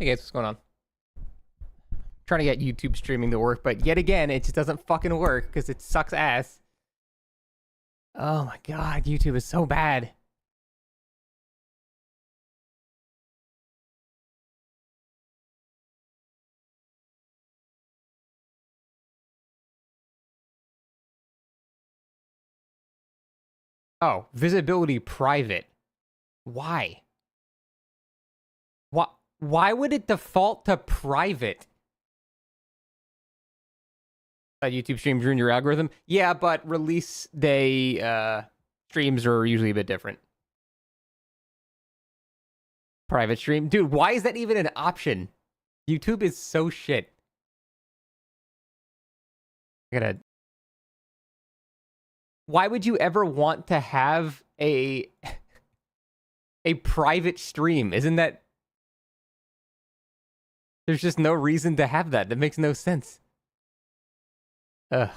Hey guys, what's going on? Trying to get YouTube streaming to work, but yet again, it just doesn't fucking work because it sucks ass. Oh my god, YouTube is so bad. Oh, visibility private. Why? Why would it default to private? A YouTube stream ruined your algorithm? Yeah, but release day streams are usually a bit different. Private stream? Dude, why is that even an option? YouTube is so shit. Why would you ever want to have a private stream? Isn't that... There's just no reason to have that. That makes no sense. Ugh.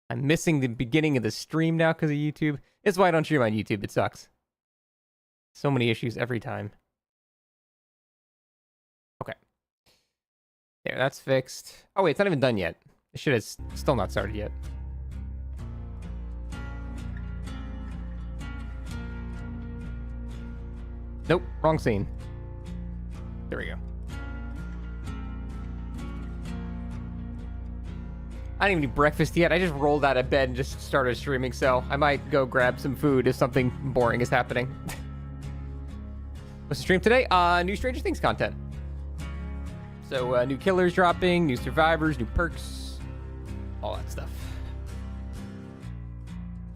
I'm missing the beginning of the stream now because of YouTube. It's why I don't stream on YouTube. It sucks. So many issues every time. Okay. There, that's fixed. Oh, wait, it's not even done yet. It should have still not started yet. Nope, wrong scene. There we go. I didn't even eat breakfast yet. I just rolled out of bed and just started streaming, so I might go grab some food if something boring is happening. What's the stream today? New Stranger Things content. So, new killers dropping, new survivors, new perks, all that stuff.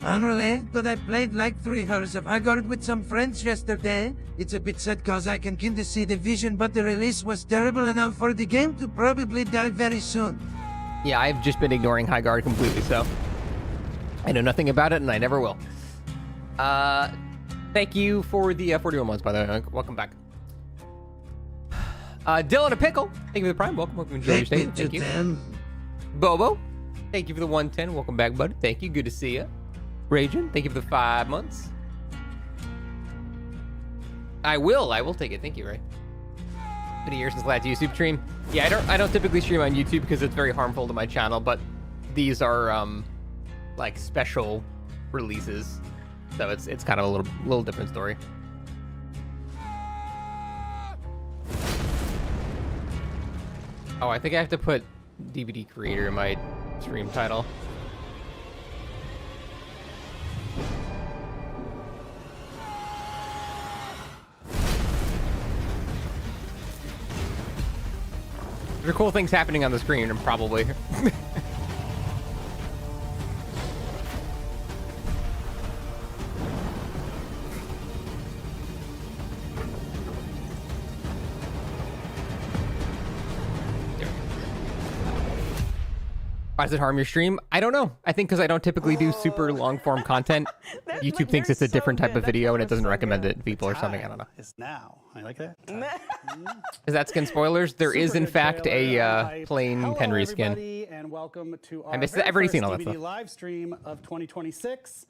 Unrelated, but I played like 3 hours of Hogwarts with some friends yesterday. It's a bit sad cause I can kinda see the vision, but the release was terrible enough for the game to probably die very soon. Yeah, I've just been ignoring High Guard completely, so I know nothing about it, and I never will. Thank you for the 41 months, by the way. Welcome back. Dylan a Pickle, thank you for the Prime. Welcome, welcome to your stay. Thank you. Bobo, thank you for the 110. Welcome back, buddy. Thank you. Good to see you. Raging, thank you for the 5 months. I will take it. Thank you, Ray. Been a year since the last YouTube stream. Yeah, I don't typically stream on YouTube because it's very harmful to my channel, but these are like special releases, so it's kind of a little different story. Oh, I think I have to put DVD creator in my stream title. There are cool things happening on the screen, and probably. Why does it harm your stream? I don't know. I think because I don't typically do super long form content. YouTube thinks it's a different type of video and it doesn't recommend it to people or something. I don't know. It's now. I like that. Is that skin spoilers? There is in fact a plain Penry skin. And welcome to our I missed that. I've already seen all that DVD stuff. live stream of 2026.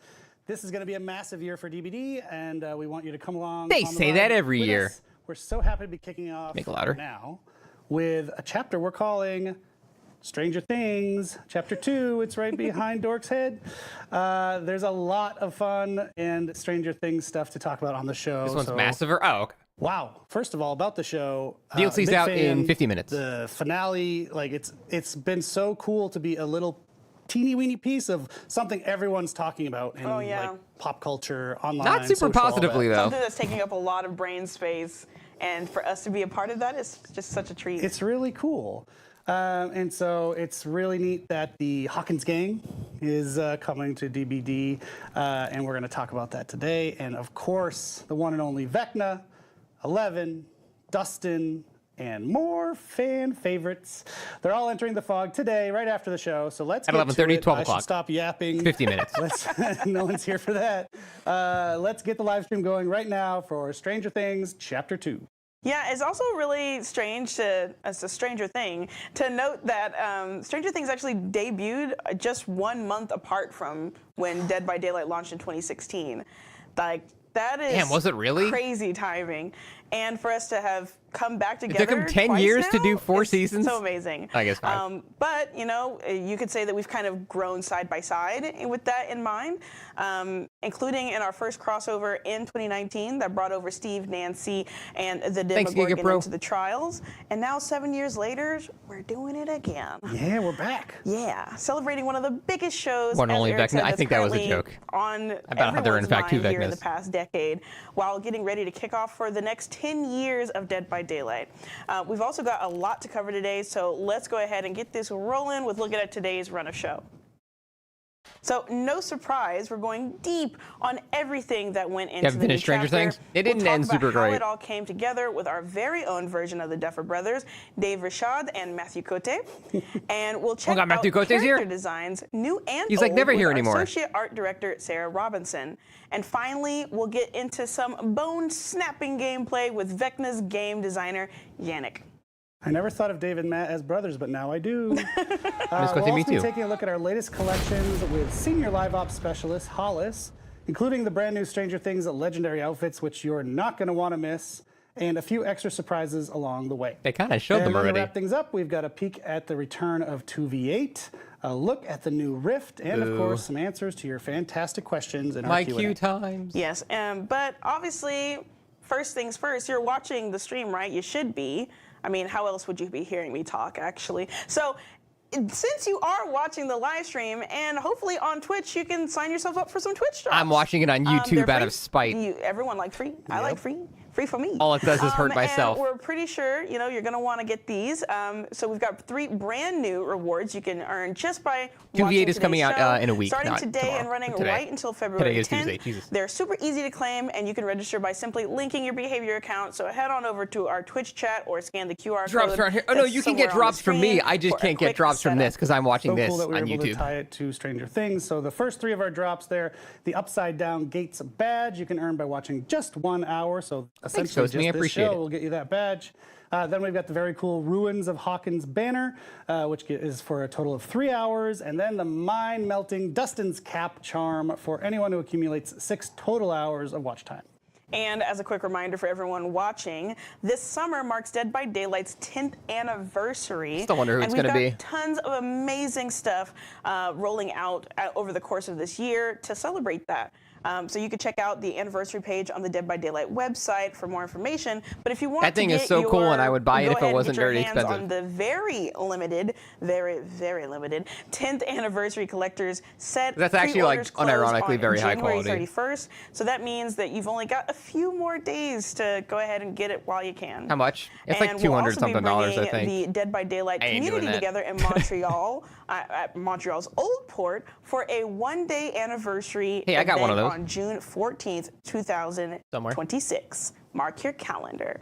This is going to be a massive year for DBD, and we want you to come along. They say that every year. We're so happy to be kicking off Make it louder. now with a chapter we're calling Stranger Things, Chapter 2. It's right behind Dork's head. There's a lot of fun and Stranger Things stuff to talk about on the show. This one's massive. Oh, okay. Wow. First of all, about the show. DLC's big out fan. in 50 minutes. The finale, like it's been so cool to be a little teeny weeny piece of something everyone's talking about in like pop culture, online. Not super social, positively, though. Something that's taking up a lot of brain space, and for us to be a part of that is just such a treat. It's really cool. And so it's really neat that the Hawkins gang is coming to DBD, and we're going to talk about that today. And of course, the one and only Vecna, 11, Dustin, and more fan favorites. They're all entering the fog today, right after the show. So let's At get 11:30, to it. 12 I o'clock. should stop yapping. 50 minutes. No one's here for that. Let's get the live stream going right now for Stranger Things Chapter 2. Yeah, it's also really strange as a Stranger Thing, to note that Stranger Things actually debuted just 1 month apart from when Dead by Daylight launched in 2016. Like, that is Damn, was it really? crazy timing. and for us to have come back together. It took them 10 twice years to now, do 4 it's seasons? So amazing. I guess 5. But, you know, you could say that we've kind of grown side by side with that in mind, including in our first crossover in 2019 that brought over Steve, Nancy, and the Demogorgon into the trials. And now 7 years later, we're doing it again. Yeah, we're back. Yeah, celebrating one of the biggest shows. One as only Eric Vecna. said, I that's think that was a currently joke. On about how there are in everyone's fact 2 mind here in Vecnas. the past decade, while getting ready to kick off for the next 10 years of Dead by Daylight. We've also got a lot to cover today, so let's go ahead and get this rolling with looking at today's run of show. So, no surprise, we're going deep on everything that went into the new finished Stranger chapter. Things? It didn't end super We'll talk about how great. it all came together with our very own version of the Duffer Brothers, Dave Rashad and Matthew Cote. And we'll check out Matthew Cote's character here? designs, new and He's, like, old, never with here our anymore. Associate Art Director, Sarah Robinson. And finally, we'll get into some bone-snapping gameplay with Vecna's game designer, Yannick. I never thought of Dave and Matt as brothers, but now I do. Miss We'll Cote, also me be too. taking a look at our latest collections with senior live ops specialist Hollis, including the brand new Stranger Things legendary outfits, which you're not going to want to miss, and a few extra surprises along the way. They kind of showed them And then already. to wrap things up, we've got a peek at the return of 2v8, a look at the new Rift, and of course, some answers to your fantastic questions in our My Q&A. Q times. Yes, but obviously, first things first, you're watching the stream, right? You should be. I mean, how else would you be hearing me talk, actually? So, since you are watching the live stream, and hopefully on Twitch, you can sign yourself up for some Twitch drops. I'm watching it on YouTube They're out free. of spite. Everyone like free. I like free. Free for me. All it does is hurt myself. And we're pretty sure, you know, you're going to want to get these. So we've got 3 brand new rewards you can earn just by 2v8 watching is coming today's out show, in a week, starting not today tomorrow, and running but today. right until February Today is 10th. Tuesday, Jesus. They're super easy to claim, and you can register by simply linking your behavior account. So head on over to our Twitch chat or scan the QR Drops code. around here. Oh no, that's you can get somewhere on the drops from me. screen I just for a can't get quick drops from setup. this because I'm watching So this cool that we were on able to YouTube. tie it to Stranger Things. So the first 3 of our drops there, the Upside Down Gates badge you can earn by watching just 1 hour. So essentially Cozy. I just this appreciate show it. will get you that badge. Then we've got the very cool Ruins of Hawkins banner, which is for a total of 3 hours. And then the mind-melting Dustin's Cap charm for anyone who accumulates 6 total hours of watch time. And as a quick reminder for everyone watching, this summer marks Dead by Daylight's 10th anniversary. Still wonder who it's gonna And be. we've got tons of amazing stuff rolling out over the course of this year to celebrate that. So you can check out the anniversary page on the Dead by Daylight website for more information. But if you want That thing to is get so cool, and I would buy it go if it ahead and wasn't get your very hands expensive. on the very limited, very limited 10th anniversary collector's set. That's actually, like, Pre-orders close unironically on very high January quality. 31st. So that means that you've only got a few more days to go ahead and get it while you can. How much? It's And like we'll 200 also be something dollars, I bringing think. the Dead by Daylight I ain't doing community that. together in Montreal, at Montreal's Old Port, for a one-day anniversary Hey, I got one of event those. on June 14th, 2026. Mark your calendar.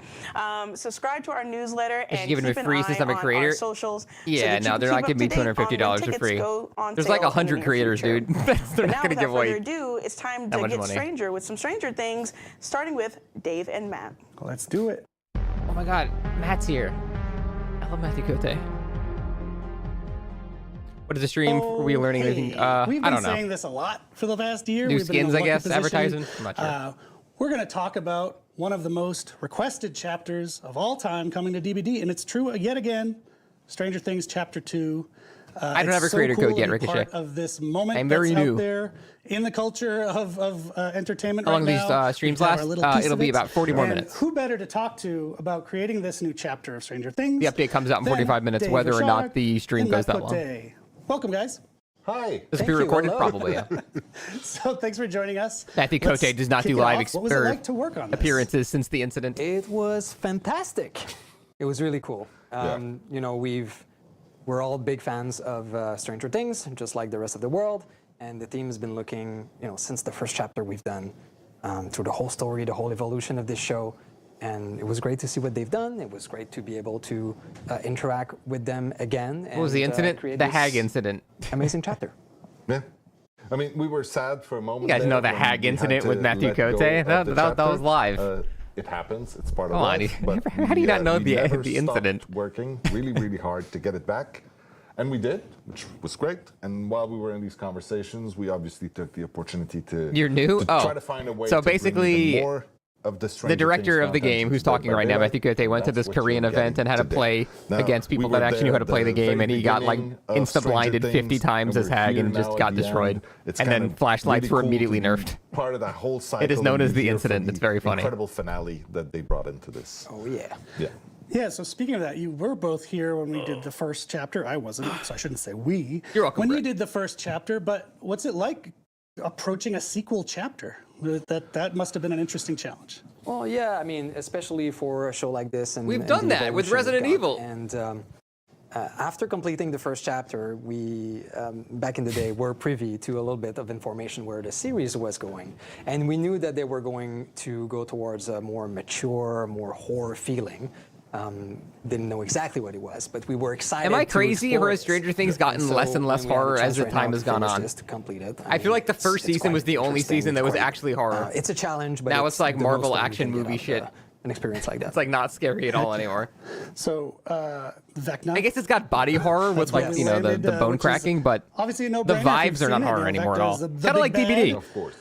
Subscribe to our newsletter Is she and giving keep me an free eye since I'm a on creator? our socials. so Yeah, that you no, can they're keep not up giving me to date on when $250 for tickets free. go on There's sale like in the 100 near creators, future. dude. They're But not now, gonna without give away further ado, it's time that to much get money. stranger with some Stranger Things, starting with Dave and Matt. Let's do it. Oh my god, Matt's here. I love Matthew Cote. What is the stream? Are we learning anything? We've I been don't know. saying this a lot for the past year. New We've been in a skins, I lucky guess, position. advertising? I'm not sure. We're going to talk about one of the most requested chapters of all time coming to DBD, and it's true yet again. Stranger Things Chapter 2. I don't it's have a so creator cool code to yet, be Ricochet. part of this moment I'm very that's new. out there in the culture of entertainment How right long do these, now. streams We've got our last? little piece It'll of be it. about 40 more And minutes. Who better to talk to about creating this new chapter of Stranger Things? The update comes out in than 45 minutes, Dave whether or not Rashad the stream and goes Matt that long. Cote. Welcome, guys. Hi. This will Thank be you. recorded, Hello. probably. Yeah. So thanks for joining us. Matthew Let's Cote does not kick do it live off. What was it like to work on this? appearances since the incident. It was fantastic. It was really cool. You know, we're all big fans of Stranger Things, just like the rest of the world. And the team has been looking, you know, since the first chapter we've done, through the whole story, the whole evolution of this show. And it was great to see what they've done. It was great to be able to interact with them again. What was the incident? The Hag incident. Amazing chapter. Yeah. I mean, we were sad for a moment. You guys there know the when Hag we had incident to with Matthew let go Cote? of That the was chapter. live. It happens. It's part of Come on, life. you- but how do you not know we the never incident? stopped working really hard to get it back. And we did, which was great. And while we were in these conversations, we obviously took the opportunity to, You're new? to Oh. try to find a way So to bring basically, even more of the The Stranger director Things of the content game, who's Dead talking by right now, Daylight, Matthew Kute, went to that's this what Korean you're event and had to getting play today. Now, against we people were that actually there knew how to at play the game, very and he got like beginning of insta-blinded Stranger 50 Things, times as we're Hag here and just now got at the destroyed. end. It's And kind then of flashlights really were cool immediately to be nerfed. Part of that whole cycle. It is known and as you the hear from incident. It's very funny. Incredible finale that they brought into this. Oh yeah. Yeah. Yeah, so speaking of that, you were both here when we did the first chapter. I wasn't, so I shouldn't say we. You're welcome, When you Brett. did the first chapter, but what's it like approaching a sequel chapter? That must have been an interesting challenge. Well, yeah, I mean, especially for a show like this. And, We've and done the that with evolution Resident we've Evil. got. And after completing the first chapter, we, back in the day, were privy to a little bit of information where the series was going. And we knew that they were going to go towards a more mature, more horror feeling. Didn't know exactly what it was, but we were excited. Am I to crazy, explore or has it. Stranger Things gotten And so less and less when we have a horror chance as the right time now has to gone finish on? this, to complete it, I feel like the first it's season quite was the only interesting. season that It's was quite- actually horror. It's a challenge, but Now it's like the Marvel most fun you action can get movie out of shit. an experience like that. It's like not scary at all anymore. So, Vecna. I guess it's got body horror with why like, we you know, the landed, bone which is cracking, but obviously no the vibes are not horror anymore at all. Kind of like DBD. Of course.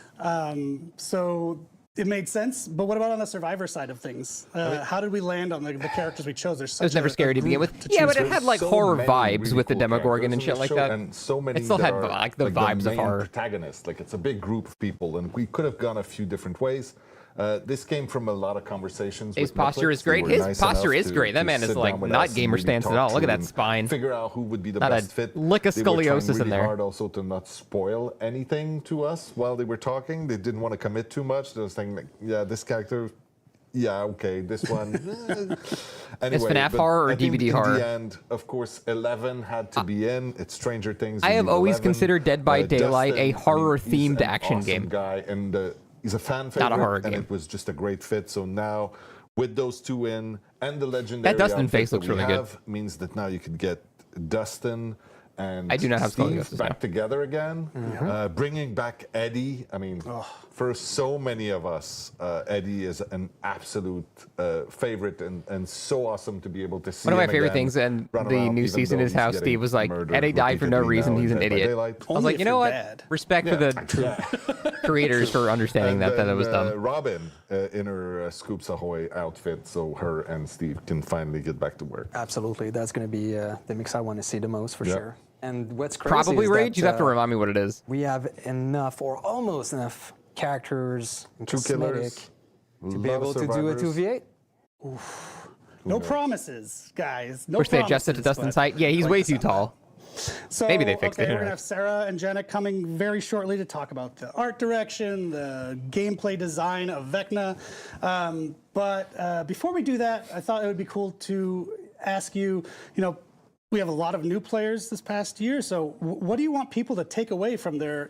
So it made sense. But what about on the Survivor side of things? How did we land on the characters we chose? There's It was such never scary to begin group with. to Yeah, choose but it from. had like So horror many vibes really with the cool Demogorgon characters and in shit the like show, that. and so many It still that had are, like the the vibes of main horror. protagonists. Like it's a big group of people, and we could have gone a few different ways. This came from a lot of conversations. His with posture Netflix. is great. They were His nice posture enough is great. That to man is sit like down with not us and gamer really stance at talk all. Look at through that and spine. Figure out who would be the Not a best fit. lick of They were trying scoliosis in really there. hard also to not spoil anything to us while they were talking. They didn't want to commit too much. They were saying, like, yeah, this character. Yeah, okay, this one. Anyway, FNAF but horror or I think DVD in horror? the end, of course, 11 had to be in. It's Stranger Things. I you have need always 11. considered Dead by Daylight a Justin, I mean, horror-themed he's an action awesome game. guy, and he's a fan favorite. Not a horror and game. it was just a great fit. So now, with those two in, and the legendary Dustin outfit face that looks we really good. have, means that now you could get Dustin and I do not have Steve scoliosis back now. together again. Bringing back Eddie. I mean, for so many of us, Eddie is an absolute favorite and so awesome to be able to see. One of my him favorite again, things in run the around, new even season though is he's how getting Steve was like, murdered Eddie died for no repeatedly reason. now He's in an Dead by idiot. Daylight. I was Only like, you if know you're what? bad. Respect for the creators for understanding that it was dumb. Robin in her Scoops Ahoy outfit, so her and Steve can finally get back to work. Absolutely, that's going to be the mix I want to see the most for Yeah. sure. And what's crazy Probably is Rage. that, You'd have to remind me what it is. we have enough or almost enough characters and Two cosmetic killers, to be able to do a 2v8. No promises, guys. No Wish they promises, adjusted to Dustin's but height. Yeah, he's like way this too out. tall. So, Maybe they fixed it, okay, who we're gonna knows? have Sarah and Jenna coming very shortly to talk about the art direction, the gameplay design of Vecna. But before we do that, I thought it would be cool to ask you. You know, we have a lot of new players this past year. So, what do you want people to take away from their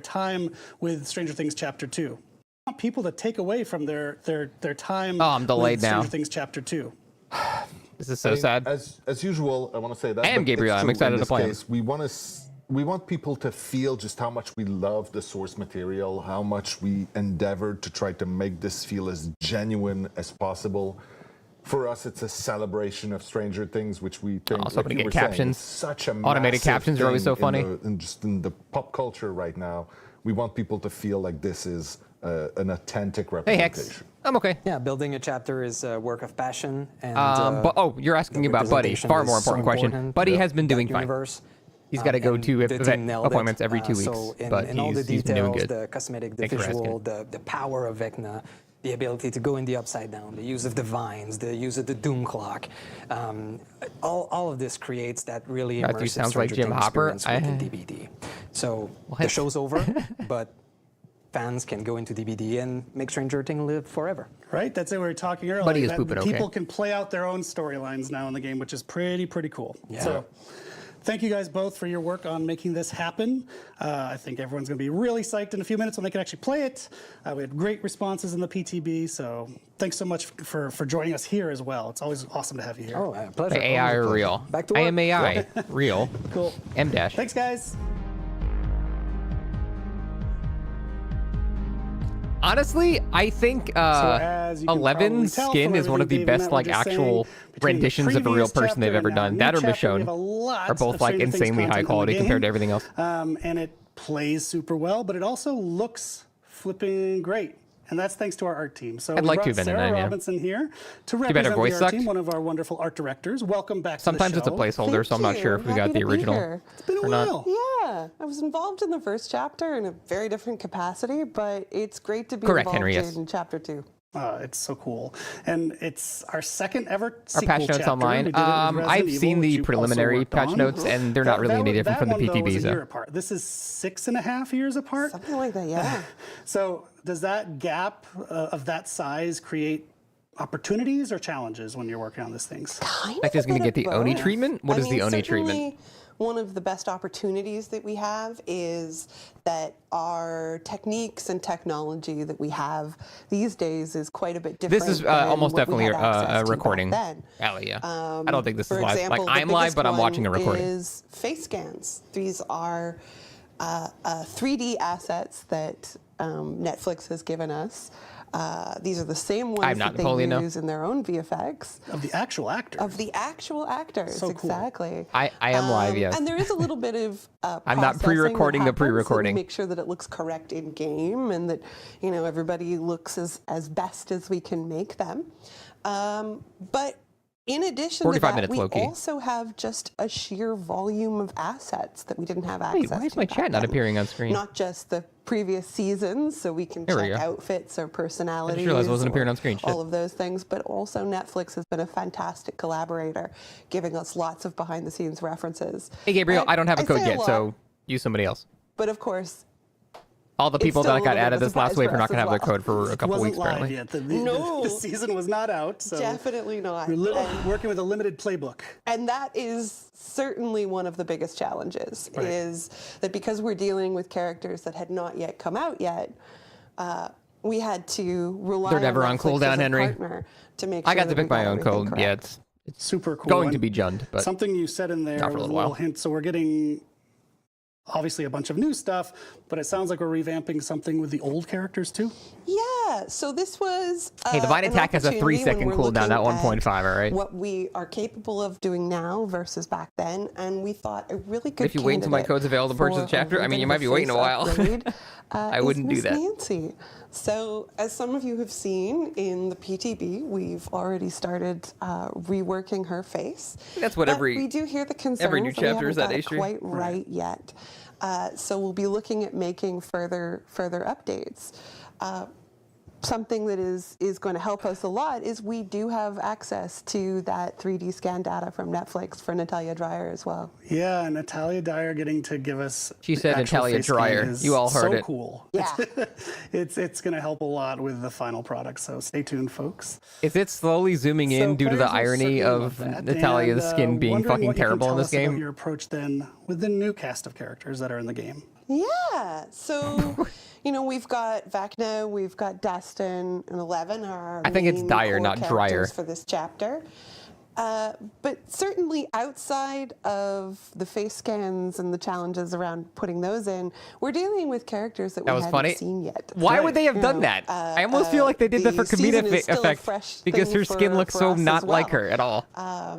time with Stranger Things Chapter 2? I want people to take away from their time. Oh, I'm delayed with now. Stranger Things Chapter 2. This is so I mean, sad. As usual, I want to say that. I am but Gabriel. it's I'm true excited in to this play him. case. We want people to feel just how much we love the source material, how much we endeavored to try to make this feel as genuine as possible. For us, it's a celebration of Stranger Things, which we think, Also, like to you get were saying, captions. it's such a Automated massive captions are always so thing funny. in the pop culture right now. We want people to feel like this is an authentic Hey, representation. Hex. I'm okay. Yeah, building a chapter is a work of passion. And, But you're asking the about Buddy. representation Far is more so important question. important. Buddy Yeah. has been doing that fine. universe. He's got to go And to the vet team nailed it. appointments every 2 weeks, So in but all the he's been doing details, good. the cosmetic, the Thanks for visual, asking. the power of Vecna, the ability to go in the upside down, the use of the vines, the use of the doom clock, all of this creates that really That dude immersive sounds like Stranger Jim Things Hopper. experience within DBD. So the What? show's over, but fans can go into DBD and make Stranger Things live forever. Right? That's it. We were talking earlier. Buddy is that pooping okay. people can play out their own storylines now in the game, which is pretty cool. Yeah. So, thank you guys both for your work on making this happen. I think everyone's going to be really psyched in a few minutes when they can actually play it. We had great responses in the PTB, so thanks so much for joining us here as well. It's always awesome to have you here. Oh, pleasure. AI or real? Back to I work. am AI. Real. Cool. M dash. Thanks, guys. Honestly, I think as you can 11's probably tell skin from is one of the everything Dave and best Matt were like just actual saying, between the renditions of a real previous person they've chapter ever and now done. new That or chapter, we Michonne have a lot are both of like Stranger Things insanely high content in the quality game. compared to everything else. And it plays super well, but it also looks flipping great. And that's thanks to our art team. So I'd we like to brought have been in Sarah that, yeah. Robinson here to bad her represent voice the art sucked. team, one of our wonderful art directors. Welcome back Sometimes to it's the a show. placeholder, so I'm not Thank sure you. if we got Happy the to be original. here. It's been a or not. while. Yeah, I was involved in the first chapter in a very different capacity, but it's great to be Correct, involved Henry, yes. in chapter 2. It's so cool. And it's our second ever Our sequel patch notes chapter. online. We did it with Resident I've Evil, seen which the you also preliminary worked patch on. notes, and they're not really any different from the that one, though, was PTBs. a though. year apart. This is 6.5 years apart. Something like that, yeah. So does that gap of that size create opportunities or challenges when you're working on these things? Kind Like, of is a gonna bit get of the Oni both. treatment? What I is the mean, Oni treatment? certainly One of the best opportunities that we have is that our techniques and technology that we have these days is quite a bit different. This is than almost what we definitely had access a to back recording. then. Allie, yeah. I don't think this For is live. example, Like, the I'm live, biggest but I'm watching a one recording. Is face scans. These are 3D assets that Netflix has given us. These are the same ones not that they Napoleon, no. use in their own VFX. Of the actual actor. Of the actual actors, So cool. exactly. I am live, yes. And there is a little bit of I'm not processing pre-recording that the happens pre-recording. to make sure that it looks correct in game and that everybody looks as best as we can make them. But in addition to 45 that, minutes, we low-key. also have just a sheer volume of assets that we didn't have access to. Why is my back chat not then. appearing on screen? Not just the previous seasons, so we can There we check go. outfits or personalities. realized it wasn't appearing or on screen. Shit. All of those things, but also Netflix has been a fantastic collaborator, giving us lots of behind-the-scenes references. Hey, Gabriel, And I don't have a I code say yet, lot, so use somebody else. But of course, All the people still that a got little bit added of a this last surprise week for are not us going to have as their well. code for a It couple wasn't weeks, live apparently. yet. The No. season was not out. So definitely not. we're working with a limited playbook. And that is certainly one of the biggest challenges, Right. is that because we're dealing with characters that had not yet come out yet, we had to rely They're never on Netflix cooldown, as a Henry. partner to make I sure got to that we pick my own everything code. correct. Yeah, it's Super cool. going And to be Jund, but something you said in there Not for a was a little little while. hint. So we're getting obviously a bunch of new stuff, but it sounds like we're revamping something with the old characters too. Yeah, so this was. Hey, Divine an Attack has a opportunity 3-second when we're cooldown, not looking 1.5, at all right? What we are capable of doing now versus back then, and we thought a really good. If you wait until my candidate code's available to purchase for the chapter, a I mean, you bit might of be waiting a face while. upgrade, I is wouldn't do Miss that. Nancy. So, as some of you have seen in the PTB, we've already started reworking her face. That's what But every- we do hear the concerns. every new that we chapter is haven't that got it issue. quite right yet. So we'll be looking at making further updates. Something that is going to help us a lot is we do have access to that 3D scan data from Netflix for Natalia Dreyer as well. Yeah, and Natalia Dyer getting to give us. She the said actual Natalia face scan Dreyer. is You all heard so it. Cool. Yeah. It's going to help a lot with the final product. So stay tuned, folks. Is it slowly zooming in So due to the players will irony certainly of love that. Natalia's And, skin being wondering fucking what you can terrible in tell this us about game? Your approach then with the new cast of characters that are in the game. Yeah. So, we've got Vecna, we've got Dustin, and 11 are our I think it's main Dyer, core not characters Dreyer. for this chapter. But certainly outside of the face scans and the challenges around putting those in, we're dealing with characters that we was haven't funny. seen yet. Why would they have You done know, that? I almost feel like they did that for the season comedic is still a effect fresh because thing her skin for- looks for so us as not like well. her at all.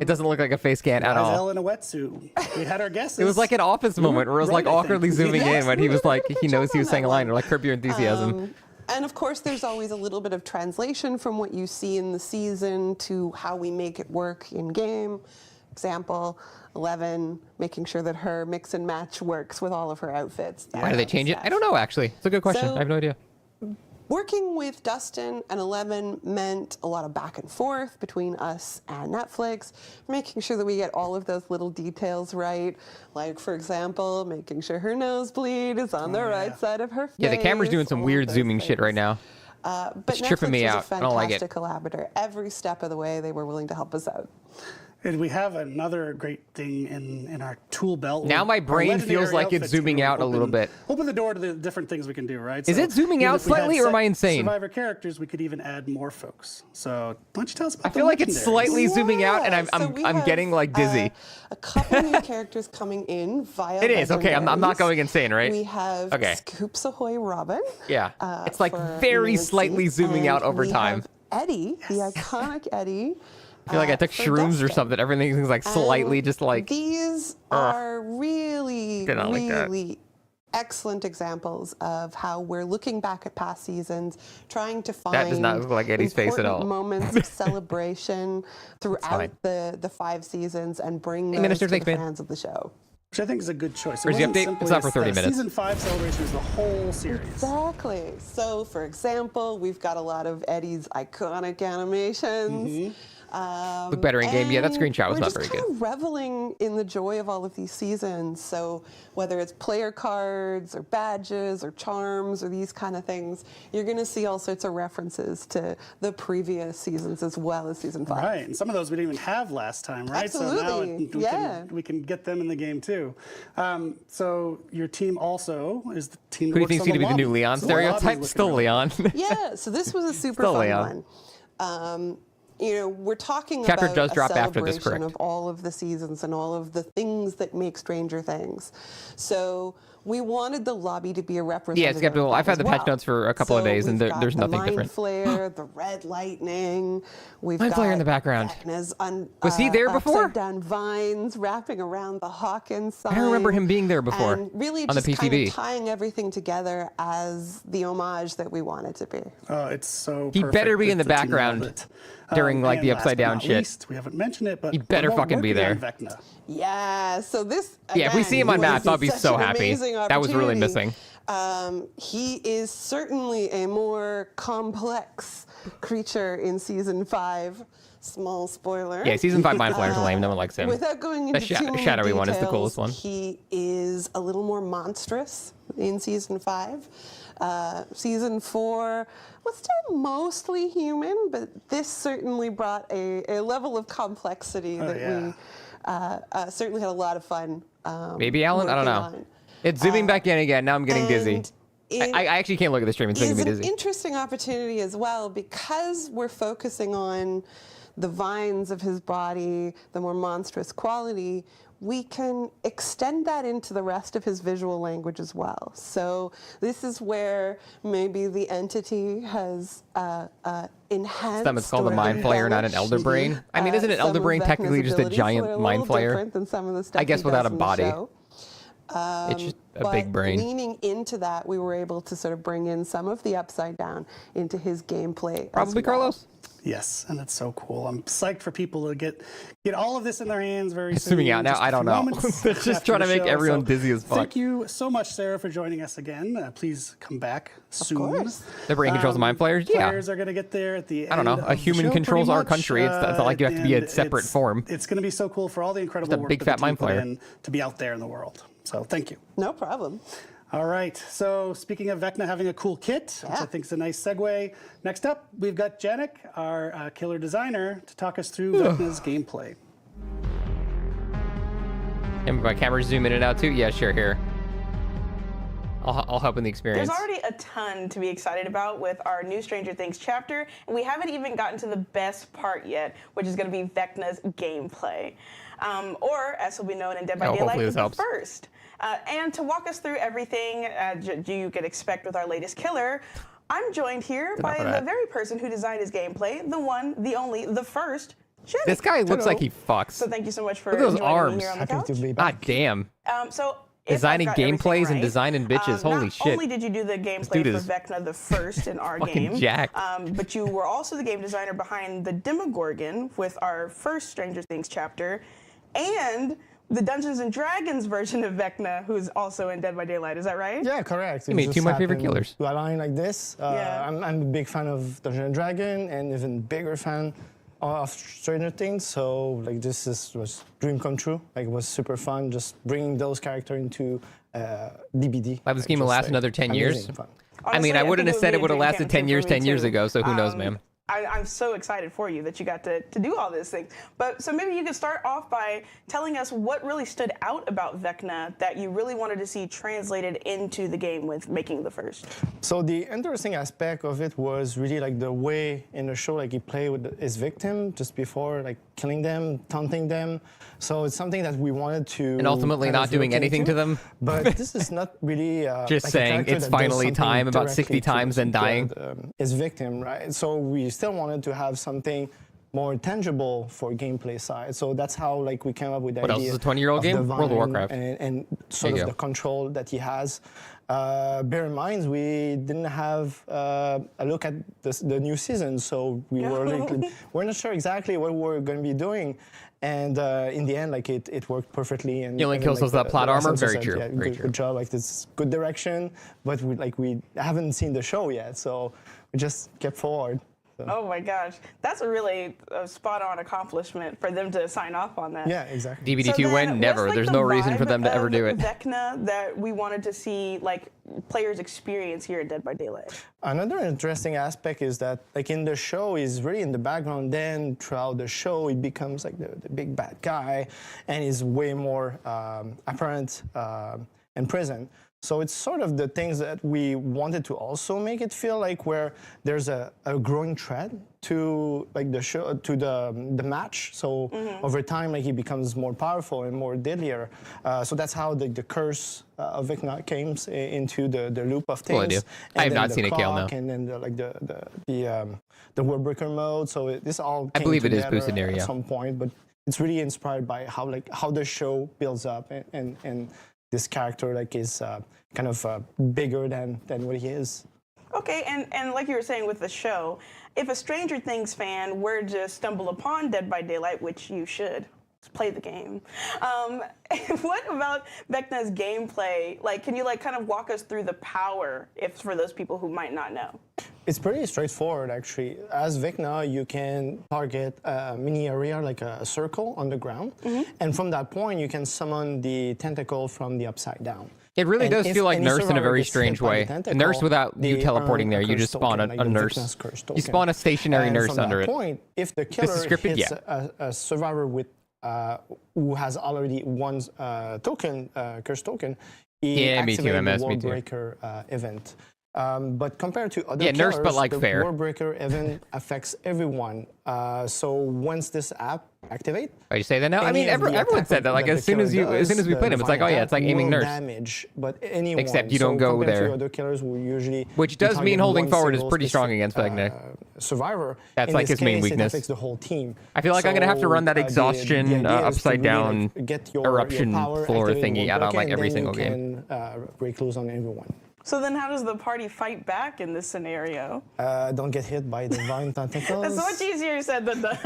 It doesn't look like a face scan at all. Giselle in a wetsuit. We had our guesses. It was like an office moment where it was like right, I think. awkwardly zooming Yes, in when he we was did a like, good he knows job he was on saying a that line one. or like Curb Your Enthusiasm. And of course, there's always a little bit of translation from what you see in the season to how we make it work in game. Example, 11, making sure that her mix and match works with all of her outfits. Why do they change it? I don't know, actually. It's a good question. So- I have no idea. Working with Dustin and 11 meant a lot of back and forth between us and Netflix, making sure that we get all of those little details right. Like, for example, making sure her nosebleed is on the right side of her face. Yeah, the camera's doing some all of weird those zooming shit things. right now. But It's tripping me Netflix out. was a I don't like it. fantastic collaborator. Every step of the way, they were willing to help us out. And we have another great thing in our tool belt. Now my Our brain legendary feels like it's outfits zooming can out a little open- bit. Open the door to the different things we can do, right? Is it zooming even out if we had slightly, or am I set insane? Survivor characters, we could even add more folks. So why don't you tell us about I feel like it's slightly zooming out, and Yeah, so we I'm have, getting like dizzy. A couple new characters coming in via. It is, okay, I'm not legendaries. going insane, right? We have Okay. Scoops Ahoy Robin. Yeah, it's like for very Nancy, slightly zooming out and over we time. have Eddie, the iconic Eddie. I feel like I took for shrooms or Dustin. something. Everything's like slightly And just like. these are really, Did not like that. really excellent examples of how we're looking back at past seasons, trying to find That does not look like Eddie's face at all. important moments of celebration throughout fine. the 5 seasons and bring those Minister, to the thanks, man. fans of the show. Which I think is a good choice. Where's the wasn't update? simply It's not for 30 the minutes. Season 5 celebration is the whole series. Exactly. So, for example, we've got a lot of Eddie's iconic animations. Look better in game. Yeah, that and screenshot was we're not just very kind good. of reveling in the joy of all of these seasons. So whether it's player cards or badges or charms or these kind of things, you're going to see all sorts of references to the previous seasons as well as season 5. Right, and some of those we didn't even have last time, right? So now Absolutely, we can get them in the game too. So your team also is the team. Who do you think is going to be the new Leon stereotype? Still Leon. Yeah, so this was a super Still fun Leon. one. You know, we're talking Chapter about does a drop after this, celebration correct? of all of the seasons and all of the things that make Stranger Things. So we wanted the lobby to be a representative. Yeah, it's skeptical. of that I've had as the patch well. notes for a couple of So days, and we've got there's the nothing Mind different. Flare, the red lightning. We've Mind got Flare in the background. Vecna's Was he there before? upside down vines wrapping around the Hawkins sign. I don't remember him being there before And really on the just kind PCB. of tying everything together as the homage that we want it to be. Oh, it's so. He better perfect be in the that team nailed background it. during, like, And the last upside but down not shit. least, we haven't mentioned it, but He better we're fucking be working there. on Vecna. Yeah, so this. Yeah, if we see him on again, maps, I'll be was so such an happy. amazing That was really opportunity. missing. He is certainly a more complex creature in season 5. Small spoiler. Yeah, season 5 Mind Flayers are lame. No one likes him. Without going into The too many shadowy one is the details, coolest one. He is a little more monstrous in season 5. Season 4 was still mostly human, but this certainly brought a level of complexity that we certainly had a lot of fun. Maybe Alan? I don't know. working on. It's zooming back in again. Now I'm getting dizzy. And it I actually can't look at the stream. It's making is me an dizzy. interesting opportunity as well because we're focusing on the vines of his body, the more monstrous quality. We can extend that into the rest of his visual language as well. So this is where maybe the entity has enhanced. Some it's called a or Mind Flayer, not an embellished, Elder Brain. I mean, isn't an some Elder of Brain Vecna's technically just a abilities, so they're giant a Mind little Flayer? different than some of the stuff I guess he without does a in the body. show. It's just a But big brain. leaning into that, we were able to sort of bring in some of the upside down into his gameplay. as Probably well. Carlos. Yes, and it's so cool. I'm psyched for people to get all of this in their hands very soon. Zooming out now, just a I don't few know. moments They're just after trying to the make show. everyone So dizzy as fuck. Thank you so much, Sarah, for joining us again. Please come back soon. course. The brain controls the Mind Flayers? Yeah. Players are going to get there at the end. I don't know. A of the human show, controls pretty our much. country. It's not like you have to be a And separate form. It's going to be so cool for all the incredible Just a work big that fat the team Mind put Flayer. in to be out there in the world. So thank you. No problem. All right. So speaking of Vecna having a cool kit, which I think is a nice segue. Next up, we've got Janik, our killer designer, to talk us through Vecna's gameplay. And my camera zoom in and out too? Yeah, sure, here. I'll help in the experience. There's already a ton to be excited about with our new Stranger Things chapter, and we haven't even gotten to the best part yet, which is going to be Vecna's gameplay. Or, as will be known in Dead by Oh, hopefully Daylight, this the helps. first. And to walk us through everything you could expect with our latest killer, I'm joined here by for the that. very person who designed his gameplay, the one, the only, the first, Jenny. This guy looks like he fucks. So thank you so much for Look at those joining arms. me here on the Happy couch. to be back. God damn. So if Designing I've got everything gameplays and right, designing bitches, holy not shit. only did you do the dude gameplay is for Vecna the first in our fucking game, jacked. but you were also the game designer behind the Demogorgon with our first Stranger Things chapter, and the Dungeons and Dragons version of Vecna, who's also in Dead by Daylight. Is that right? Yeah, correct. You made two of my favorite killers. To align like this. Yeah. I'm a big fan of Dungeons and Dragons, and even bigger fan of Stranger Things. So like this was dream come true. Like it was super fun, just bringing those characters into DBD. Like, this game will Just, last like, another 10 years? amazing fun. I mean, Honestly, I wouldn't think have said be it a would have dream lasted come 10 true years for me 10 years too. ago, so who knows, man. I'm so excited for you that you got to do all these things. But so maybe you could start off by telling us what really stood out about Vecna that you really wanted to see translated into the game with making the first. So the interesting aspect of it was really like the way in the show, like he played with his victim just before, like killing them, taunting them. So it's something that we wanted to. And ultimately kind not of doing look anything into. to them. But this is not really Just like a saying character it's that does finally something time about 60 directly times to and dying. his victim, right? So we still wanted to have something more tangible for gameplay side. So that's how like we came up with the What else idea is a 20-year-old of game? the World of Vine Warcraft. and sort There you of go. the control that he has. Bear in mind, we didn't have a look at the new season, so we we're not sure exactly what we're going to be doing. And in the end, like it worked perfectly. And He only even, kills like, those that plot the armor? lessons Very said, true, yeah, very good, true. good job. Like this good direction, but we haven't seen the show yet, so we just kept forward. So. Oh my gosh, that's a really spot-on accomplishment for them to sign off on that. Yeah, exactly. DBD2 then win? what's, Never. like, There's the no reason for vibe them to ever of do it. Vecna that we wanted to see like players experience here at Dead by Daylight. Another interesting aspect is that, like in the show, he's really in the background. Then throughout the show, he becomes like the big bad guy, and he's way more apparent and present. So it's sort of the things that we wanted to also make it feel like where there's a growing thread to like the show, to the match. So over time, like he becomes more powerful and more deadlier. So that's how the curse of Vecna came into the loop of things. Cool idea. I have not seen it, Kale, no. And then the Warbreaker mode. So this all I came believe it is together boosted there, yeah. at some point, but it's really inspired by how the show builds up and this character like is kind of bigger than what he is. Okay, and like you were saying with the show, if a Stranger Things fan were to stumble upon Dead by Daylight, which you should, play the game. What about Vecna's gameplay? Like, can you like kind of walk us through the power, if for those people who might not know? It's pretty straightforward, actually. As Vecna, you can target a mini area, like a circle on the ground, and from that point, you can summon the tentacle from the upside down. It really And does if feel like any Nurse in a survivor very gets hit strange by the way. A tentacle, nurse without you they teleporting earn there, a you just curse spawn token, a like the nurse. Vecna's curse You token. spawn a stationary And nurse from under that it. point, if the killer scripted, hits yeah. a survivor with who has already one token, curse token, he Yeah, me too, activates MS, the me too. Warbreaker event. But compared to other Yeah, killers, nurse, but, like, the fair. Warbreaker event affects everyone. So once this app activates, Oh, you say that now? I any mean, of the everyone attack said that. Like the as soon as killer we does, played him, it's like, oh the yeah, it's like aiming will nurse. damage, but anyone. Except you so don't go compared there. To other killers who usually Which does mean target holding one forward is single pretty strong specific, against Vecna. Survivor. That's In like this his main case, weakness. It affects the whole team. I feel like I'm gonna have to run that the exhaustion, idea is to upside really, down like, get your eruption power, floor activate thingy one out on, like, token, every then single you game. can break loose on everyone. So then how does the party fight back in this scenario? Don't get hit by the vine tentacles. It's much easier said than done.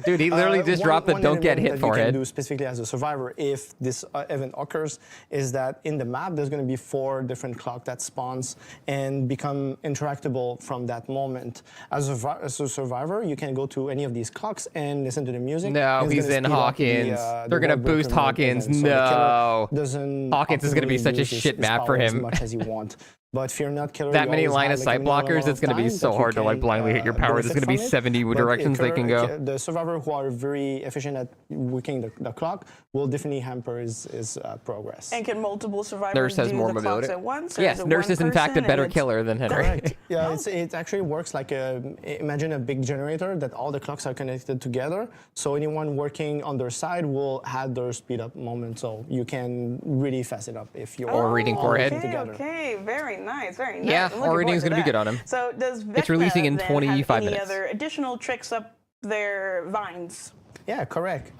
Dude, he literally just dropped the one don't get element hit that you forehead. can do specifically as a survivor if this event occurs is that in the map there's going to be 4 different clocks that spawns and become interactable from that moment. As a survivor, you can go to any of these clocks and listen to the music. No, and it's he's gonna in speed up Hawkins. the They're gonna Warbreaker boost mode Hawkins. event. So the killer No. doesn't Hawkins is gonna be optimally such a use shit his map for power him. as much as you want. But if you're not killer, That you many always line have, of like, sight a minimal blockers, amount it's gonna of be time so that you hard to, like, can, blindly hit your power. There's benefit gonna be from it. 70 But directions they can go. The survivor who are very efficient at working the clock will definitely hamper his progress. And can multiple survivors Nurse has do more the mobility. clocks at once? Or Yes, is it Nurse one is in fact a person better and it's- killer than Henry. Correct. Yeah, it actually works like imagine a big generator that all the clocks are connected together. So anyone working on their side will have their speed up moment. So you can really fast it up if you're Or reading all forehead. working Okay, together. okay, very nice, very nice. Yeah, I'm looking or reading's forward gonna be that. good on him. So does Vecna It's releasing in then 25 have any minutes. other additional tricks up their vines? Yeah, correct.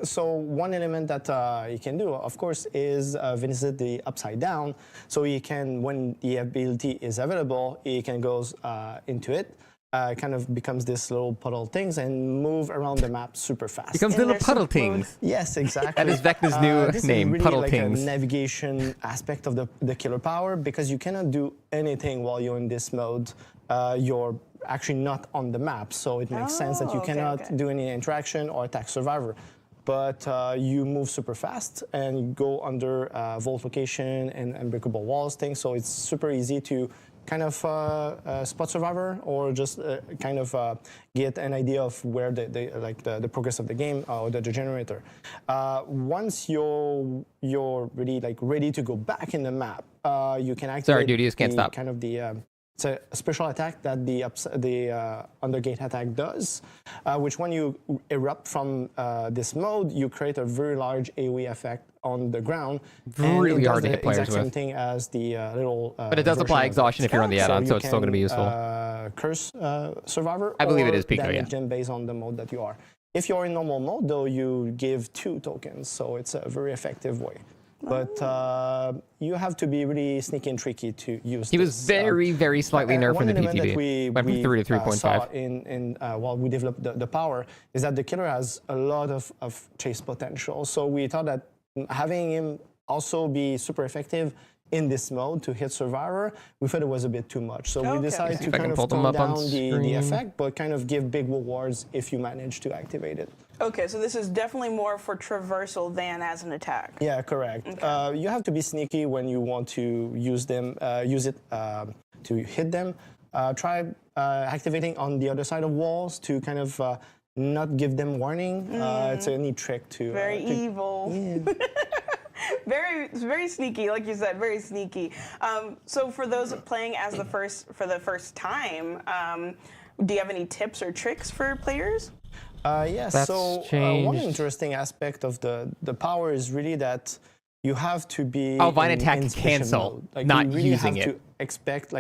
So one element that you can do, of course, is visit the upside down. So you can, when the ability is available, you can go into it. Kind of becomes this little puddle things and move around the map super fast. Becomes In little their puddle soup mode. things. Yes, exactly. That is Vecna's new this name, is really Puddle like Tings. a navigation aspect of the killer power because you cannot do anything while you're in this mode. You're actually not on the map, so it makes sense that you okay, cannot okay. do any interaction or attack survivor. But you move super fast and you go under vault location and unbreakable walls thing, so it's super easy to kind of spot survivor or just kind of get an idea of where the progress of the game or the generator. Once you're really ready to go back in the map, you can activate Sorry, dude, you just can't stop. kind of the it's a special attack that the undergate attack does, which when you erupt from this mode, you create a very large AoE effect on the ground. Really and it hard does to hit the exact players same with. thing as the little. But it does apply exhaustion if you're on the add-on, so it's still gonna be useful. curse survivor. I believe it or is Pico, damage yeah. them based on the mode that you are. If you're in normal mode, though, you give 2 tokens, so it's a very effective way. But you have to be really sneaky and tricky to use. He was very slightly nerfed in the PTB. Went from 3 to 3.5. Saw while we developed the power is that the killer has a lot of chase potential. So we thought that having him also be super effective in this mode to hit Survivor, we thought it was a bit too much. So we decided to kind of tone down the effect, but kind of give big rewards if you manage to activate it. Okay, so this is definitely more for traversal than as an attack. Yeah, correct. Okay. You have to be sneaky when you want to use them, use it to hit them. Try activating on the other side of walls to kind of not give them warning. It's a neat trick to... Very evil. Yeah. very sneaky, like you said, very sneaky. So for those playing as for the first time, do you have any tips or tricks for players? Yes. So one interesting aspect of the power is really that you have to be Vine attack cancel, like, not you really using have it. to expect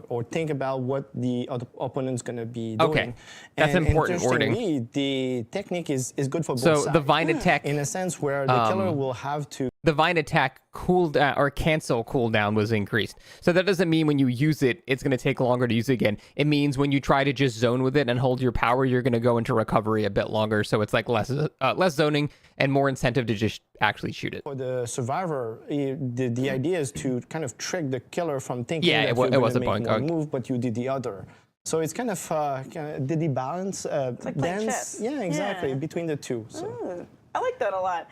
or think about what the opponent's going to be doing. Okay, that's important wording. Interestingly, the technique is good for both So sides. the Vine attack, in a sense where the killer will have to. The Vine attack cooldown or cancel cooldown was increased. So that doesn't mean when you use it, it's going to take longer to use it again. It means when you try to just zone with it and hold your power, you're going to go into recovery a bit longer. So it's like less zoning and more incentive to just actually shoot it. For the survivor, the idea is to kind of trick the killer from thinking that it you're going was to a make point. one move, but you did the other. So it's kind of did the balance it's like playing chess. Yeah, exactly, Yeah. between the two. So. Ooh, I like that a lot.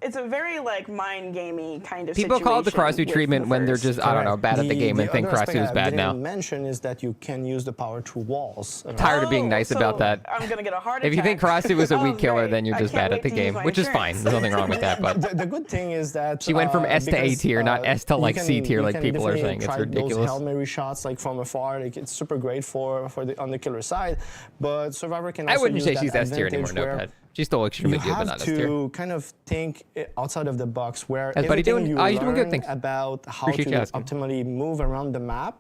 It's a very like mind gamey kind of People situation. call it the Crosby with treatment the when they're first. just, I don't know, bad at the game and think other Crosby was aspect bad I now. didn't mention is that you can use the power through walls. Tired of being nice so about that. I'm gonna get a heart attack. If you think Crosby was a weak killer, great. then you're I just can't bad at the wait to use game, my which is fine. insurance. There's nothing wrong with that. But The good thing is that she went from S to A because, tier, not S to like you C tier, you like can people are definitely saying. It's try ridiculous. Those Hail Mary shots like from afar, like it's super great on the killer side. But Survivor can also I wouldn't use say that she's S tier anymore, advantage where Notepad. She's still extremely you good, but have not S tier. to kind of think outside of the box where How's buddy everything doing? you He's doing good, learn thanks. about how Appreciate to you asking. optimally move around the map,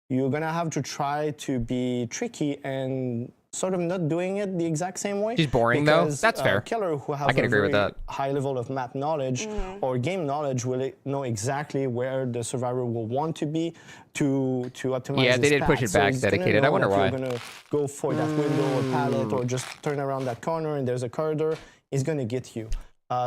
you're gonna have to try to be tricky and sort of not doing it the exact same way. She's boring, though. Because, That's fair. Killer who have I can a agree with very that. high level of map knowledge or game knowledge will know exactly where the survivor will want to be to optimize. Yeah, they his did push path. it So back, he's gonna dedicated. I know wonder if why. You're gonna go for that window or pallet or just turn around that corner and there's a corridor. He's gonna get you.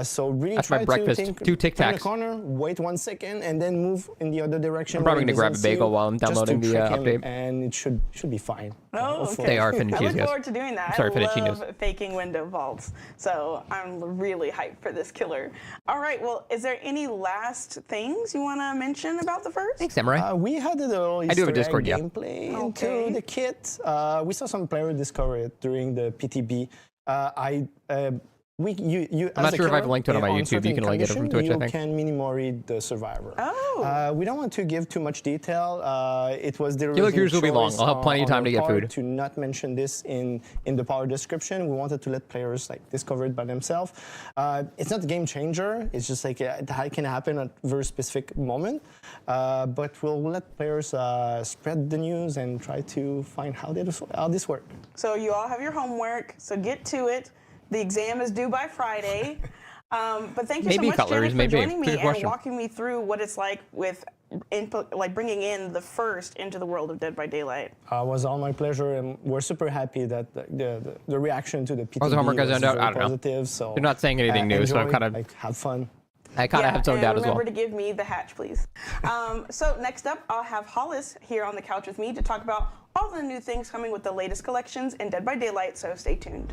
So really That's my try breakfast. to think, 2 Tic turn the Tacs. corner, wait 1 second, and then move in the other direction. I'm probably where he gonna grab a doesn't see bagel you, while I'm just to downloading the, trick him, update. and it should be fine. Oh, Hopefully. They are I Finichi's, look yes. forward to doing that. Sorry, I Finichinos. love faking window vaults, so I'm really hyped for this killer. All right, well, is there any last things you want to mention about the first? Thanks, Samurai. We had a little I do have a Easter egg Discord, yeah. gameplay Okay. into the kit. We saw some players discover it during the PTB. I'm not sure if I have a link to it on my YouTube. You can only get it from Twitch, I think. You can mini-mori the survivor. Oh. We don't want to give too much detail. It was the Feel like yours will be long. choice I'll have plenty of on time to our get part food. to not mention this in the power description. We wanted to let players discover it by themselves. It's not a game changer. It's just it can happen at a very specific moment. But we'll let players spread the news and try to find how this works. So you all have your homework, so get to it. The exam is due by Friday. But thank you Maybe so much, cutlery, Janet, for maybe. joining me Good and question. walking me through what it's like with bringing in the first into the world of Dead by Daylight. It was all my pleasure, and we're super happy that the reaction to the PTB Was the homework guys was zoned out? very I don't know. positive. So They're not saying anything new, so I'm enjoy, kind of have fun. I kind of have zoned out as well. Remember to give me the hatch, please. So next up, I'll have Hollis here on the couch with me to talk about all the new things coming with the latest collections in Dead by Daylight, so stay tuned.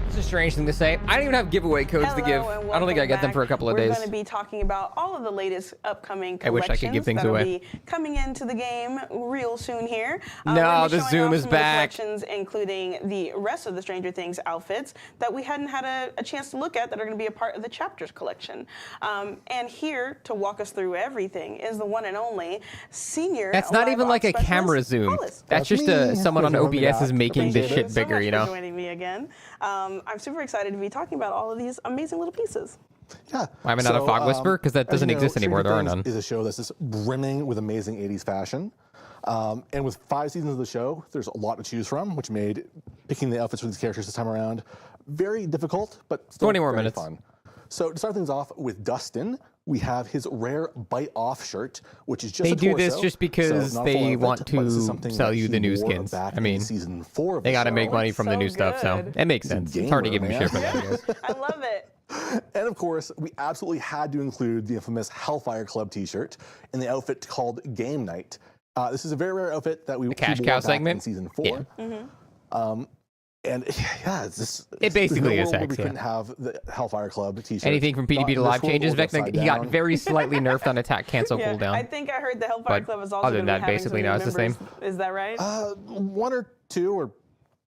It's a strange thing to say. I don't even have giveaway codes to give. Hello, and I don't think I get them for a couple of We're days. going to be talking about all of the latest upcoming I wish collections I could give things that'll away. be coming into the game real soon here. No, we're gonna be the showing Zoom off is some of the back. collections, including the rest of the Stranger Things outfits that we hadn't had a chance to look at that are going to be a part of the Chapters collection. And here to walk us through everything is the one and only senior. That's not live even like a ops camera specialist, zoom. Hollis. That's just someone on Thank you for OBS is having me making back. this Appreciate shit it. bigger, you so much know? for joining me again. I'm super excited to be talking about all of these amazing little pieces. Yeah. Why am I not a Fog Whisperer? Because that as you doesn't know, exist anymore. Stranger There are Things none. is a show that's just brimming with amazing 80s fashion. And with 5 seasons of the show, there's a lot to choose from, which made picking the outfits for these characters this time around very difficult, but still 20 more very minutes. fun. So to start things off with Dustin, we have his rare Bite Off shirt, which is just They a do this torso, just because so not a full they outfit, want but this is to something sell that you he the new wore skins. back I mean, in season 4 of They the got to show. make money from the so new stuff, so good. it makes He's a sense. It's hard to give him gamer, shit for that, I man. guess. I love it. And of course, we absolutely had to include the infamous Hellfire Club t-shirt in the outfit called Game Night. This is a very rare outfit that we cash wore cow back segment? in season 4. Yeah. And yeah, it's just, It basically there's is no world where sex, we yeah. couldn't have the Hellfire Club t-shirt. Anything from PDB to Not live this changes. world or Vecna, upside he got down. very slightly nerfed on attack cancel Yeah, cooldown. I think I heard the Hellfire But Club is also other than gonna be that, having basically some now new it's the same. members. Is that right? 1 or 2 or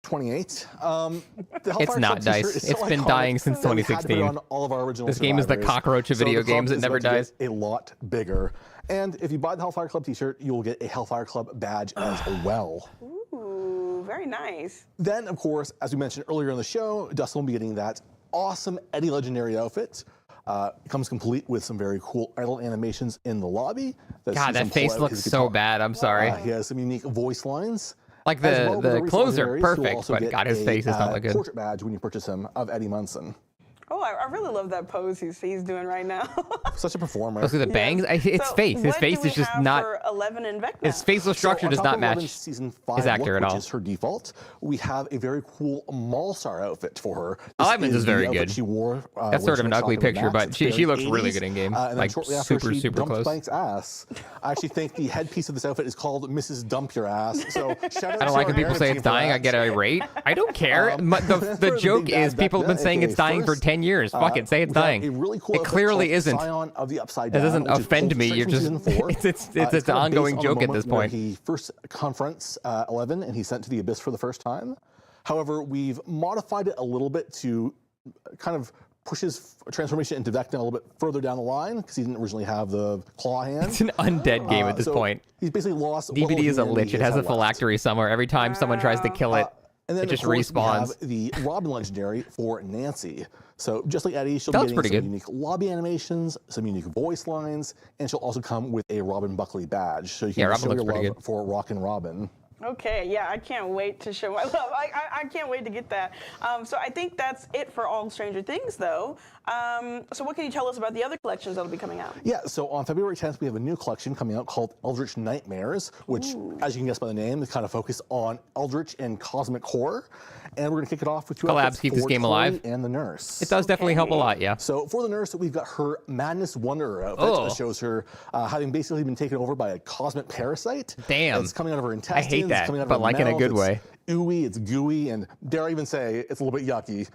28. The Hellfire It's not Club DICE. t-shirt is so It's been iconic dying since that we had to put it 2016. on all of our original This game is the Survivors. cockroach of So video the club games that is never about to dies. get a lot bigger. And if you buy the Hellfire Club t-shirt, you will get a Hellfire Club badge as well. Ooh, very nice. Then, of course, as we mentioned earlier in the show, Dustin will be getting that awesome Eddie Legendary outfit. It comes complete with some very cool idle animations in the lobby. God, that face looks so bad. I'm sorry. He has some unique voice lines. Like As well, with the recent clothes are legendaries, you'll perfect, also but get God, his face does not look good. portrait badge when you purchase him of Eddie Munson. Oh, I really love that pose he's doing right now. Such a performer. Look at the bangs. It's So face. His what face do we is just have not. for 11 and Vecna? His facial structure on does top not of match Eleven's season 5 his actor look, at all. Which is her default. We have a very cool Malsar outfit for her. Eleven's is the very outfit good. She wore, That's when sort she of an went ugly shopping with picture, Max. but It's she very looks really 80s. good in game. And then Like shortly after, super she super dumped close. Spike's ass. I actually think the headpiece of this outfit is called Mrs. Dump Your Ass. So shout out I don't to like our when people say Aaron it's team for dying. I that. get irate. I don't care. For The the joke big bad is people have been Vecna, saying it's aka dying for First, 10 years. Fuck it, say it's we have dying. a really cool It outfit clearly called isn't. Scion of the Upside That Down, doesn't which is offend pulled me. straight You're from just- season 4. it's kind an of based ongoing on the joke at moment this where point. He first confronts Eleven and he's sent to the Abyss for the first time. However, we've modified it a little bit to kind of push his transformation into Vecna a little bit further down the line because he didn't originally have the claw hand. It's an undead game at this So point. He's basically lost. what DBD little is a humanity lich. It he has a left. phylactery somewhere. Every time someone tries to kill it, And then it just of course, we respawns. have the Robin Legendary for Nancy. So just like Eddie, she'll That be looks getting pretty some good. unique lobby animations, some unique voice lines, and she'll also come with a Robin Buckley badge. So you can Yeah, Robin show looks your pretty love good. for Rockin' Robin. Okay, yeah, I can't wait to show my love. I can't wait to get that. So I think that's it for all Stranger Things, though. So what can you tell us about the other collections that'll be coming out? Yeah, so on February 10th, we have a new collection coming out called Eldritch Nightmares, which, as you can guess by the name, is kind of focused on Eldritch and cosmic horror. And we're going to kick it off with 2 Collabs outfits keep this for game Chloe alive. and the nurse. It does definitely help a lot, yeah. So for the nurse, we've got her Madness Wanderer outfit Oh. that shows her having basically been taken over by a cosmic parasite. Damn. It's coming out of her intestines. that, it's coming out of but her like in a mouth, good it's way. Ooey, it's gooey, and dare I even say, it's a little bit yucky.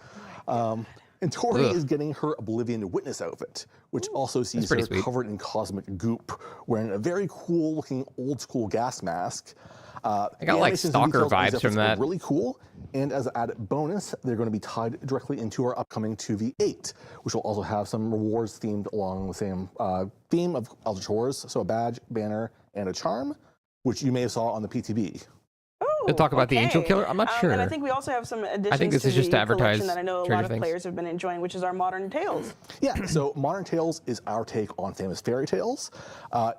And Tori Ugh. is getting her Oblivion Witness outfit, which also sees pretty her sweet. covered in cosmic goop, wearing a very cool-looking old-school gas mask. I got, like, Stalker vibes from that. Really cool. And as an added bonus, they're going to be tied directly into our upcoming 2v8, which will also have some rewards themed along the same theme of Eldritch Horrors. So a badge, banner, and a charm, which you may have saw on the PTB. Oh, To talk about the Angel Killer? I'm not sure. And I think we also have some additions this to is just the to advertise collection that I know a Stranger lot of Things. players have been enjoying, which is our Modern Tales. Yeah, so Modern Tales is our take on famous fairy tales.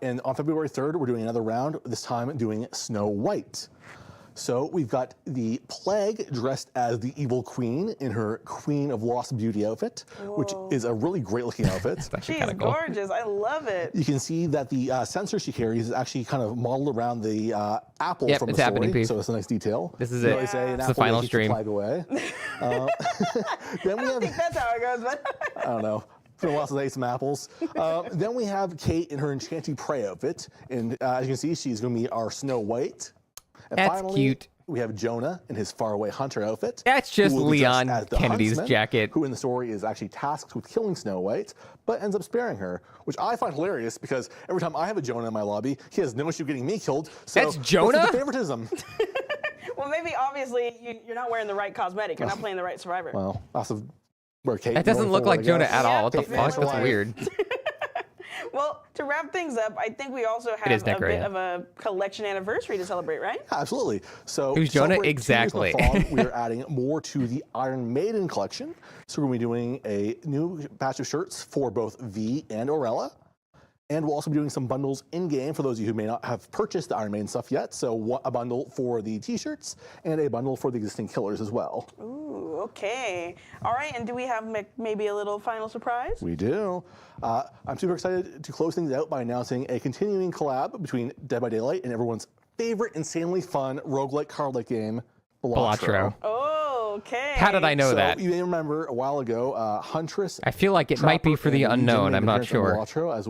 And on February 3rd, we're doing another round, this time doing Snow White. So we've got the Plague dressed as the evil queen in her Queen of Lost Beauty outfit, which is a really great looking outfit. It's actually She's kind of cool. gorgeous. I love it. You can see that the censer she carries is actually kind of modeled around the apple Yep, from it's the happening, story, Pete. so it's a nice detail. This is You know, it. they say an It's the apple final that keeps the stream. plague away. Then we I don't have, think that's how it goes, but I don't know. It's been a while since I ate some apples. Then we have Kate in her Enchanting Prey outfit, and as you can see, she's going to be our Snow White. And That's finally, cute. we have Jonah in his Faraway Hunter outfit. That's who just will be dressed Leon as the Kennedy's huntsman, jacket. Who in the story is actually tasked with killing Snow White, but ends up sparing her, which I find hilarious because every time I have a Jonah in my lobby, he has no issue getting me killed. So That's Jonah? what's with the favoritism? well, maybe obviously you're not wearing the right cosmetic. You're not playing the right survivor. Well, that's where Kate. That doesn't going look forward, like I Jonah guess. at all. What the Kate fuck? Mann's That's alive. weird. Well, to wrap things up, I think we also have is a Necro, bit yeah. of a collection anniversary to celebrate, right? Absolutely. So, Who's to Jonah? celebrate 2 years in the Exactly. fall, we are adding more to the Iron Maiden collection. So we're going to be doing a new batch of shirts for both V and Orella. And we'll also be doing some bundles in-game for those of you who may not have purchased the Iron Maiden stuff yet. So a bundle for the t-shirts and a bundle for the existing killers as well. Ooh, okay. All right, and do we have maybe a little final surprise? We do. I'm super excited to close things out by announcing a continuing collab between Dead by Daylight and everyone's favorite insanely fun roguelike card-like game, Balatro. Oh, okay. How did I know that? You may remember a while ago, Huntress. I feel like it might be for the Trapper, and unknown. Legion I'm made not appearance on sure. Balatro as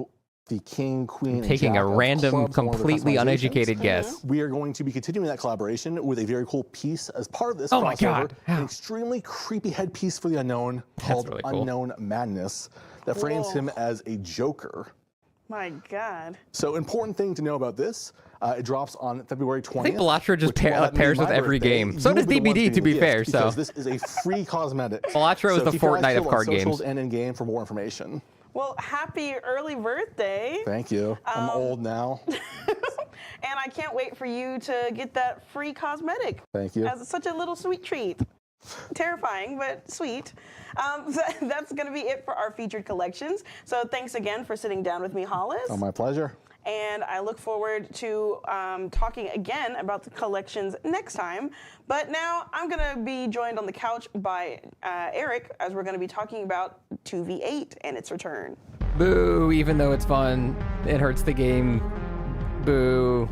the king, queen, and Taking jack a of random, clubs and one of their completely customizations. uneducated guess. We are going to be continuing that collaboration with a very cool piece as part of this Oh my crossover, God, how? an extremely creepy headpiece for the unknown called really cool. Unknown Madness that frames Whoa. him as a Joker. My God. So important thing to know about this, it drops on February 20th. I think Balatro just which will happen to be pairs with my every birthday. game. So You does will be the ones DBD, to getting be the fair, gift so. because this is a free cosmetic. Balatro is the keep your eyes Fortnite of peeled on card socials games. and in game for more information. Well, happy early birthday. Thank you. I'm old now. And I can't wait for you to get that free cosmetic. Thank you. As such a little sweet treat. Terrifying, but sweet. That's going to be it for our featured collections. So thanks again for sitting down with me, Hollis. Oh, my pleasure. And I look forward to talking again about the collections next time. But now I'm going to be joined on the couch by Eric as we're going to be talking about 2v8 and its return. Boo, even though it's fun, it hurts the game. Boo.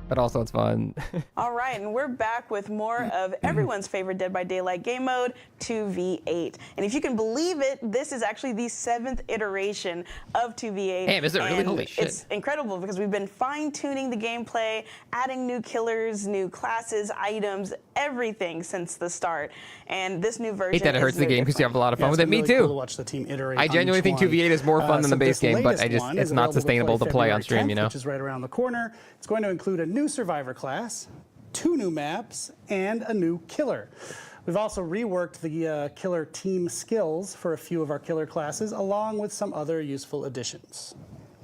But also it's fun. All right, and we're back with more of everyone's favorite Dead by Daylight game mode, 2v8. And if you can believe it, this is actually the 7th iteration of 2v8. Damn, is it really? And Holy shit. It's incredible because we've been fine-tuning the gameplay, adding new killers, new classes, items, everything since the start. And this new version Hate that it hurts is the no game because you different. have a lot of fun Yeah, with it's it. been Me really cool to too. watch the team iterate I on genuinely each think one. 2v8 is more fun than the base this game, but latest one it's is not available to sustainable to play on February stream, 10th, you know? Which is right around the corner. It's going to include a new Survivor class, 2 new maps, and a new killer. We've also reworked the killer team skills for a few of our killer classes, along with some other useful additions.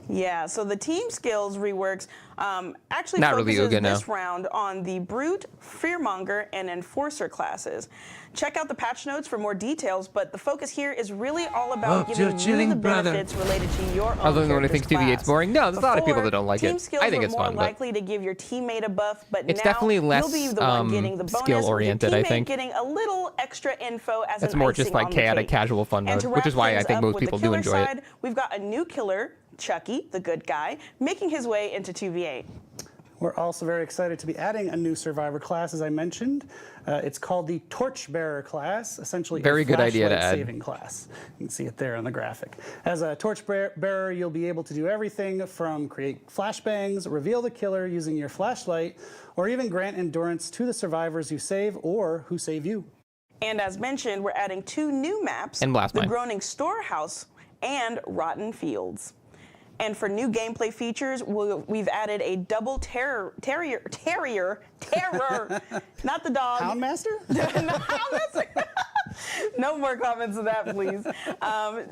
Yeah, so the team skills reworks actually Not really focuses Uga, no. this round on the Brute, Fearmonger, and Enforcer classes. Check out the patch notes for more details, but the focus here is really all about Oh, giving you chilling, the brother. benefits related to your own Other than when it character's thinks 2v8's class. boring? No, there's a lot of people that don't like team it. skills I think were it's more fun, but likely to give your teammate a buff, but It's now definitely less, you'll be the one getting the bonus skill-oriented, with I your teammate think. getting a little extra info as It's an more just icing like on the chaotic, cake. casual fun And mode, to which is wrap why I things think up most with the people do killer enjoy it. side, we've got a new killer, Chucky, the good guy, making his way into 2v8. We're also very excited to be adding a new Survivor class, as I mentioned. It's called the Torchbearer class, essentially Very a good idea to flashlight add. saving class. You can see it there on the graphic. As a Torchbearer, you'll be able to do everything from create flashbangs, reveal the killer using your flashlight, or even grant endurance to the survivors you save or who save you. And as mentioned, we're adding 2 new maps, And Blast the Mine. Groaning Storehouse and Rotten Fields. And for new gameplay features, we've added a double terrier, not the dog. Houndmaster? No, Houndmaster. No more comments of that, please.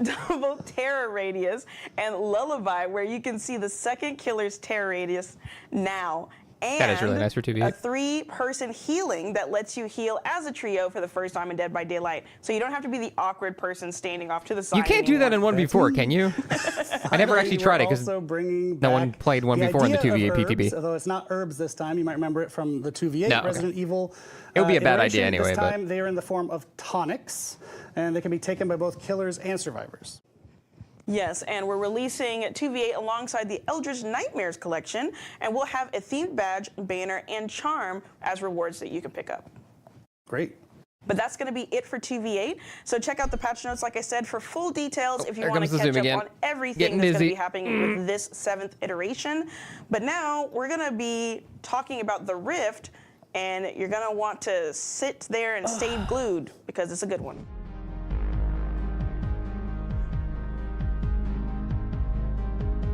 Double terror radius and lullaby, where you can see the second killer's terror radius now. And That is really nice for 2v8. a 3-person healing that lets you heal as a trio for the first time in Dead by Daylight. So you don't have to be the awkward person standing off to the side. You can't do that in anymore. 1v4, can you? I never actually We're tried it because also bringing no one back played 1v4 in the idea 2v8 of PTB. herbs, although it's not herbs this time. You might remember it from the 2v8 No, okay. Resident Evil. It would be a bad iteration. idea anyway, This but- time they are in the form of tonics, and they can be taken by both killers and survivors. Yes, and we're releasing 2v8 alongside the Eldritch Nightmares collection, and we'll have a themed badge, banner, and charm as rewards that you can pick up. Great. But that's going to be it for 2v8. So check out the patch notes, like I said, for full details if you there want comes to the catch Zoom up again. on everything Getting that's going to busy. be happening with this 7th iteration. But now we're going to be talking about the Rift, and you're going to want to sit there and stay glued because it's a good one.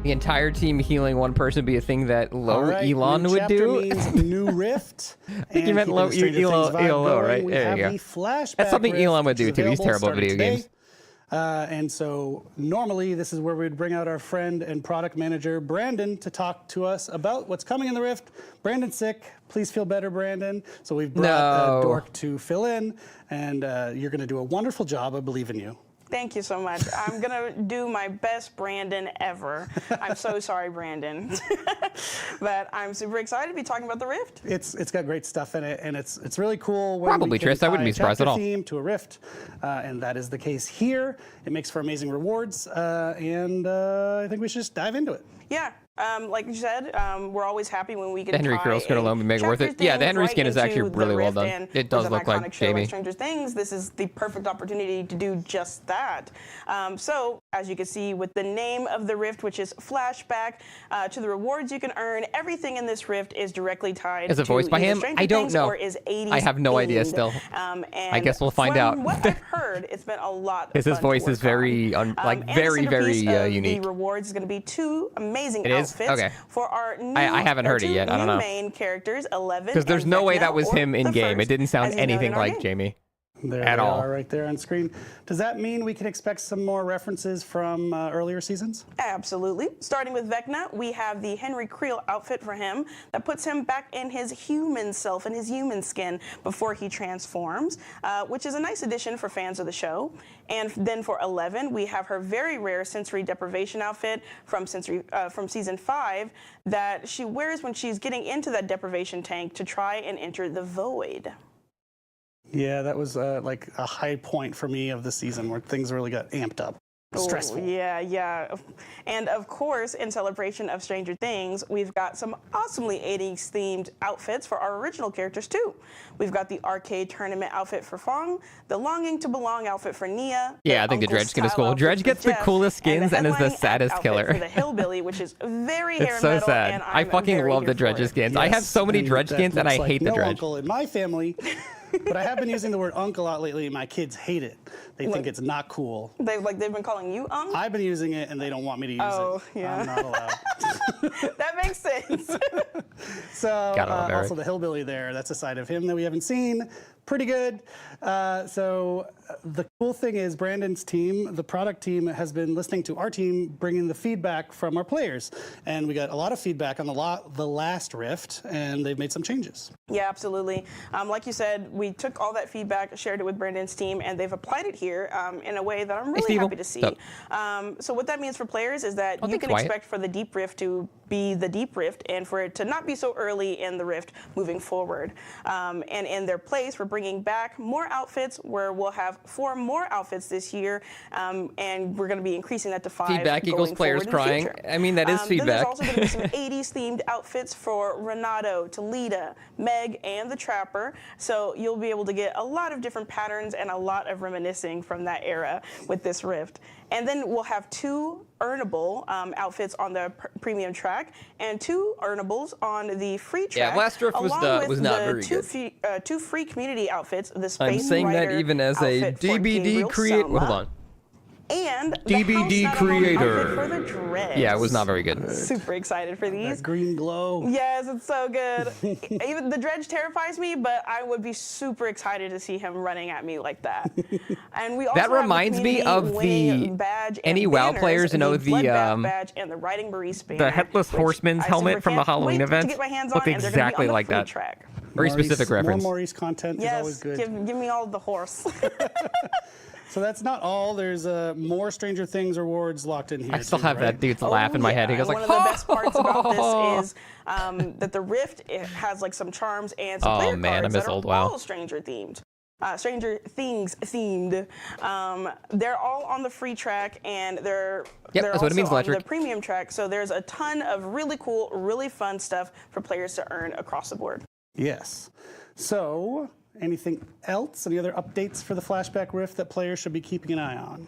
the entire team healing one person would be a thing that low All right, Elon new would chapter do. means new rift. I think you meant low ELO, right? We There have you go. the flashback That's something rift, Elon would which is do too. He's available terrible at starting video today. games. And so normally this is where we'd bring out our friend and product manager, Brandon, to talk to us about what's coming in the Rift. Brandon's sick. Please feel better, Brandon. So we've brought Dork to fill in, and you're going to do a wonderful job. I believe in you. Thank you so much. I'm going to do my best Brandon ever. I'm so sorry, Brandon. But I'm super excited to be talking about the Rift. It's got great stuff in it, and it's really cool. When Probably, we can Tris. I wouldn't tie be surprised at a all. theme to a Rift, and that is the case here. It makes for amazing rewards, and I think we should just dive into it. Yeah. Like you said, we're always happy when we can The Henry tie Krill skin a alone would make it worth it. Stranger Yeah, the Things Henry right skin is actually into the really well Rift, done. and It does with an look like iconic show Jamie. Stranger Things, this is the perfect opportunity to do just that. So, as you can see with the name of the Rift, which is Flashback, to the rewards you can earn, everything in this Rift is directly tied Is it to voiced by either him? Stranger I don't Things know. Or is 80s I have no idea themed. still. And I guess we'll find from out. What I've heard, it's been a lot. Because his fun to voice is work very, on. like, And the very, very centerpiece of unique. The rewards is going to be 2 amazing It is? outfits Okay. for our new. I haven't heard it two yet. I don't new know. Main characters, 11. Because there's and no way Vecna, that was or him in the game. It first, didn't sound as is known anything in our like game. Jamie. There At they all. are right there on screen. Does that mean we can expect some more references from earlier seasons? Absolutely. Starting with Vecna, we have the Henry Creel outfit for him that puts him back in his human self, in his human skin, before he transforms, which is a nice addition for fans of the show. And then for 11, we have her very rare sensory deprivation outfit from season 5 that she wears when she's getting into that deprivation tank to try and enter the void. Yeah, that was like a high point for me of the season where things really got amped up. Stressful. Oh, yeah. And of course, in celebration of Stranger Things, we've got some awesomely 80s themed outfits for our original characters too. We've got the arcade tournament outfit for Fong, the Longing to Belong outfit for Nia. Yeah, I think the Dredge skin is cool. Dredge gets the coolest skins and is the saddest killer. For the Hillbilly, which is very It's hair so metal, sad. and I I'm fucking very love here the for Dredge it. skins. I have so many Dredge that skins and I looks like hate the no Dredge. uncle in my family, but I have been using the word uncle a lot lately. My kids hate it. They think it's not cool. They've been calling you I've been using it and they don't want me to use Oh, it. yeah. I'm not allowed. That makes sense. So Gotta love Eric. also the hillbilly there, that's a side of him that we haven't seen. Pretty good. So the cool thing is Brandon's team, the product team, has been listening to our team, bringing the feedback from our players. And we got a lot of feedback on the last Rift, and they've made some changes. Yeah, absolutely. Like you said, we took all that feedback, shared it with Brandon's team, and they've applied it here in a way that I'm really Steve-o. happy to see. So what that means for players is that you can quiet. expect for the Deep Rift to be the Deep Rift and for it to not be so early in the Rift moving forward. And in their place, we're bringing back more outfits where we'll have 4 more outfits this year, and we're going to be increasing that to 5. Feedback equals going players forward in the crying. future. I mean, that is Then feedback. there's also going to be some 80s themed outfits for Renato, Talita, Meg, and the Trapper. So you'll be able to get a lot of different patterns and a lot of reminiscing from that era with this Rift. And then we'll have 2 earnable outfits on the premium track and 2 earnables on the free track. Yeah, last Rift was along with not the very good. 2 free community outfits. The Space I'm saying that Rider even as a outfit for DBD Gabriel creator. Soma, Hold on. and DBD the House creator. outfit for the Dredge. Yeah, it was not very good. Super excited for these. That green glow. Yes, it's so good. Even the Dredge terrifies me, but I would be super excited to see him running at me like that. And we also That have reminds me of community-winning the badge any and WoW banners, players know the Bloodbath badge and the Riding Bariste banner, the Headless which Horseman's I helmet super from the can't Halloween wait event to get my hands looked on, and they're gonna be exactly on the like free that. track. Very Maurice- specific reference. More Maurice content is always Yes, good. give me all the horse. So that's not all. There's more Stranger Things rewards locked in here. I still too, have right? that dude's laugh in my head. He goes and like, one of the best parts about this is that the Rift, it has like some charms and some Oh, player man, I cards miss that are old WoW. all Stranger themed. Stranger Things themed. They're all on the free track, and they're that's what it also means, on Electric. the premium track. So there's a ton of really cool, really fun stuff for players to earn across the board. Yes. So, anything else? Any other updates for the Flashback Rift that players should be keeping an eye on?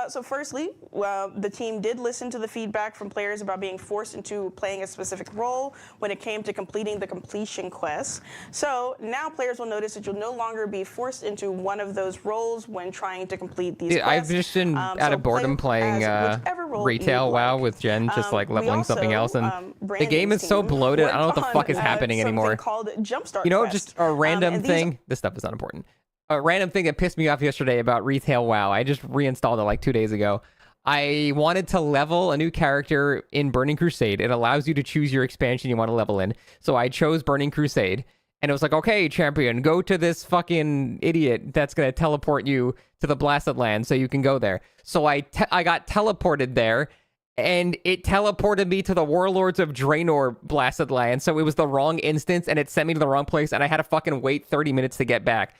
So firstly, the team did listen to the feedback from players about being forced into playing a specific role when it came to completing the completion quests. So now players will notice that you'll no longer be forced into one of those roles when trying to complete these Dude, quests. I've just been out So of boredom play playing as whichever role retail you'd WoW like. with Jen, just like We leveling something else, also, and the game Brandon's is so team bloated. I don't know what the worked fuck is on, happening something anymore. called Jumpstart You know, Quest. just a random and these- thing. This stuff is not important. a random thing that pissed me off yesterday about Retail WoW. I just reinstalled it like 2 days ago. I wanted to level a new character in Burning Crusade. It allows you to choose your expansion you want to level in. So I chose Burning Crusade. And it was like, okay, champion, go to this fucking idiot that's going to teleport you to the Blasted Land so you can go there. So I got teleported there, and it teleported me to the Warlords of Draenor Blasted Land. So it was the wrong instance, and it sent me to the wrong place, and I had to fucking wait 30 minutes to get back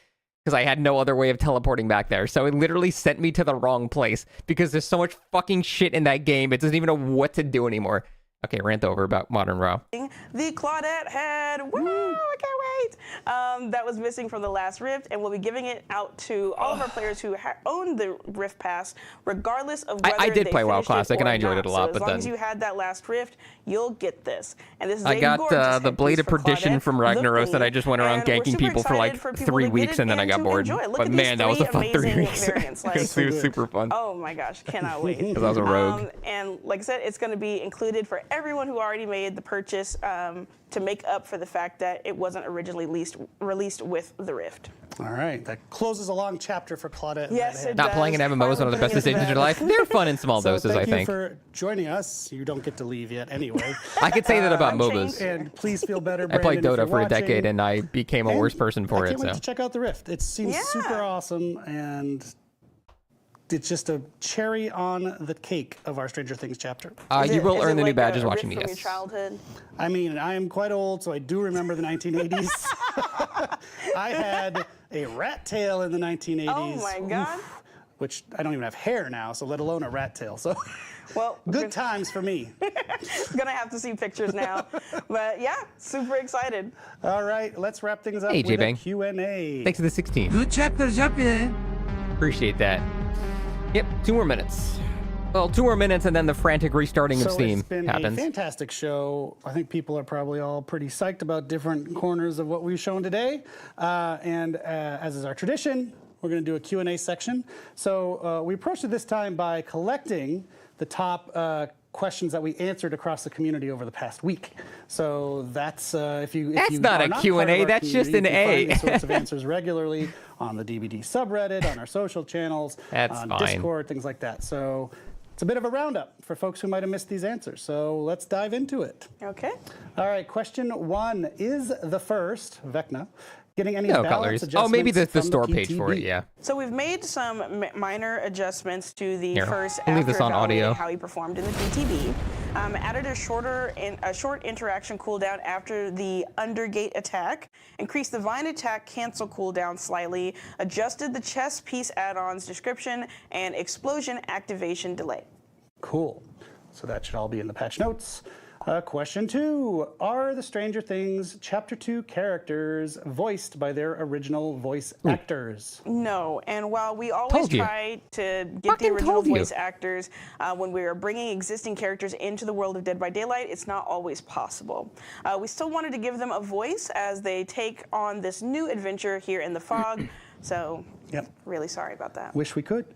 because I had no other way of teleporting back there. So it literally sent me to the wrong place because there's so much fucking shit in that game. It doesn't even know what to do anymore. Okay, rant over about Modern WoW. The Claudette head. Woo! I can't wait. That was missing from the last Rift, and we'll be giving it out to all of our players who own the Rift Pass, regardless of whether I did they play WoW finished Classic, and or I enjoyed not. it a lot. So But as long then as you had that last Rift, you'll get this. And this is I a got gorgeous the Blade headpiece of for Perdition Claudette, from the Ragnaros that I Queen, just went around and we're ganking super people for like excited people 3 to get weeks, it and then I got to bored. enjoy it. Look But at man, these that was a three fun 3 amazing weeks. variants. Like, It was super fun. oh my gosh, cannot wait. Because I was a rogue. And like I said, it's going to be included for everyone who already made the purchase to make up for the fact that it wasn't originally released with the Rift. All right, that closes a long chapter for Claudette. and Yes, that it head. Not playing an does. MMO is one of the best Finally decisions in your life. They're fun in small So doses, I thank think. you for joining us. You don't get to leave yet anyway. I could say that about Unchained. MOBAs. And please feel better, I played Brandon, if Dota you're for a decade, watching. and I became a And worse person for I it. can't wait So to check out the Rift. It seems Yeah. super awesome, and it's just a cherry on the cake of our Stranger Things chapter. you will Is earn it the new like badges a watching me. rift from Yes. your childhood? I mean, I am quite old, so I do remember the 1980s. I had a rat tail in the 1980s. Oh my God. Which I don't even have hair now, so let alone a rat tail. So Well, good times for me. gonna have to see pictures now. But yeah, super excited. All right, let's wrap things up Hey, with a J-Bang. Q&A. Thanks for the 16. Good chapters up here. Appreciate that. Yep, 2 more minutes. Well, 2 more minutes, and then the frantic restarting of So Steam it's been happens. a fantastic show. I think people are probably all pretty psyched about different corners of what we've shown today. And as is our tradition, we're going to do a Q&A section. So we approached it this time by collecting the top questions that we answered across the community over the past week. So that's if you That's you not are a not Q&A, part of our that's just community, an you can A. find these sorts of answers regularly on the DBD subreddit, on our social channels, That's on fine. Discord, things like that. So it's a bit of a roundup for folks who might have missed these answers. So let's dive into it. Okay. All right, question 1. Is the first, Vecna, getting any No balance calories. adjustments Oh, maybe the from store page for it, PTB? yeah. So we've made some minor adjustments to the Here, first I'll leave after this on evaluating audio. how he performed in the PTB. Added a short interaction cooldown after the Undergate attack. Increased the Vine attack cancel cooldown slightly. Adjusted the chess piece add-ons description and explosion activation delay. Cool. So that should all be in the patch notes. Question 2. Are the Stranger Things Chapter 2 characters voiced by their original voice actors? No, and while we always Told you. try to get the Fucking original told you. voice actors when we are bringing existing characters into the world of Dead by Daylight, it's not always possible. We still wanted to give them a voice as they take on this new adventure here in the fog. So, Yep. really sorry about that. Wish we could.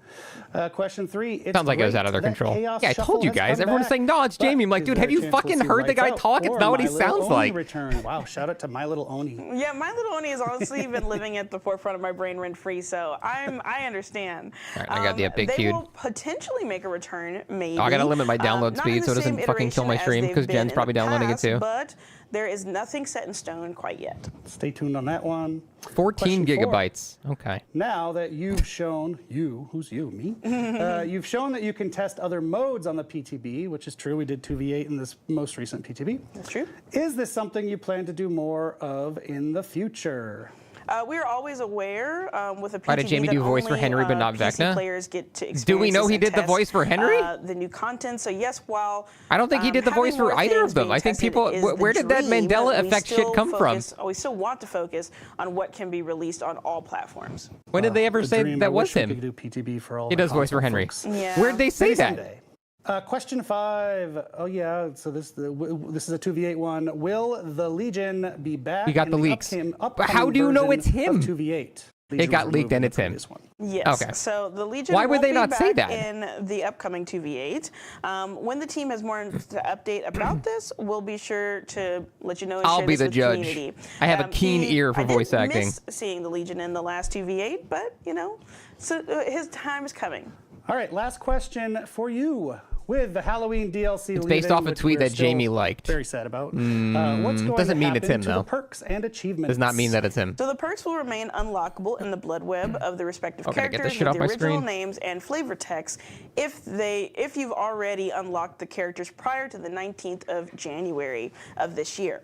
Question 3. It's Sounds like it was great out of their that control. Chaos Yeah, I Shuffle told you has guys. come Everyone's back, saying, no, it's Jamie. I'm like, but dude, is have there you a chance we'll fucking see heard the Lights guy Out talk? It's or not what he My Little sounds Oni like. Return. Wow, shout out to My Little Oni. Yeah, My Little Oni has honestly been living at the forefront of my brain rent-free, so I understand. All right, I got the big They queued. will potentially make a return, maybe. I gotta limit my download Not speed in so the it doesn't same fucking kill my iteration stream, as 'cause they've Jen's been in probably the downloading it past, too. But there is nothing set in stone quite yet. Stay tuned on that one. 14 Question 4. gigabytes. Okay. Now that you've shown, who's you, me? You've shown that you can test other modes on the PTB, which is true. We did 2v8 in this most recent PTB. That's true. Is this something you plan to do more of in the future? We are always aware with a PTB Why did Jamie that do voice for only, Henry but not PC Vecna? players get to Do we know experience he and did the test, voice for Henry? The new content. So yes, while I don't think he did the having voice for more either things of them. being I think tested people. is the Where did that dream, Mandela we effect shit still come from? we still want to focus on what can be released on all platforms. When did they ever The say dream. I that was wish we him? could do PTB for all He the does voice for console Henry. folks. Yeah. Where'd they say Maybe that? someday. Question 5. Oh yeah, so this is a 2v8 one. Will the Legion be back? We got in the leaks. upcoming But how do you know version it's him? Of 2v8. Legion got was leaked removed in and the it's him. previous one. Yes. Okay. So the Legion. Why would won't they be not say back that? in the upcoming 2v8? When the team has more to update about this, we'll be sure to let you know. And I'll share be this the with judge. The community. I have a keen ear for I voice did acting. Miss seeing the Legion in the last 2v8, but so his time is coming. All right, last question for you. With the Halloween DLC, It's based off a which tweet we're that Jamie still liked. Very sad about. What's going doesn't to mean happen it's him, to though. the perks and achievements? Does not mean that it's him. So the perks will remain unlockable in the blood web of the respective Okay, get this characters shit with off the my original screen. names and flavor text if you've already unlocked the characters prior to the 19th of January of this year.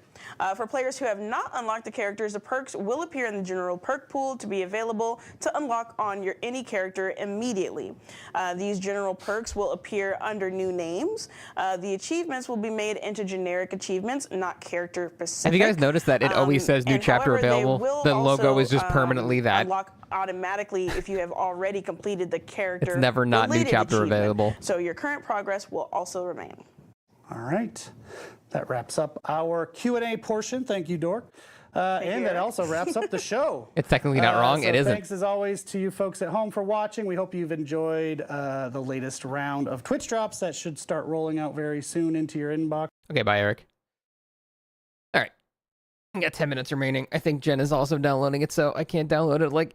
For players who have not unlocked the characters, the perks will appear in the general perk pool to be available to unlock on any character immediately. These general perks will appear under new names. The achievements will be made into generic achievements, not character specific. Have you guys noticed that it always says new And chapter however, they available? will The logo also, is just permanently that. Unlock automatically if you have already completed the character. It's never not new related chapter achievement. available. So your current progress will also remain. All right. That wraps up our Q&A portion. Thank you, Dork. And that also wraps up the show. It's technically not wrong. So It isn't. Thanks as always to you folks at home for watching. We hope you've enjoyed the latest round of Twitch drops that should start rolling out very soon into your inbox. Okay, bye, Eric. All right. I got 10 minutes remaining. I think Jen is also downloading it, so I can't download it like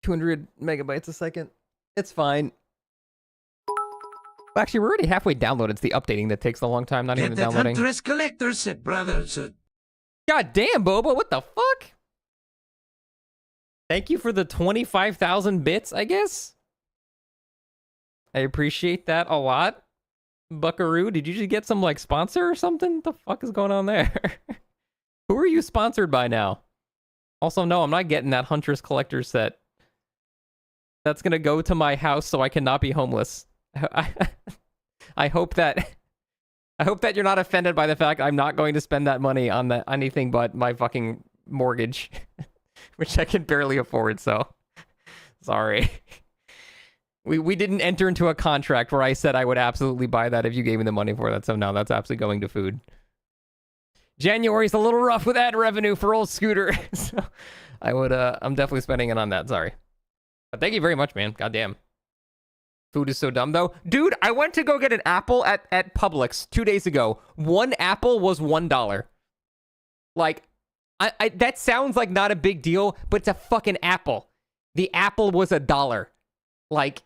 200 megabytes a second. It's fine. Well, actually, we're already halfway downloaded. It's the updating that takes a long time, not even Get the that downloading. Huntress collector set, brother. So God damn, Boba, what the fuck? Thank you for the 25,000 bits, I guess. I appreciate that a lot. Buckaroo, did you just get some, like, sponsor or something? What the fuck is going on there? Who are you sponsored by now? Also, no, I'm not getting that Huntress collector set. That's gonna go to my house so I cannot be homeless. I hope that you're not offended by the fact I'm not going to spend that money on anything but my fucking mortgage, which I can barely afford. So, sorry. We didn't enter into a contract where I said I would absolutely buy that if you gave me the money for that. So now that's absolutely going to food. January's a little rough with ad revenue for old Scooter. So I'm definitely spending it on that. Sorry. But thank you very much, man. Goddamn. Food is so dumb, though. Dude, I went to go get an apple at Publix 2 days ago. One apple was $1. Like, I that sounds like not a big deal, but it's a fucking apple. The apple was $1. Like,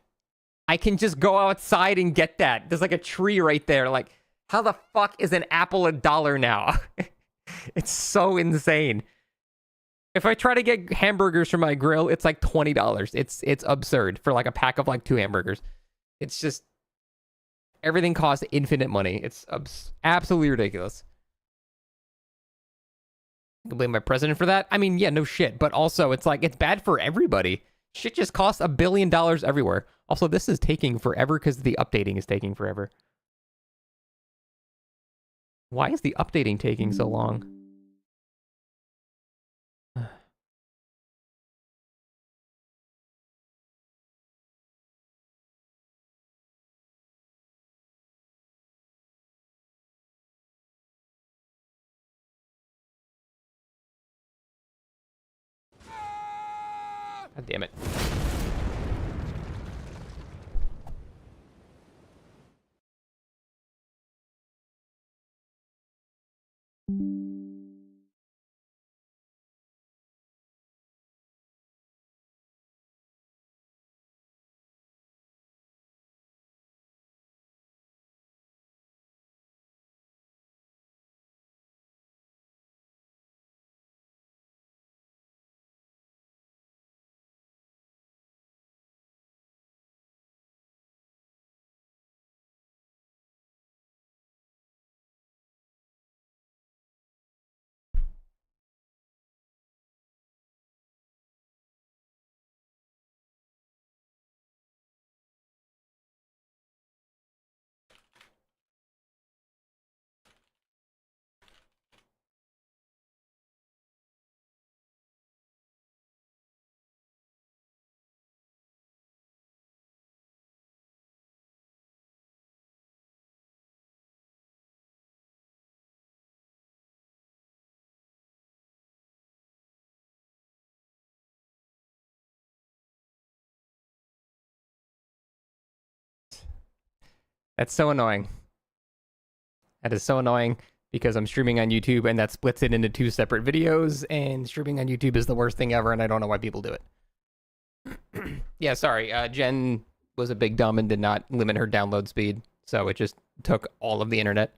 I can just go outside and get that. There's like a tree right there. Like, how the fuck is an apple $1 now? It's so insane. If I try to get hamburgers from my grill, it's like $20. It's absurd for like a pack of like 2 hamburgers. It's just everything costs infinite money. It's absolutely ridiculous. I can blame my president for that. I mean, yeah, no shit. But also, it's like it's bad for everybody. Shit just costs $1 billion everywhere. Also, this is taking forever because the updating is taking forever. Why is the updating taking so long? God damn it. That's so annoying. That is so annoying because I'm streaming on YouTube and that splits it into 2 separate videos, and streaming on YouTube is the worst thing ever, and I don't know why people do it. Yeah, sorry. Jen was a big dumb and did not limit her download speed, so it just took all of the internet.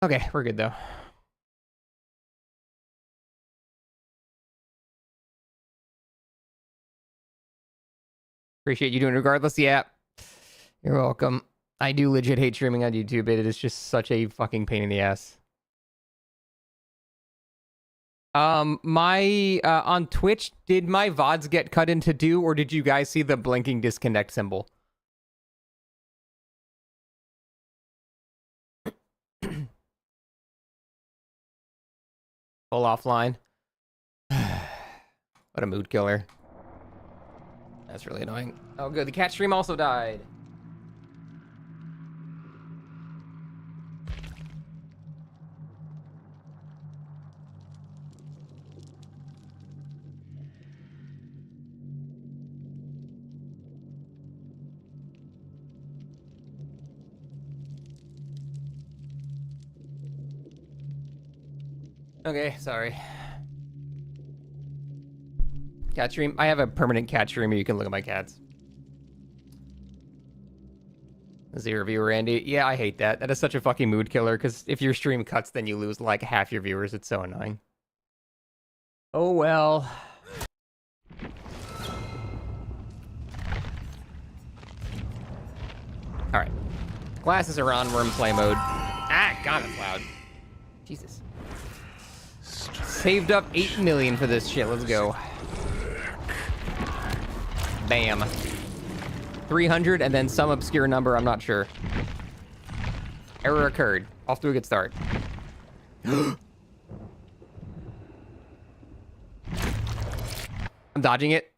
Okay, we're good though. Appreciate you doing it regardless. Yeah, you're welcome. I do legit hate streaming on YouTube. It is just such a fucking pain in the ass. My on Twitch, did my VODs get cut into 2, or did you guys see the blinking disconnect symbol? Full offline. What a mood killer. That's really annoying. Oh good, the cat stream also died. Okay, sorry. Cat stream. I have a permanent cat streamer. You can look at my cats. 0 viewer, Andy. Yeah, I hate that. That is such a fucking mood killer, because if your stream cuts, then you lose like half your viewers. It's so annoying. Oh well. Alright. Glasses are on. We're in play mode. Ah, God, it's loud. Jesus. Saved up 8 million for this shit. Let's go. Bam. 300 and then some obscure number. I'm not sure. Error occurred. Off to a good start. I'm dodging it.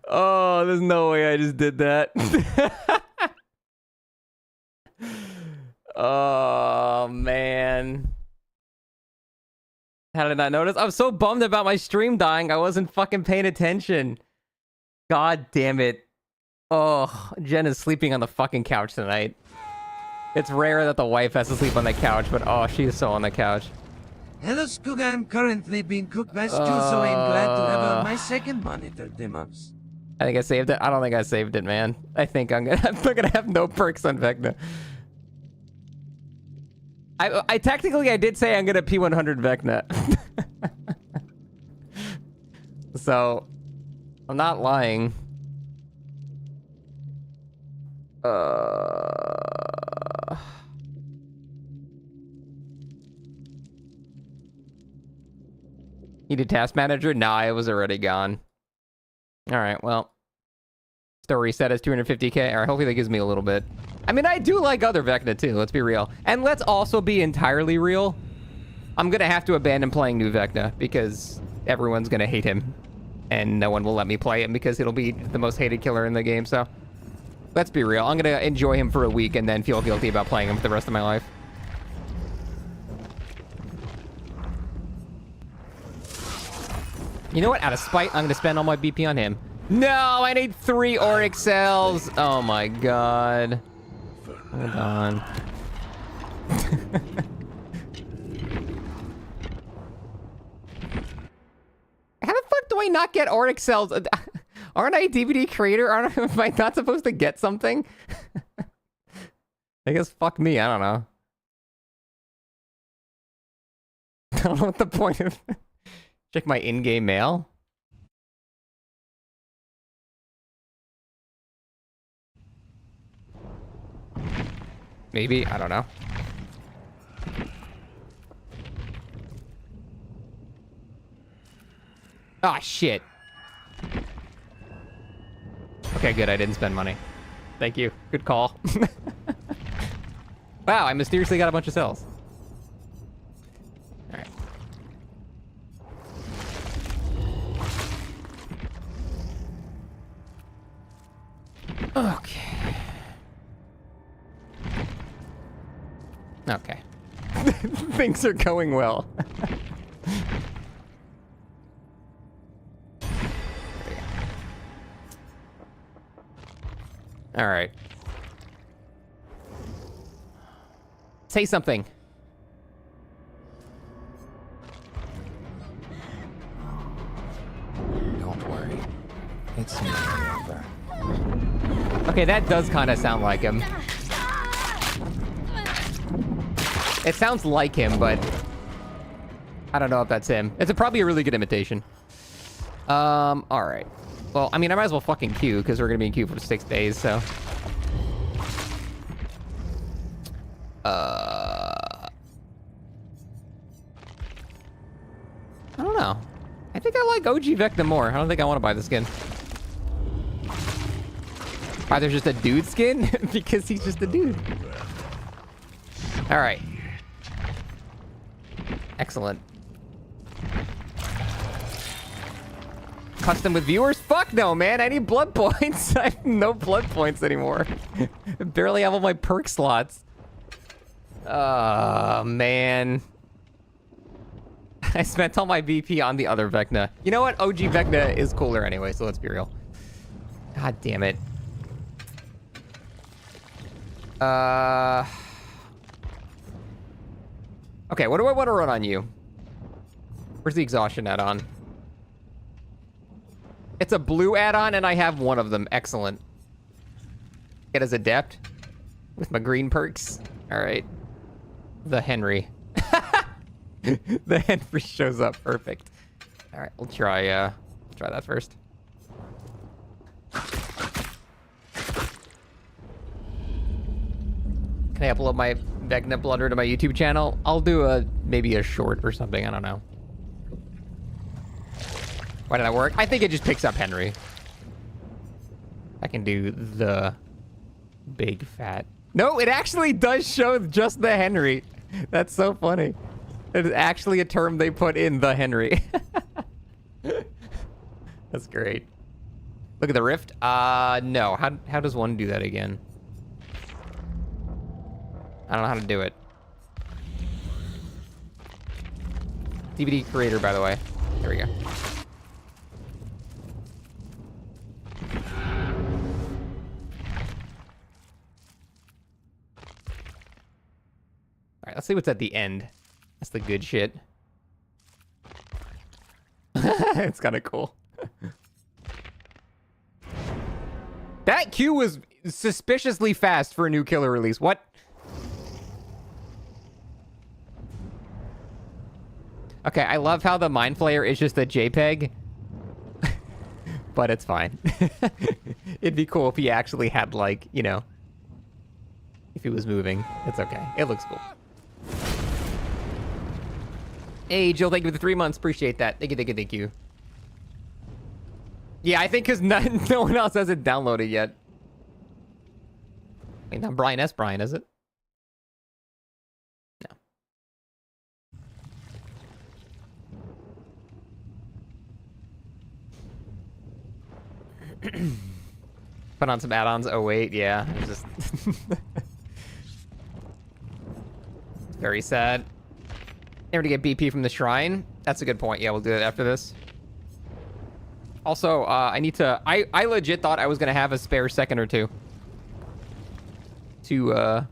Oh, there's no way I just did that. Oh, man. How did I not notice? I'm so bummed about my stream dying. I wasn't fucking paying attention. God damn it. Oh, Jen is sleeping on the fucking couch tonight. It's rare that the wife has to sleep on the couch, but oh, she's so on the couch. Hello, Skooga. I'm currently being cooked by Stu, so I'm glad to have on my second monitor, Demos. I think I saved it. I don't think I saved it, man. I think I'm gonna have no perks on Vecna. I technically I did say I'm gonna P100 Vecna. So I'm not lying. You did Task Manager? Nah, it was already gone. Alright, well. Story set as 250k. Alright, hopefully that gives me a little bit. I mean, I do like other Vecna too, let's be real. And let's also be entirely real. I'm gonna have to abandon playing new Vecna because everyone's gonna hate him. And no one will let me play him because it'll be the most hated killer in the game, so. Let's be real. I'm gonna enjoy him for a week and then feel guilty about playing him for the rest of my life. You know what? Out of spite, I'm gonna spend all my BP on him. No, I need 3 Oryx cells. Oh my god. Hold on. How the fuck do I not get Oryx cells? Aren't I a DVD creator? Am I not supposed to get something? I guess fuck me, I don't know. I don't know what the point of... Check my in-game mail. Maybe, I don't know. Ah, shit. Okay, good, I didn't spend money. Thank you, good call. Wow, I mysteriously got a bunch of cells. Alright. Okay. Okay. Things are going well. All right. Say something. Don't worry. It's me, remember. Okay, that does kind of sound like him. It sounds like him, but I don't know if that's him. It's probably a really good imitation. All right. Well, I mean, I might as well fucking queue because we're gonna be in queue for 6 days, so. I don't know. I think I like OG Vecna more. I don't think I want to buy the skin. Why, there's just a dude skin? Because he's just a dude. All right. Excellent. Custom with viewers? Fuck no, man. I need blood points. I have no blood points anymore. I barely have all my perk slots. Oh, man. I spent all my VP on the other Vecna. You know what? OG Vecna is cooler anyway, so let's be real. God damn it. Okay, what do I want to run on you? Where's the exhaustion add-on? It's a blue add-on, and I have one of them. Excellent. Get as adept with my green perks. All right. The Henry. The Henry shows up. Perfect. All right, we'll try that first. Can I upload my Vecna Blunder to my YouTube channel? I'll do maybe a short or something. I don't know. Why did that work? I think it just picks up Henry. I can do the big fat. No, it actually does show just the Henry. That's so funny. It is actually a term they put in, the Henry. That's great. Look at the rift. No. How does one do that again? I don't know how to do it. DVD creator, by the way. There we go. All right, let's see what's at the end. That's the good shit. It's kind of cool. That queue was suspiciously fast for a new killer release. What? Okay, I love how the Mind Flayer is just a JPEG. But it's fine. It'd be cool if he actually had, like, you know, if he was moving. It's okay. It looks cool. Hey, Jill, thank you for the 3 months. Appreciate that. Thank you, thank you, thank you. Yeah, I think because no one else has it downloaded yet. I mean, not Brian S. Brian, is it? No. Put on some add-ons. Oh, wait, yeah. It's just... Very sad. Never to get BP from the shrine. That's a good point. Yeah, we'll do it after this. Also, I need to... I legit thought I was going to have a spare second or two to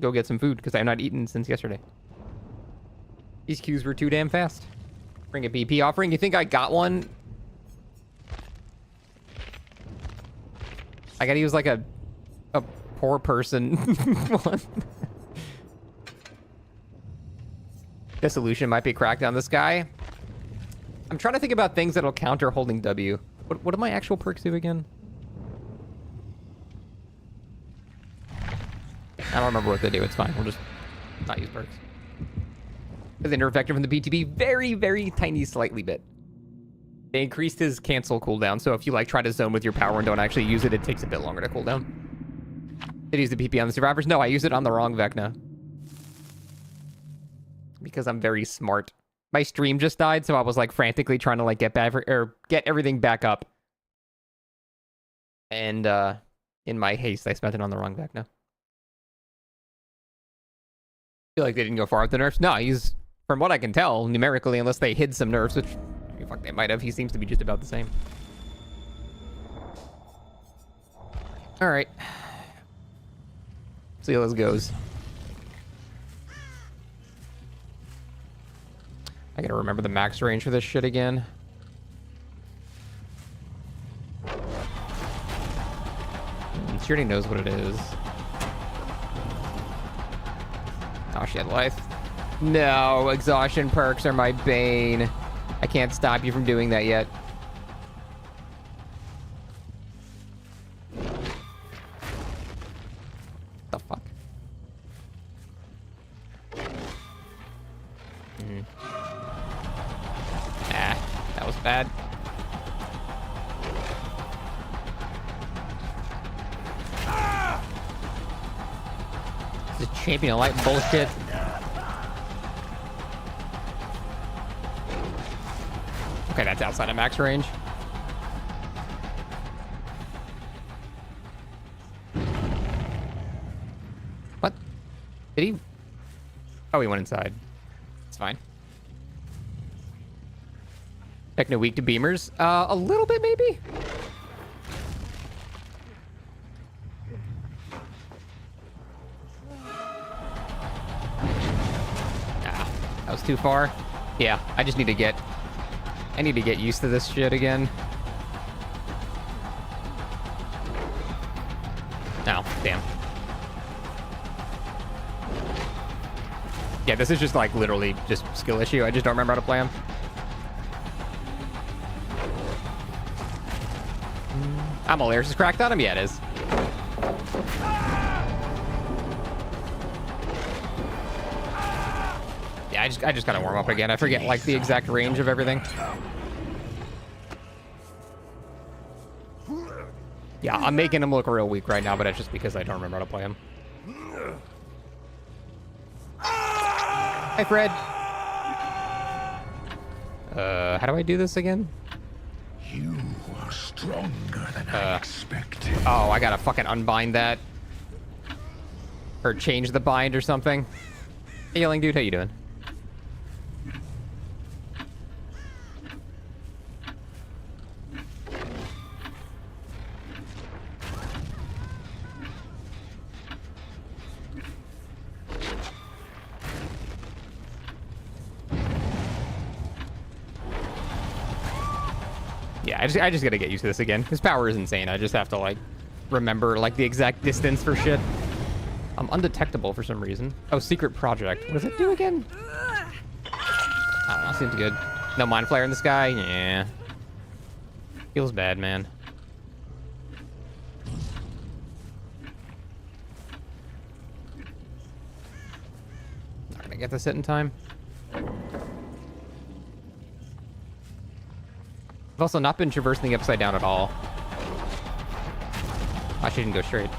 go get some food because I have not eaten since yesterday. These queues were too damn fast. Bring a BP offering. You think I got one? I gotta use like a poor person one. Dissolution might be cracked on this guy. I'm trying to think about things that'll counter holding W. What do my actual perks do again? I don't remember what they do. It's fine. We'll just not use perks. Because they nerf Vector from the BTB very, very tiny slightly bit. They increased his cancel cooldown, so if you like try to zone with your power and don't actually use it, it takes a bit longer to cool down. Did you use the PP on the survivors? No, I used it on the wrong Vecna. Because I'm very smart. My stream just died, so I was like frantically trying to like get everything back up. And in my haste, I spent it on the wrong Vecna. I feel like they didn't go far with the nerfs. No, he's, from what I can tell, numerically, unless they hid some nerfs, which fuck they might have, he seems to be just about the same. All right. See how this goes. I gotta remember the max range for this shit again. She already knows what it is. Oh, she had life. No, exhaustion perks are my bane. I can't stop you from doing that yet. The fuck? Ah, that was bad. This is champion of light bullshit. Okay, that's outside of max range. What? Did he? Oh, he went inside. It's fine. Techno weak to beamers? A little bit, maybe? Ah, that was too far. Yeah, I just need to get... I need to get used to this shit again. Oh, damn. Yeah, this is just like literally just skill issue. I just don't remember how to play him. Amalairs is cracked on him? Yeah, it is. Yeah, I just gotta warm up again. I forget like the exact range of everything. Yeah, I'm making him look real weak right now, but it's just because I don't remember how to play him. Hi, Fred. How do I do this again? You are stronger than I expected. Oh, I gotta fucking unbind that. Or change the bind or something. Hey, Yelling Dude, how you doing? Yeah, I just gotta get used to this again. His power is insane. I just have to, like, remember, like, the exact distance for shit. I'm undetectable for some reason. Oh, secret project. What does it do again? I don't know. Seems good. No mind flare in the sky? Yeah. Feels bad, man. Not gonna get this hit in time. I've also not been traversing the upside down at all. I shouldn't go straight.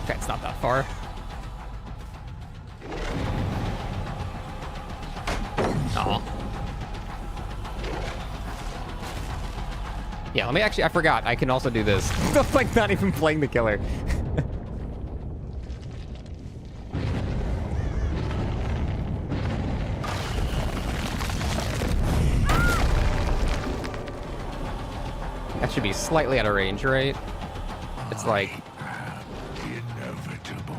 Okay, it's not that far. Oh. Yeah, let me actually, I forgot. I can also do this. It's like not even playing the killer. That should be slightly out of range, right? It's like... Inevitable.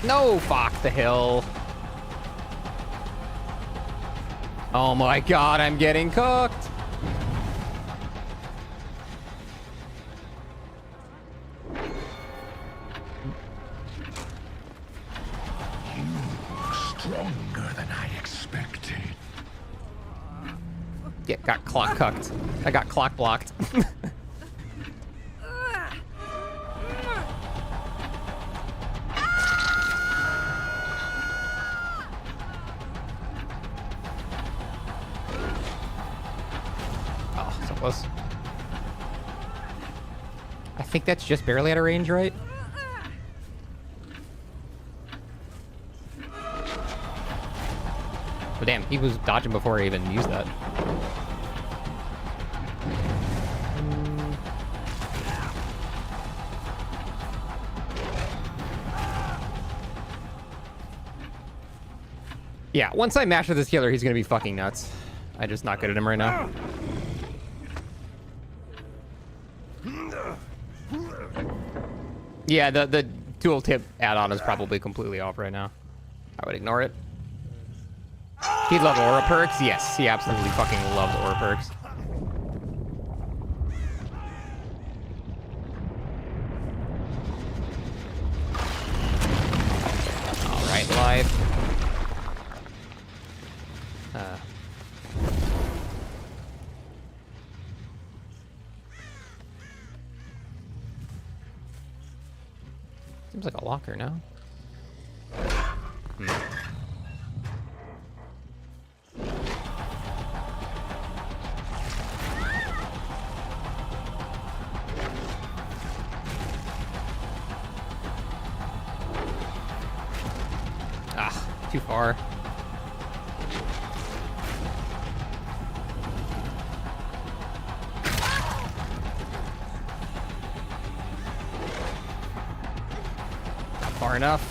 No, fuck the hill. Oh my god, I'm getting cooked. You are stronger than I expected. Yeah, got clock cucked. I got clock blocked. Oh, so close. I think that's just barely out of range, right? But damn, he was dodging before I even used that. Yeah, once I master this killer, he's gonna be fucking nuts. I'm just not good at him right now. Yeah, the dual tip add-on is probably completely off right now. I would ignore it. He'd love aura perks. Yes, he absolutely fucking loved aura perks. All right, life. Seems like a locker now. Ah, too far. Far enough.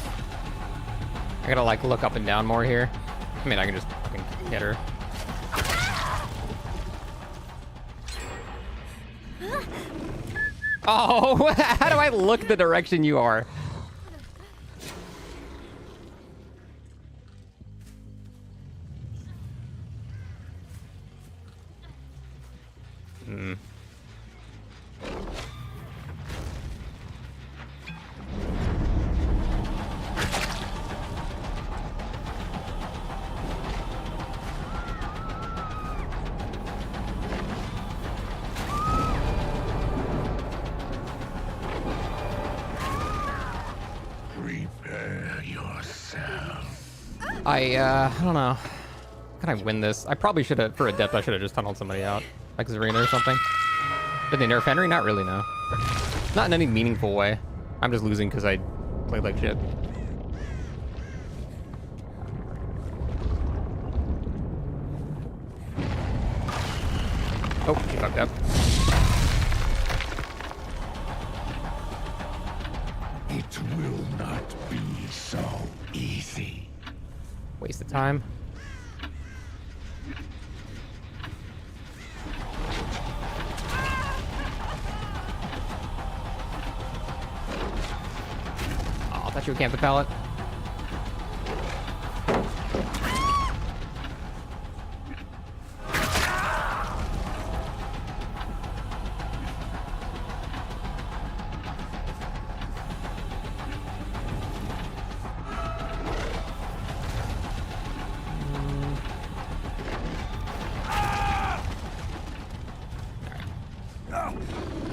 I gotta like look up and down more here. I mean, I can just fucking hit her. Oh, how do I look the direction you are? Prepare yourself. I don't know. Can I win this? I probably should have, for a depth, I should have just tunneled somebody out. Like Zarina or something. Did they nerf Henry? Not really, no. Not in any meaningful way. I'm just losing because I played like shit. Oh, he fucked up. It will not be so easy. Waste of time. Oh, I thought you would camp the pallet.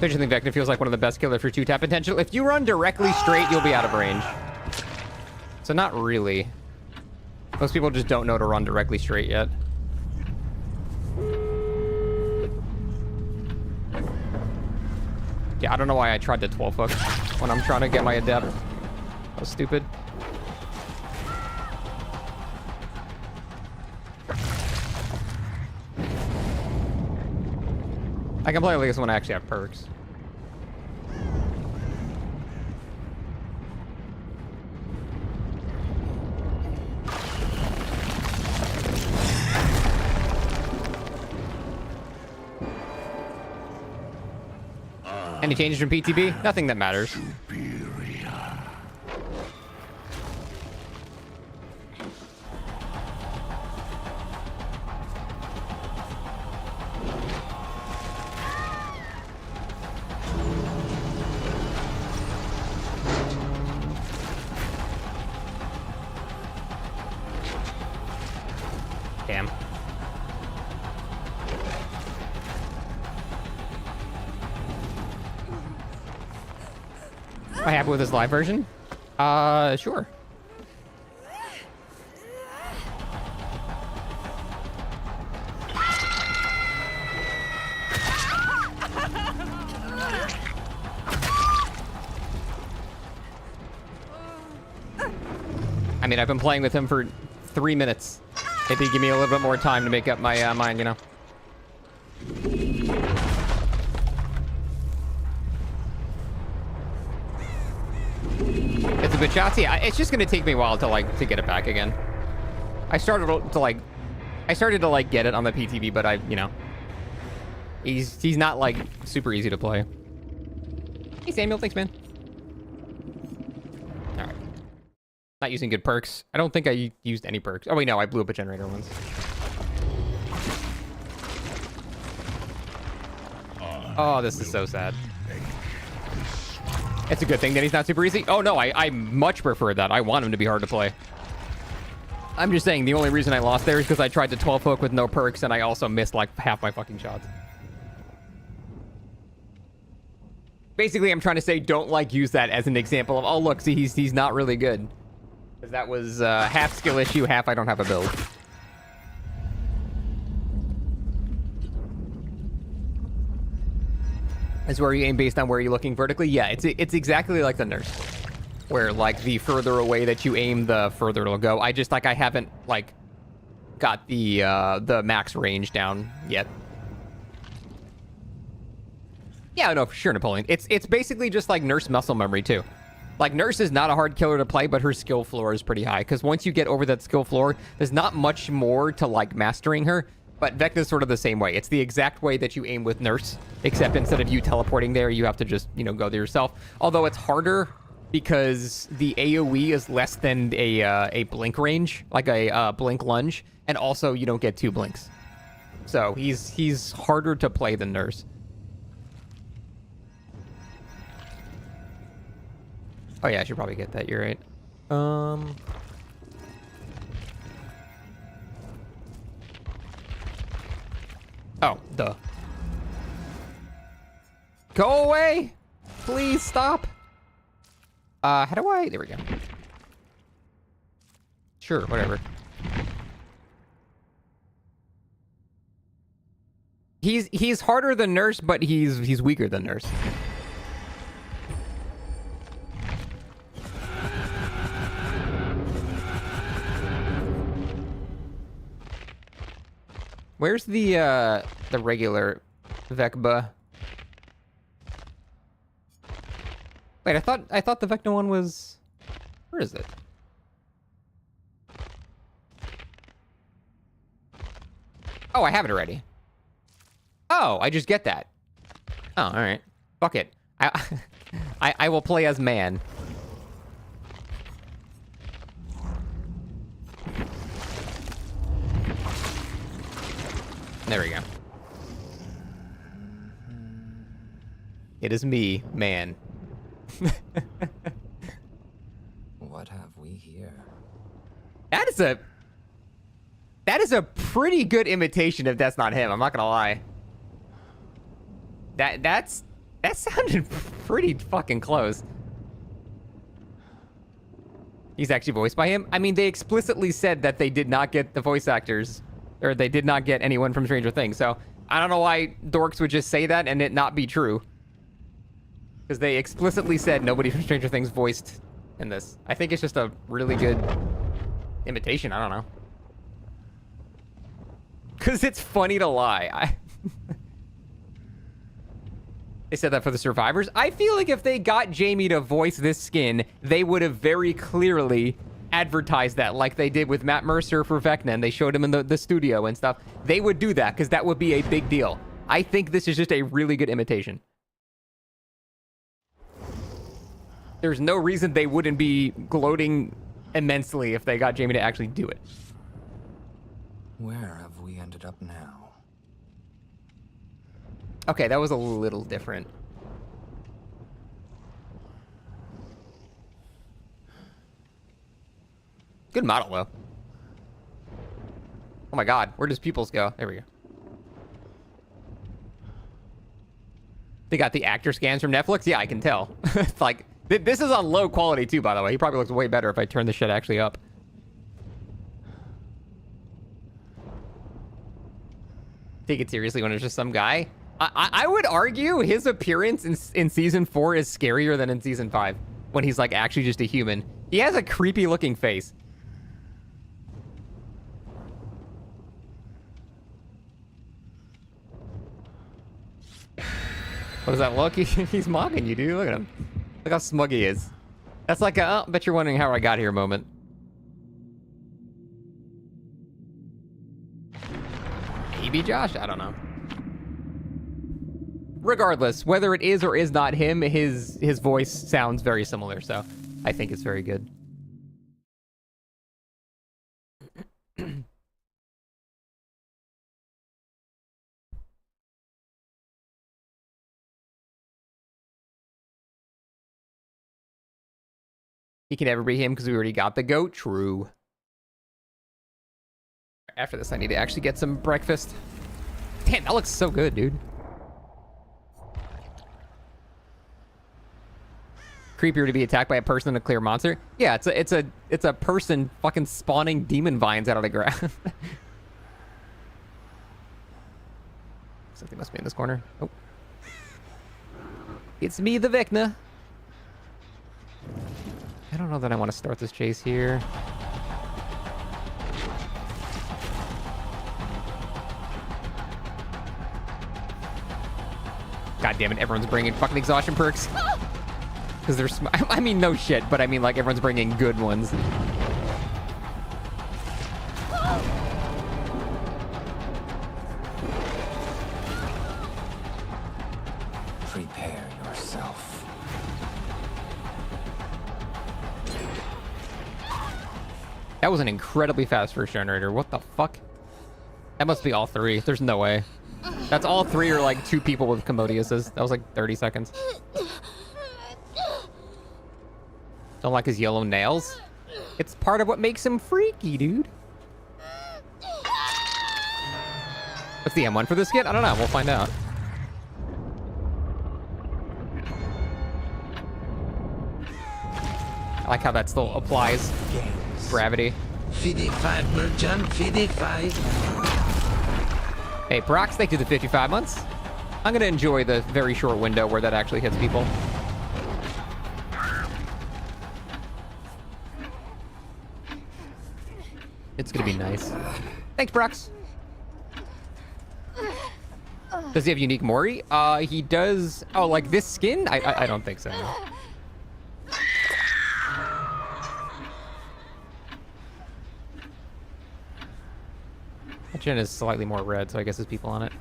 Don't you think Vecna feels like one of the best killers for 2-tap potential? If you run directly straight, you'll be out of range. So not really. Most people just don't know to run directly straight yet. Yeah, I don't know why I tried to 12 hook when I'm trying to get my adept. That was stupid. I can play like this when I actually have perks. Any changes from PTB? Nothing that matters. Damn. Am I happy with this live version? Sure. I mean, I've been playing with him for 3 minutes. Maybe give me a little bit more time to make up my mind, you know? It's a bit shotsy. It's just gonna take me a while to get it back again. I started to like get it on the PTV, but I, you know, he's not like super easy to play. Hey Samuel, thanks man. All right. Not using good perks. I don't think I used any perks. Oh wait, no, I blew up a generator once. Oh, this is so sad. It's a good thing that he's not super easy. Oh no, I much prefer that. I want him to be hard to play. I'm just saying the only reason I lost there is because I tried to 12 hook with no perks and I also missed like half my fucking shots. Basically, I'm trying to say don't like use that as an example of, oh look, see he's not really good. Because that was half skill issue, half I don't have a build. Is where you aim based on where you're looking vertically? Yeah, it's exactly like the nurse. Where like the further away that you aim, the further it'll go. I just like I haven't like got the max range down yet. Yeah, no, for sure, Napoleon. It's basically just like nurse muscle memory too. Like nurse is not a hard killer to play, but her skill floor is pretty high. Because once you get over that skill floor, there's not much more to like mastering her. But Vecna's sort of the same way. It's the exact way that you aim with nurse, except instead of you teleporting there, you have to just, you know, go there yourself. Although it's harder because the AoE is less than a blink range, like a blink lunge, and also you don't get 2 blinks. So he's harder to play than nurse. Oh yeah, I should probably get that. You're right. Oh, duh. Go away! Please stop! How do I... There we go. Sure, whatever. He's harder than nurse, but he's weaker than nurse. Where's the regular Vecba? Wait, I thought the Vecna one was... Where is it? Oh, I have it already. Oh, I just get that. Oh, all right. Fuck it. I will play as man. There we go. It is me, man. What have we here? That is a pretty good imitation if that's not him. I'm not gonna lie. That sounded pretty fucking close. He's actually voiced by him. I mean, they explicitly said that they did not get the voice actors, or they did not get anyone from Stranger Things. So I don't know why dorks would just say that and it not be true. Because they explicitly said nobody from Stranger Things voiced in this. I think it's just a really good imitation. I don't know. Because it's funny to lie. They said that for the survivors. I feel like if they got Jamie to voice this skin, they would have very clearly advertised that, like they did with Matt Mercer for Vecna, and they showed him in the studio and stuff. They would do that, because that would be a big deal. I think this is just a really good imitation. There's no reason they wouldn't be gloating immensely if they got Jamie to actually do it. Where have we ended up now? Okay, that was a little different. Good model, though. Oh my god, where does Pupils go? There we go. They got the actor scans from Netflix? Yeah, I can tell. It's like, this is on low quality too, by the way. He probably looks way better if I turn this shit actually up. Take it seriously when it's just some guy. I would argue his appearance in season 4 is scarier than in season 5 when he's like actually just a human. He has a creepy looking face. What does that look? He's mocking you, dude. Look at him. Look how smug he is. That's like a, oh, bet you're wondering how I got here moment. Maybe Josh? I don't know. Regardless, whether it is or is not him, his voice sounds very similar, so I think it's very good. He can never be him because we already got the goat. True. After this, I need to actually get some breakfast. Damn, that looks so good, dude. Creepier to be attacked by a person than a clear monster. Yeah, it's a person fucking spawning demon vines out of the ground. Something must be in this corner. Oh. It's me, the Vecna. I don't know that I want to start this chase here. God damn it, everyone's bringing fucking exhaustion perks. Because they're I mean, no shit, but I mean, like, everyone's bringing good ones. Prepare yourself. That was an incredibly fast first generator. What the fuck? That must be all three. There's no way. That's all three or like 2 people with Commodiuses. That was like 30 seconds. Don't like his yellow nails? It's part of what makes him freaky, dude. What's the M1 for this kid? I don't know. We'll find out. I like how that still applies gravity. 55 merchant, 55. Hey, Brox, thank you to the 55 months. I'm gonna enjoy the very short window where that actually hits people. It's gonna be nice. Thanks, Brox. Does he have unique Mori? He does. Oh, like this skin? I don't think so. No. That gen is slightly more red, so I guess there's people on it.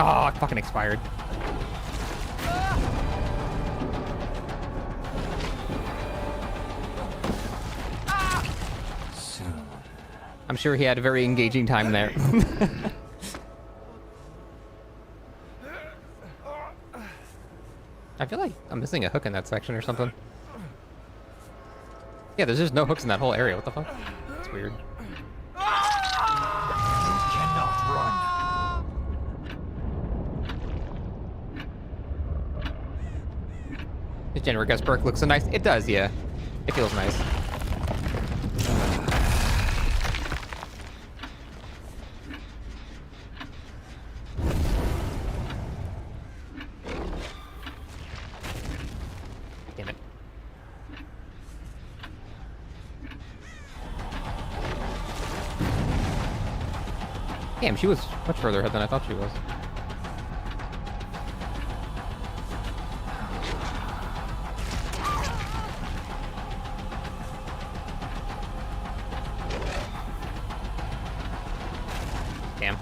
Oh, it fucking expired. I'm sure he had a very engaging time there. I feel like I'm missing a hook in that section or something. Yeah, there's just no hooks in that whole area. What the fuck? That's weird. You cannot run. This Generous perk looks so nice. It does, yeah. It feels nice. Damn it. Damn, she was much further ahead than I thought she was. Damn.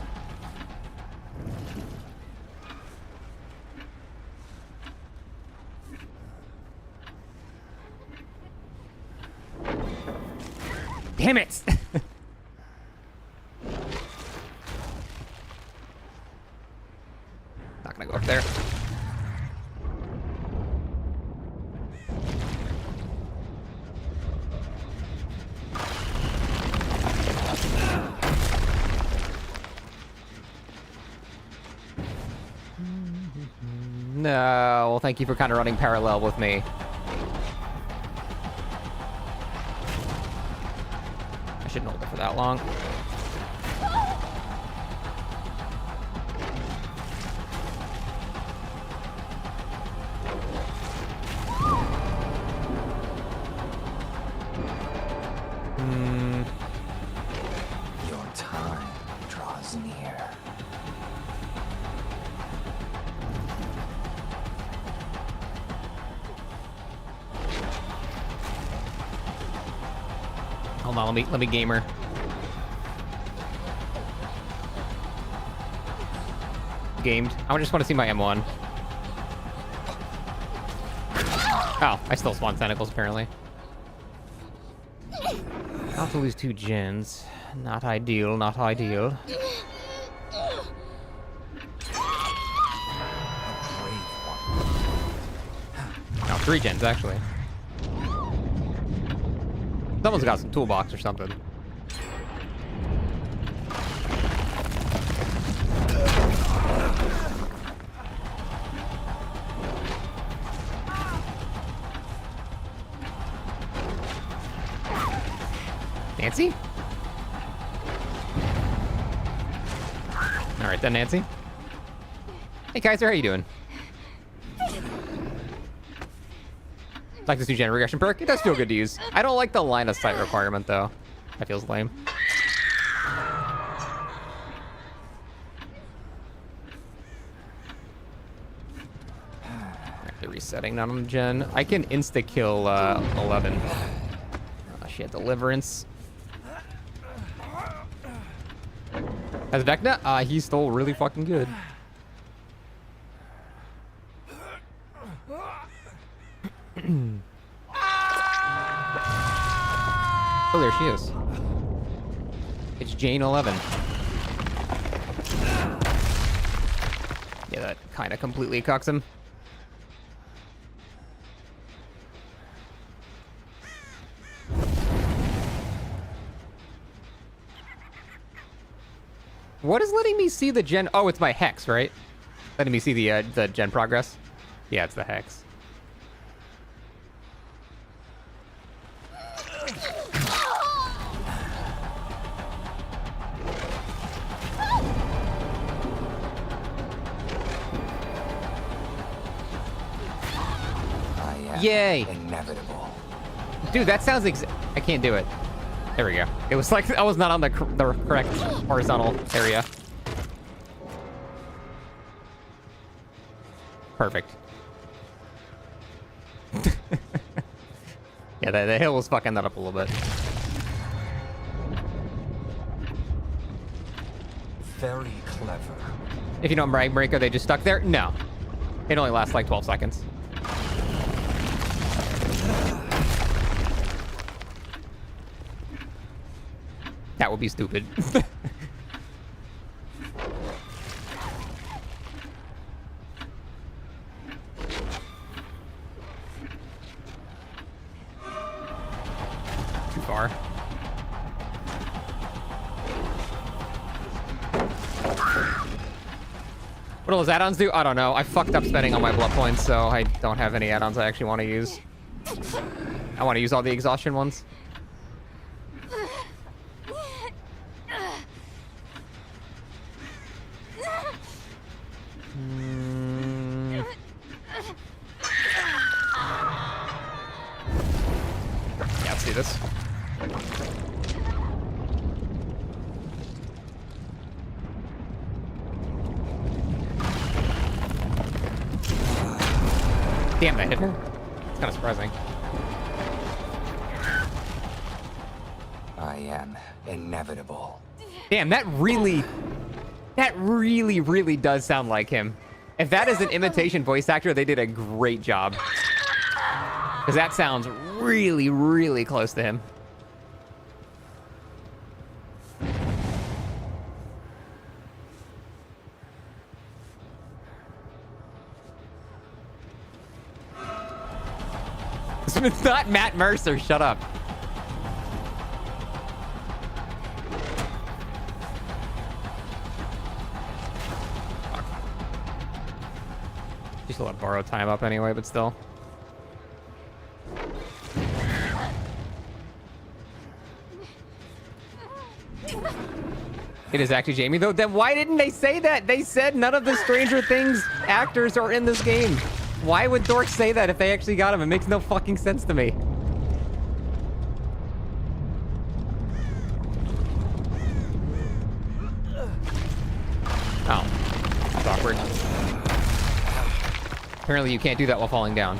Damn it! Not gonna go up there. No, well, thank you for kind of running parallel with me. I shouldn't hold it for that long. Hold on, let me gamer. Gamed. I just want to see my M1. Oh, I still spawn tentacles apparently. Not to lose 2 gens. Not ideal, not ideal. No, 3 gens actually. Someone's got some toolbox or something. Nancy? All right then, Nancy. Hey Kaiser, how you doing? Like this new gen regression perk? It does feel good to use. I don't like the line of sight requirement though. That feels lame. They're resetting on them, gen. I can insta kill 11. Oh shit, deliverance. As Vecna, he's still really fucking good. Oh, there she is. It's Jane 11. Yeah, that kind of completely cocks him. What is letting me see the gen? Oh, it's my hex, right? Letting me see the gen progress. Yeah, it's the hex. Yay! Inevitable. Dude, that sounds I can't do it. There we go. It was like I was not on the correct horizontal area. Perfect. Yeah, the hill was fucking that up a little bit. Very clever. If you don't brag break, are they just stuck there? No. It only lasts like 12 seconds. That would be stupid. Too far. What do those add-ons do? I don't know. I fucked up spending all my blood points, so I don't have any add-ons I actually want to use. I want to use all the exhaustion ones. Yeah, let's do this. Damn, that hit her. It's kind of surprising. I am inevitable. Damn, that really does sound like him. If that is an imitation voice actor, they did a great job. Because that sounds really, really close to him. It's not Matt Mercer, shut up. Just let borrow time up anyway, but still. It is actually Jamie though. Then why didn't they say that? They said none of the Stranger Things actors are in this game. Why would Dork say that if they actually got him? It makes no fucking sense to me. Oh, that's awkward. Apparently you can't do that while falling down.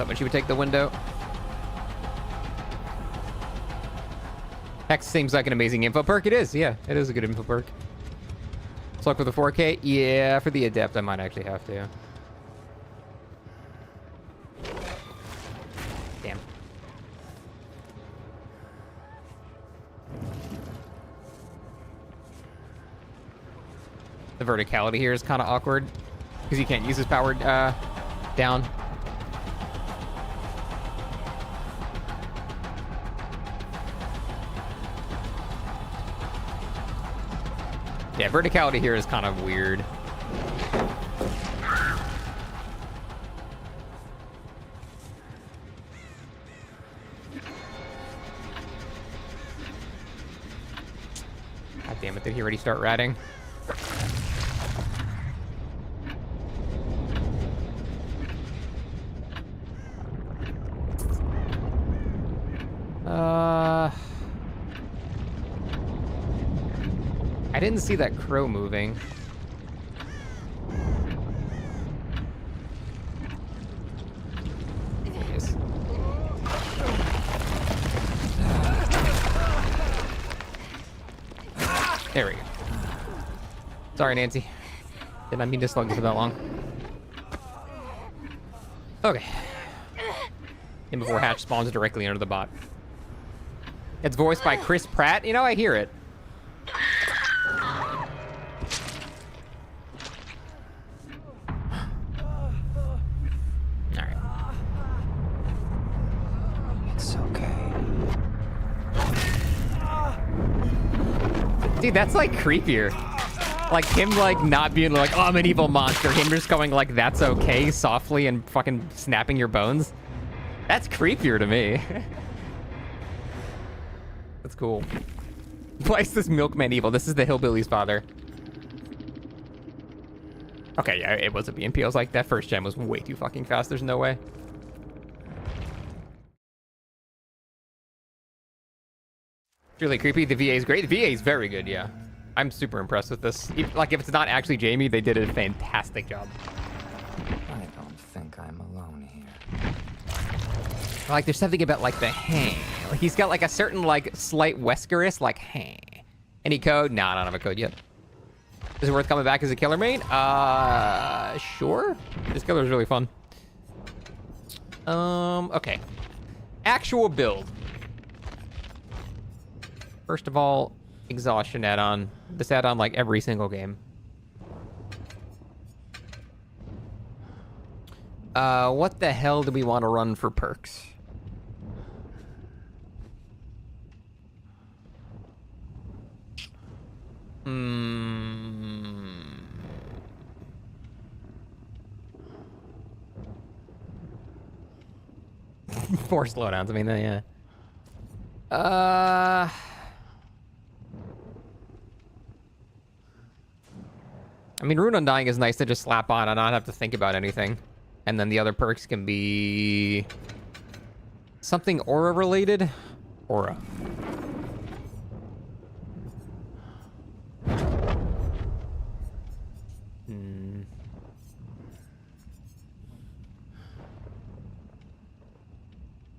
hoping she would take the window. Hex seems like an amazing info perk. It is, yeah. It is a good info perk. Let's look for the 4K. Yeah, for the Adept, I might actually have to. Damn. The verticality here is kind of awkward because you can't use his power down. Yeah, verticality here is kind of weird. God damn it, did he already start ratting? I didn't see that crow moving. Yes. There we go. Sorry, Nancy. Did not mean to slug you for that long. Okay. And before Hatch spawns directly under the bot. It's voiced by Chris Pratt. You know, I hear it. Alright. It's okay. Dude, that's like creepier. Like him like not being like, oh, I'm an evil monster. Him just going like, that's okay, softly and fucking snapping your bones. That's creepier to me. That's cool. Why is this milkman evil? This is the hillbilly's father. Okay, yeah, it was a BNP. I was like, that first gen was way too fucking fast. There's no way. It's really creepy. The VA is great. The VA is very good, yeah. I'm super impressed with this. Like, if it's not actually Jamie, they did a fantastic job. I don't think I'm alone here. Like, there's something about, like, the hang. Like, he's got, like, a certain, like, slight Weskerous, like, hang. Any code? Nah, I don't have a code yet. Is it worth coming back as a killer main? Sure. This killer is really fun. Okay. Actual build. First of all, exhaustion add-on. This add-on, like, every single game. What the hell do we want to run for perks? Four slowdowns, I mean, yeah. I mean, Rune Undying is nice to just slap on and not have to think about anything. And then the other perks can be something aura related. Aura.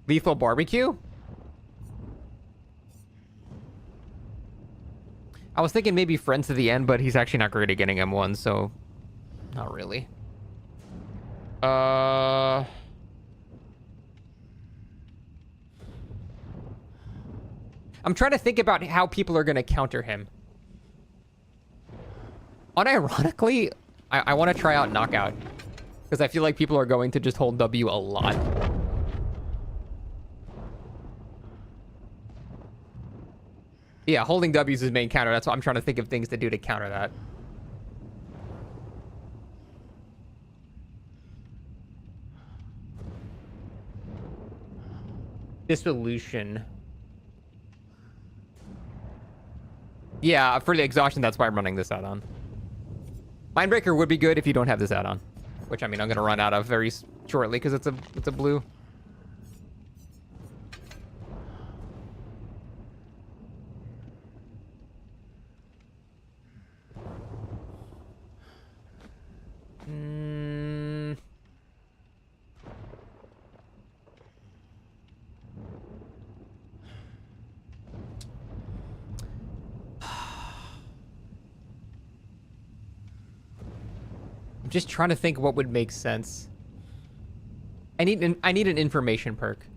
Lethal barbecue? I was thinking maybe friends to the end, but he's actually not great at getting M1, so not really. I'm trying to think about how people are going to counter him. Unironically, I want to try out Knockout, because I feel like people are going to just hold W a lot. Yeah, holding W is his main counter. That's what I'm trying to think of things to do to counter that. Dissolution. Yeah, for the exhaustion, that's why I'm running this add-on. Mindbreaker would be good if you don't have this add-on, which I mean I'm gonna run out of very shortly because it's a blue. just trying to think what would make sense. I need an information perk.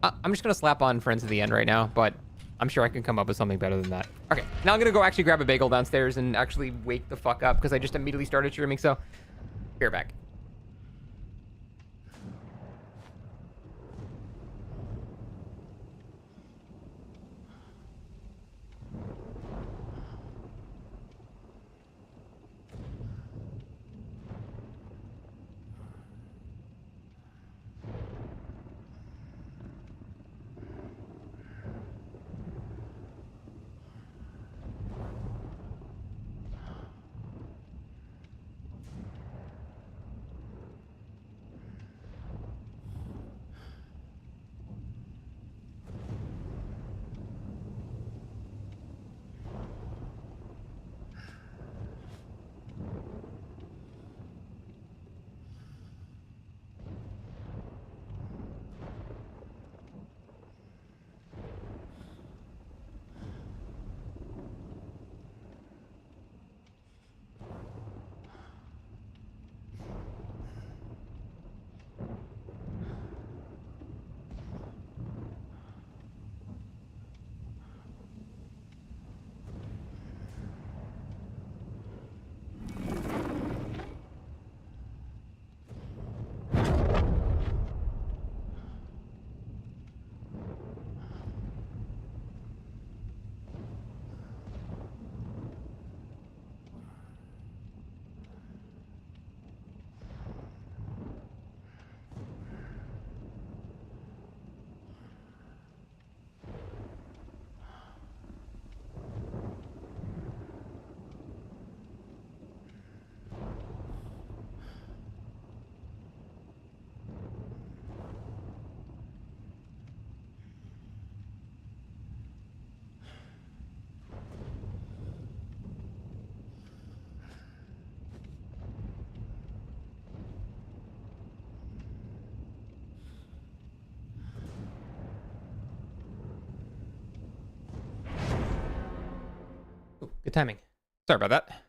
I'm just gonna slap on Friends at the end right now, but I'm sure I can come up with something better than that. Okay, now I'm gonna go actually grab a bagel downstairs and actually wake the fuck up because I just immediately started streaming, so be right back. Ooh, good timing. Sorry about that.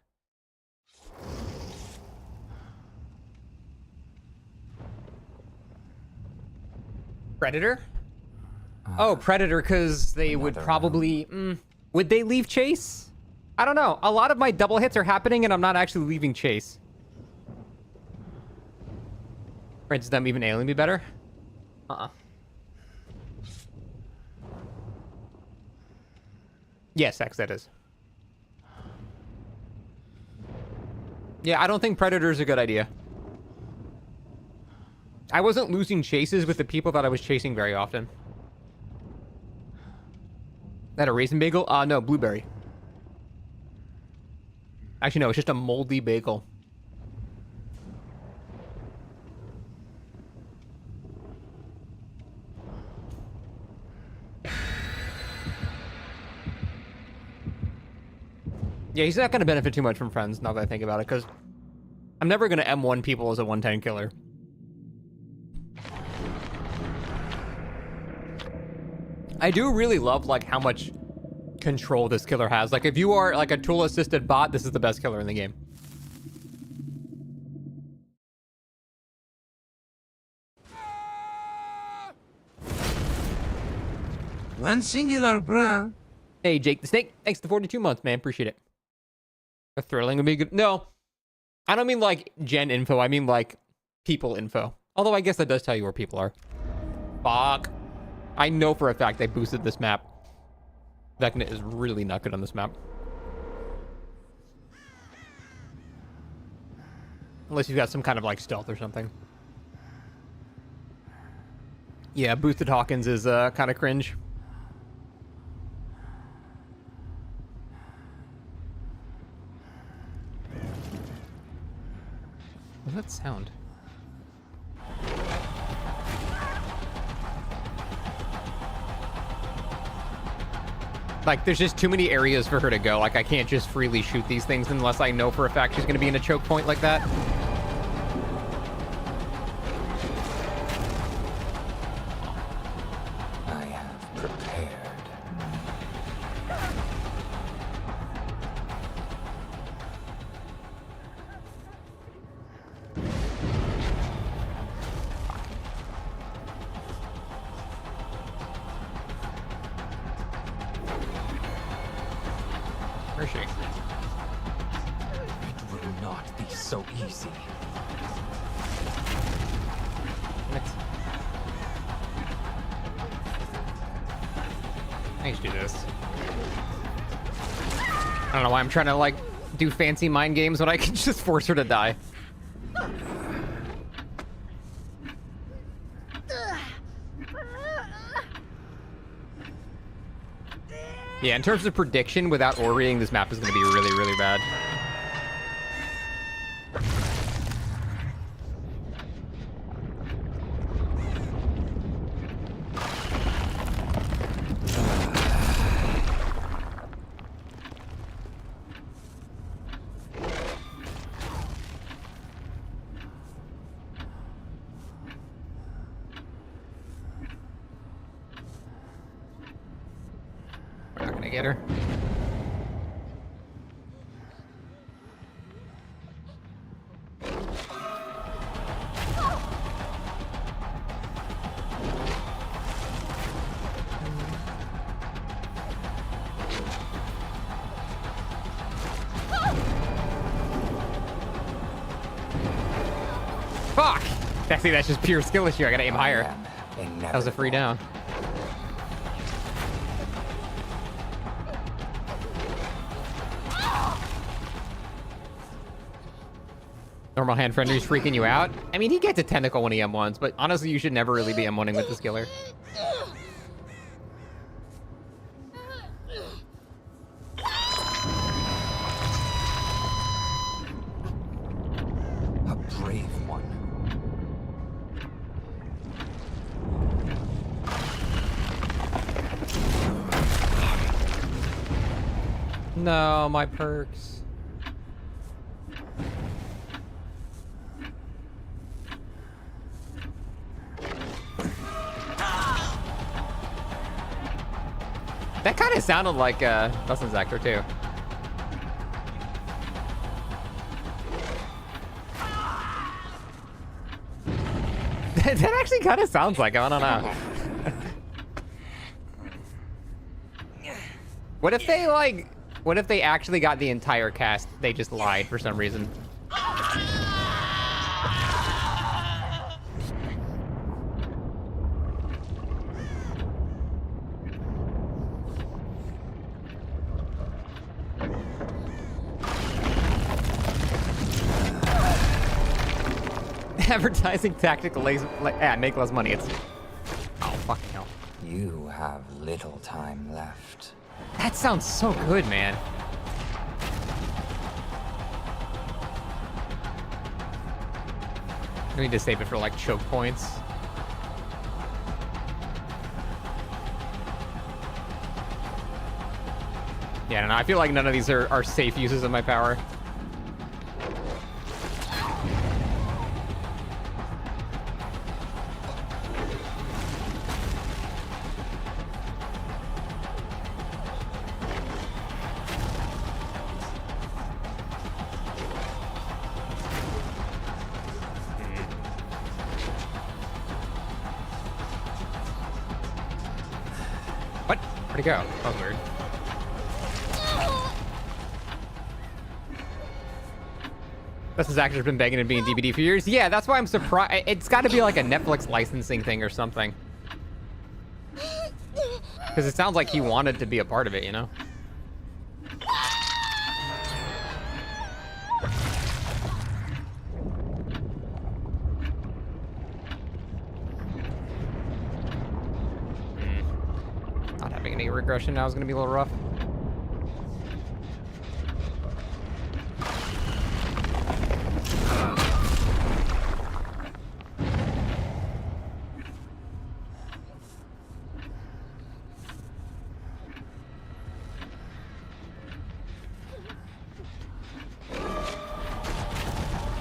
Predator? Oh, Predator, because they would probably... would they leave Chase? I don't know. A lot of my double hits are happening, and I'm not actually leaving Chase. Does them even alien be better? Yes, X, that is. Yeah, I don't think Predator's a good idea. I wasn't losing chases with the people that I was chasing very often. That a raisin bagel? No, blueberry. Actually, no, it's just a moldy bagel. Yeah, he's not going to benefit too much from Friends, now that I think about it, because I'm never going to M1 people as a 110 killer. I do really love, like, how much control this killer has. Like, if you are, like, a tool-assisted bot, this is the best killer in the game. One singular, bruh. Hey, Jake the Snake. Thanks for 42 months, man. Appreciate it. A thrilling would be good. No, I don't mean, like, gen info. I mean, like, people info. Although I guess that does tell you where people are. Fuck. I know for a fact they boosted this map. Vecna is really not good on this map. Unless you've got some kind of, like, stealth or something. Yeah, boosted Hawkins is kind of cringe. What's that sound? Like, there's just too many areas for her to go. Like, I can't just freely shoot these things unless I know for a fact she's going to be in a choke point like that. I have prepared. so easy. I just do this. I don't know why I'm trying to like do fancy mind games when I can just force her to die. Yeah, in terms of prediction, without Oriing, this map is going to be really, really bad. We're not going to get her. Fuck! See, that's just pure skill issue. I gotta aim higher. That was a free down. Normal hand friendly's freaking you out? I mean, he gets a tentacle when he M1s, but honestly, you should never really be M1ing with this killer. A brave one. No, my perks. That kind of sounded like Dustin's actor too. That actually kind of sounds like him. I don't know. What if they like? What if they actually got the entire cast? They just lied for some reason. Advertising tactical make less money. It's oh fucking hell. You have little time left. That sounds so good, man. I need to save it for like choke points. Yeah, I don't know. I feel like none of these are safe uses of my power. What? Where'd he go? That was weird. This actor's been begging to be in DBD for years. Yeah, that's why I'm surprised. It's got to be like a Netflix licensing thing or something. Because it sounds like he wanted to be a part of it, you know? Not having any regression now is going to be a little rough.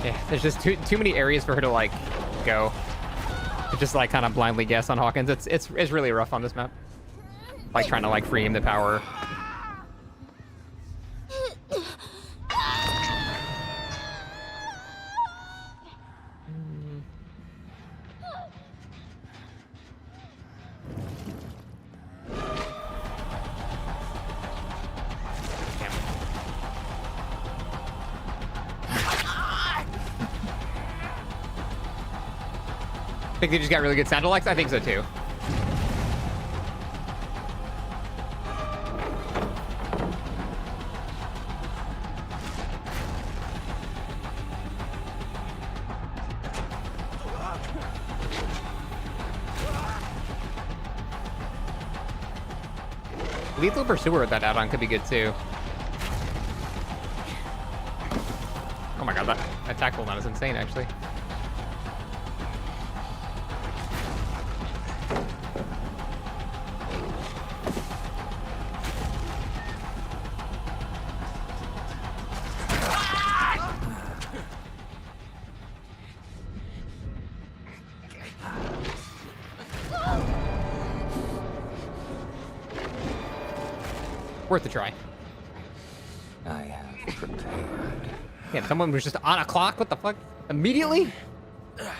Yeah, there's just too many areas for her to like go. To just like kind of blindly guess on Hawkins. It's really rough on this map. Like trying to like free him the power. Think they just got really good sound effects? I think so too. Lethal Pursuer with that add-on could be good too. Oh my god, that attack cooldown is insane actually. Worth a try. I have prepared. Yeah, someone was just on a clock. What the fuck? Immediately? I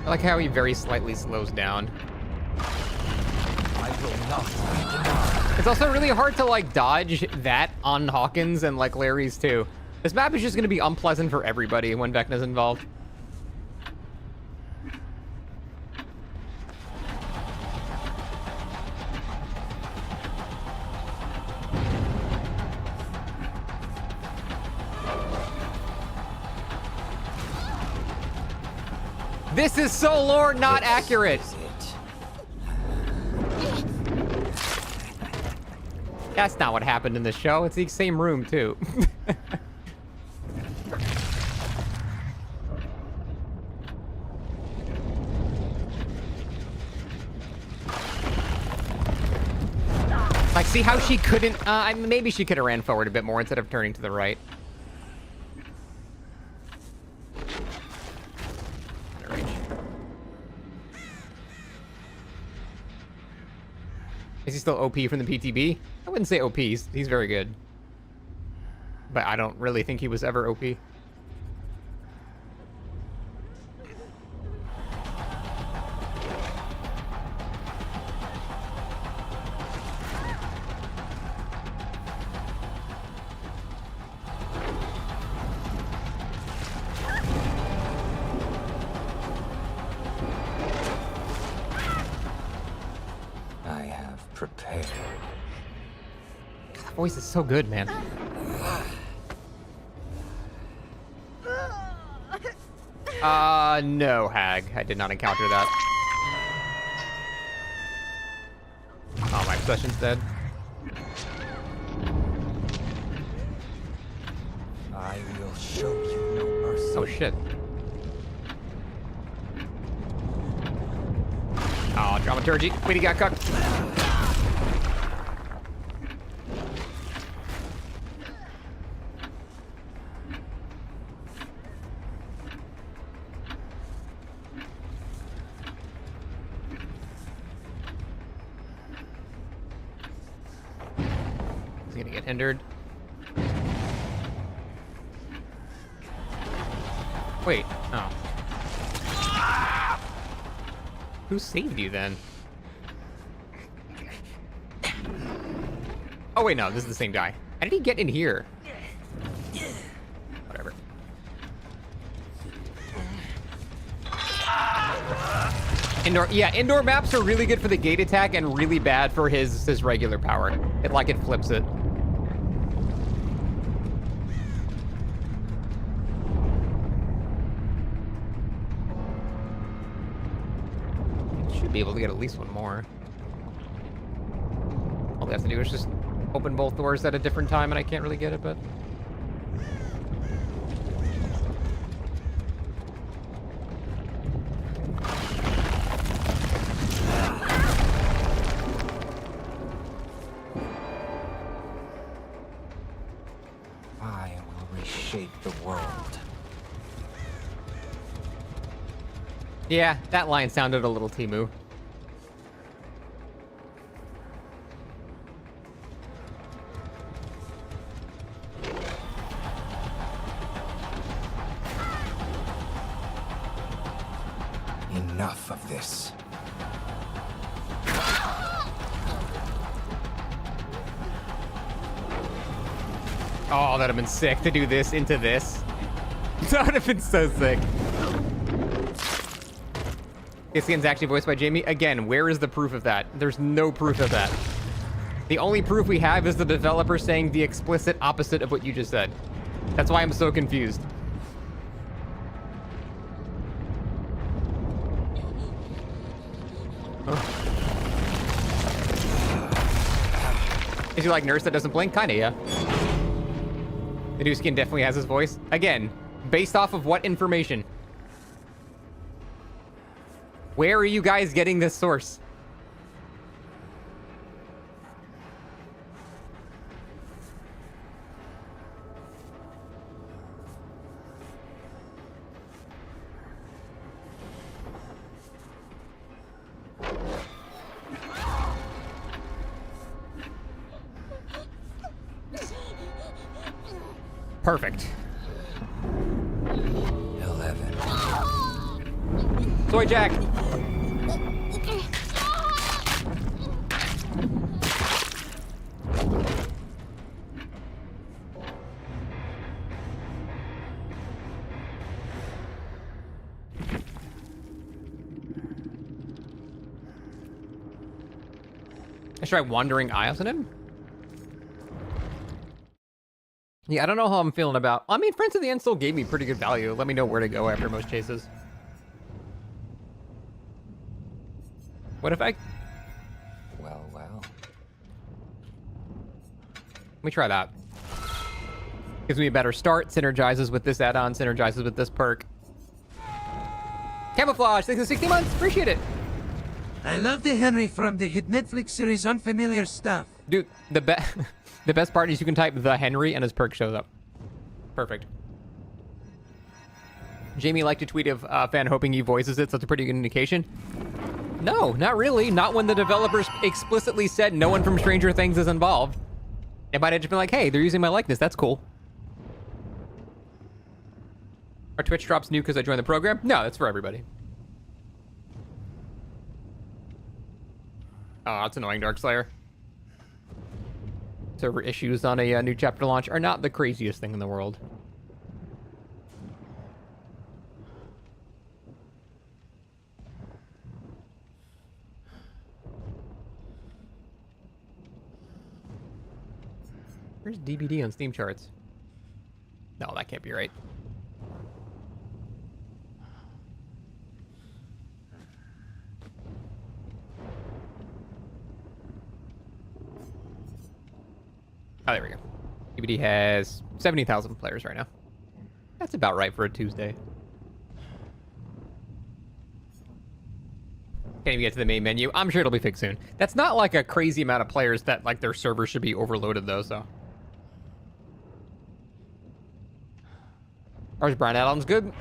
like how he very slightly slows down. I will not be denied. It's also really hard to like dodge that on Hawkins and like Larry's too. This map is just going to be unpleasant for everybody when Vecna's involved. This is so lore not accurate. That's not what happened in the show. It's the same room too. Like, see how she couldn't, maybe she could have ran forward a bit more instead of turning to the right. Is he still OP from the PTB? I wouldn't say OP, he's very good. But I don't really think he was ever OP. Prepared. That voice is so good, man. No, Hag. I did not encounter that. Oh, my possession's dead. I will show you no mercy. Oh, shit. Oh, dramaturgy. Wait, he got cucked. He's gonna get hindered. Wait, oh. Who saved you then? Oh wait, no, this is the same guy. How did he get in here? Whatever. Indoor maps are really good for the gate attack and really bad for his regular power. It flips it. Should be able to get at least one more. All they have to do is just open both doors at a different time, and I can't really get it, but... I will reshape the world. Yeah, that line sounded a little Temu. Enough of this. Oh, that'd have been sick to do this into this. That would have been so sick. This game's actually voiced by Jamie. Again, where is the proof of that? There's no proof of that. The only proof we have is the developer saying the explicit opposite of what you just said. That's why I'm so confused. Oh. Is he like Nurse that doesn't blink? Kinda, yeah. The new skin definitely has his voice. Again, based off of what information? Where are you guys getting this source? Perfect. 11. Soy Jack. I try Wandering Isles on him. Yeah, I don't know how I'm feeling about... I mean, Friends of the End still gave me pretty good value. Let me know where to go after most chases. What if I... Well. Let me try that. Gives me a better start, synergizes with this add-on, synergizes with this perk. Camouflage, thanks for 60 months, appreciate it. I love the Henry from the hit Netflix series Unfamiliar Stuff. Dude, the best part is you can type the Henry and his perk shows up. Perfect. Jamie liked a tweet of a fan hoping he voices it, so it's a pretty good indication. No, not really. Not when the developers explicitly said no one from Stranger Things is involved. It might have just been like, hey, they're using my likeness. That's cool. Are Twitch drops new because I joined the program? No, that's for everybody. Oh, that's annoying, Darkslayer. Server issues on a new chapter launch are not the craziest thing in the world. Where's DBD on Steam charts? No, that can't be right. Oh, there we go. DBD has 70,000 players right now. That's about right for a Tuesday. Can't even get to the main menu. I'm sure it'll be fixed soon. That's not like a crazy amount of players that like their server should be overloaded though, so. Ours Brown add-ons good.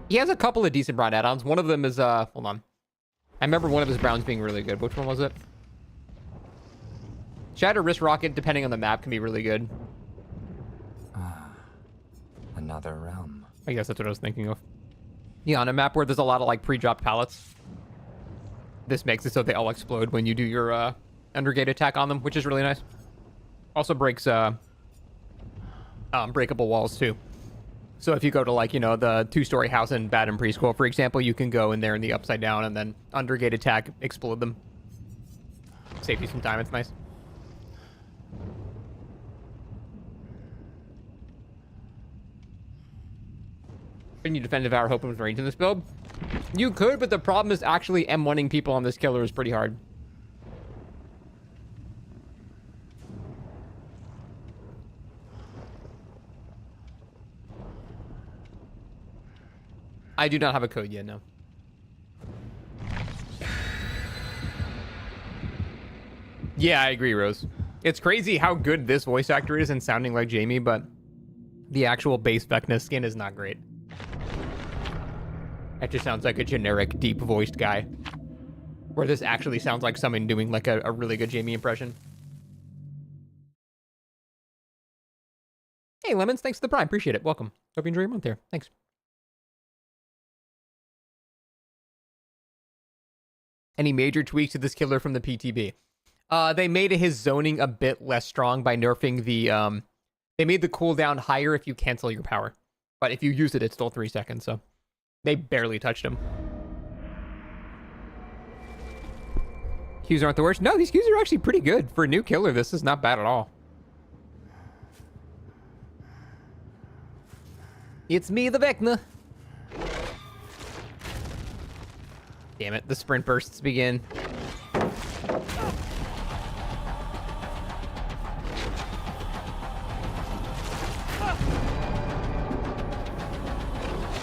He has a couple of decent Brown add-ons. One of them is hold on. I remember one of his Browns being really good. Which one was it? Shatter Wrist Rocket, depending on the map, can be really good. Another realm. I guess that's what I was thinking of. Yeah, on a map where there's a lot of like pre-dropped pallets, this makes it so they all explode when you do your undergate attack on them, which is really nice. Also breaks breakable walls too. So if you go to like, you know, the 2-story house in Baden Preschool, for example, you can go in there in the upside down and then undergate attack, explode them. Save you some time, it's nice. Can you defend Devour Hope with range in this build? You could, but the problem is actually M1ing people on this killer is pretty hard. I do not have a code yet, no. Yeah, I agree, Rose. It's crazy how good this voice actor is in sounding like Jamie, but the actual base Vecna skin is not great. That just sounds like a generic, deep-voiced guy. Where this actually sounds like someone doing like a really good Jamie impression. Hey, Lemons, thanks for the Prime. Appreciate it. Welcome. Hope you enjoy your month here. Thanks. Any major tweaks to this killer from the PTB? They made his zoning a bit less strong by nerfing the They made the cooldown higher if you cancel your power. But if you use it, it's still 3 seconds, so they barely touched him. Qs aren't the worst. No, these Qs are actually pretty good. For a new killer, this is not bad at all. It's me, the Vecna. Damn it, the sprint bursts begin.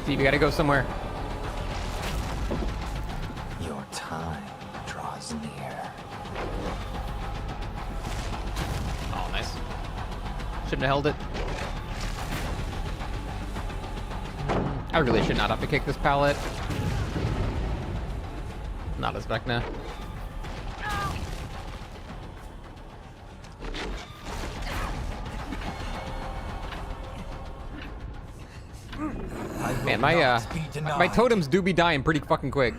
Steve, you gotta go somewhere. Your time draws near. Oh, nice. Shouldn't have held it. I really should not have to kick this pallet. Not as Vecna. Man, my totems do be dying pretty fucking quick.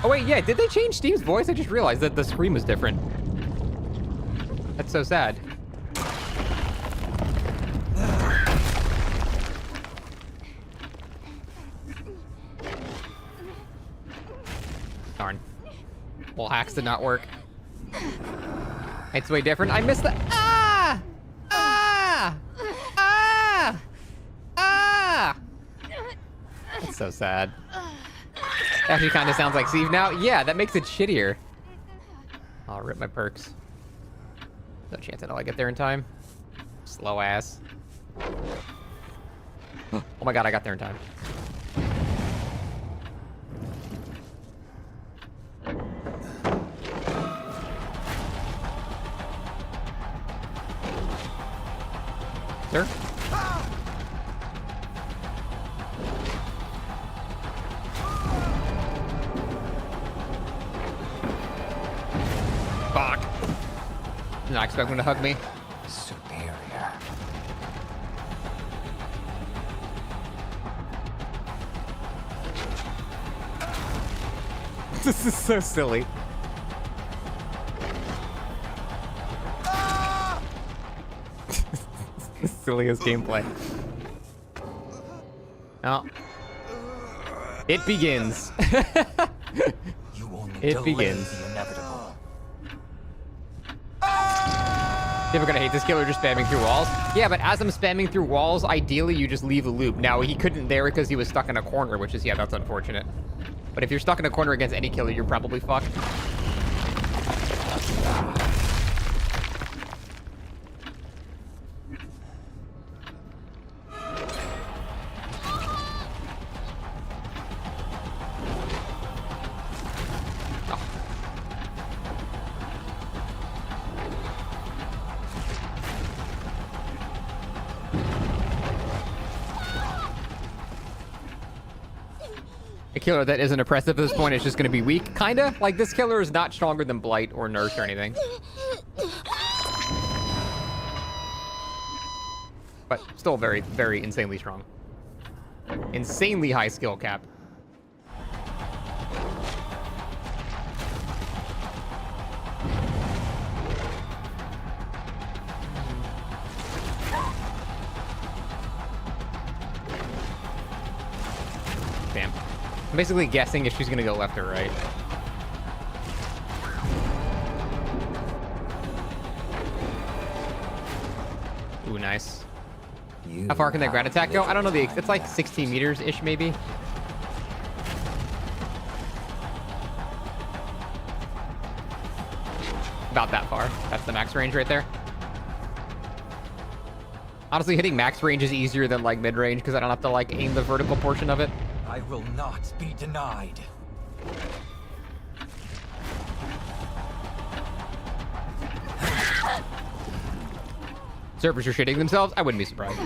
Oh wait, yeah, did they change Steve's voice? I just realized that the scream was different. That's so sad. Darn. Well, hacks did not work. It's way different. I missed the ah! Ah! Ah! Ah! That's so sad. Actually kind of sounds like Steve now. Yeah, that makes it shittier. I'll rip my perks. No chance I'll get there in time. Slow ass. Oh my god, I got there in time. Sir? Fuck. Did not expect him to hug me. Superior. This is so silly. Silliest gameplay. Oh. It begins. You only It delay begins. the inevitable. Never gonna hate this killer just spamming through walls. Yeah, but as I'm spamming through walls, ideally you just leave a loop. Now, he couldn't there because he was stuck in a corner, which is, yeah, that's unfortunate. But if you're stuck in a corner against any killer, you're probably fucked. A killer that isn't oppressive at this point is just going to be weak, kinda. Like, this killer is not stronger than Blight or Nurse or anything. But still very, very insanely strong. Insanely high skill cap. Damn. I'm basically guessing if she's gonna go left or right. Ooh, nice. How far can that ground attack go? I don't know the. It's like 16 meters ish, maybe. About that far. That's the max range right there. Honestly, hitting max range is easier than like mid range because I don't have to like aim the vertical portion of it. I will not be denied. Servers are shitting themselves? I wouldn't be surprised.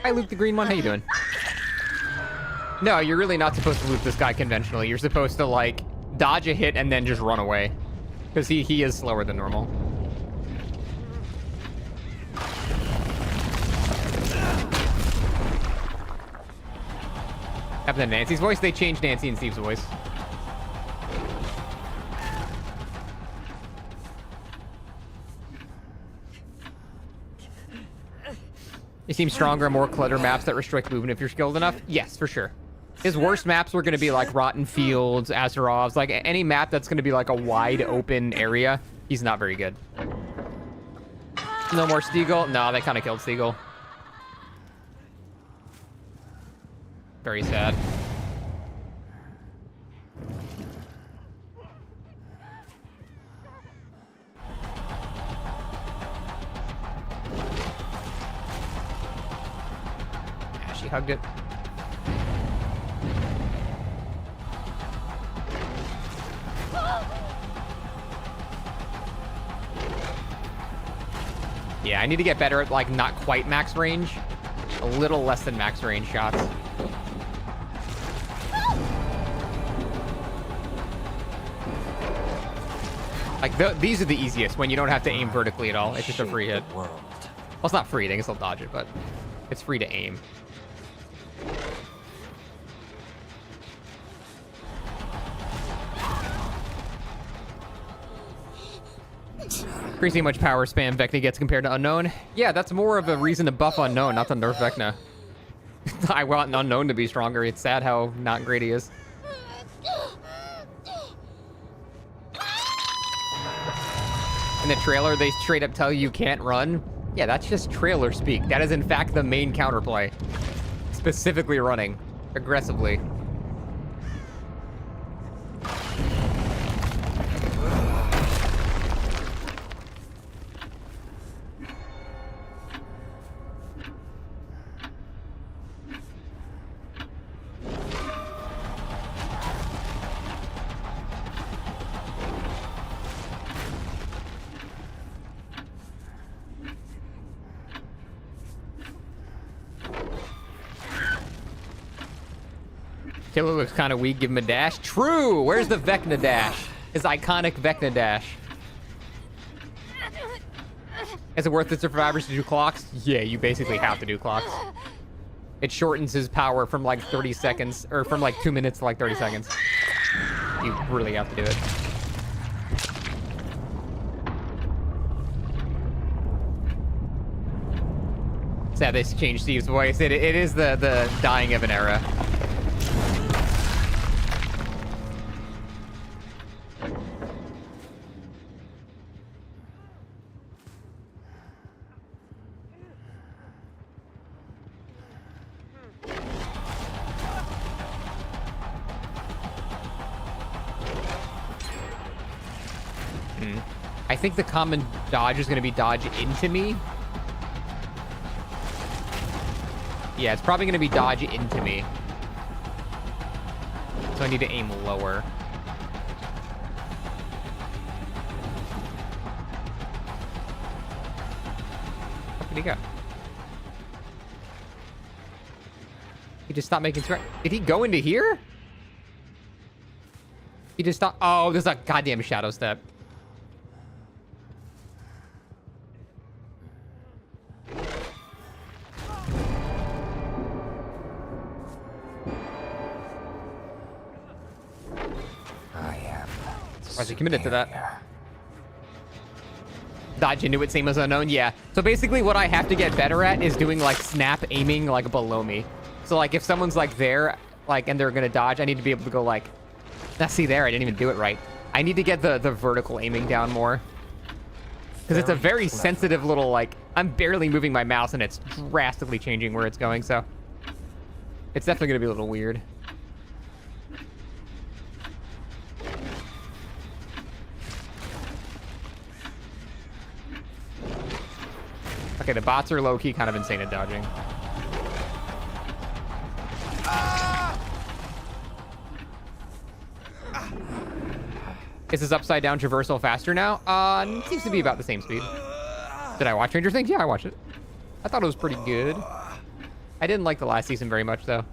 Hi, Luke the Green One. How you doing? No, you're really not supposed to loop this guy conventionally. You're supposed to, like, dodge a hit and then just run away. Because he is slower than normal. Happened to Nancy's voice? They changed Nancy and Steve's voice. You seem stronger and more clutter maps that restrict movement if you're skilled enough? Yes, for sure. His worst maps were going to be like Rotten Fields, Azerov's, like any map that's going to be like a wide open area. He's not very good. No more Steagle? No, they kind of killed Steagle. Very sad. Yeah, she hugged it. Yeah, I need to get better at, like, not quite max range. A little less than max range shots. Like, these are the easiest, when you don't have to aim vertically at all. It's just a free hit. Well, it's not free, they can still dodge it, but it's free to aim. Crazy how much power spam Vecna gets compared to Unknown. Yeah, that's more of a reason to buff Unknown, not to nerf Vecna. I want Unknown to be stronger. It's sad how not great he is. In the trailer, they straight up tell you can't run. Yeah, that's just trailer speak. That is, in fact, the main counterplay. Specifically running. Aggressively. Killer looks kind of weak. Give him a dash. True! Where's the Vecna dash? His iconic Vecna dash. Is it worth it for survivors to do clocks? Yeah, you basically have to do clocks. It shortens his power from like 30 seconds, or from like 2 minutes to like 30 seconds. You really have to do it. Sad they changed Steve's voice. It is the dying of an era. I think the common dodge is going to be dodge into me. Yeah, it's probably going to be dodge into me. So I need to aim lower. Where did he go? He just stopped making threats. Did he go into here? He just stopped. Oh, there's a goddamn shadow step. Was he committed to that? Dodge into it, same as Unknown, yeah. So basically what I have to get better at is doing like snap aiming like below me. So like if someone's like there, like, and they're gonna dodge, I need to be able to go like, now see there, I didn't even do it right. I need to get the vertical aiming down more. Because it's a very sensitive little, like, I'm barely moving my mouse and it's drastically changing where it's going, so. It's definitely gonna be a little weird. Okay, the bots are low-key kind of insane at dodging. Is this upside down traversal faster now? It seems to be about the same speed. Did I watch Stranger Things? Yeah, I watched it. I thought it was pretty good. I didn't like the last season very much, though.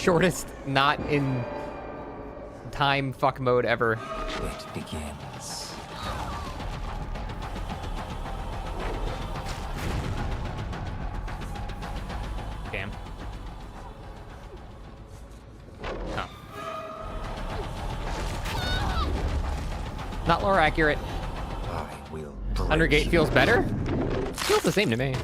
shortest not in time fuck mode ever. It begins. Damn. Oh. Not lore accurate. I will Undergate feels better? Feels the same to me.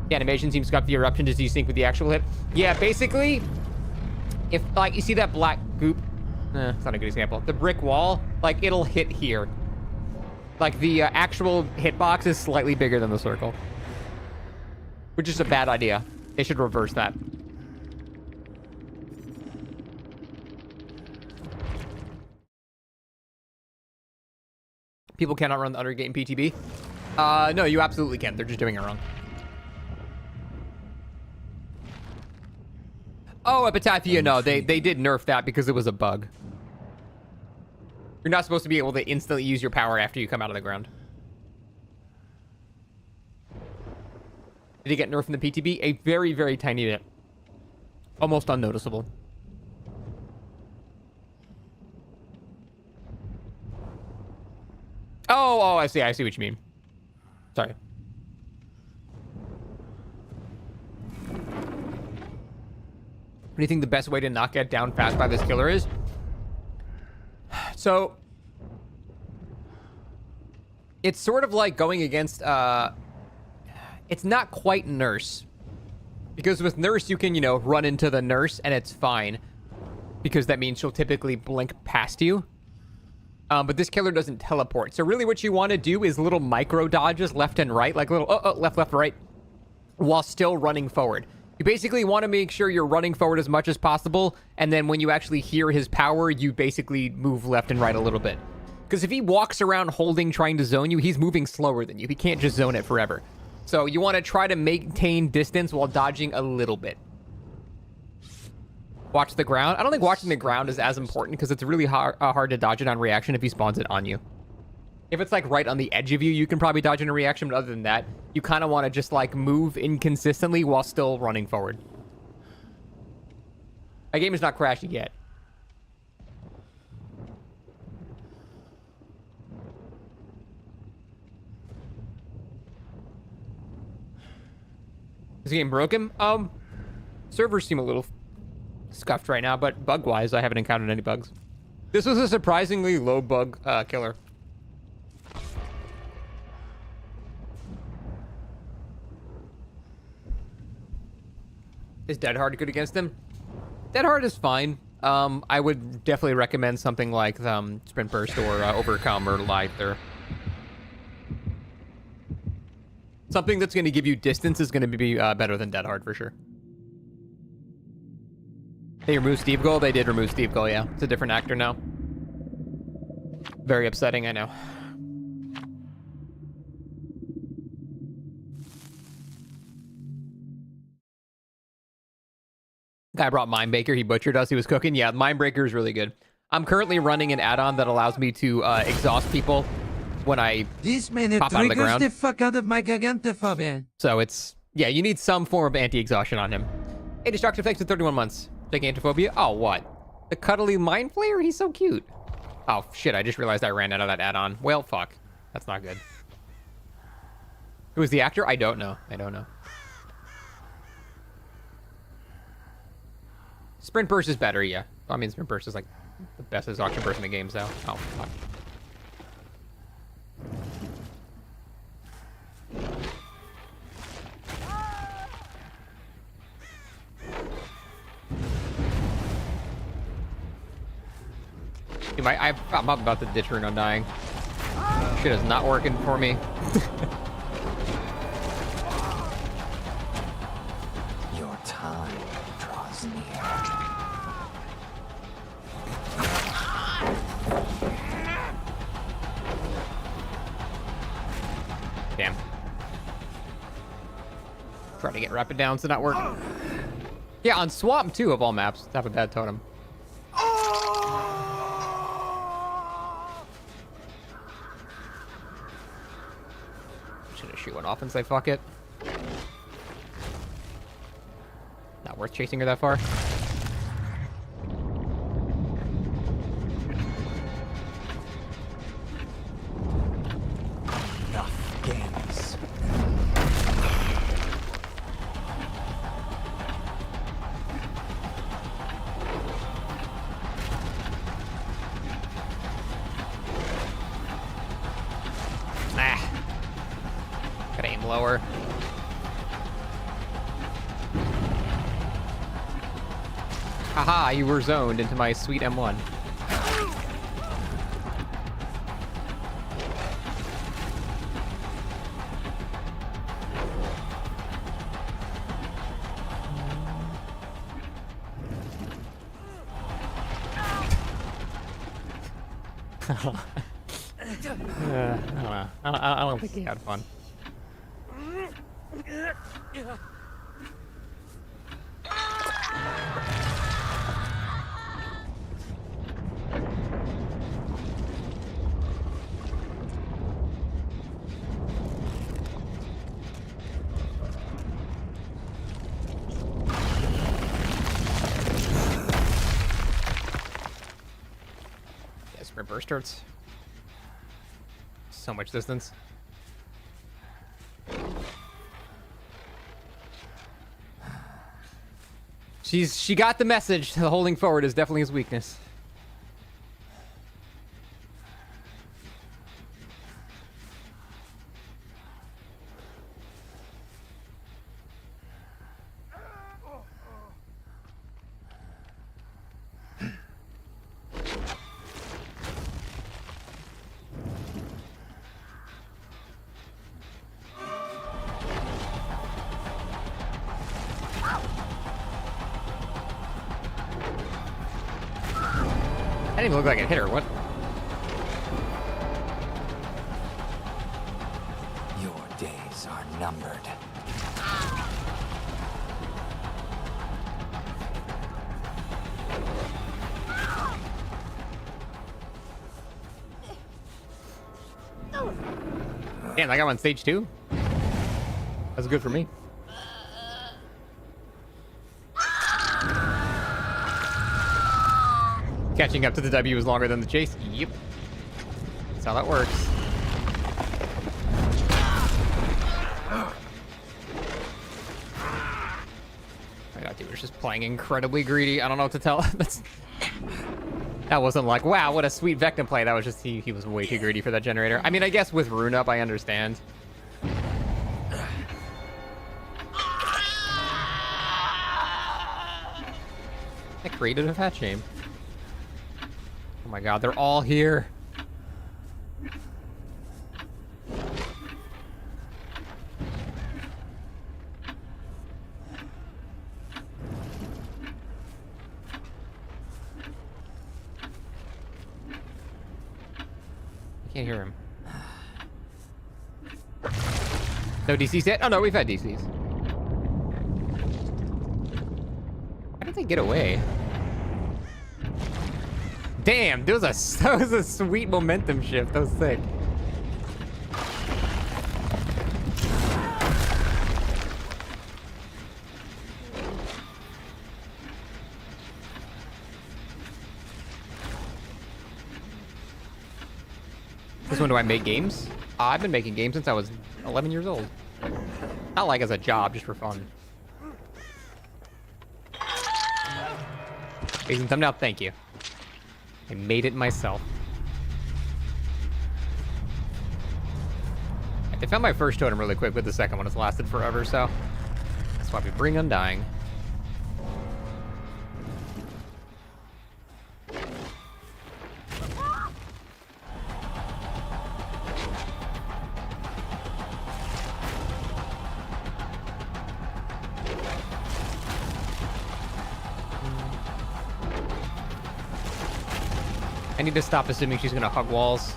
The animation seems to cut the eruption to desync with the actual hit. Yeah, basically, if like you see that black goop, it's not a good example. The brick wall, like it'll hit here. Like the actual hitbox is slightly bigger than the circle, which is a bad idea. They should reverse that. People cannot run the Undergate in PTB. No, you absolutely can. They're just doing it wrong. Oh, Epitaphia, no, they did nerf that because it was a bug. You're not supposed to be able to instantly use your power after you come out of the ground. Did it get nerfed in the PTB? A very, very tiny bit. Almost unnoticeable. Oh, I see what you mean. Sorry. What do you think the best way to not get down fast by this killer is? So, it's sort of like going against, it's not quite Nurse. Because with Nurse, you can, you know, run into the Nurse and it's fine. Because that means she'll typically blink past you. But this killer doesn't teleport. So really what you want to do is little micro dodges left and right. Like little, left, right. While still running forward. You basically want to make sure you're running forward as much as possible, and then when you actually hear his power, you basically move left and right a little bit. Because if he walks around holding, trying to zone you, he's moving slower than you. He can't just zone it forever. So you want to try to maintain distance while dodging a little bit. Watch the ground. I don't think watching the ground is as important, because it's really hard to dodge it on reaction if he spawns it on you. If it's like right on the edge of you, you can probably dodge in a reaction, but other than that, you kind of want to just like move inconsistently while still running forward. My game is not crashing yet. Is the game broken? Servers seem a little scuffed right now, but bug-wise, I haven't encountered any bugs. This was a surprisingly low bug killer. Is Dead Hard good against him? Dead Hard is fine. I would definitely recommend something like Sprint Burst or Overcome or Lither. Something that's going to give you distance is going to be better than Dead Hard for sure. They removed Steve Gull? They did remove Steve Gull, yeah. It's a different actor now. Very upsetting, I know. Guy brought Mindbreaker. He butchered us. He was cooking. Yeah, Mindbreaker is really good. I'm currently running an add-on that allows me to exhaust people when I This man pop out of the triggers ground. the fuck out of my Gigantophobia. So it's, yeah, you need some form of anti-exhaustion on him. Hey, Destructive, thanks for 31 months. Gigantophobia? Oh, what? The cuddly Mind Flayer? He's so cute. Oh, shit, I just realized I ran out of that add-on. Well, fuck. That's not good. Who was the actor? I don't know. Sprint Burst is better, yeah. I mean, Sprint Burst is like the best exhaustion burst in the game, so. Oh, fuck. Dude, I'm about to ditch Rune on dying. Shit is not working for me. Your time draws near. Damn. Trying to get rapid downs to not work. Yeah, on Swamp too, of all maps, have a bad totem. Should have shoot one off and say fuck it. Not worth chasing her that far. Enough games. Ah. Gotta aim lower. Haha, you were zoned into my sweet M1. I don't know. I don't think he had fun. Yeah, sprint burst hurts. So much distance. She got the message. The holding forward is definitely his weakness. That didn't even look like it hit her. What? Your days are numbered. Damn, I got on stage 2. That's good for me. Catching up to the W is longer than the chase. Yep. That's how that works. I got dude was just playing incredibly greedy. I don't know what to tell. That wasn't like, wow, what a sweet Vecna play. That was just he was way too greedy for that generator. I mean, I guess with Rune up, I understand. I created a fat shame. Oh my god, they're all here. I can't hear him. No DCs yet? Oh no, we've had DCs. Why did they get away? Damn, that was a sweet momentum shift. That was sick. This one, do I make games? I've been making games since I was 11 years old. Not like as a job, just for fun. Ladies and thumbnail, thank you. I made it myself. I found my first totem really quick, but the second one has lasted forever, so that's why we bring Undying. I need to stop assuming she's gonna hug walls.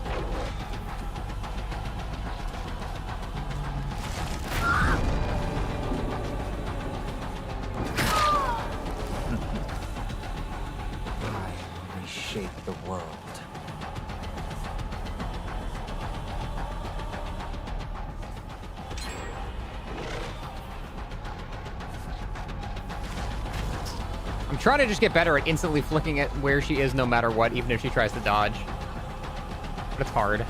I reshape the world. trying to just get better at instantly flicking at where she is no matter what, even if she tries to dodge. But it's hard.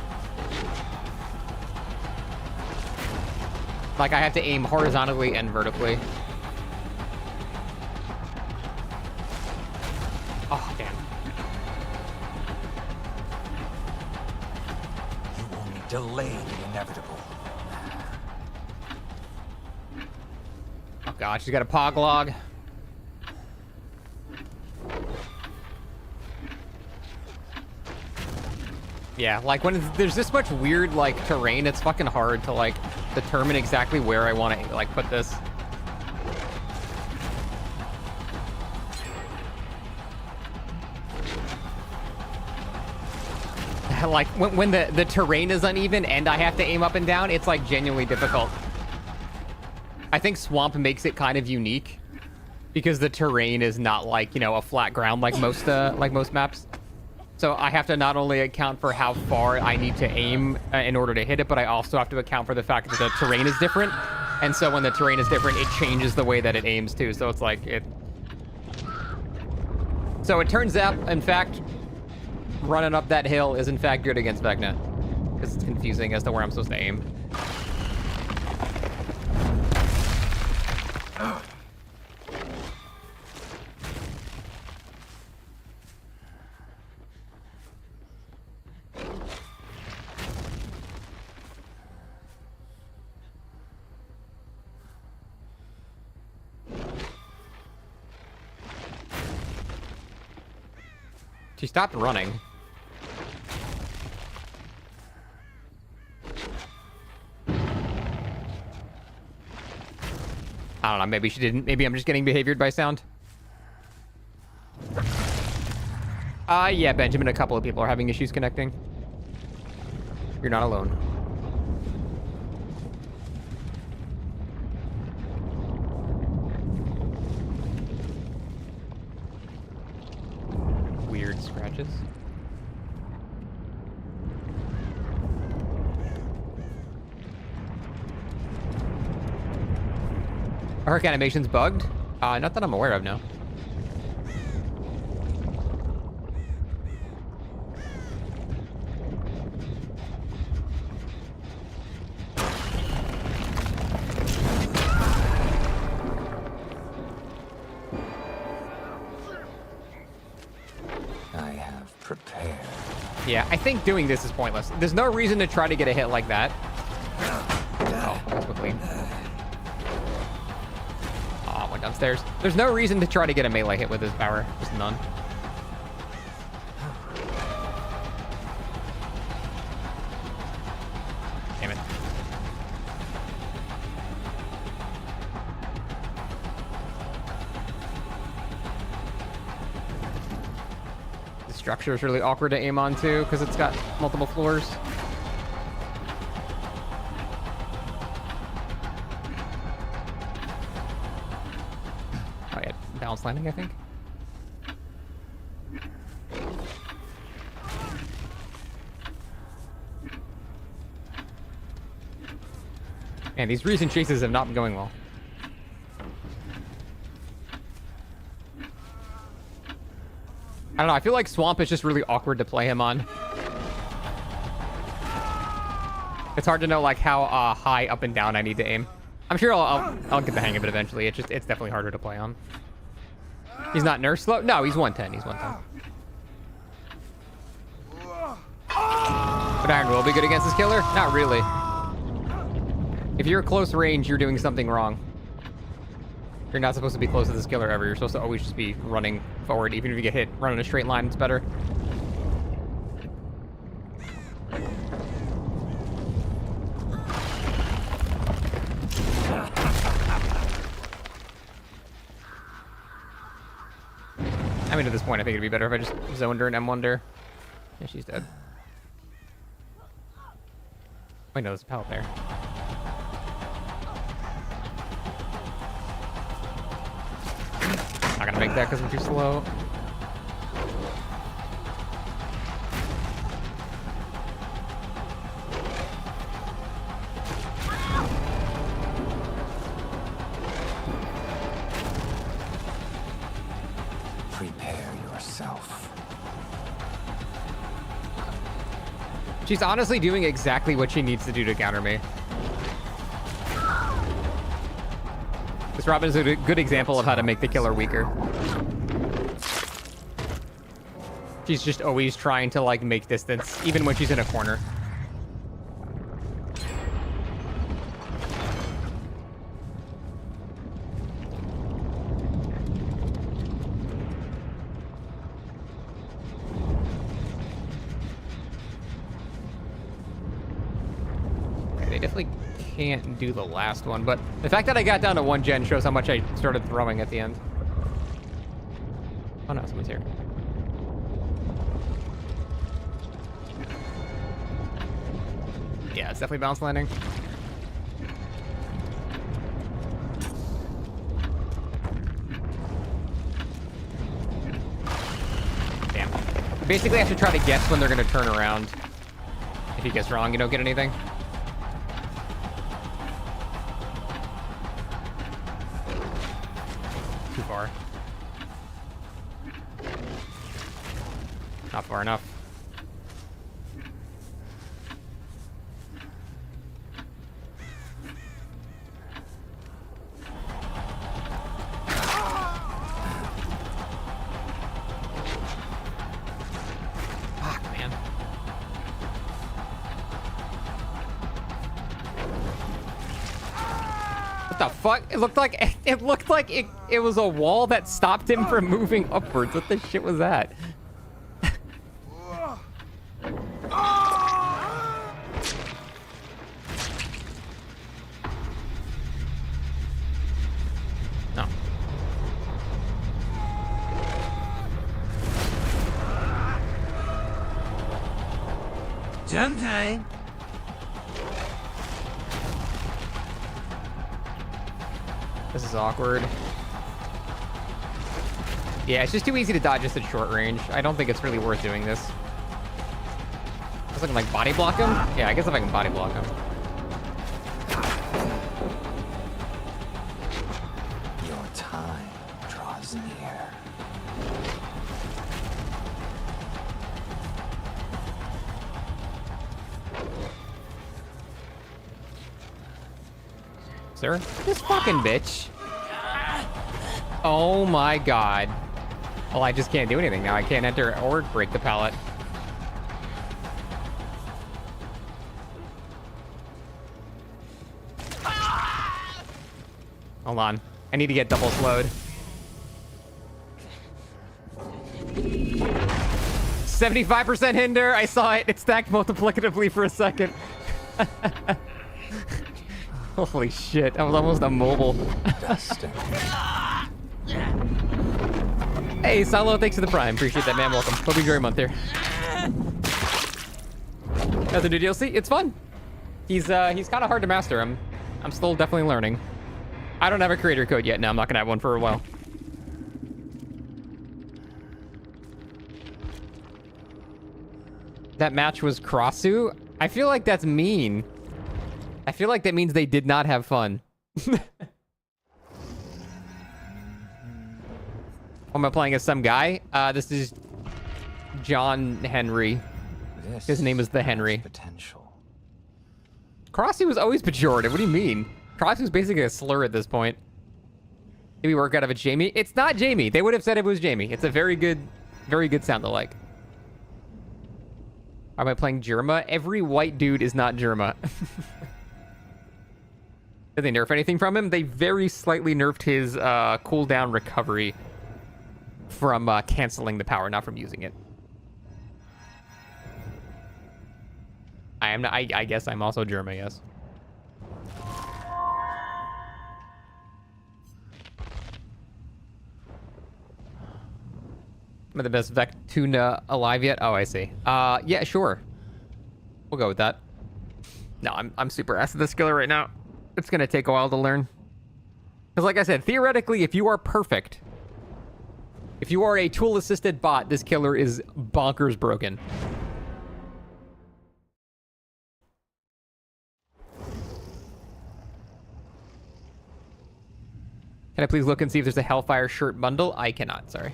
Like, I have to aim horizontally and vertically. Oh, damn. You only delay the inevitable. Oh, God, she's got a pog log. Yeah, like when there's this much weird like terrain, it's fucking hard to like determine exactly where I want to like put this. Like when the terrain is uneven and I have to aim up and down, it's like genuinely difficult. I think Swamp makes it kind of unique because the terrain is not like, you know, a flat ground like most maps. So I have to not only account for how far I need to aim in order to hit it, but I also have to account for the fact that the terrain is different. And so when the terrain is different, it changes the way that it aims too. So it's like it. So it turns out, in fact, running up that hill is in fact good against Vecna because it's confusing as to where I'm supposed to aim. She stopped running. I don't know, maybe she didn't. Maybe I'm just getting behaviored by sound. Yeah, Benjamin, a couple of people are having issues connecting. You're not alone. Weird scratches. Are her animations bugged? Not that I'm aware of, no. I have prepared. Yeah, I think doing this is pointless. There's no reason to try to get a hit like that. Oh, that's quickly. Oh, went downstairs. There's no reason to try to get a melee hit with his power. Just none. Damn it. The structure is really awkward to aim on too because it's got multiple floors. Oh yeah, balanced landing, I think. Man, these recent chases have not been going well. I don't know, I feel like Swamp is just really awkward to play him on. It's hard to know like how high up and down I need to aim. I'm sure I'll get the hang of it eventually. It's definitely harder to play on. He's not nerf slow? No, he's 110. He's 110. But Iron will be good against this killer? Not really. If you're close range, you're doing something wrong. You're not supposed to be close to this killer ever. You're supposed to always just be running forward. Even if you get hit, run in a straight line, it's better. I mean, at this point, I think it'd be better if I just zoned her and M1'd her. Yeah, she's dead. Wait, no, there's a pallet there. Not gonna make that because I'm too slow. She's honestly doing exactly what she needs to do to counter me. This Robin is a good example of how to make the killer weaker. She's just always trying to like make distance, even when she's in a corner. They definitely can't do the last one, but the fact that I got down to 1 gen shows how much I started throwing at the end. Oh no, someone's here. Yeah, it's definitely bounce landing. Damn. Basically, I have to try to guess when they're going to turn around. If you guess wrong, you don't get anything. Too far. Not far enough. Fuck, man. What the fuck? It looked like it was a wall that stopped him from moving upwards. What the shit was that? No. Jump time. This is awkward. Yeah, it's just too easy to dodge just at short range. I don't think it's really worth doing this. I was looking like body block him? Yeah, I guess if I can body block him. Your time draws near. Sir? This fucking bitch. Oh my god. Well, I just can't do anything now. I can't enter or break the pallet. Hold on. I need to get double slowed. 75% hinder. I saw it. It stacked multiplicatively for a second. Holy shit. I was almost immobile. Hey, Salo, thanks for the prime. Appreciate that, man. Welcome. Hope you enjoy your month here. Another new DLC. It's fun. He's kind of hard to master. I'm still definitely learning. I don't have a creator code yet. No, I'm not gonna have one for a while. That match was Krassu. I feel like that's mean. I feel like that means they did not have fun. Am I playing as some guy? This is John Henry. His name is the Henry. Potential. Krassu was always pejorative. What do you mean? Krassu is basically a slur at this point. Did we work out of it, Jamie? It's not Jamie. They would have said it was Jamie. It's a very good sound alike. Am I playing Jerma? Every white dude is not Jerma. Did they nerf anything from him? They very slightly nerfed his cooldown recovery from canceling the power, not from using it. I guess I'm also Jerma, yes. Am I the best Vectuna alive yet? Oh, I see. Yeah, sure. We'll go with that. No, I'm super ass at this killer right now. It's gonna take a while to learn. Because like I said, theoretically, if you are perfect, if you are a tool-assisted bot, this killer is bonkers broken. Can I please look and see if there's a Hellfire shirt bundle? I cannot, sorry.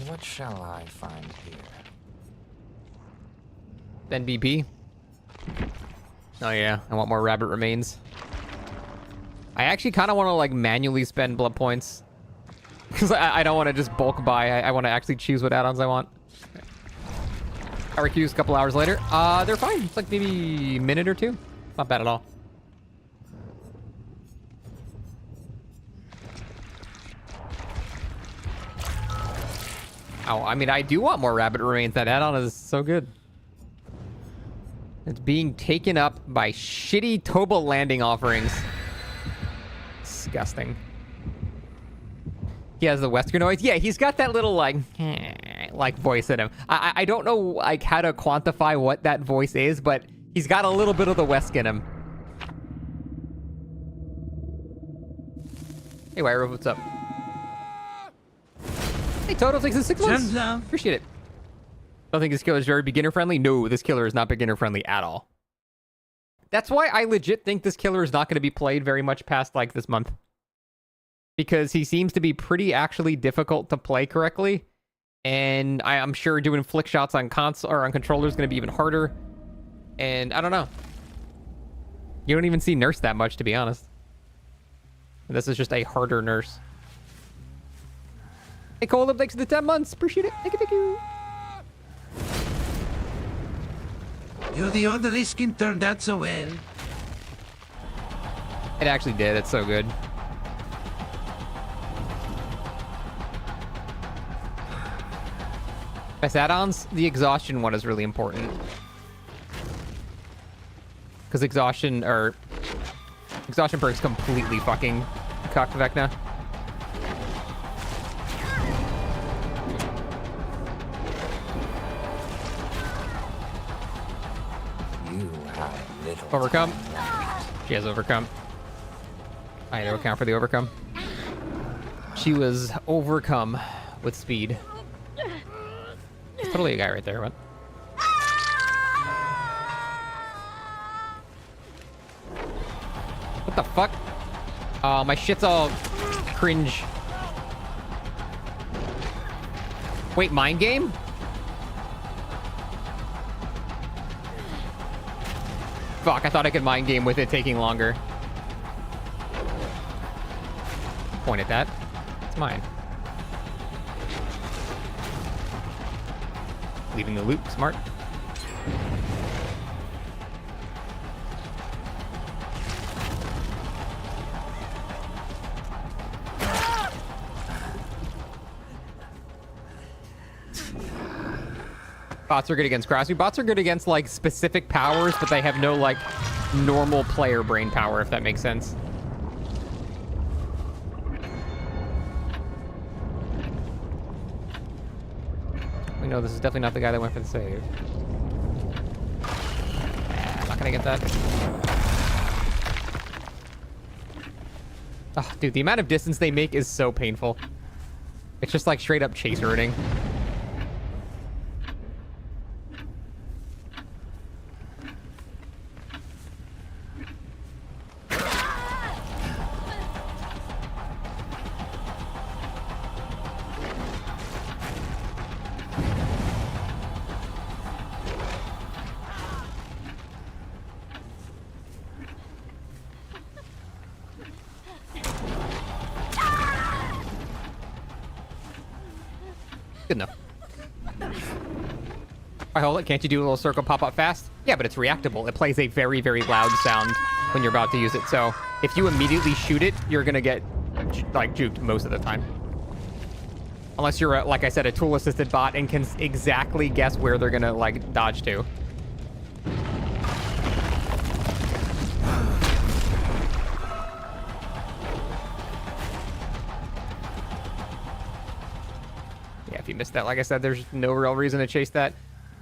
What shall I find here? Ben BP. Oh yeah, I want more rabbit remains. I actually kind of want to like manually spend blood points. Because I don't want to just bulk buy. I want to actually choose what add-ons I want. Power queues a couple hours later. They're fine. It's like maybe a minute or two. Not bad at all. Oh, I mean, I do want more rabbit remains. That add-on is so good. It's being taken up by shitty Toba landing offerings. Disgusting. He has the Wesker noise. Yeah, he's got that little like voice in him. I don't know like how to quantify what that voice is, but he's got a little bit of the Wesk in him. Hey, Wyra, what's up? Hey, Toto, thanks for 6 months. Appreciate it. Don't think this killer is very beginner friendly. No, this killer is not beginner friendly at all. That's why I legit think this killer is not going to be played very much past like this month. Because he seems to be pretty actually difficult to play correctly. And I'm sure doing flick shots on console or on controller is going to be even harder. And I don't know. You don't even see Nurse that much, to be honest. This is just a harder Nurse. Hey, Cole, thanks for the 10 months. Appreciate it. Thank you, thank you. You're the other skin turned out so well. It actually did. It's so good. Best add-ons? The exhaustion one is really important. Because exhaustion perks completely fucking cocked Vecna. Overcome. She has overcome. I had to account for the overcome. She was overcome with speed. There's totally a guy right there. What? What the fuck? Oh, my shit's all cringe. Wait, mind game? Fuck, I thought I could mind game with it taking longer. Point at that. It's mine. Leaving the loop, smart. Bots are good against Crossy. Bots are good against like specific powers, but they have no like normal player brain power, if that makes sense. We know this is definitely not the guy that went for the save. I'm not gonna get that. Oh, dude, the amount of distance they make is so painful. It's just like straight up chase rooting. Good enough. Alright, hold it. Can't you do a little circle pop up fast? Yeah, but it's reactable. It plays a very, very loud sound when you're about to use it. So if you immediately shoot it, you're gonna get like juked most of the time. Unless you're, like I said, a tool-assisted bot and can exactly guess where they're gonna like dodge to. If you missed that, like I said, there's no real reason to chase that.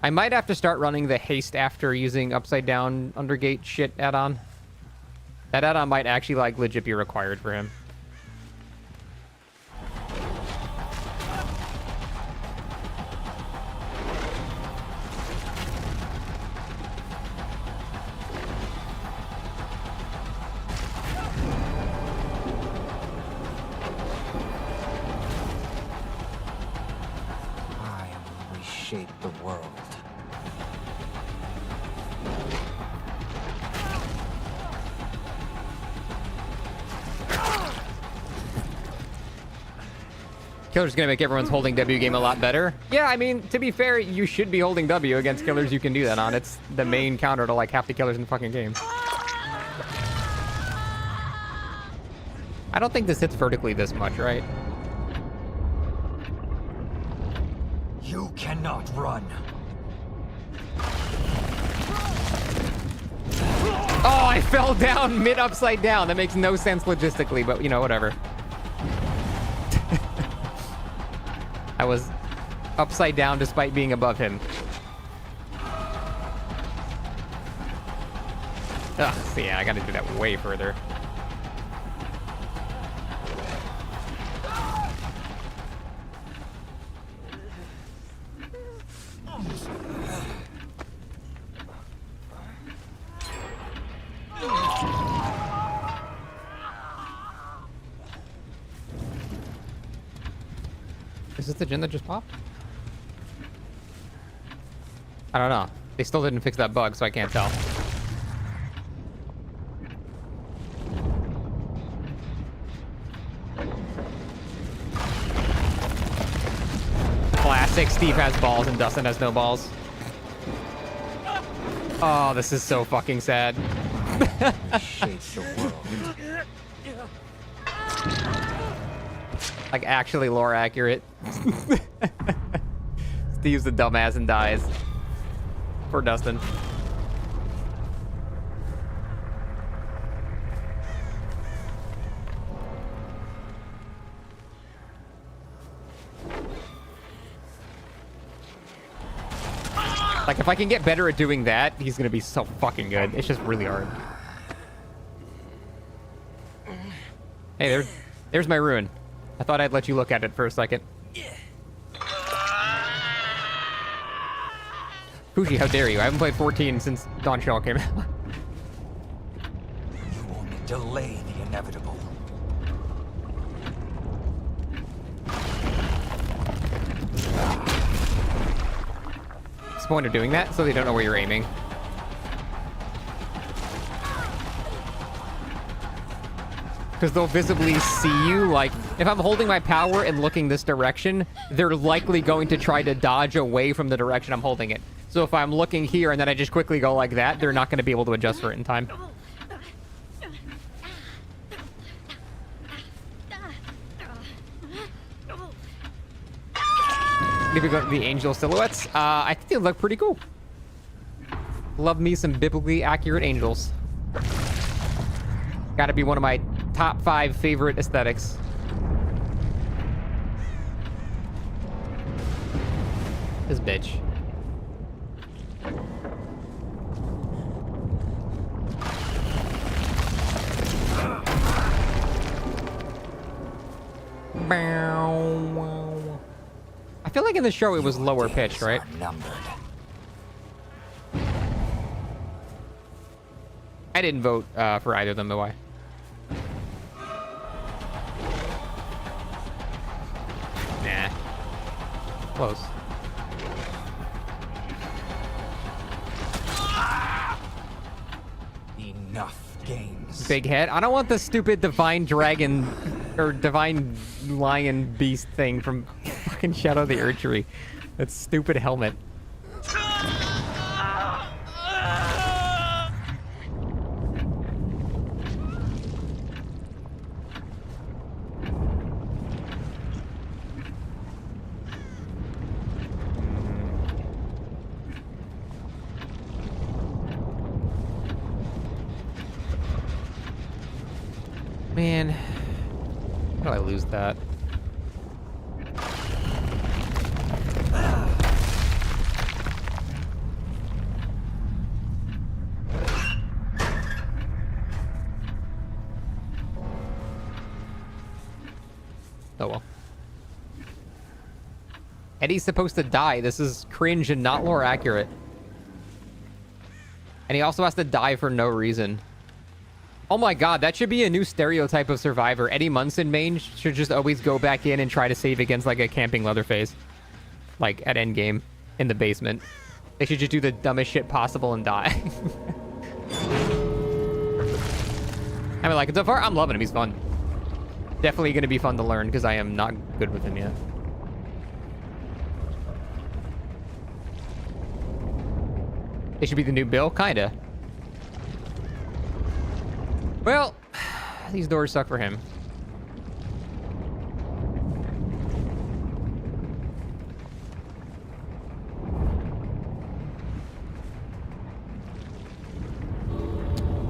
I might have to start running the haste after using upside down undergate shit add-on. That add-on might actually like legit be required for him. Shape the world. Killer's gonna make everyone's holding W game a lot better. Yeah, I mean, to be fair, you should be holding W against killers you can do that on. It's the main counter to like half the killers in the fucking game. I don't think this hits vertically this much, right? You cannot run. Oh, I fell down mid upside down. That makes no sense logistically, but you know, whatever. I was upside down despite being above him. Ugh, so yeah, I gotta do that way further. Is this the gen that just popped? I don't know. They still didn't fix that bug, so I can't tell. Classic. Steve has balls and Dustin has no balls. Oh, this is so fucking sad. Shapes the world. Like, actually lore accurate. Steve's a dumbass and dies. Poor Dustin. Like, if I can get better at doing that, he's gonna be so fucking good. It's just really hard. Hey, there's my ruin. I thought I'd let you look at it for a second. Fuji, how dare you? I haven't played 14 since Dawn Shell came out. You only delay the inevitable. What's the point of doing that? So they don't know where you're aiming. Because they'll visibly see you. Like, if I'm holding my power and looking this direction, they're likely going to try to dodge away from the direction I'm holding it. So if I'm looking here and then I just quickly go like that, they're not going to be able to adjust for it in time. Maybe go to the angel silhouettes. I think they look pretty cool. Love me some biblically accurate angels. Gotta be one of my top 5 favorite aesthetics. This bitch. I feel like in the show it was lower pitched, right? I didn't vote for either of them, though. Nah. Close. Enough games. Big head. I don't want the stupid divine dragon or divine lion beast thing from fucking Shadow of the Erdtree. That stupid helmet. Man, how did I lose that? Oh well. Eddie's supposed to die. This is cringe and not lore accurate. And he also has to die for no reason. Oh my god, that should be a new stereotype of Survivor. Eddie Munson main should just always go back in and try to save against like a camping Leatherface. Like at endgame in the basement. They should just do the dumbest shit possible and die. I mean, like, so far I'm loving him. He's fun. Definitely going to be fun to learn because I am not good with him yet. They should be the new Bill, kinda. Well, these doors suck for him.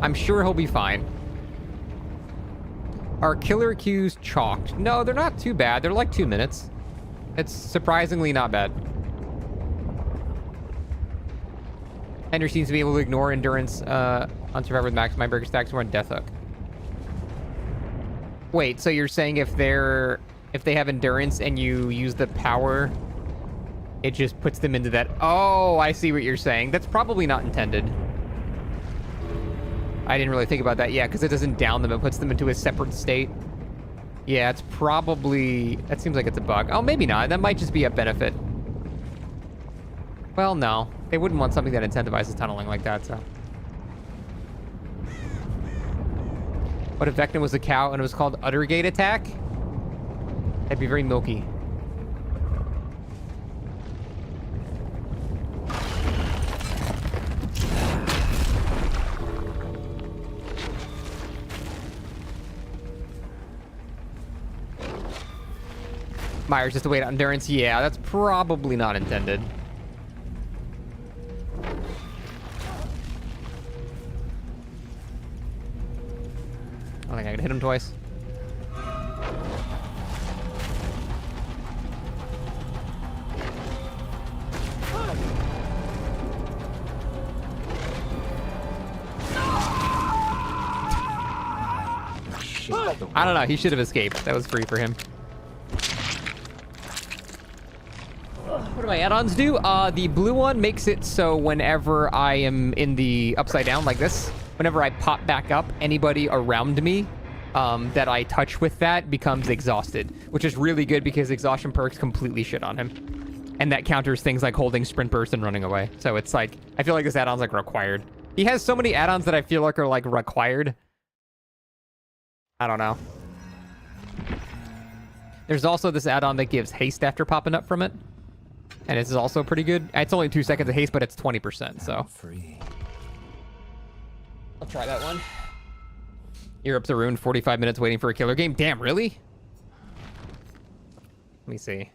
I'm sure he'll be fine. Are killer queues chalked? No, they're not too bad. They're like 2 minutes. It's surprisingly not bad. Ender seems to be able to ignore endurance on Survivor with Max Mindbreaker stacks more on Death Hook. Wait, so you're saying if they have endurance and you use the power, it just puts them into that? Oh, I see what you're saying. That's probably not intended. I didn't really think about that. Yeah, because it doesn't down them. It puts them into a separate state. Yeah, it's probably... That seems like it's a bug. Oh, maybe not. That might just be a benefit. Well, no. They wouldn't want something that incentivizes tunneling like that, so... What if Vecna was a cow and it was called Uttergate Attack? That'd be very milky. Myers just to wait on endurance. Yeah, that's probably not intended. I think I can hit him twice. I don't know. He should have escaped. That was free for him. What do my add-ons do? The blue one makes it so whenever I am in the upside down like this, whenever I pop back up, anybody around me that I touch with that becomes exhausted, which is really good because exhaustion perks completely shit on him. And that counters things like holding sprint burst and running away. So it's like, I feel like this add-on's like required. He has so many add-ons that I feel like are like required. I don't know. There's also this add-on that gives haste after popping up from it. And this is also pretty good. It's only 2 seconds of haste, but it's 20%, so. I'll try that one. Europe's a ruined 45 minutes waiting for a killer game. Damn, really? Let me see.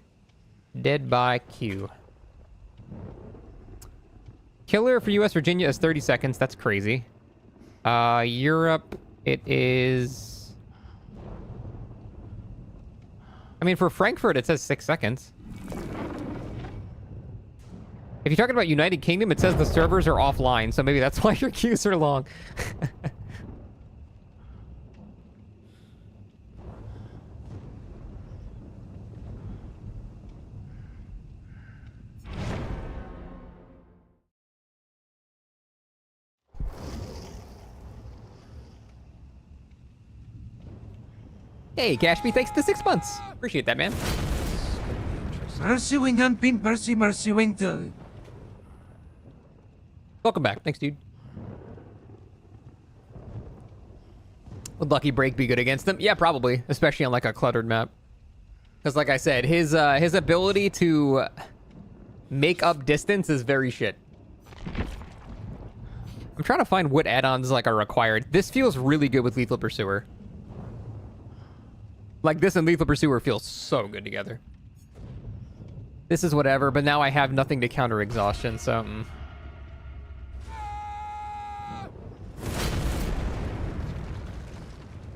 Dead by Q. Killer for US Virginia is 30 seconds. That's crazy. Europe, it is... I mean, for Frankfurt, it says 6 seconds. If you're talking about United Kingdom, it says the servers are offline, so maybe that's why your queues are long. Hey, Cashme, thanks for the 6 months. Appreciate that, man. Mercy wing on pin, mercy wing to. Welcome back. Thanks, dude. Would Lucky Break be good against them? Yeah, probably. Especially on like a cluttered map. Because like I said, his ability to make up distance is very shit. I'm trying to find what add-ons like are required. This feels really good with Lethal Pursuer. Like this and Lethal Pursuer feel so good together. This is whatever, but now I have nothing to counter exhaustion, so...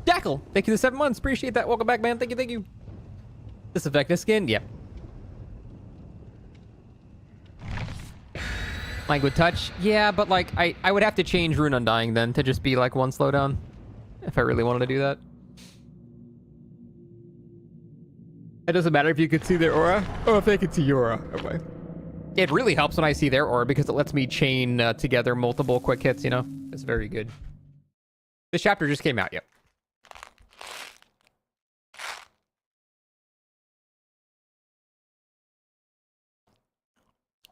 Jackal, thank you for the 7 months. Appreciate that. Welcome back, man. Thank you, thank you. Disinfect this skin? Yep. Languid Touch? Yeah, but like, I would have to change Rune Undying then to just be like 1 slowdown. If I really wanted to do that. It doesn't matter if you could see their aura or if they could see your aura. Okay. It really helps when I see their aura because it lets me chain together multiple quick hits, you know? It's very good. This chapter just came out, yep.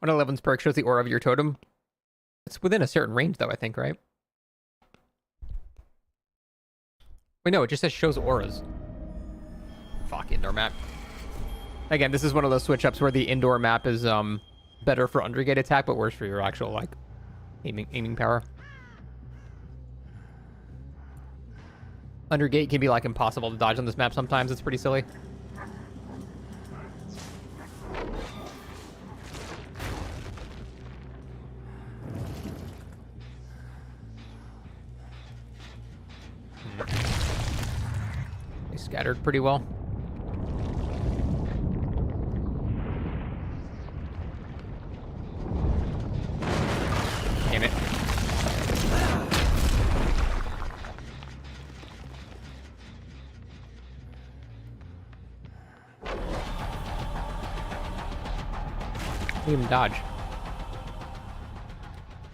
111's perk shows the aura of your totem. It's within a certain range, though, I think, right? Wait, no, it just says shows auras. Fuck, indoor map. Again, this is one of those switch-ups where the indoor map is better for undergate attack, but worse for your actual, like, aiming power. Undergate can be like impossible to dodge on this map sometimes. It's pretty silly. They scattered pretty well. Damn it. Even dodge.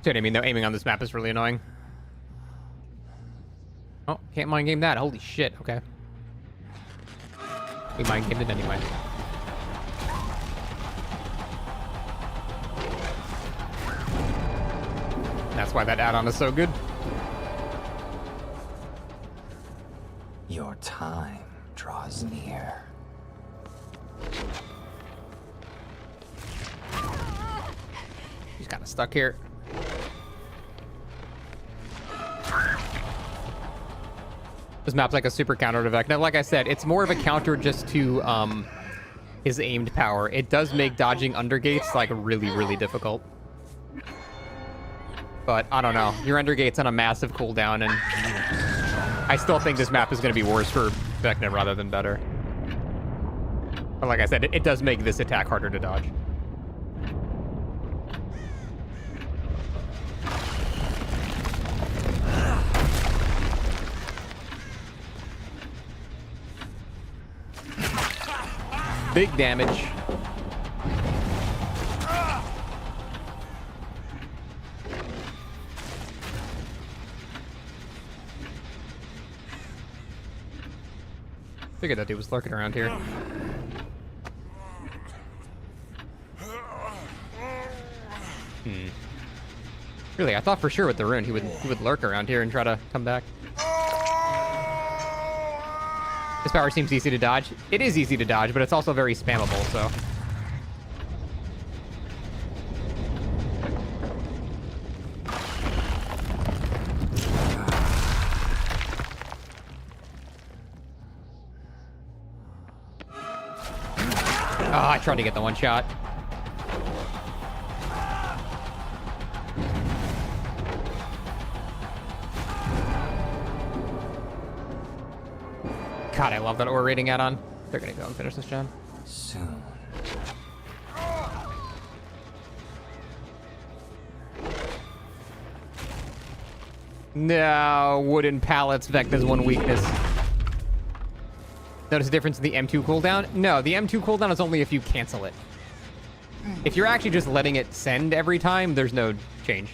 See what I mean, though? Aiming on this map is really annoying. Oh, can't mind game that. Holy shit, okay. We mind gamed it anyway. That's why that add-on is so good. Your time draws near. He's kind of stuck here. This map's like a super counter to Vecna. Like I said, it's more of a counter just to his aimed power. It does make dodging undergates like really, really difficult. But I don't know. Your undergate's on a massive cooldown, and I still think this map is going to be worse for Vecna rather than better. But like I said, it does make this attack harder to dodge. Big damage. Figured that dude was lurking around here. Really, I thought for sure with the rune he would lurk around here and try to come back. This power seems easy to dodge. It is easy to dodge, but it's also very spammable, so. Oh, I tried to get the one shot. God, I love that aura rating add-on. They're gonna go and finish this gen. Soon. No, wooden pallets, Vecna's one weakness. Notice the difference in the M2 cooldown? No, the M2 cooldown is only if you cancel it. If you're actually just letting it send every time, there's no change.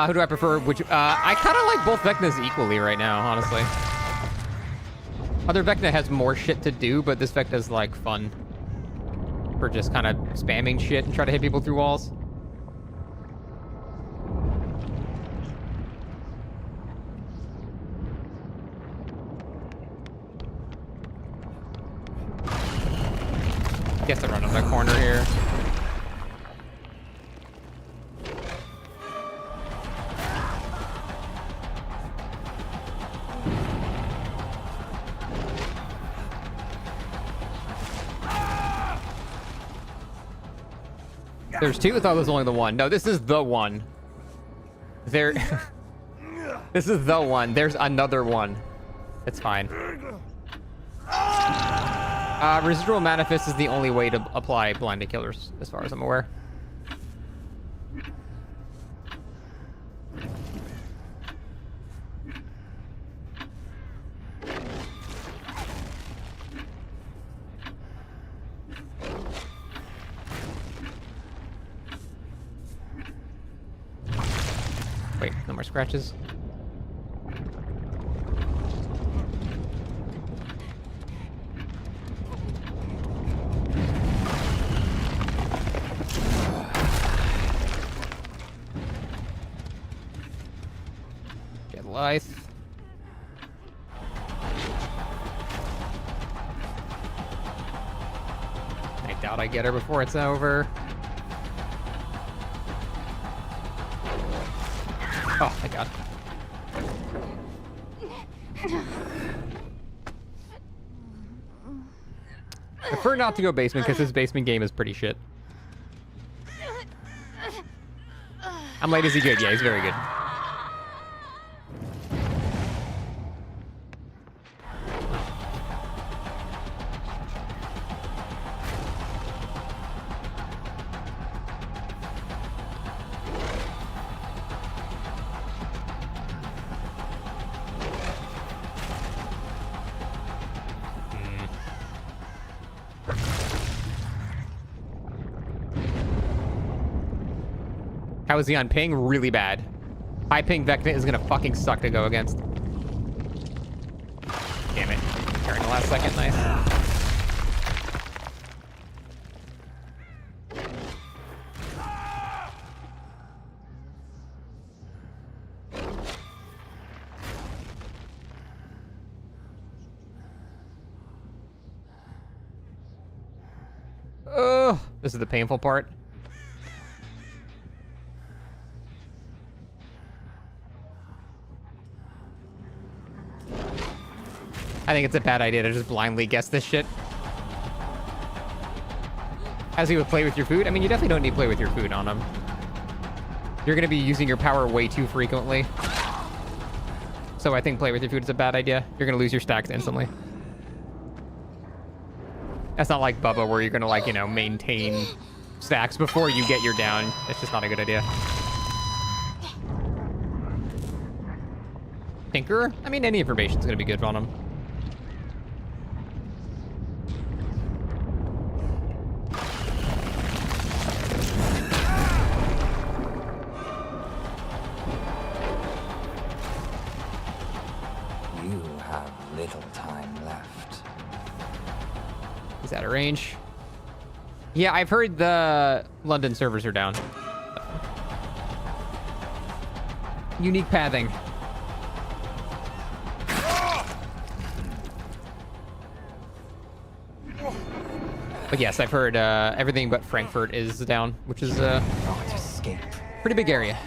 Who do I prefer? Which I kind of like both Vecnas equally right now, honestly. Other Vecna has more shit to do, but this Vecna's like fun for just kind of spamming shit and try to hit people through walls. Guess I run up that corner here. There's two? I thought it was only the one. No, this is the one. There. This is the one. There's another one. It's fine. Residual Manifest is the only way to apply blinded killers, as far as I'm aware. Wait, no more scratches. Get life. doubt I get her before it's over. Oh, thank God. I prefer not to go basement because this basement game is pretty shit. I'm late. Is he good? Yeah, he's very good. How is he on ping? Really bad. High ping Vecna is gonna fucking suck to go against. Damn it. During the last second, nice. Oh, this is the painful part. I think it's a bad idea to just blindly guess this shit. As you would play with your food? I mean, you definitely don't need to play with your food on him. You're going to be using your power way too frequently. So I think play with your food is a bad idea. You're going to lose your stacks instantly. That's not like Bubba where you're going to, like, you know, maintain stacks before you get your down. It's just not a good idea. Tinker? I mean, any information is going to be good on him. Little time left. He's out of range. Yeah, I've heard the London servers are down. Unique pathing. But yes, I've heard everything but Frankfurt is down, which is pretty big area.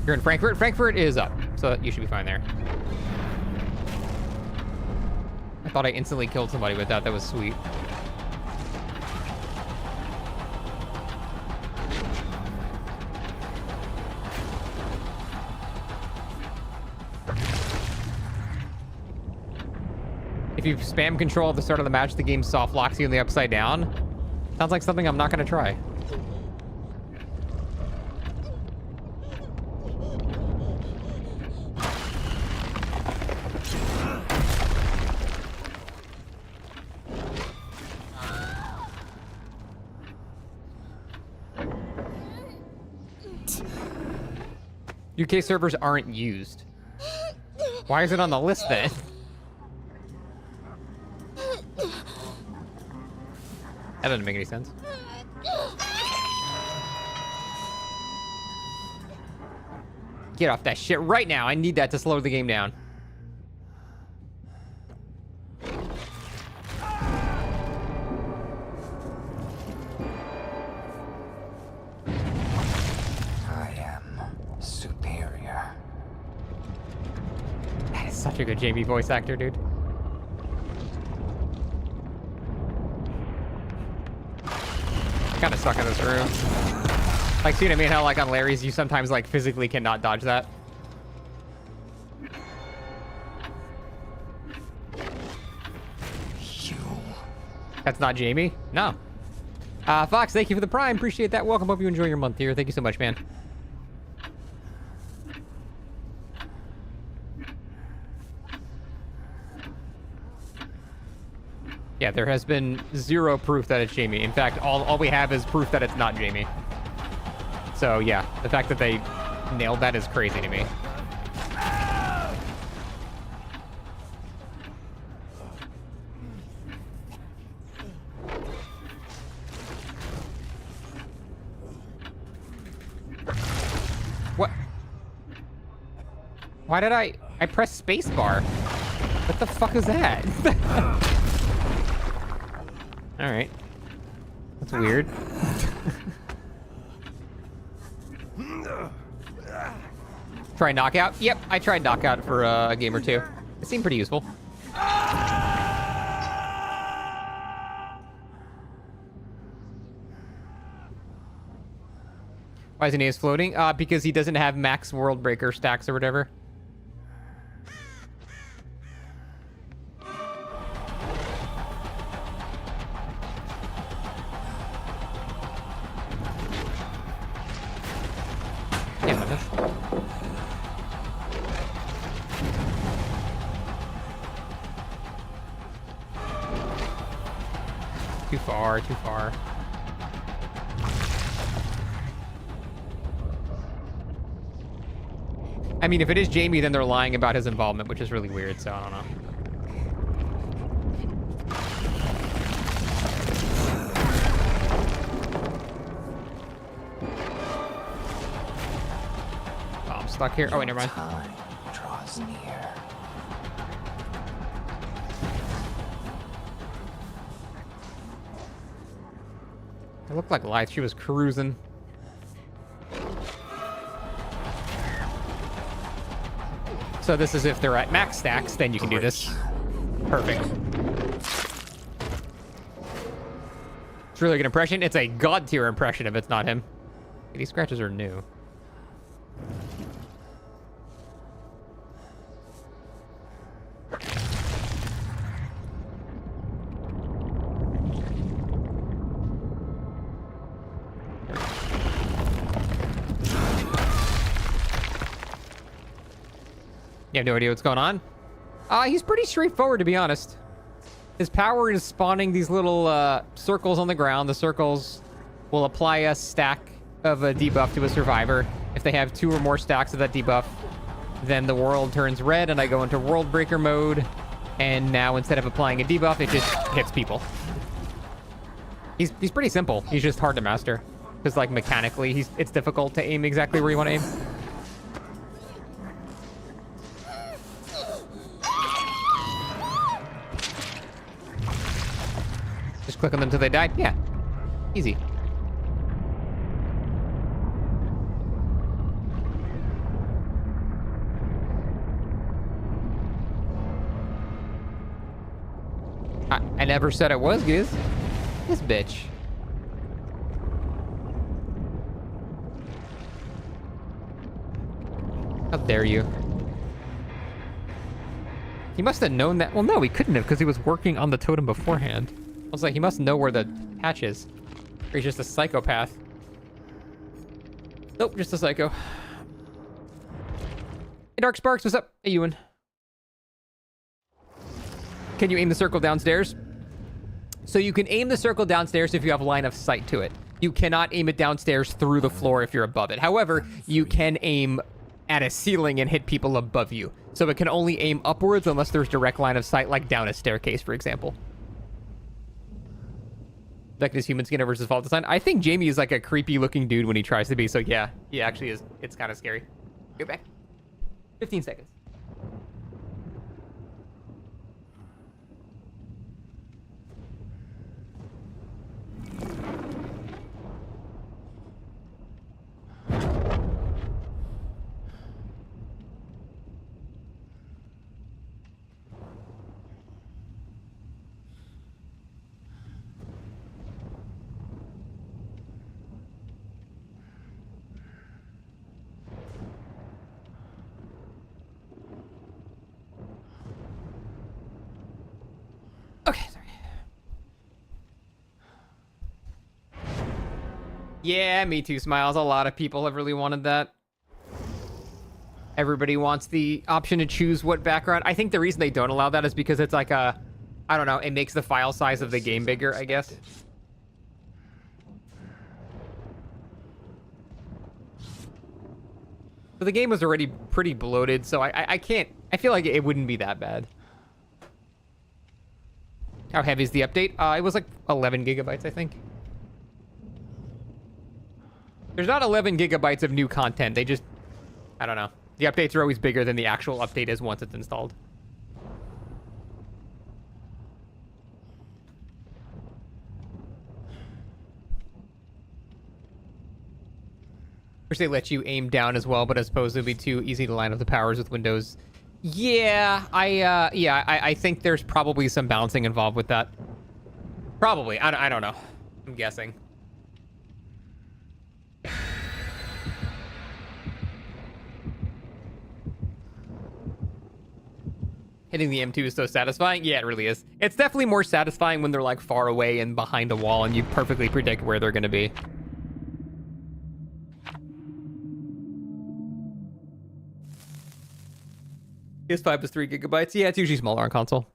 You're in Frankfurt? Frankfurt is up, so you should be fine there. I thought I instantly killed somebody with that. That was sweet. If you spam control at the start of the match, the game soft locks you in the upside down. Sounds like something I'm not going to try. UK servers aren't used. Why is it on the list then? That doesn't make any sense. Get off that shit right now. I need that to slow the game down. Such a good Jamie voice actor, dude. Kind of stuck in this room. Like, see what I mean? How, like, on Larry's, you sometimes, like, physically cannot dodge that. That's not Jamie? No. Fox, thank you for the Prime. Appreciate that. Welcome. Hope you enjoy your month here. Thank you so much, man. Yeah, there has been zero proof that it's Jamie. In fact, all we have is proof that it's not Jamie. So, yeah, the fact that they nailed that is crazy to me. Why did I press spacebar? What the fuck is that? All right. That's weird. Try knockout? Yep, I tried knockout for a game or two. It seemed pretty useful. Why isn't he as floating? Because he doesn't have max World Breaker stacks or whatever. Yeah, that's... Too far, too far. I mean, if it is Jamie, then they're lying about his involvement, which is really weird, so I don't know. Oh, I'm stuck here. Oh, wait, never mind. Time draws near. It looked like life. She was cruising. So this is if they're at max stacks, then you can do this. Perfect. It's a really good impression. It's a god tier impression if it's not him. These scratches are new. You have no idea what's going on? He's pretty straightforward, to be honest. His power is spawning these little circles on the ground. The circles will apply a stack of a debuff to a survivor. If they have 2 or more stacks of that debuff, then the world turns red and I go into World Breaker mode. And now instead of applying a debuff, it just hits people. He's pretty simple. He's just hard to master. Because like mechanically, it's difficult to aim exactly where you want to aim. Just click on them until they die. Yeah. Easy. I never said it was, Giz. This bitch. How dare you? He must have known that. Well, no, he couldn't have because he was working on the totem beforehand. I was like, he must know where the hatch is. Or he's just a psychopath. Nope, just a psycho. Hey, Dark Sparks, what's up? Hey, Ewan. Can you aim the circle downstairs? So you can aim the circle downstairs if you have line of sight to it. You cannot aim it downstairs through the floor if you're above it. However, you can aim at a ceiling and hit people above you. So it can only aim upwards unless there's direct line of sight, like down a staircase, for example. Like this human skin versus Vault Design. I think Jamie is like a creepy looking dude when he tries to be. So yeah, he actually is. It's kind of scary. Go back. 15 seconds. Okay, sorry. Yeah, me too, Smiles. A lot of people have really wanted that. Everybody wants the option to choose what background. I think the reason they don't allow that is because it's like a, I don't know, it makes the file size of the game bigger, I guess. So the game was already pretty bloated, so I can't, I feel like it wouldn't be that bad. How heavy is the update? It was like 11 gigabytes, I think. There's not 11 gigabytes of new content. They just, I don't know. The updates are always bigger than the actual update is once it's installed. Wish they let you aim down as well, but I suppose it would be too easy to line up the powers with Windows. Yeah, I think there's probably some balancing involved with that. Probably. I don't know. I'm guessing. Hitting the M2 is so satisfying. Yeah, it really is. It's definitely more satisfying when they're like far away and behind a wall and you perfectly predict where they're going to be. PS5 is 3 gigabytes. Yeah, it's usually smaller on console.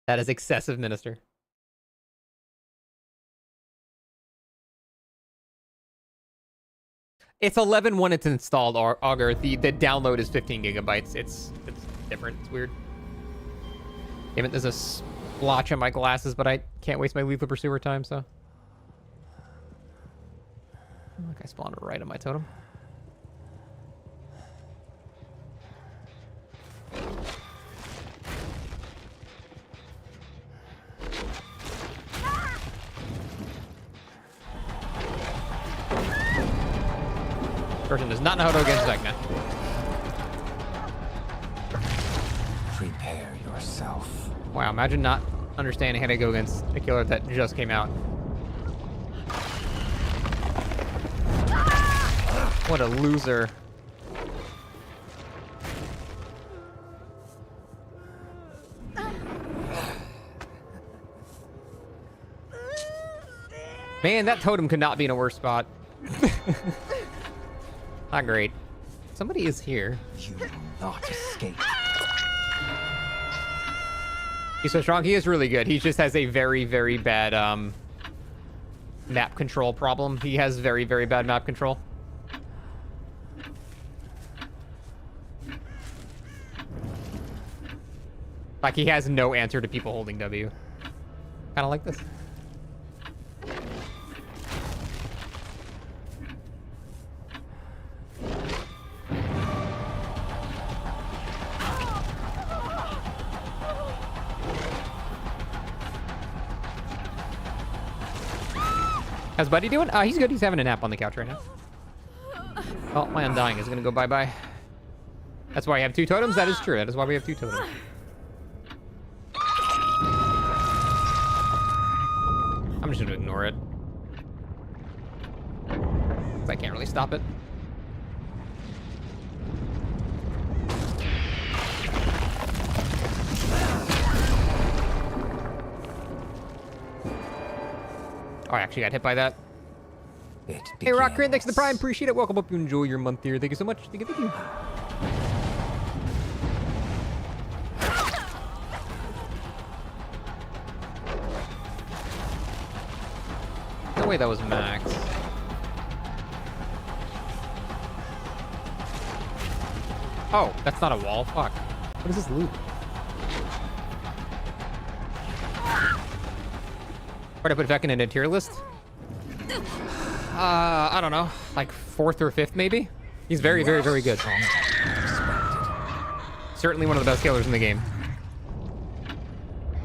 That is excessive, Minister. It's 11 when it's installed, Augur. The download is 15 gigabytes. It's different. It's weird. Damn it, there's a splotch on my glasses, but I can't waste my Lethal Pursuer time, so. Look, I spawned right on my totem. Person does not know how to go against Vecna. Prepare yourself. Wow, imagine not understanding how to go against a killer that just came out. What a loser. Man, that totem could not be in a worse spot. Not great. Somebody is here. You will not escape. He's so strong. He is really good. He just has a very, very bad map control problem. He has very, very bad map control. Like, he has no answer to people holding W. Kind of like this. How's Buddy doing? He's good. He's having a nap on the couch right now. Oh, my Undying is going to go bye-bye. That's why I have 2 totems? That is true. That is why we have 2 totems. I'm just going to ignore it. I can't really stop it. Oh, I actually got hit by that. Hey, Rockcran, thanks for the Prime. Appreciate it. Welcome. Hope you enjoy your month here. Thank you so much. Thank you. Thank you. No way that was Max. Oh, that's not a wall. Fuck. What is this loot? Where'd I put Vecna in a tier list? I don't know. Like 4th or 5th, maybe? He's very, very, very good. Certainly one of the best killers in the game.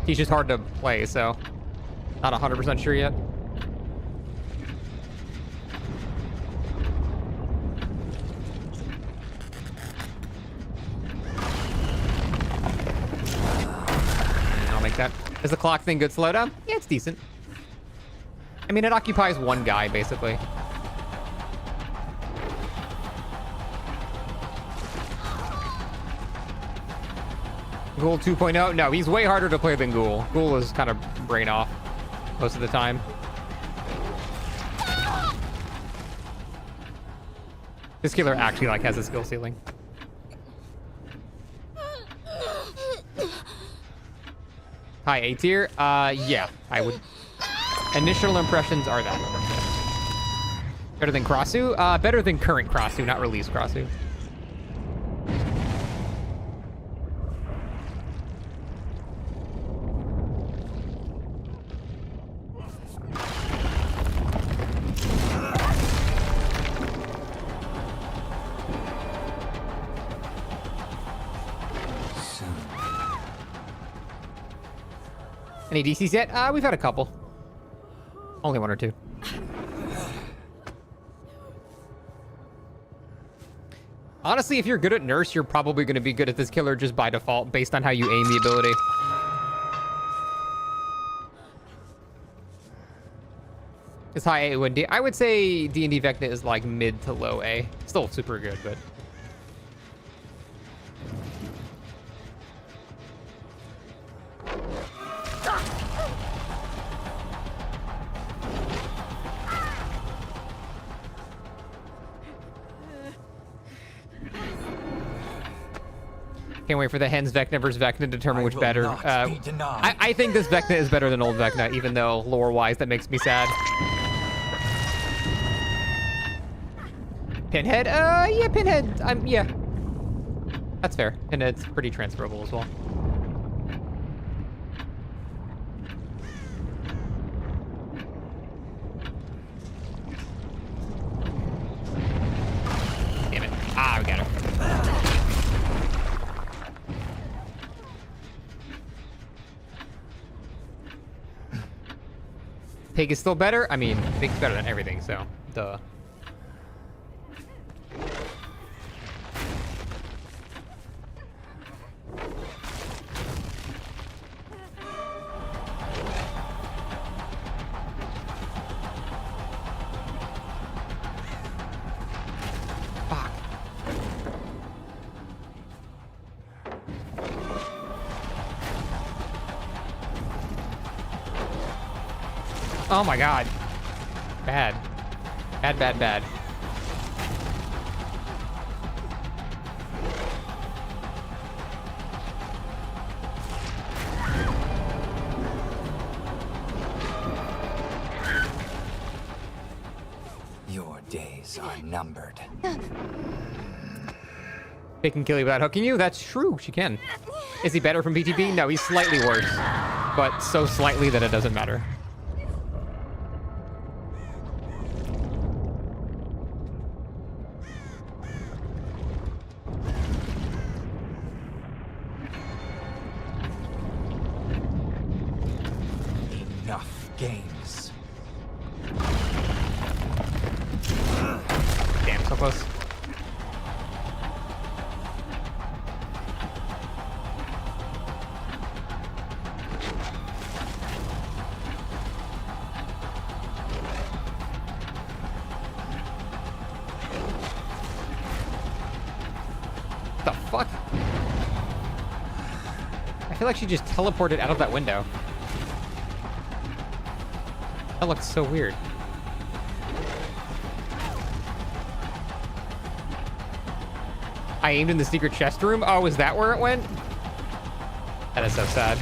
He's just hard to play, so not 100% sure yet. I'll make that. Is the clock thing good slowdown? Yeah, it's decent. I mean, it occupies one guy, basically. Ghoul 2.0? No, he's way harder to play than Ghoul. Ghoul is kind of brain off most of the time. This killer actually, like, has a skill ceiling. Hi, A tier? Yeah, I would... Initial impressions are that. Better than Crossu? Better than current Crossu, not release Crossu. Any DCs yet? We've had a couple. Only one or two. Honestly, if you're good at Nurse, you're probably going to be good at this killer just by default, based on how you aim the ability. It's high A when D. I would say D&D Vecna is like mid to low A. Still super good, but... Can't wait for the Hens Vecna versus Vecna to determine which better. I think this Vecna is better than old Vecna, even though lore-wise that makes me sad. Pinhead? Yeah, Pinhead. Yeah. That's fair. Pinhead's pretty transferable as well. Damn it. Ah, we got it. Pig is still better? I mean, Pig's better than everything, so duh. Fuck. Oh my god. Bad. Bad, bad, bad. Your days are numbered. They can kill you without hooking you? That's true, she can. Is he better from BTB? No, he's slightly worse. But so slightly that it doesn't matter. Enough games. Damn, so close. What the fuck? I feel like she just teleported out of that window. That looks so weird. I aimed in the secret chest room? Oh, is that where it went? That is so sad.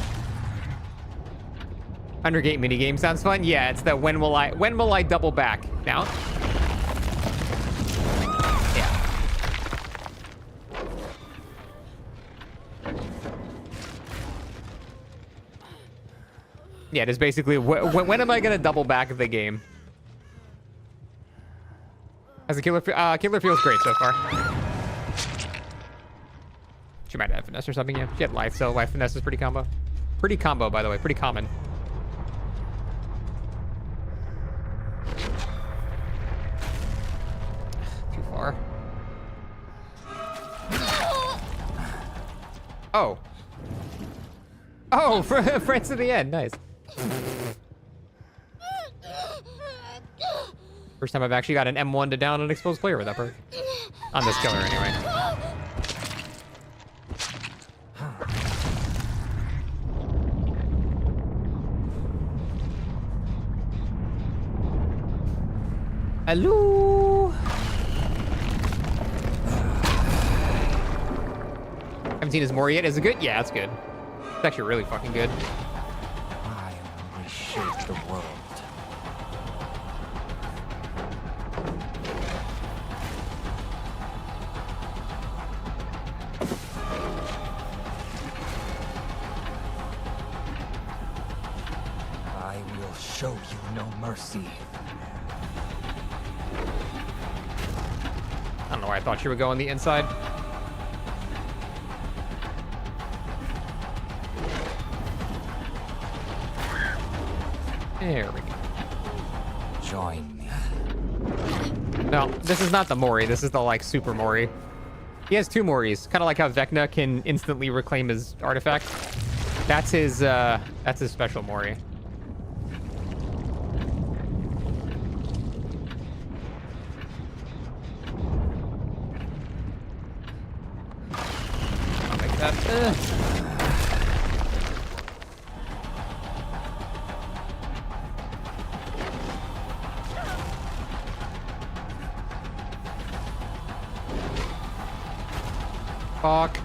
Undergate minigame sounds fun. Yeah, it's the when will I double back? Now? Yeah. Yeah, it is basically when am I gonna double back the game? As a killer feels great so far. She might have finesse or something, yeah. She had life, so life finesse is pretty combo. Pretty combo, by the way, pretty common. Too far. Oh. Oh, friends to the end, nice. First time I've actually got an M1 to down an exposed player with that perk. On this killer, anyway. Hello? Haven't seen his more yet. Is it good? Yeah, it's good. It's actually really fucking good. I will reshape the world. I will show you no mercy. I don't know why I thought she would go on the inside. There we go. Join me. No, this is not the Mori. This is the, like, super Mori. He has 2 Moris. Kind of like how Vecna can instantly reclaim his artifact. That's his special Mori. I'll make that. Fuck.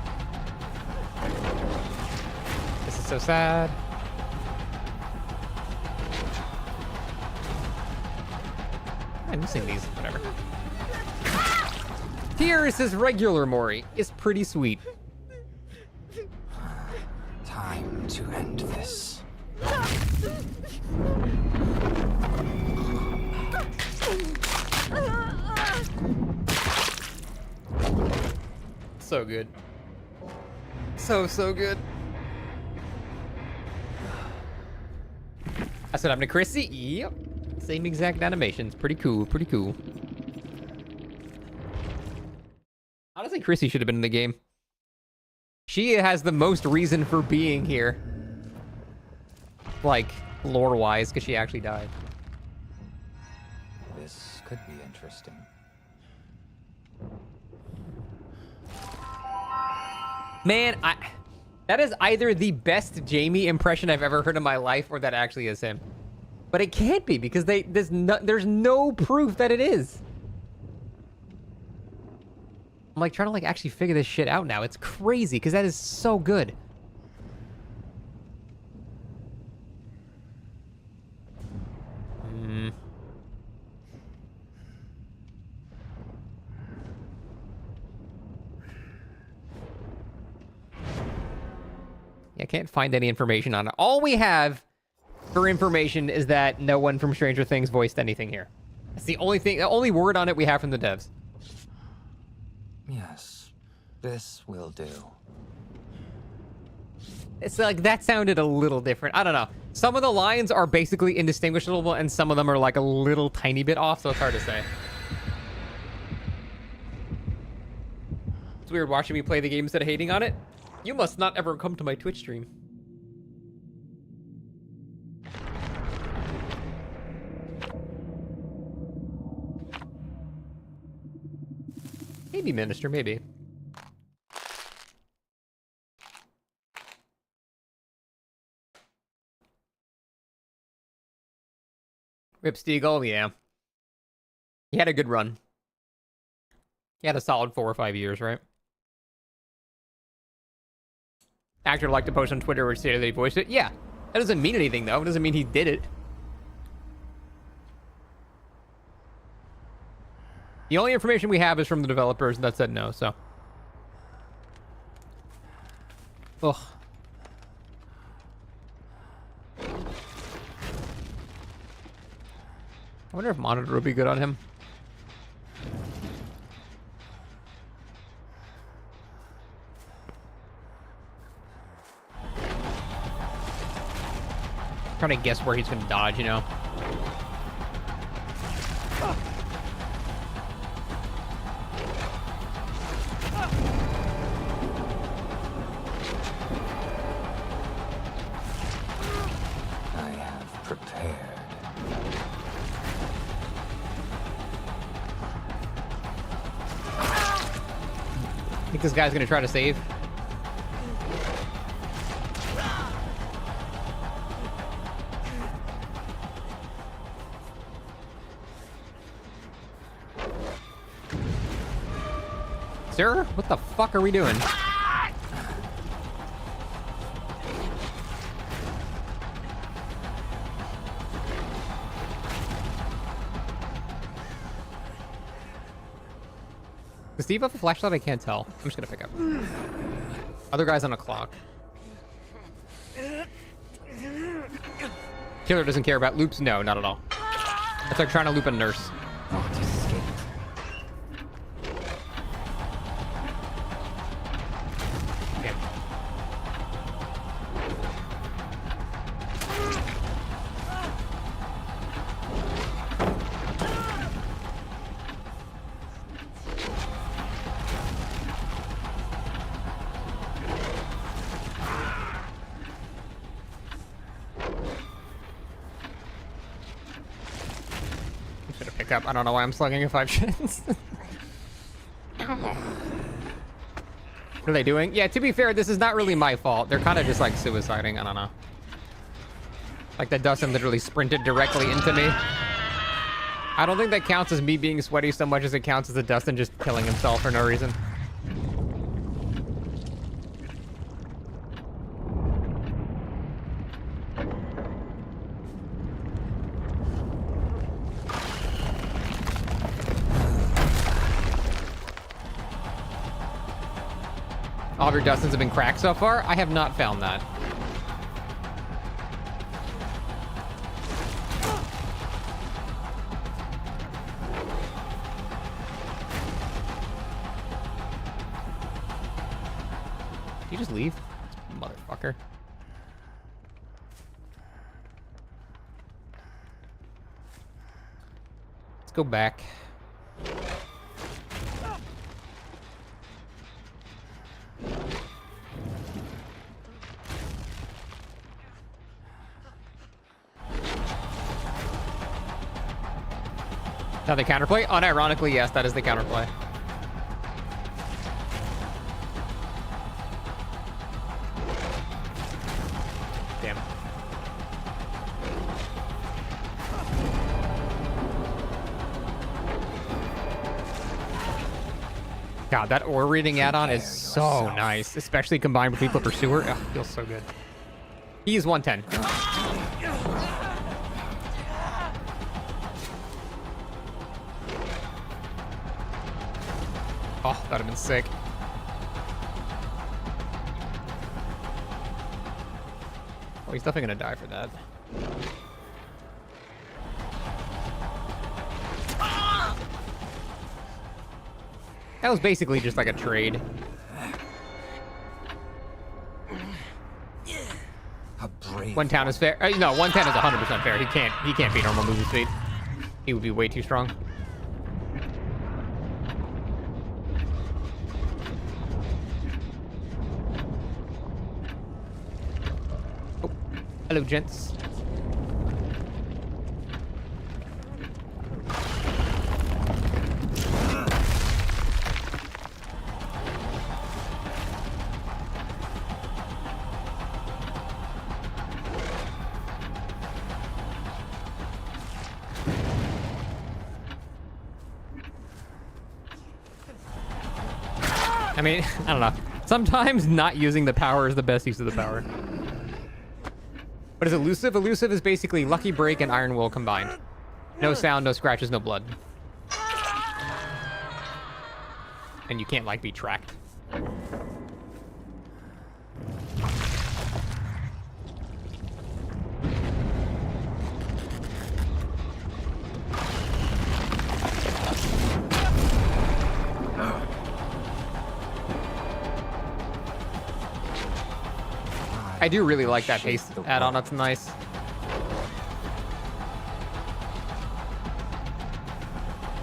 This is so sad. I'm missing these. Whatever. Tyrus's regular Mori is pretty sweet. Time to end this. So good. So good. That's what happened to Chrissy. Yep. Same exact animations. Pretty cool. Pretty cool. Honestly, Chrissy should have been in the game. She has the most reason for being here. Like, lore-wise, because she actually died. This could be interesting. Man, that is either the best Jamie impression I've ever heard in my life, or that actually is him. But it can't be, because there's no proof that it is. I'm like trying to like actually figure this shit out now. It's crazy, because that is so good. I can't find any information on it. All we have for information is that no one from Stranger Things voiced anything here. That's the only thing, the only word on it we have from the devs. Yes, this will do. It's like, that sounded a little different. I don't know. Some of the lines are basically indistinguishable, and some of them are like a little tiny bit off, so it's hard to say. It's weird watching me play the game instead of hating on it. You must not ever come to my Twitch stream. Maybe Minister, maybe. Rip Stiegel, yeah. He had a good run. He had a solid 4 or 5 years, right? Actor liked to post on Twitter where he stated that he voiced it. Yeah, that doesn't mean anything, though. It doesn't mean he did it. The only information we have is from the developers that said no, so. Ugh. I wonder if Monitor would be good on him. Trying to guess where he's gonna dodge, you know. I have prepared. I think this guy's gonna try to save. Sir, what the fuck are we doing? Does Steve have a flashlight? I can't tell. I'm just gonna pick up. Other guy's on a clock. Killer doesn't care about loops? No, not at all. It's like trying to loop a nurse. Gonna pick up. I don't know why I'm slugging a 5 shins. What are they doing? Yeah, to be fair, this is not really my fault. They're kind of just like suiciding. I don't know. Like that Dustin literally sprinted directly into me. I don't think that counts as me being sweaty so much as it counts as the Dustin just killing himself for no reason. All of your Dustins have been cracked so far? I have not found that. Did you just leave? Motherfucker. Let's go back. Now the counterplay? Unironically, yes, that is the counterplay. Damn. God, that ore reading add-on is so nice, especially combined with Lethal Pursuer. Oh, feels so good. He's 110. Oh, that'd have been sick. Oh, he's definitely gonna die for that. That was basically just like a trade. One town is fair. No, 110 is 100% fair. He can't be normal movement speed. He would be way too strong. Oh, hello, gents. I mean, I don't know. Sometimes not using the power is the best use of the power. What is elusive? Elusive is basically Lucky Break and Iron Will combined. No sound, no scratches, no blood. And you can't, like, be tracked. I do really like that haste add-on. That's nice.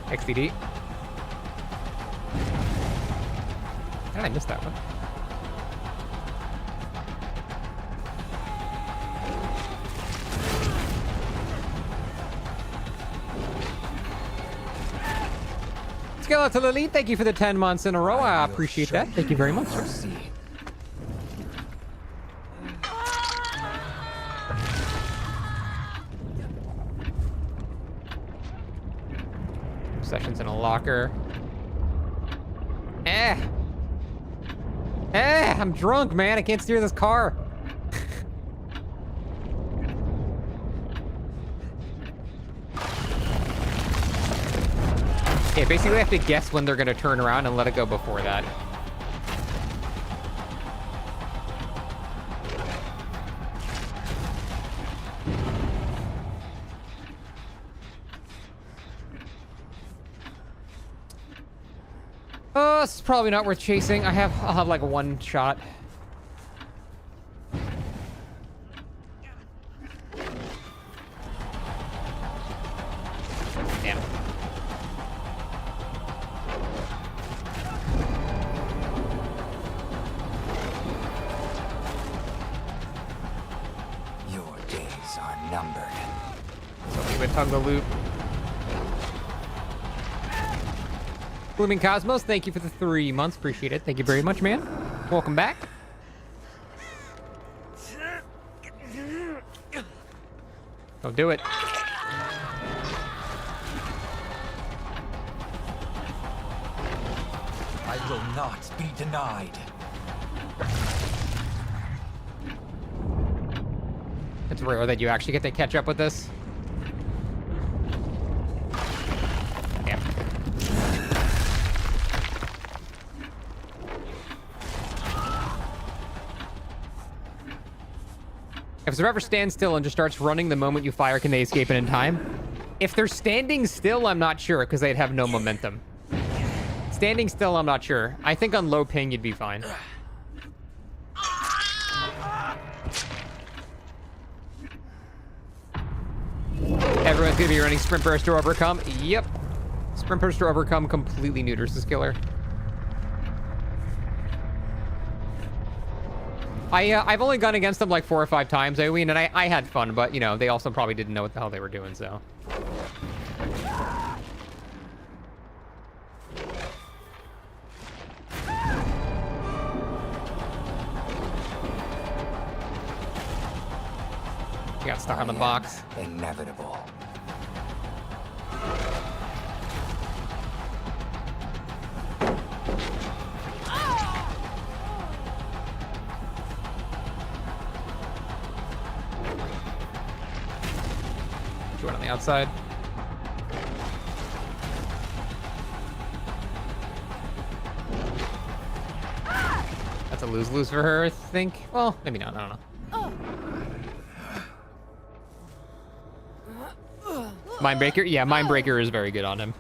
XDD. How did I miss that one? Skeletal Elite, thank you for the 10 months in a row. I appreciate that. Thank you very much. Sessions in a locker. I'm drunk, man. I can't steer this car. Yeah, basically I have to guess when they're gonna turn around and let it go before that. This is probably not worth chasing. I'll have like one shot. Damn. Your days are numbered. So we would tug the loop. Blooming Cosmos, thank you for the 3 months. Appreciate it. Thank you very much, man. Welcome back. Don't do it. I will not be denied. It's rare that you actually get to catch up with this. Damn. If Survivor stands still and just starts running the moment you fire, can they escape it in time? If they're standing still, I'm not sure, because they'd have no momentum. Standing still, I'm not sure. I think on low ping, you'd be fine. Everyone's gonna be running Sprint Burst to overcome. Yep. Sprint Burst to overcome completely neuters this killer. I've only gone against them like 4 or 5 times, Owen, and I had fun, but, you know, they also probably didn't know what the hell they were doing, so. He got stuck on the box. Inevitable. Join on the outside. That's a lose-lose for her, I think. Well, maybe not. I don't know. Mindbreaker? Yeah, Mindbreaker is very good on him.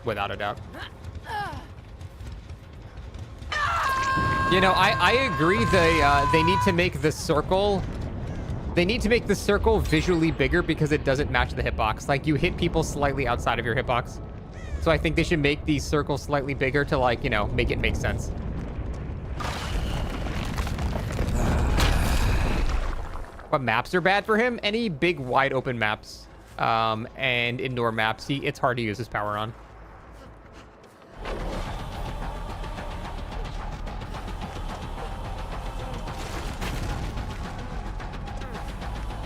Without a doubt. You know, I agree they need to make the circle... They need to make the circle visually bigger because it doesn't match the hitbox. Like, you hit people slightly outside of your hitbox. So I think they should make these circles slightly bigger to, like, you know, make it make sense. What maps are bad for him? Any big, wide open maps and indoor maps, it's hard to use his power on.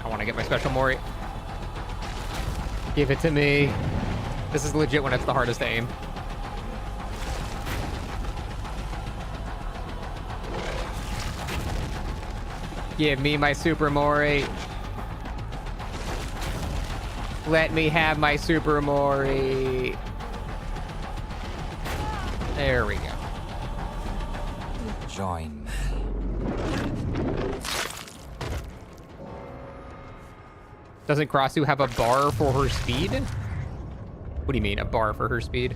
I want to get my special Mori. Give it to me. This is legit when it's the hardest to aim. Give me my Super Mori. Let me have my Super Mori. There we go. Join. Doesn't Krasu have a bar for her speed? What do you mean, a bar for her speed?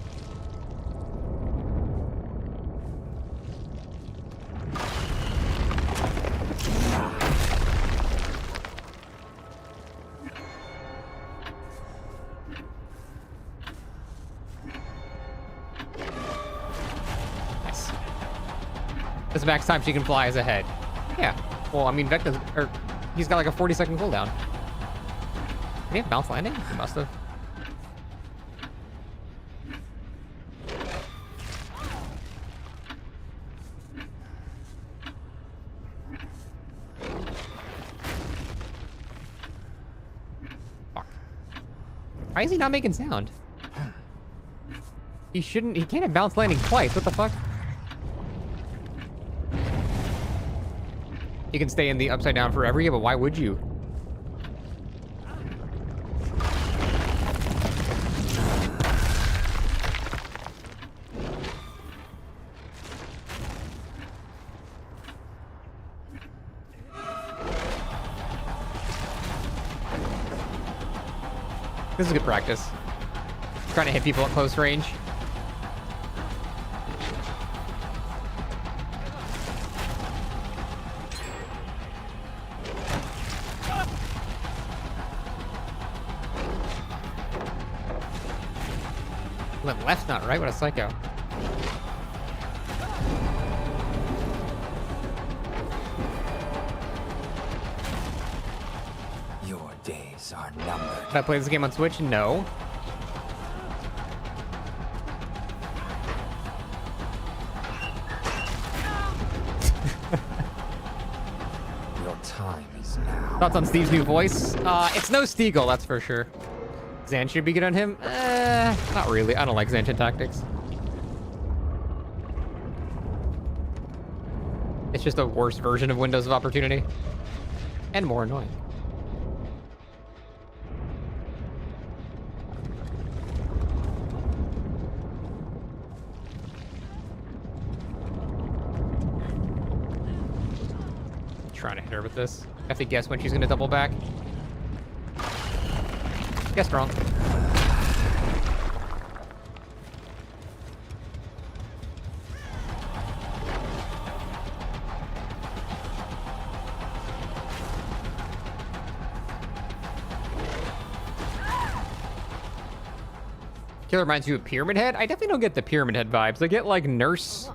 Nice. This max time she can fly is ahead. Yeah. Well, I mean, Vec doesn't, or he's got like a 40-second cooldown. Did he have bounce landing? He must have. Fuck. Why is he not making sound? He shouldn't. He can't have bounce landing twice. What the fuck? You can stay in the upside down forever, yeah, but why would you? This is good practice. Trying to hit people at close range. Went left, not right. What a psycho. Your days are numbered. Did I play this game on Switch? No. Thoughts on Steve's new voice? It's no Steagle, that's for sure. Xan should be good on him? Not really. I don't like Xantian tactics. It's just a worse version of Windows of Opportunity. And more annoying. Trying to hit her with this. I have to guess when she's gonna double back. Guess wrong. Killer reminds you of Pyramid Head? I definitely don't get the Pyramid Head vibes. I get like Nurse.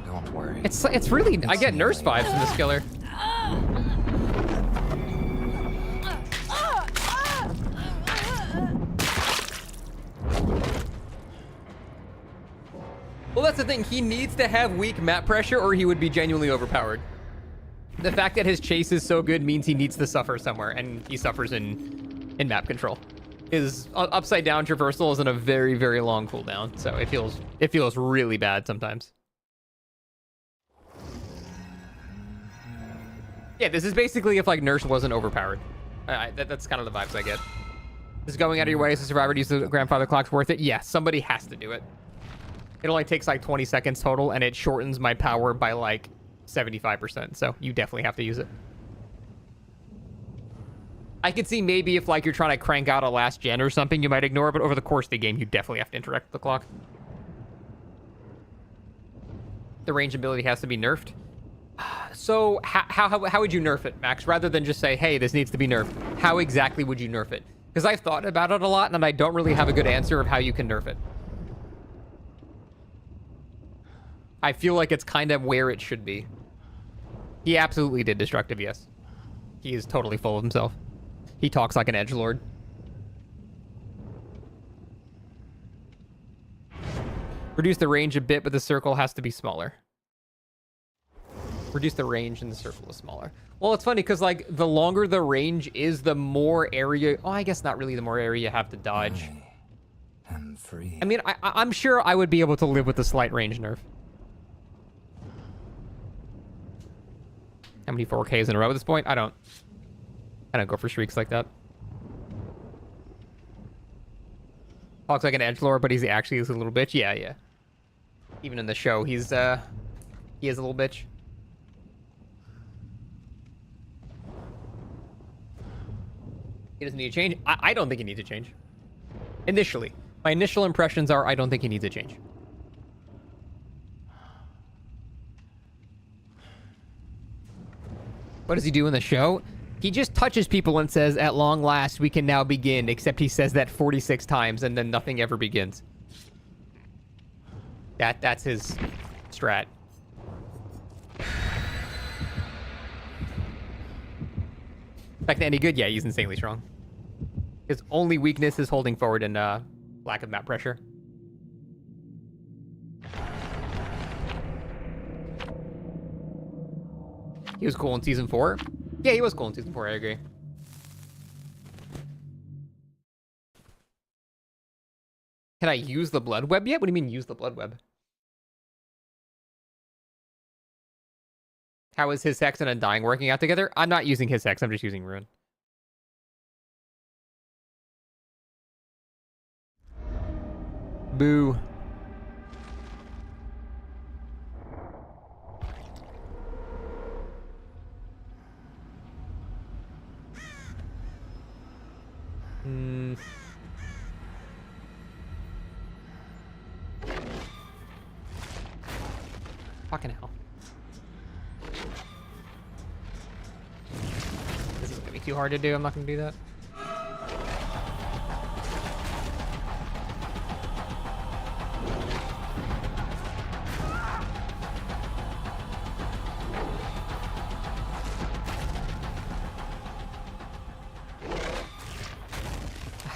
Don't worry. It's really, I get Nurse vibes from this killer. Well, that's the thing. He needs to have weak map pressure or he would be genuinely overpowered. The fact that his chase is so good means he needs to suffer somewhere, and he suffers in map control. His upside down traversal is in a very, very long cooldown, so it feels really bad sometimes. Yeah, this is basically if like Nurse wasn't overpowered. That's kind of the vibes I get. Is going out of your way as a survivor to use the grandfather clock's worth it? Yeah, somebody has to do it. It only takes like 20 seconds total, and it shortens my power by like 75%, so you definitely have to use it. I could see maybe if like you're trying to crank out a last gen or something, you might ignore it, but over the course of the game, you definitely have to interact with the clock. The range ability has to be nerfed. So how would you nerf it, Max? Rather than just say, hey, this needs to be nerfed, how exactly would you nerf it? Because I've thought about it a lot, and I don't really have a good answer of how you can nerf it. I feel like it's kind of where it should be. He absolutely did destructive, yes. He is totally full of himself. He talks like an edgelord. Reduce the range a bit, but the circle has to be smaller. Reduce the range and the circle is smaller. Well, it's funny because like the longer the range is, the more area. Oh, I guess not really. The more area you have to dodge. I'm free. I mean, I'm sure I would be able to live with the slight range nerf. How many 4Ks in a row at this point? I don't go for streaks like that. Talks like an edgelord, but he's actually a little bitch. Yeah. Even in the show, he is a little bitch. He doesn't need to change. I don't think he needs to change. Initially. My initial impressions are I don't think he needs to change. What does he do in the show? He just touches people and says, at long last, we can now begin, except he says that 46 times and then nothing ever begins. That's his strat. Back to any good? Yeah, he's insanely strong. His only weakness is holding forward and lack of map pressure. He was cool in Season 4. Yeah, he was cool in Season 4, I agree. Can I use the blood web yet? What do you mean use the blood web? How is his hex and Undying working out together? I'm not using his hex, I'm just using Ruin. Boo. Fucking hell. This is gonna be too hard to do. I'm not gonna do that.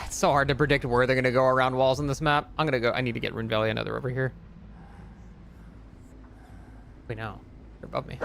It's so hard to predict where they're gonna go around walls on this map. I need to get Rune Valley. I know they're over here. Wait, no. They're above me.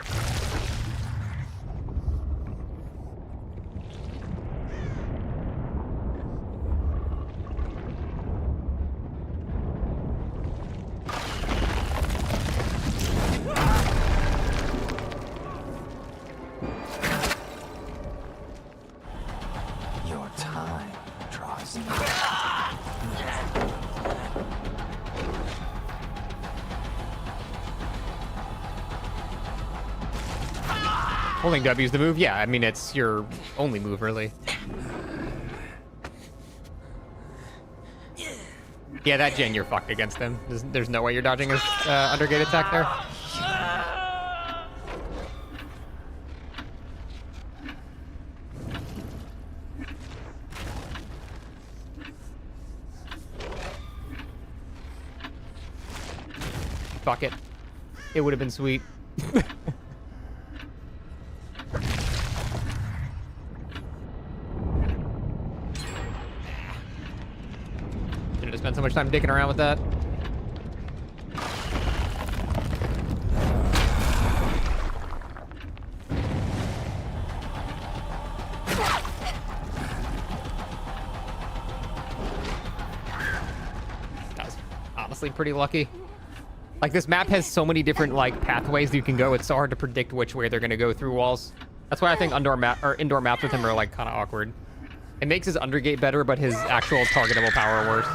Holding W is the move? Yeah, I mean, it's your only move, really. Yeah, that Jin, you're fucked against him. There's no way you're dodging his undergate attack there. Fuck it. It would have been sweet. Shouldn't have spent so much time dicking around with that. That was honestly pretty lucky. Like, this map has so many different, like, pathways you can go. It's so hard to predict which way they're going to go through walls. That's why I think indoor maps with him are, like, kind of awkward. It makes his undergate better, but his actual targetable power worse.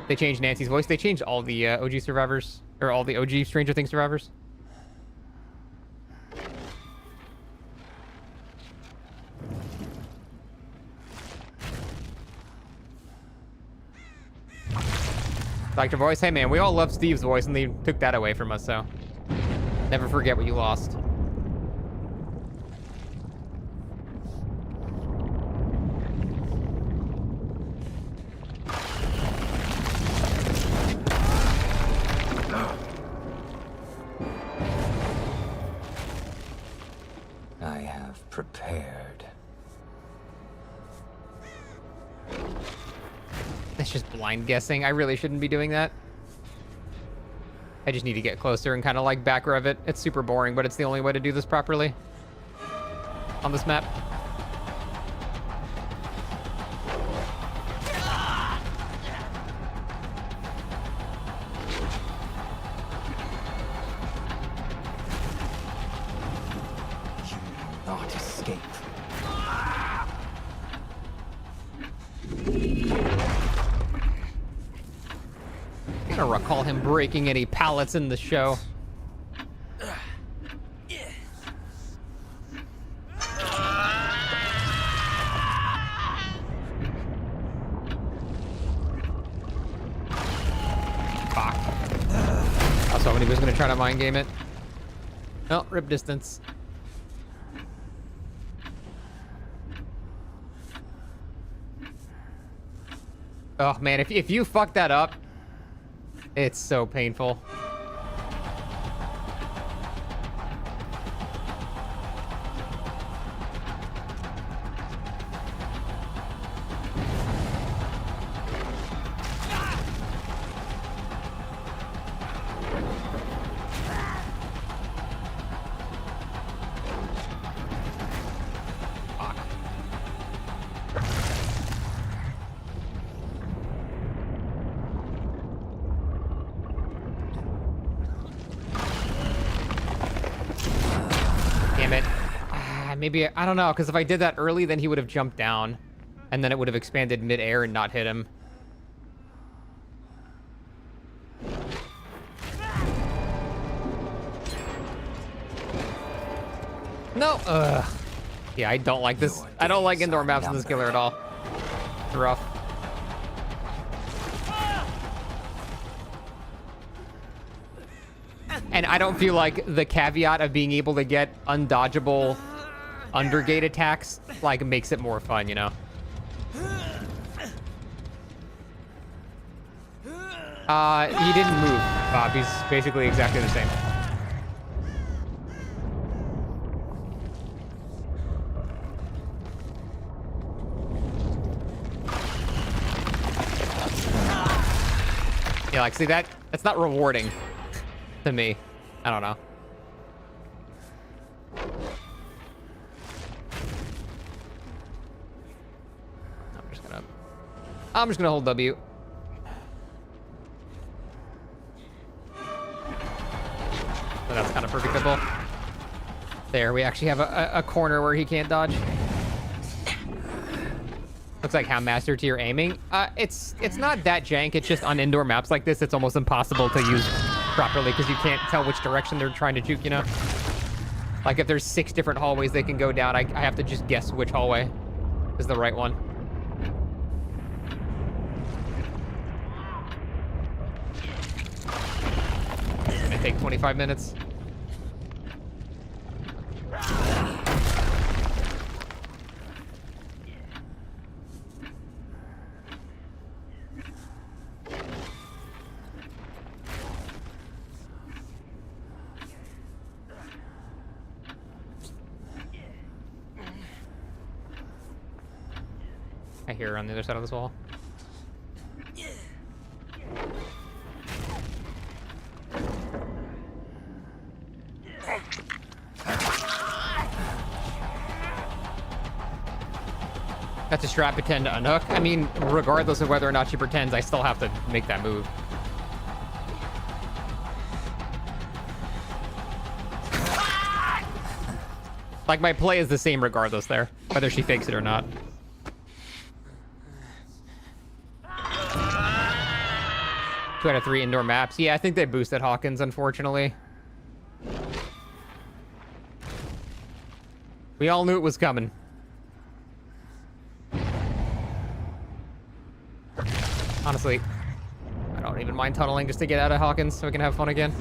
They changed Nancy's voice. They changed all the OG survivors, or all the OG Stranger Things survivors. Like your voice? Hey man, we all love Steve's voice and they took that away from us, so never forget what you lost. I have prepared. It's just blind guessing. I really shouldn't be doing that. I just need to get closer and kind of like back rev it. It's super boring, but it's the only way to do this properly on this map. You will not escape. I don't recall him breaking any pallets in the show. Fuck. I was hoping he was going to try to mind game it. No, rip distance. Oh man, if you fuck that up, it's so painful. Damn it. Maybe, I don't know, because if I did that early, then he would have jumped down. And then it would have expanded mid-air and not hit him. No. Ugh. Yeah, I don't like this. I don't like indoor maps in this killer at all. It's rough. And I don't feel like the caveat of being able to get undodgeable undergate attacks like makes it more fun, you know? He didn't move, Bob. He's basically exactly the same. Yeah, like, see that? That's not rewarding to me. I don't know. I'm just gonna hold W. So that's kind of predictable. There, we actually have a corner where he can't dodge. looks like how master tier aiming. It's not that jank. It's just on indoor maps like this, it's almost impossible to use properly because you can't tell which direction they're trying to juke, you know? Like if there's 6 different hallways they can go down, I have to just guess which hallway is the right one. It's gonna take 25 minutes. I hear her on the other side of this wall. That's a strat pretend to unhook. I mean, regardless of whether or not she pretends, I still have to make that move. Like, my play is the same regardless there, whether she fakes it or not. 2 out of 3 indoor maps. Yeah, I think they boosted Hawkins, unfortunately. We all knew it was coming. Honestly, I don't even mind tunneling just to get out of Hawkins so we can have fun again.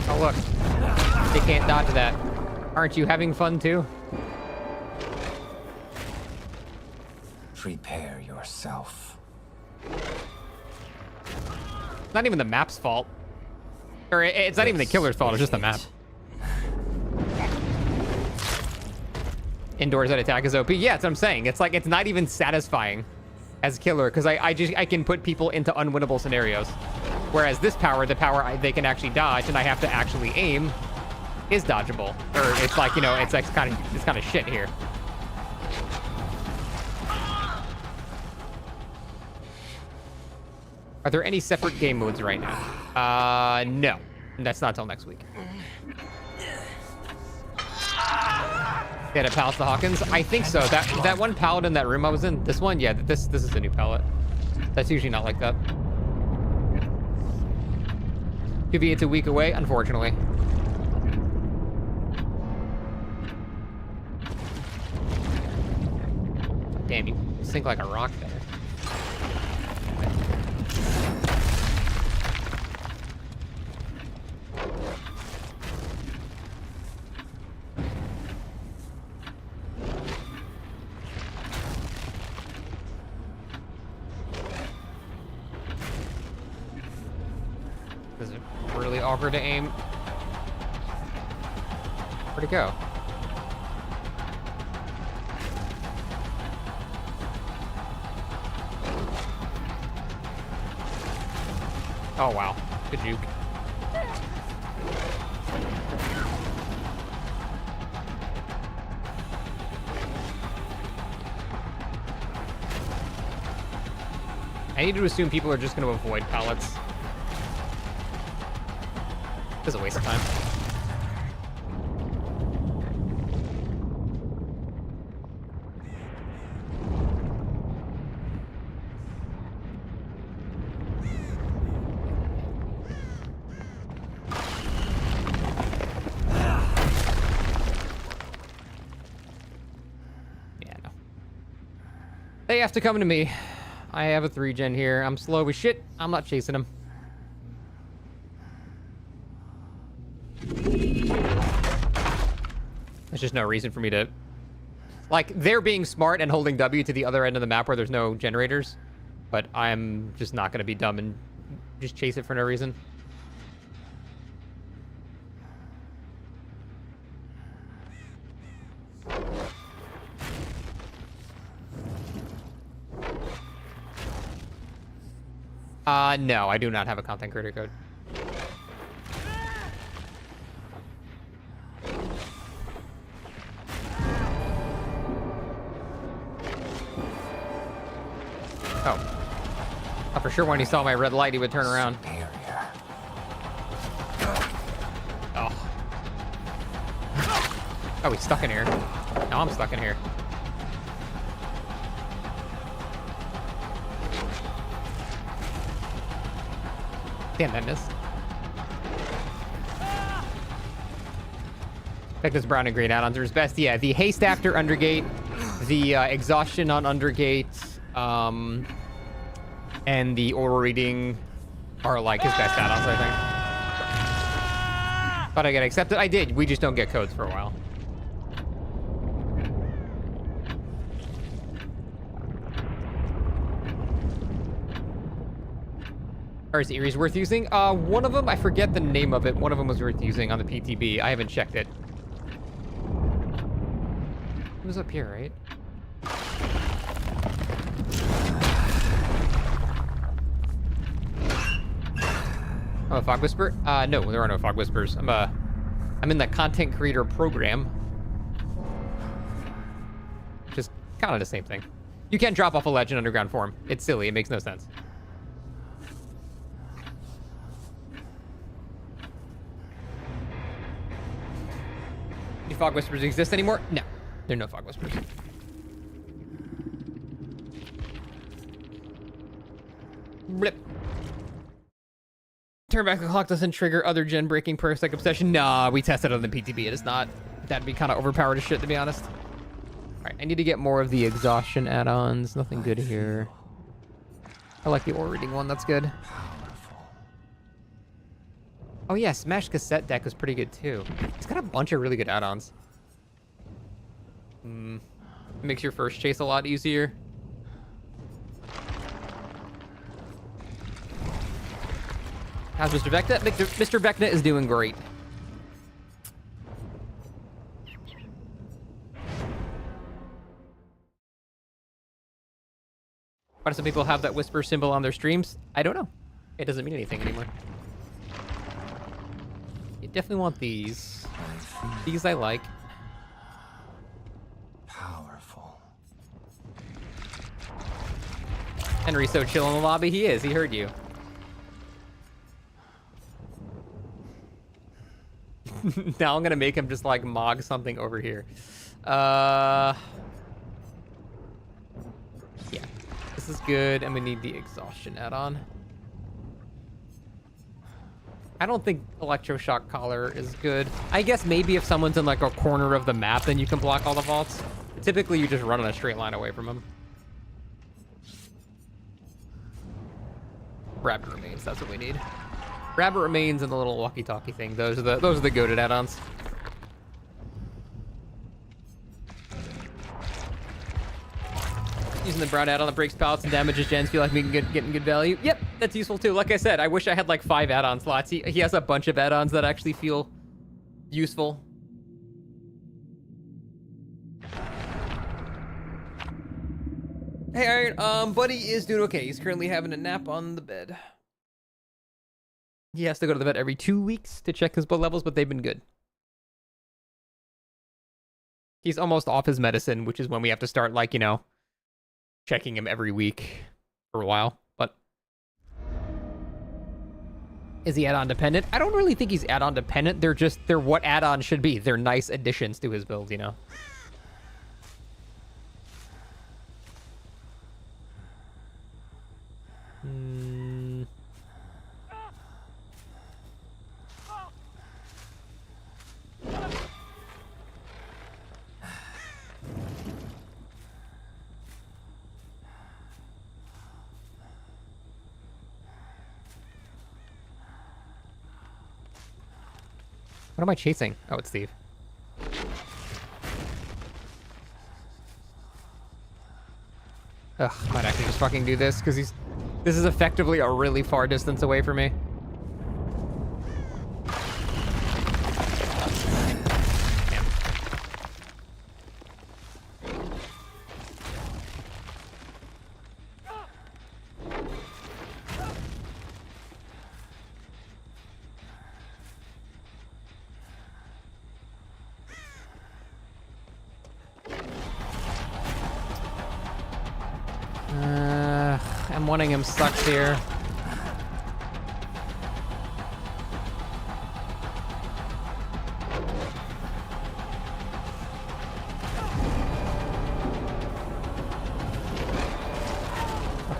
Oh, look. They can't dodge that. Aren't you having fun, too? Prepare yourself. Not even the map's fault. Or it's not even the killer's fault, it's just the map. Indoors that attack is OP. Yeah, that's what I'm saying. It's like, it's not even satisfying as killer, because I can put people into unwinnable scenarios. Whereas this power, the power they can actually dodge and I have to actually aim, is dodgeable. Or it's like, you know, it's like kind of shit here. Are there any separate game modes right now? No. That's not till next week. Get a pallet to Hawkins? I think so. That one pallet in that room I was in, this one, yeah, this is a new pallet. That's usually not like that. 2v, it's a week away, unfortunately. Damn, you sink like a rock there. This is really awkward to aim. Where'd it go? Oh wow, good juke. I need to assume people are just going to avoid pallets. This is a waste of time. Yeah, no. They have to come to me. I have a 3-gen here. I'm slow as shit. I'm not chasing him. There's just no reason for me to... Like, they're being smart and holding W to the other end of the map where there's no generators. But I'm just not going to be dumb and just chase it for no reason. No, I do not have a content creator code. Oh, for sure when he saw my red light, he would turn around. Oh. Oh, he's stuck in here. Now I'm stuck in here. Damn, that missed. Like this brown and green add-ons are his best. Yeah, the haste after Undergate, the exhaustion on Undergate, and the aura reading are like his best add-ons, I think. Thought I got accepted. I did. We just don't get codes for a while. Or is Eerie's worth using? One of them, I forget the name of it. One of them was worth using on the PTB. I haven't checked it. It was up here, right? Oh, a Fog Whisper? No, there are no Fog Whispers. I'm in the content creator program. Which is kind of the same thing. You can't drop off a ledge in underground form. It's silly. It makes no sense. Do Fog Whispers exist anymore? No. There are no Fog Whispers. Blip. Turn back the clock doesn't trigger other gen breaking perks like Obsession. Nah, we tested it on the PTB. It is not. That'd be kind of overpowered as shit, to be honest. All right, I need to get more of the exhaustion add-ons. Nothing good here. I like the aura reading one. That's good. Oh yeah, Smash Cassette deck was pretty good too. It's got a bunch of really good add-ons. Makes your first chase a lot easier. How's Mr. Vecna? Mr. Vecna is doing great. Why do some people have that whisper symbol on their streams? I don't know. It doesn't mean anything anymore. You definitely want these. These I like. Powerful. Henry's so chill in the lobby. He is. He heard you. Now I'm gonna make him just like mog something over here. Yeah. This is good, and we need the exhaustion add-on. I don't think Electroshock Collar is good. I guess maybe if someone's in like a corner of the map, then you can block all the vaults. But typically, you just run in a straight line away from them. Rabbit Remains, that's what we need. Rabbit Remains and the little walkie-talkie thing. Those are the goated add-ons. Using the brown add-on that breaks pallets and damages gens, feel like we can getting good value. Yep, that's useful too. Like I said, I wish I had like 5 add-on slots. He has a bunch of add-ons that actually feel useful. Hey, Iron, Buddy is doing okay. He's currently having a nap on the bed. He has to go to the vet every 2 weeks to check his blood levels, but they've been good. He's almost off his medicine, which is when we have to start, like, you know, checking him every week for a while. But is he add-on dependent? I don't really think he's add-on dependent. They're what add-ons should be. They're nice additions to his build, you know. What am I chasing? Oh, it's Steve. Ugh, might actually just fucking do this, because this is effectively a really far distance away from me. Damn. I'm wanting him sucks here.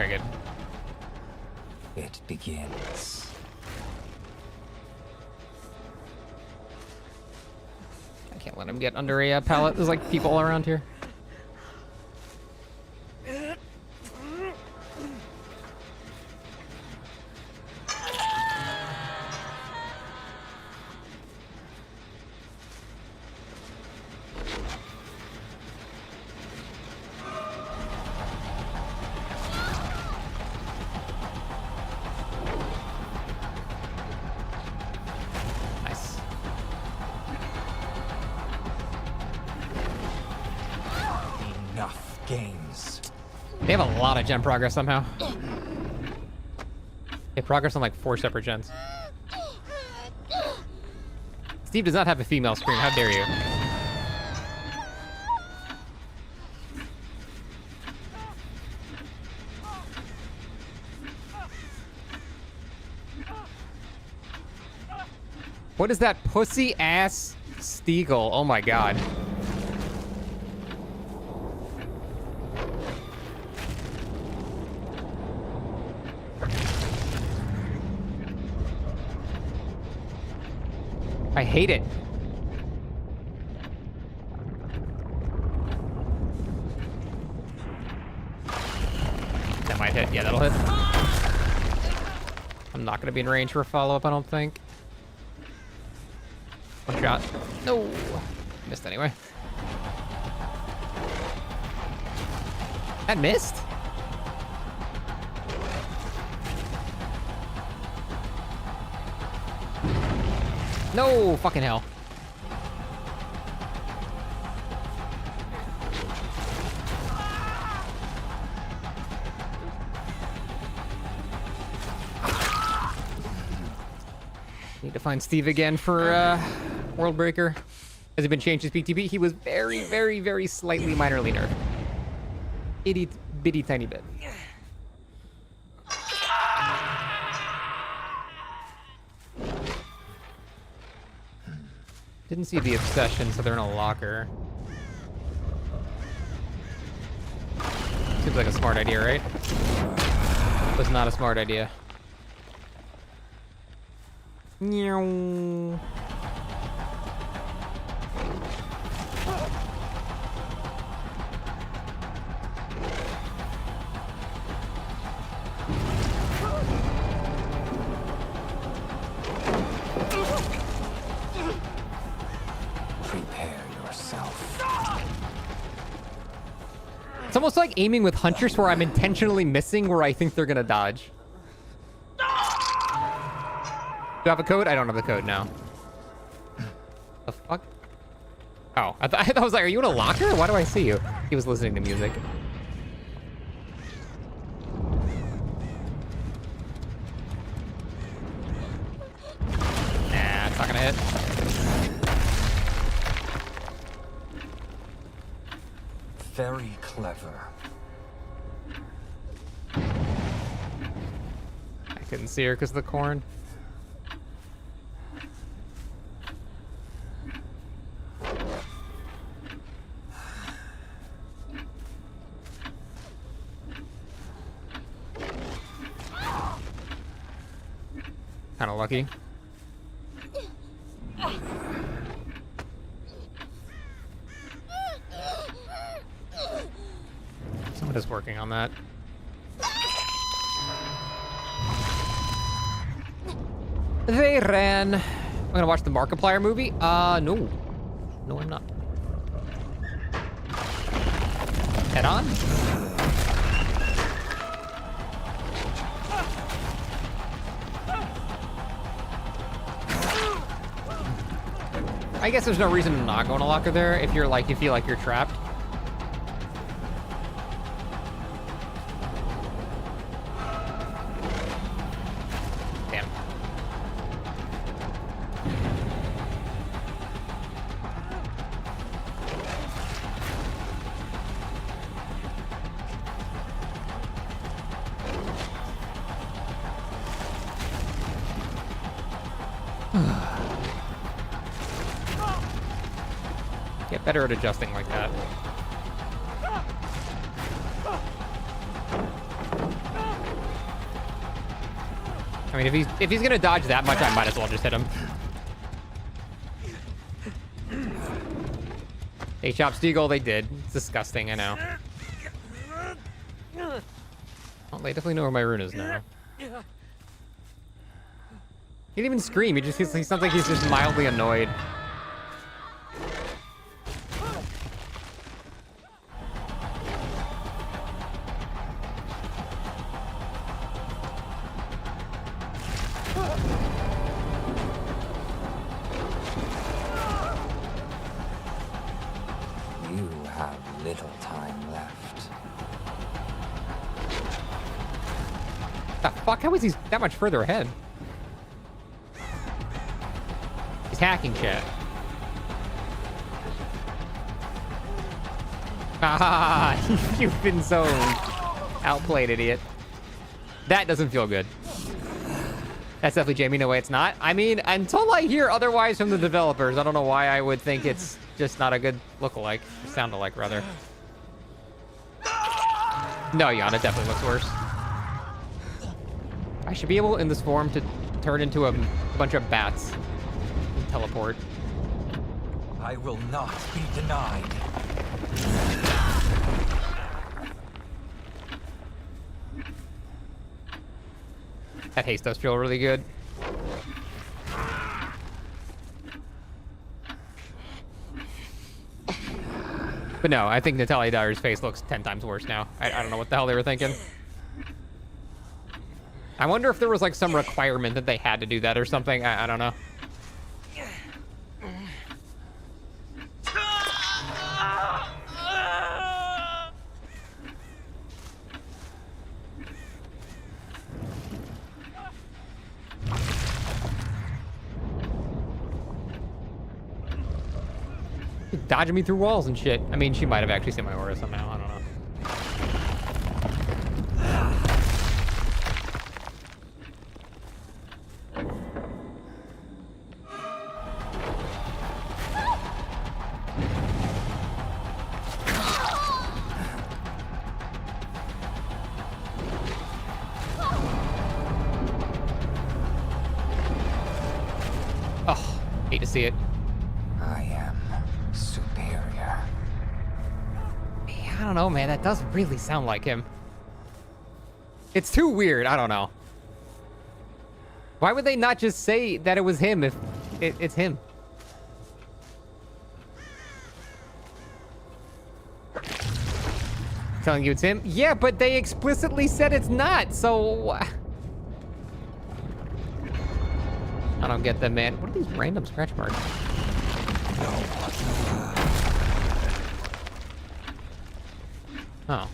Okay, good. It begins. I can't let him get under a pallet. There's like people all around here. Nice. Enough games. They have a lot of gen progress somehow. They progress on like 4 separate gens. Steve does not have a female screen. How dare you? What is that pussy ass Steagle? Oh my god. I hate it. That might hit. Yeah, that'll hit. I'm not gonna be in range for a follow-up, I don't think. One shot. No. Missed anyway. That missed? No, fucking hell. Need to find Steve again for World Breaker. Has he been changed his PTB? He was very, very, very slightly minorly nerfed. Itty bitty tiny bit. Didn't see the obsession, so they're in a locker. Seems like a smart idea, right? Was not a smart idea. Meow. Prepare yourself. It's almost like aiming with Hunters where I'm intentionally missing where I think they're gonna dodge. Do I have a code? I don't have the code now. The fuck? Oh, I thought I was like, are you in a locker? Why do I see you? He was listening to music. Nah, it's not gonna hit. Very clever. I couldn't see her because of the corn. Kind of lucky. Someone is working on that. They ran. I'm gonna watch the Markiplier movie. No. No, I'm not. Head on? I guess there's no reason to not go in a locker there if you're like, you feel like you're trapped. Damn. Get better at adjusting like that. I mean, if he's gonna dodge that much, I might as well just hit him. They chopped Steagle, they did. It's disgusting, I know. Well, they definitely know where my rune is now. He didn't even scream, he sounds like he's just mildly annoyed. You have little time left. The fuck? How is he that much further ahead? He's hacking chat. Ah, you've been zoned. Outplayed, idiot. That doesn't feel good. That's definitely Jamie. No way it's not. I mean, until I hear otherwise from the developers, I don't know why I would think it's just not a good look-alike. Sound-alike, rather. No, Yana definitely looks worse. I should be able, in this form, to turn into a bunch of bats. And teleport. I will not be denied. That haste does feel really good. But no, I think Natalia Dyer's face looks 10 times worse now. I don't know what the hell they were thinking. I wonder if there was like some requirement that they had to do that or something. I don't know. Dodging me through walls and shit. I mean, she might have actually seen my aura somehow. I don't know. Oh, hate to see it. I am superior. Yeah, I don't know, man. That does really sound like him. It's too weird. I don't know. Why would they not just say that it was him if it's him? Telling you it's him? Yeah, but they explicitly said it's not, so... I don't get them, man. What are these random scratch marks? Oh.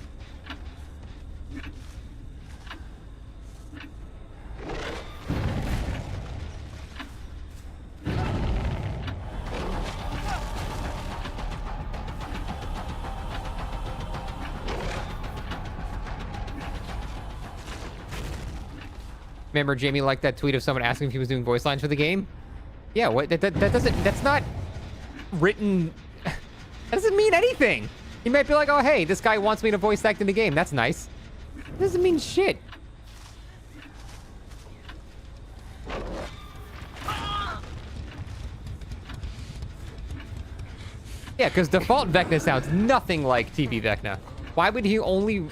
Remember Jamie liked that tweet of someone asking if he was doing voice lines for the game? Yeah, what? That doesn't... That's not written... That doesn't mean anything. He might be like, oh, hey, this guy wants me to voice act in the game. That's nice. It doesn't mean shit. Yeah, because default Vecna sounds nothing like TV Vecna. Why would he only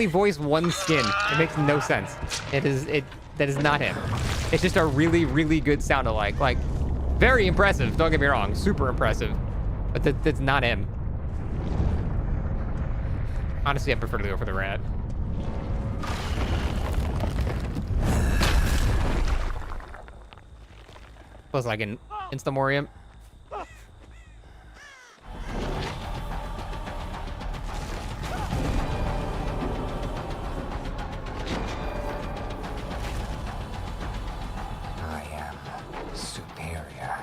voice one skin? It makes no sense. That is not him. It's just a really, really good sound alike. Like, very impressive, don't get me wrong. Super impressive. But that's not him. Honestly, I prefer to go for the rat. Plus, like an Instamorium. I am superior.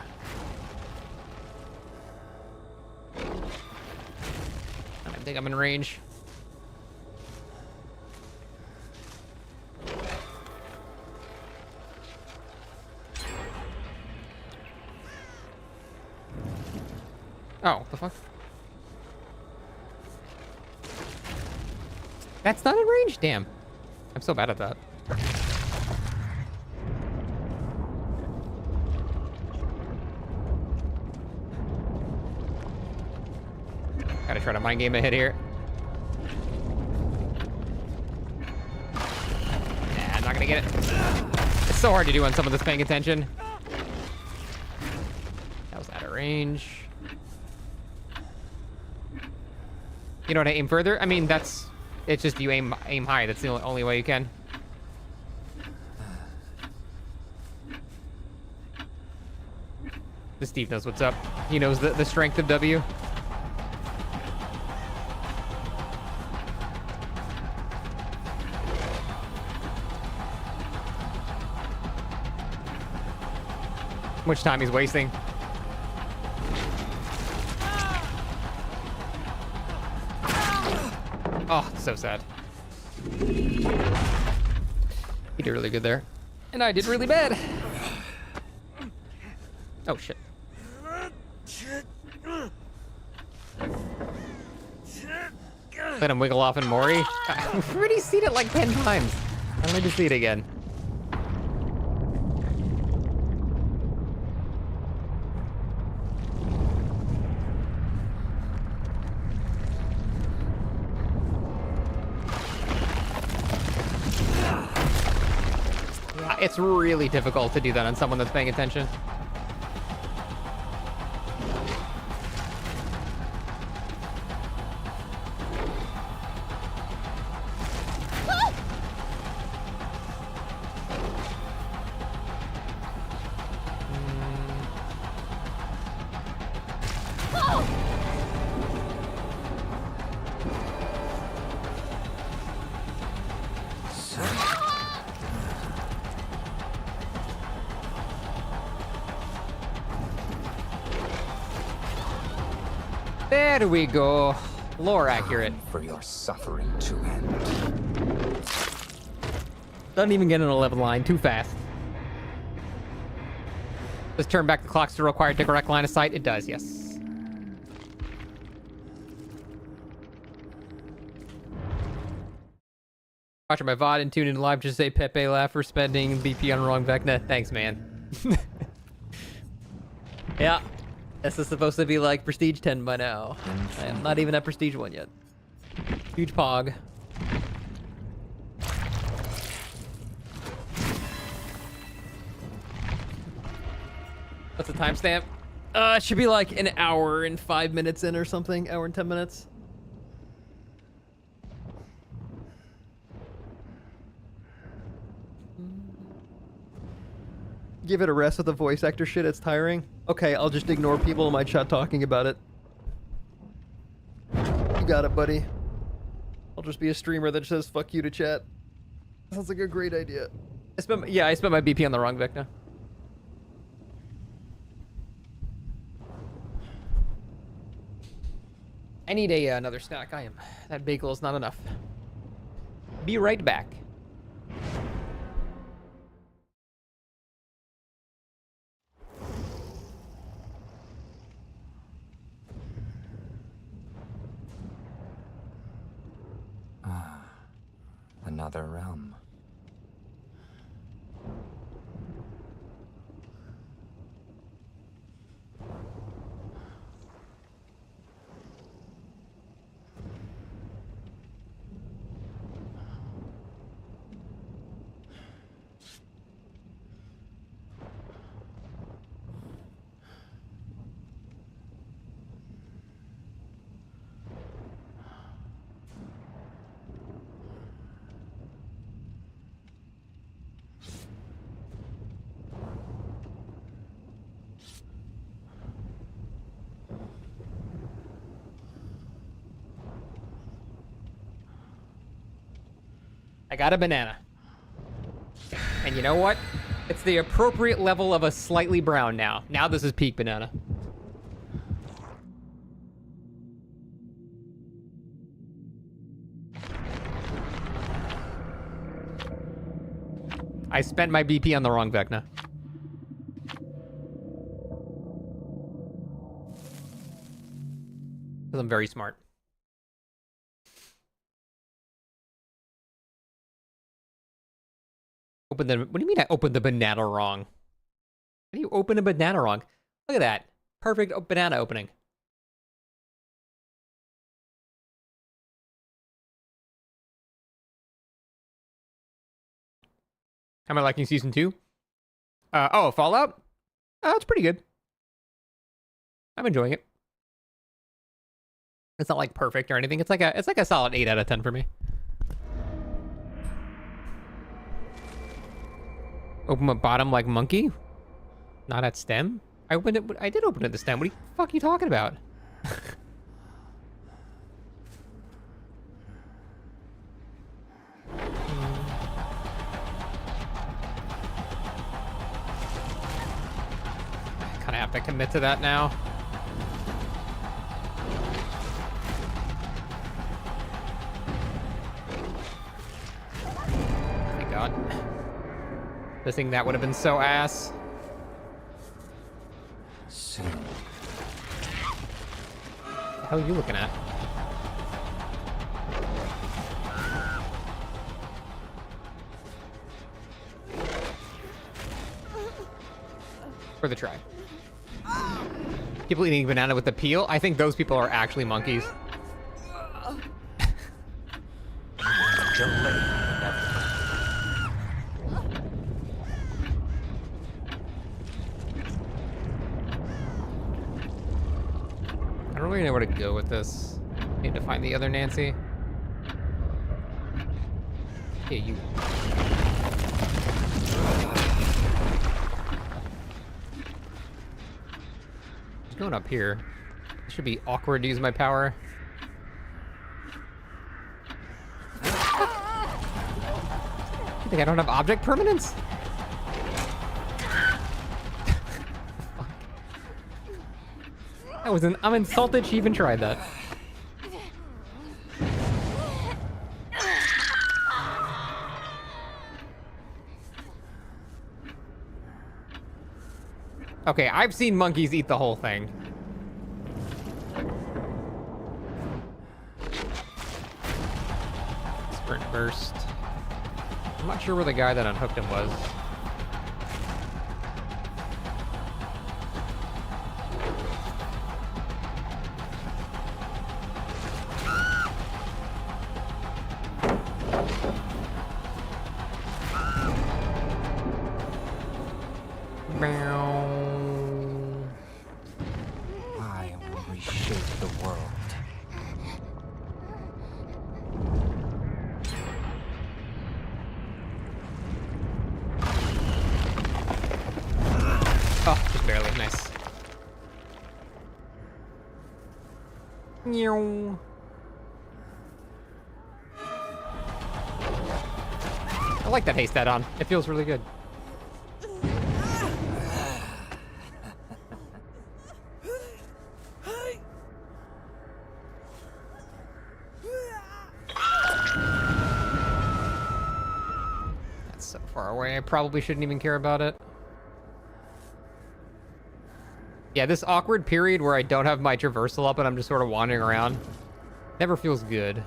I think I'm in range. Oh, the fuck? That's not in range? Damn. I'm so bad at that. Gotta try to mind game a hit here. Nah, I'm not gonna get it. It's so hard to do on someone that's paying attention. That was out of range. You know what I aim further? I mean, that's... It's just you aim high. That's the only way you can. Steve knows what's up. He knows the strength of W. How much time he's wasting. Oh, so sad. He did really good there. And I did really bad. Oh, shit. Let him wiggle off and Mori. I've already seen it like 10 times. I need to see it again. It's really difficult to do that on someone that's paying attention. There we go. Lore accurate. For your suffering to end. Doesn't even get an 11 line. Too fast. Does turn back the clocks to require direct line of sight? It does, yes. Watching my VOD and tune in live just say Pepe laugh for spending BP on wrong Vecna. Thanks, man. Yeah. This is supposed to be like Prestige 10 by now. I am not even at Prestige 1 yet. Huge pog. What's the timestamp? It should be like an hour and 5 minutes in or something. Hour and 10 minutes. Give it a rest with the voice actor shit, it's tiring. Okay, I'll just ignore people in my chat talking about it. You got it, buddy. I'll just be a streamer that says fuck you to chat. Sounds like a great idea. I spent my BP on the wrong Vecna. I need another snack. That bagel is not enough. Be right back. Another realm. I got a banana. And you know what? It's the appropriate level of a slightly brown now. Now this is peak banana. I spent my BP on the wrong Vecna. Because I'm very smart. What do you mean I opened the banana wrong? How do you open a banana wrong? Look at that. Perfect banana opening. How am I liking season 2? Oh, Fallout? Oh, it's pretty good. I'm enjoying it. It's not like perfect or anything. It's like a solid 8 out of 10 for me. Open at bottom like monkey? Not at stem? I opened it. I did open it at the stem. What the fuck are you talking about? Kind of have to commit to that now. Oh my god. This thing that would have been so ass. Soon. What the hell are you looking at? For the try. People eating banana with the peel? I think those people are actually monkeys. I don't really know where to go with this. Need to find the other Nancy. Yeah, you. Just going up here. It should be awkward to use my power. You think I don't have object permanence? I'm insulted she even tried that. Okay, I've seen monkeys eat the whole thing. Sprint burst. I'm not sure where the guy that unhooked him was. I will reshape the world. Oh, just barely. Nice. Meow. I like that haste add-on. It feels really good. That's so far away. I probably shouldn't even care about it. Yeah, this awkward period where I don't have my traversal up and I'm just sort of wandering around never feels good.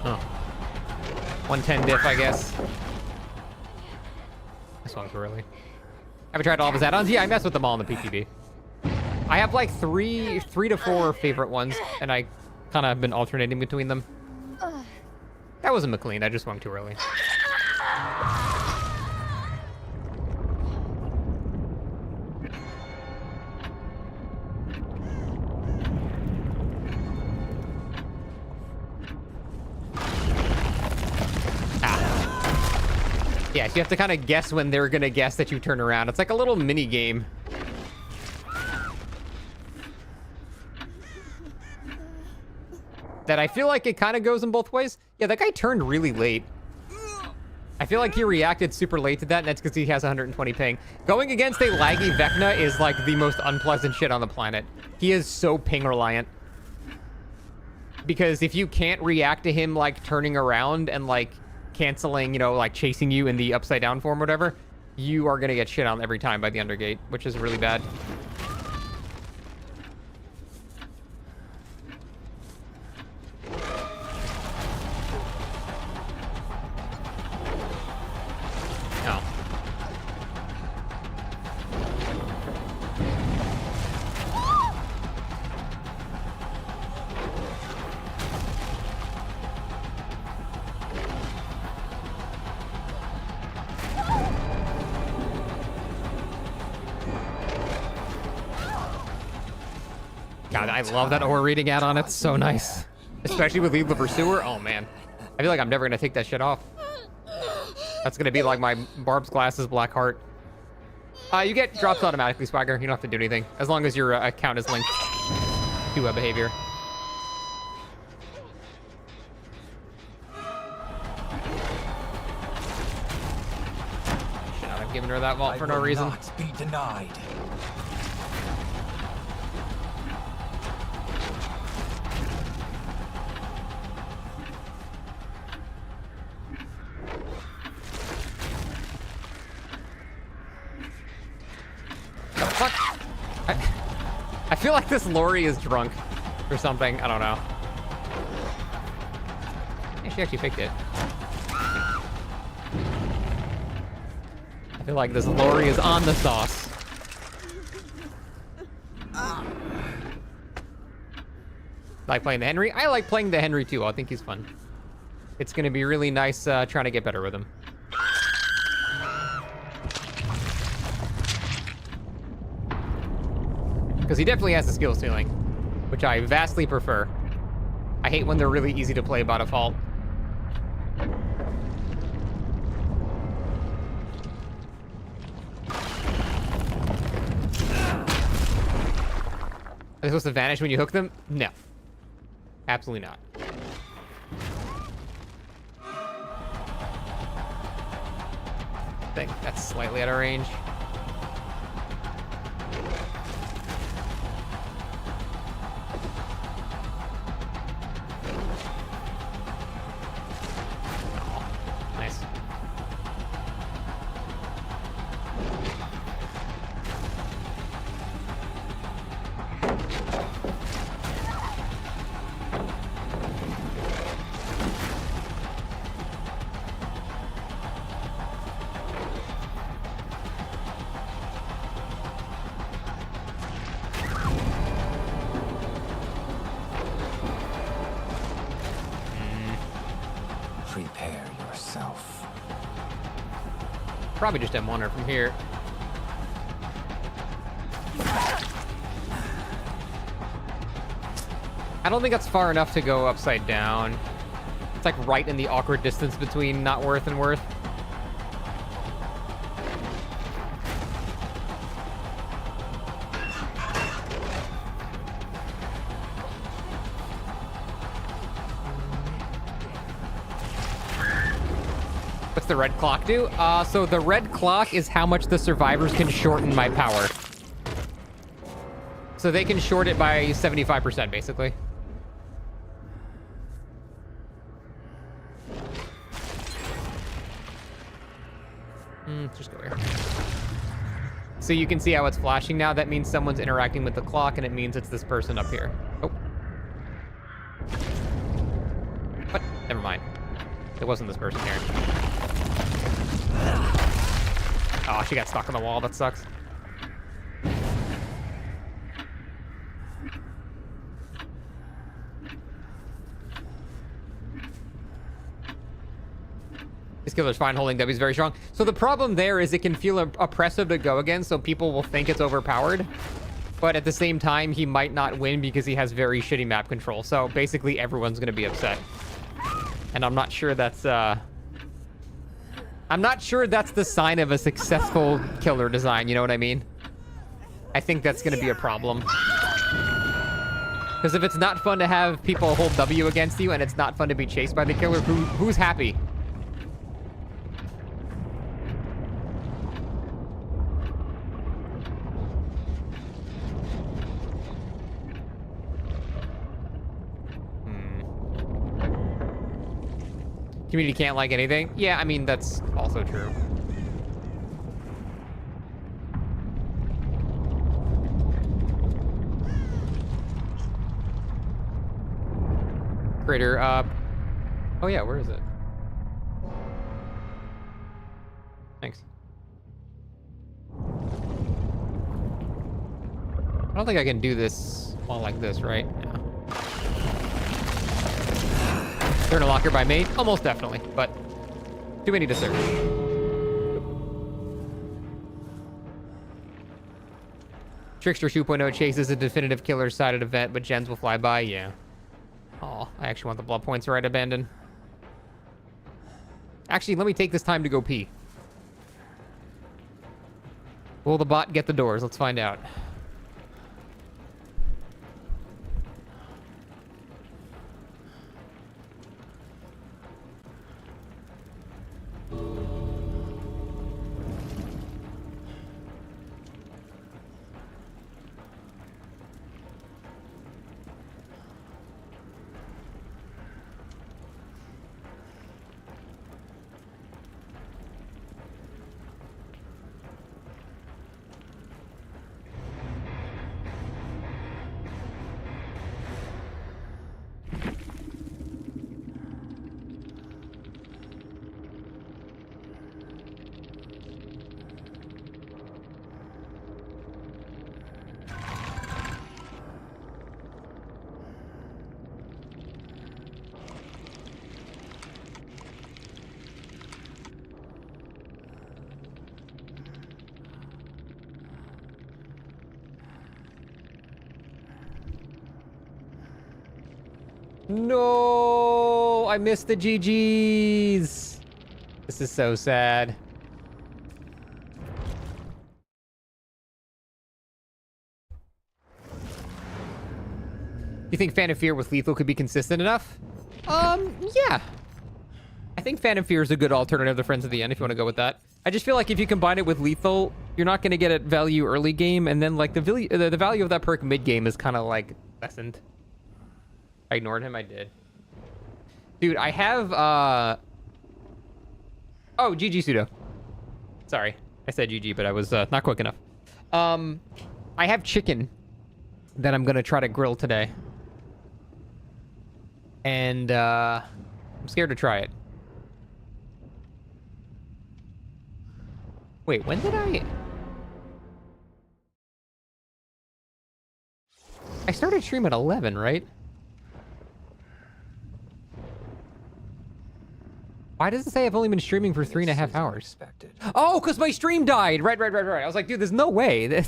Oh. 110 diff, I guess. This one's really. Have you tried all of his add-ons? Yeah, I mess with them all in the PTB. I have like three to four favorite ones, and I kind of have been alternating between them. That wasn't McLean, I just swung too early. Yeah, so you have to kind of guess when they're gonna guess that you turn around. It's like a little mini game. That I feel like it kind of goes in both ways. Yeah, that guy turned really late. I feel like he reacted super late to that, and that's because he has 120 ping. Going against a laggy Vecna is like the most unpleasant shit on the planet. He is so ping reliant. Because if you can't react to him like turning around and like canceling, you know, like chasing you in the upside down form or whatever, you are gonna get shit on every time by the undergate, which is really bad. Oh. God, I love that aura reading add-on. It's so nice. Especially with Lead Pursuer. Oh, man. I feel like I'm never going to take that shit off. That's going to be like my Barb's Glasses Black Heart. You get drops automatically, Swagger. You don't have to do anything. As long as your account is linked to a behavior. Shit, I'm giving her that vault for no reason. Not be denied. Fuck. I feel like this Lori is drunk or something. I don't know. Yeah, she actually picked it. I feel like this Lori is on the sauce. Like playing the Henry? I like playing the Henry too. I think he's fun. It's going to be really nice trying to get better with him. Because he definitely has the skill ceiling, which I vastly prefer. I hate when they're really easy to play by default. Are they supposed to vanish when you hook them? No. Absolutely not. I think that's slightly out of range. Nice. Prepare yourself. Probably just M1 her from here. I don't think that's far enough to go upside down. It's like right in the awkward distance between not worth and worth. What's the red clock do? So the red clock is how much the survivors can shorten my power. So they can short it by 75%, basically. Just go here. So you can see how it's flashing now. That means someone's interacting with the clock, and it means it's this person up here. Oh. What? Never mind. It wasn't this person here. Oh, she got stuck on the wall. That sucks. This killer's fine holding W is very strong. So the problem there is it can feel oppressive to go against, so people will think it's overpowered. But at the same time, he might not win because he has very shitty map control. So basically, everyone's going to be upset. And I'm not sure that's... I'm not sure that's the sign of a successful killer design, you know what I mean? I think that's going to be a problem. Because if it's not fun to have people hold W against you, and it's not fun to be chased by the killer, who's happy? Community can't like anything? Yeah, I mean, that's also true. Crater, oh yeah, where is it? Thanks. I don't think I can do this while like this, right? No. Turn a locker by me? Almost definitely, but too many to search. Trickster 2.0 chases a definitive killer-sided event, but gens will fly by. Yeah. Oh, I actually want the blood points right abandoned. Actually, let me take this time to go pee. Will the bot get the doors? Let's find out. No, I missed the GGs. This is so sad. You think Phantom Fear with Lethal could be consistent enough? Yeah. I think Phantom Fear is a good alternative to Friends of the End if you want to go with that. I just feel like if you combine it with Lethal, you're not going to get a value early game, and then like the value of that perk mid game is kind of like lessened. I ignored him, I did. Dude, I have, oh, GG pseudo. Sorry, I said GG, but I was not quick enough. I have chicken that I'm gonna try to grill today. And, I'm scared to try it. Wait, when did I started stream at 11, right? Why does it say I've only been streaming for 3.5 hours? Oh, because my stream died. Right. I was like, dude, there's no way.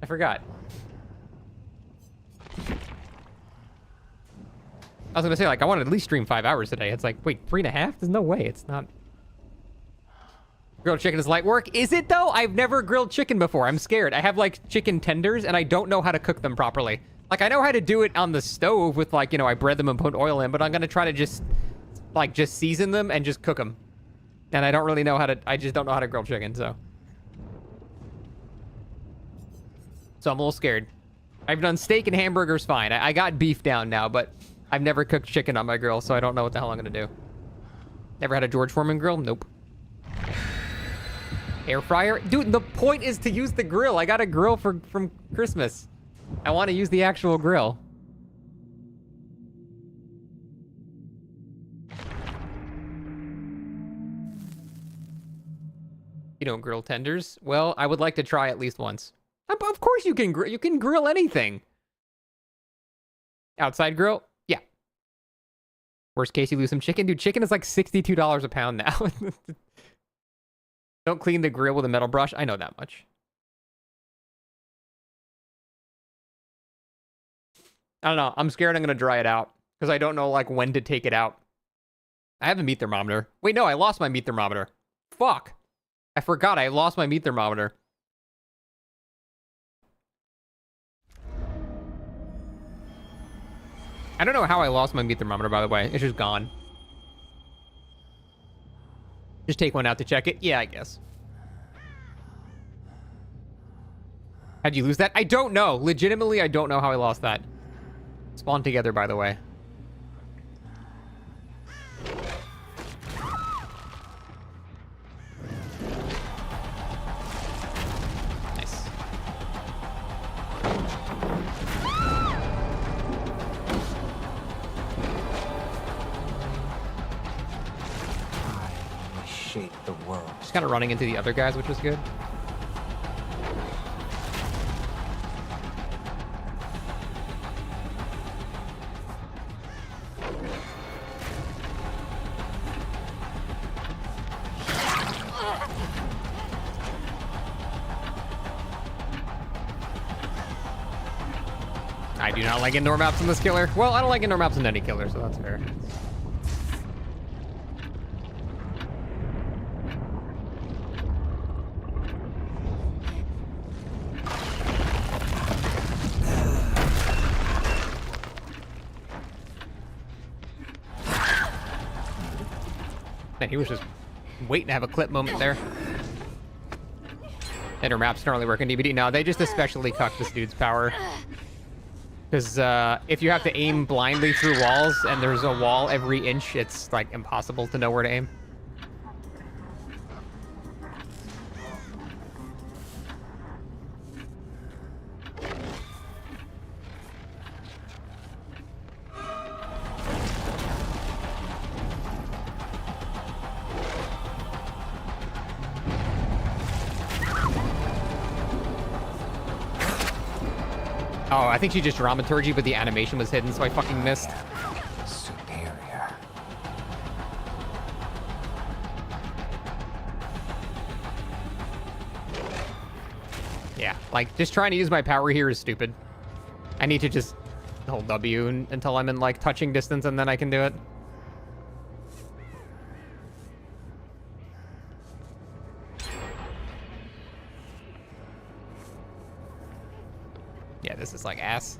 I forgot. I was gonna say, like, I wanted to at least stream 5 hours today. It's like, wait, 3.5? There's no way. It's not. Grilled chicken is light work. Is it though? I've never grilled chicken before. I'm scared. I have like chicken tenders and I don't know how to cook them properly. Like, I know how to do it on the stove with like, you know, I bread them and put oil in, but I'm gonna try to just season them and just cook them. And I don't really know how to, I just don't know how to grill chicken, so. So I'm a little scared. I've done steak and hamburgers fine. I got beef down now, but I've never cooked chicken on my grill, so I don't know what the hell I'm gonna do. Never had a George Foreman grill? Nope. Air fryer? Dude, the point is to use the grill. I got a grill from Christmas. I want to use the actual grill. You don't grill tenders? Well, I would like to try at least once. Of course you can grill. You can grill anything. Outside grill? Yeah. Worst case, you lose some chicken. Dude, chicken is like $62 a pound now. Don't clean the grill with a metal brush. I know that much. I don't know. I'm scared I'm going to dry it out because I don't know like when to take it out. I have a meat thermometer. Wait, no, I lost my meat thermometer. Fuck. I forgot I lost my meat thermometer. I don't know how I lost my meat thermometer, by the way. It's just gone. Just take one out to check it? Yeah, I guess. How'd you lose that? I don't know. Legitimately, I don't know how I lost that. Spawn together, by the way. Nice. Shape the world. Just kind of running into the other guys, which was good. I do not like indoor maps in this killer. Well, I don't like indoor maps in any killer, so that's fair. Man, he was just waiting to have a clip moment there. Indoor maps don't really work in DBD. No, they just especially cuck this dude's power. Because if you have to aim blindly through walls and there's a wall every inch, it's like impossible to know where to aim. Oh, I think she just dramaturgy, but the animation was hidden, so I fucking missed. Superior. Yeah, like, just trying to use my power here is stupid. I need to just hold W until I'm in, like, touching distance, and then I can do it. Yeah, this is like ass.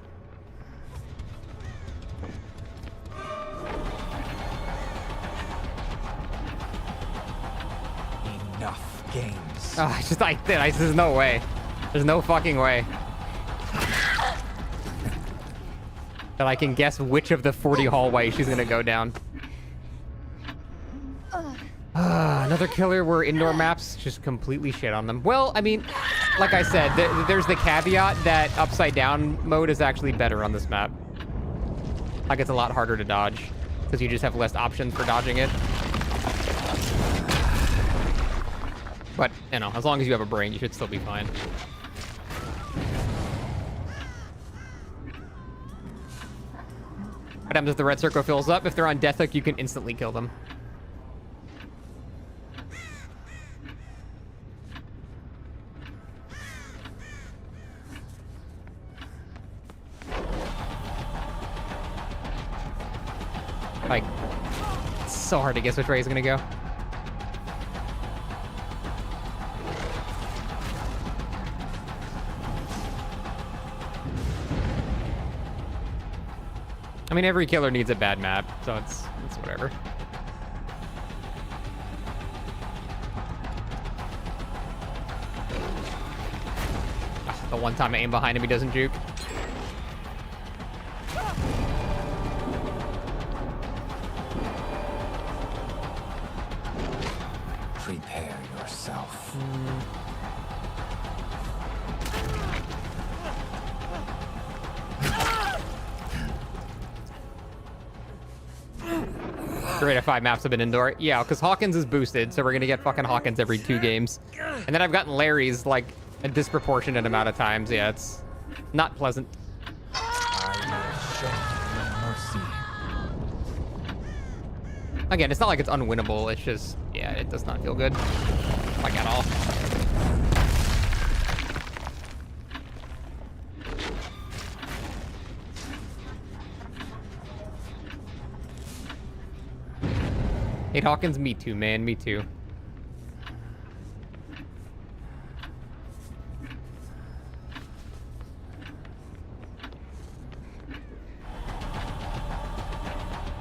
Enough games. Oh, I just like that. There's no way. There's no fucking way that I can guess which of the 40 hallways she's gonna go down. Another killer where indoor maps just completely shit on them. Well, I mean, like I said, there's the caveat that upside down mode is actually better on this map. Like, it's a lot harder to dodge because you just have less options for dodging it. But, you know, as long as you have a brain, you should still be fine. What happens if the red circle fills up? If they're on death hook, you can instantly kill them. Like, it's so hard to guess which way he's gonna go. I mean, every killer needs a bad map, so it's whatever. The one time I aim behind him, he doesn't juke. Prepare yourself. Great if 5 maps have been indoor. Yeah, because Hawkins is boosted, so we're gonna get fucking Hawkins every 2 games. And then I've gotten Larry's like a disproportionate amount of times. Yeah, it's not pleasant. I will show you mercy. Again, it's not like it's unwinnable. It's just, yeah, it does not feel good. Like, at all. Hey, Hawkins, me too, man. Me too.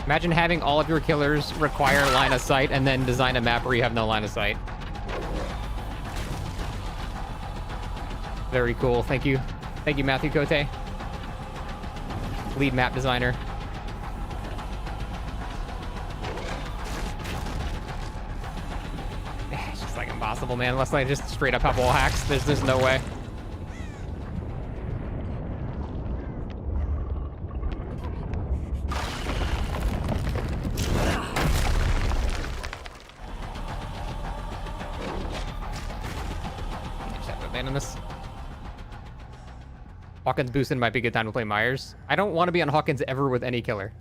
Imagine having all of your killers require line of sight and then design a map where you have no line of sight. Very cool. Thank you. Thank you, Matthew Cote. Lead map designer. It's just like impossible, man. Unless I just straight up have wall hacks. There's no way. This. Hawkins boosted might be a good time to play Myers. I don't want to be on Hawkins ever with any killer.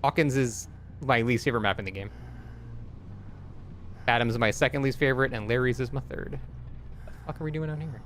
Hawkins is my least favorite map in the game. Adams is my second least favorite, and Larry's is my third. What the fuck are we doing on here?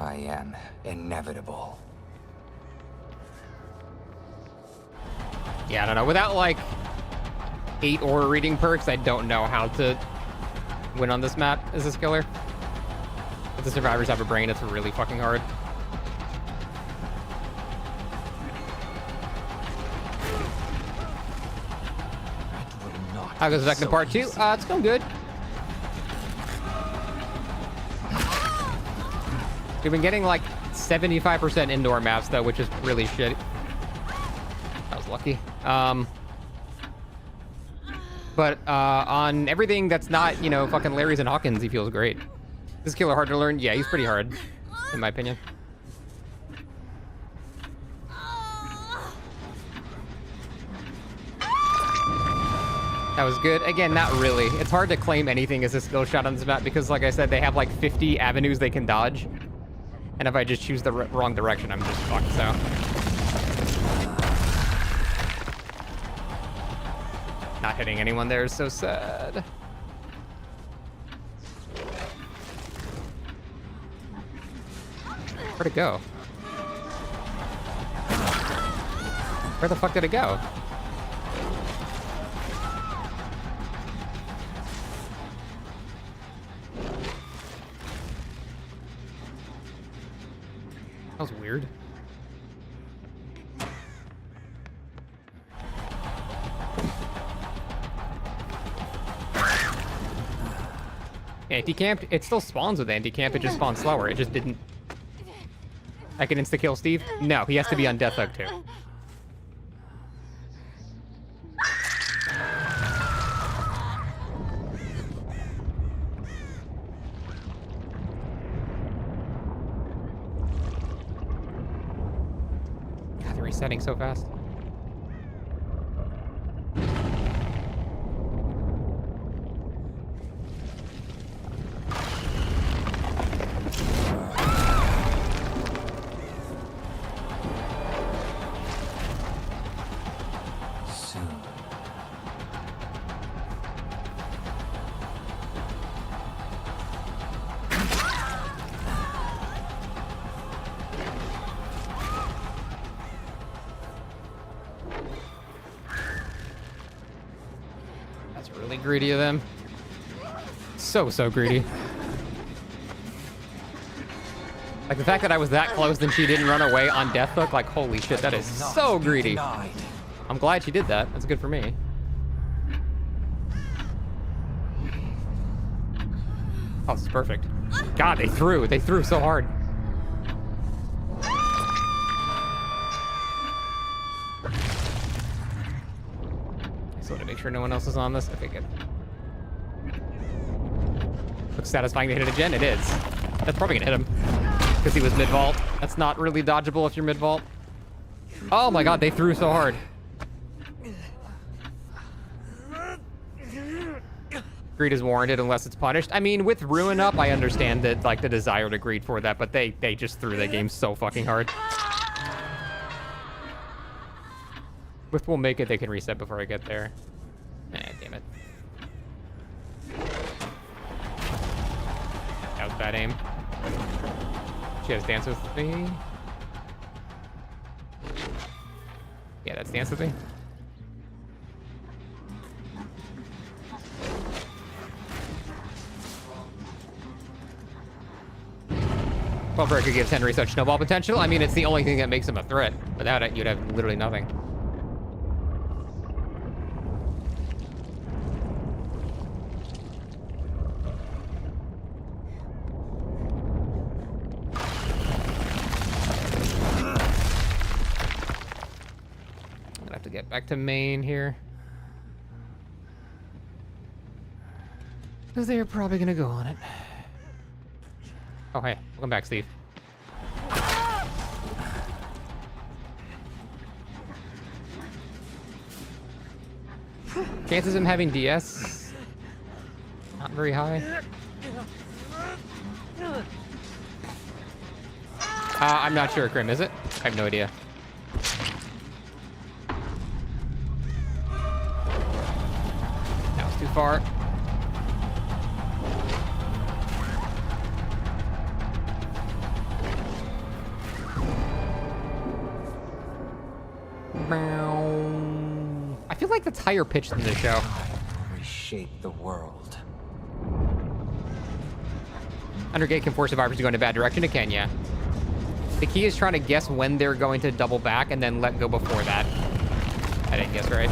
I am inevitable. Yeah, I don't know. Without like 8 aura reading perks, I don't know how to win on this map as a skiller. If the survivors have a brain, it's really fucking hard. How goes Vecna Part 2? It's going good. We've been getting like 75% indoor maps though, which is really shitty. That was lucky. But on everything that's not, you know, fucking Larry's and Hawkins, he feels great. Is this killer hard to learn? Yeah, he's pretty hard, in my opinion. That was good. Again, not really. It's hard to claim anything as a skill shot on this map because, like I said, they have like 50 avenues they can dodge. And if I just choose the wrong direction, I'm just fucked, so. Not hitting anyone there is so sad. Where'd it go? Where the fuck did it go? That was weird. Anti-camp, it still spawns with anti-camp, it just spawns slower. It just didn't... I can insta-kill Steve? No, he has to be on Death Hook too. God, they're resetting so fast. Really greedy of them. So greedy. Like the fact that I was that close and she didn't run away on Death Hook, like holy shit, that is so greedy. I'm glad she did that. That's good for me. Oh, this is perfect. God, they threw so hard. So to make sure no one else is on this. Okay, good. Looks satisfying to hit it again. It is. That's probably gonna hit him because he was mid-vault. That's not really dodgeable if you're mid-vault. Oh my god, they threw so hard. Greed is warranted unless it's punished. I mean, with Ruin up, I understand that like the desire to greed for that, but they just threw that game so fucking hard. With We'll Make It, they can reset before I get there. Damn it. That was bad aim. She has Dance With Me. Yeah, that's Dance With Me. Breaker gives Henry such snowball potential. I mean, it's the only thing that makes him a threat. Without it, you'd have literally nothing. I'm gonna have to get back to main here. Because they're probably gonna go on it. Oh, hey. Welcome back, Steve. Chances of him having DS? Not very high. I'm not sure, Grim, is it? I have no idea. That was too far. I feel like that's higher pitched than the show. Reshape the world. Undergate can force survivors to go in a bad direction. It can, yeah. The key is trying to guess when they're going to double back and then let go before that. I didn't guess right.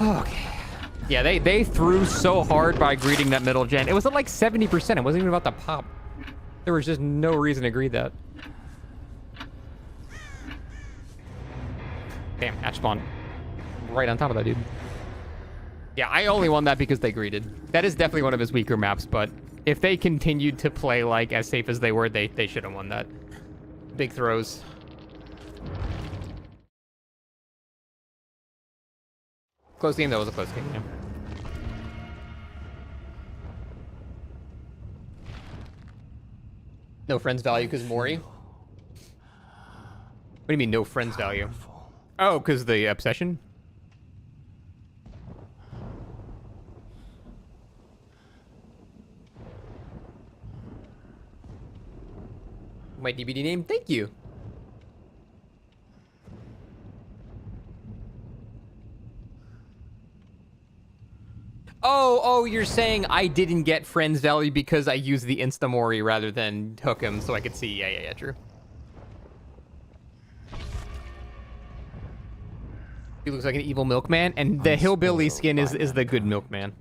Okay. Yeah, they threw so hard by greeting that middle gen. It was at like 70%. It wasn't even about the pop. There was just no reason to greet that. Damn, hatch spawn. Right on top of that dude. Yeah, I only won that because they greeted. That is definitely one of his weaker maps, but if they continued to play like as safe as they were, they should have won that. Big throws. Close game, that was a close game, yeah. No friends value because Mori? What do you mean no friends value? Oh, because the obsession? My DBD name? Thank you. Oh, you're saying I didn't get friends value because I used the Instamori rather than hook him so I could see. Yeah, true. He looks like an evil milkman, and the hillbilly skin is the good milkman.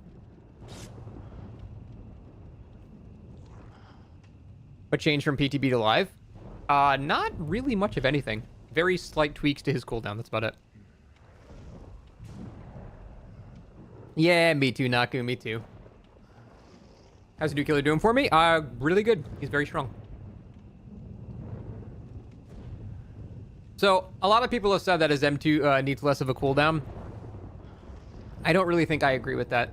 What changed from PTB to live? Not really much of anything. Very slight tweaks to his cooldown, that's about it. Yeah, me too, Naku, me too. How's the new killer doing for me? Really good. He's very strong. So, a lot of people have said that his M2 needs less of a cooldown. I don't really think I agree with that.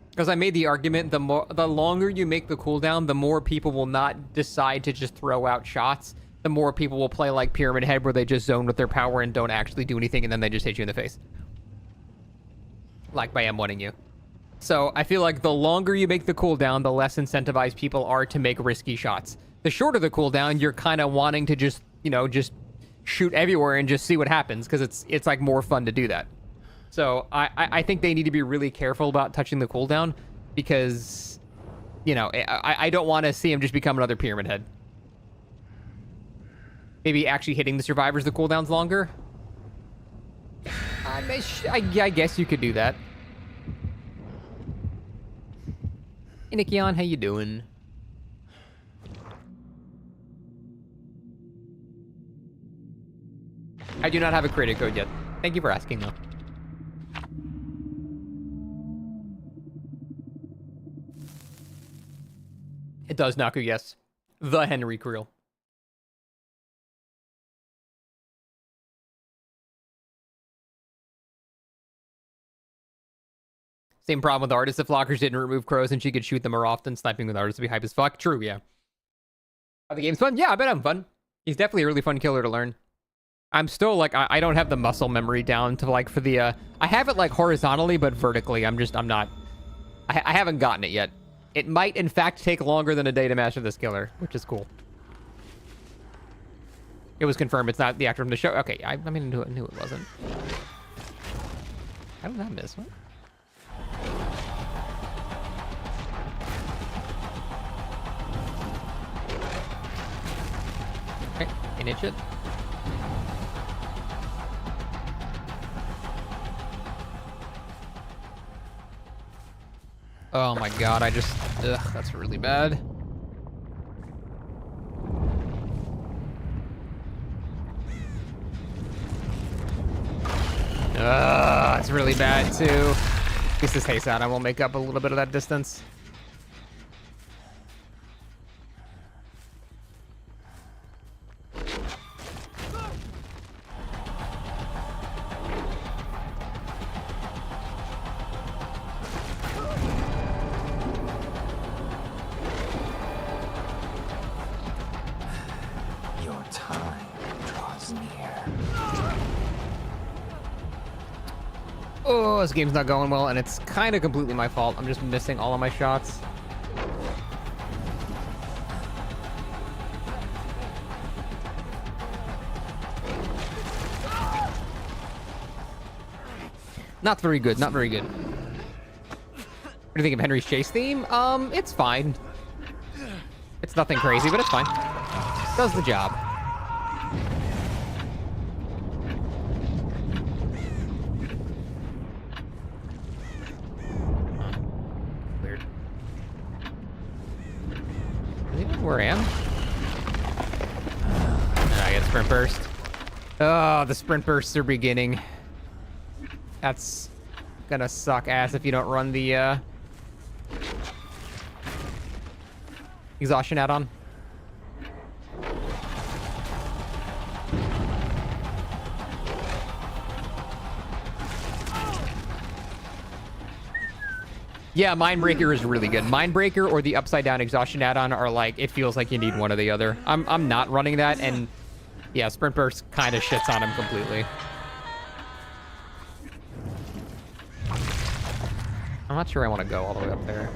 Because I made the argument, the longer you make the cooldown, the more people will not decide to just throw out shots. The more people will play like Pyramid Head, where they just zone with their power and don't actually do anything, and then they just hit you in the face. Like by M1ing you. So I feel like the longer you make the cooldown, the less incentivized people are to make risky shots. The shorter the cooldown, you're kind of wanting to just, just shoot everywhere and just see what happens, because it's like more fun to do that. So I think they need to be really careful about touching the cooldown, because, I don't want to see him just become another Pyramid Head. Maybe actually hitting the survivors the cooldown's longer. I guess you could do that. Hey, Nikion, how you doing? I do not have a creator code yet. Thank you for asking, though. It does, Naku, yes. The Henry Creel. Same problem with artists. If lockers didn't remove crows and she could shoot them more often, sniping with artists would be hype as fuck. True, yeah. Are the games fun? Yeah, I bet I'm fun. He's definitely a really fun killer to learn. I'm still, I don't have the muscle memory down to, for the, I have it, horizontally, but vertically. I haven't gotten it yet. It might, in fact, take longer than a day to master this killer, which is cool. It was confirmed it's not the actor from the show. Okay, I knew it wasn't. How did that miss? What? Okay, can itch it. Oh my god, that's really bad. It's really bad too. At least this haste out, I will make up a little bit of that distance. Your time draws near. Oh, this game's not going well, and it's kind of completely my fault. I'm just missing all of my shots. Not very good, not very good. What do you think of Henry's chase theme? It's fine. It's nothing crazy, but it's fine. Does the job. Weird. Does he know where I am? I get sprint burst. Oh, the sprint bursts are beginning. That's gonna suck ass if you don't run the exhaustion add-on. Yeah, Mindbreaker is really good. Mindbreaker or the Upside Down Exhaustion add-on are like, it feels like you need one or the other. I'm not running that, and yeah, Sprint Burst kind of shits on him completely. I'm not sure I want to go all the way up there.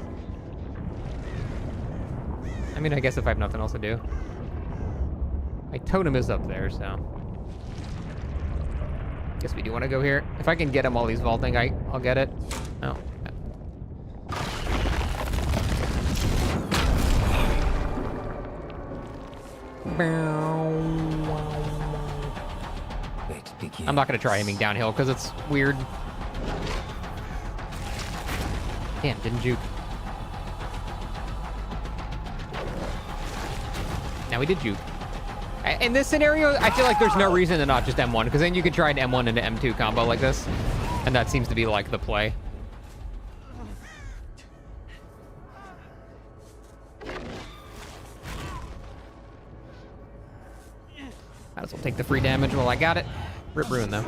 I mean, I guess if I have nothing else to do. My totem is up there, so. Guess we do want to go here. If I can get him while he's vaulting, I'll get it. No. I'm not going to try aiming downhill because it's weird. Damn, didn't juke. Now we did juke. In this scenario, I feel like there's no reason to not just M1, because then you could try an M1 into M2 combo like this, and that seems to be like the play. Might as well take the free damage while I got it. Rip Ruin, though.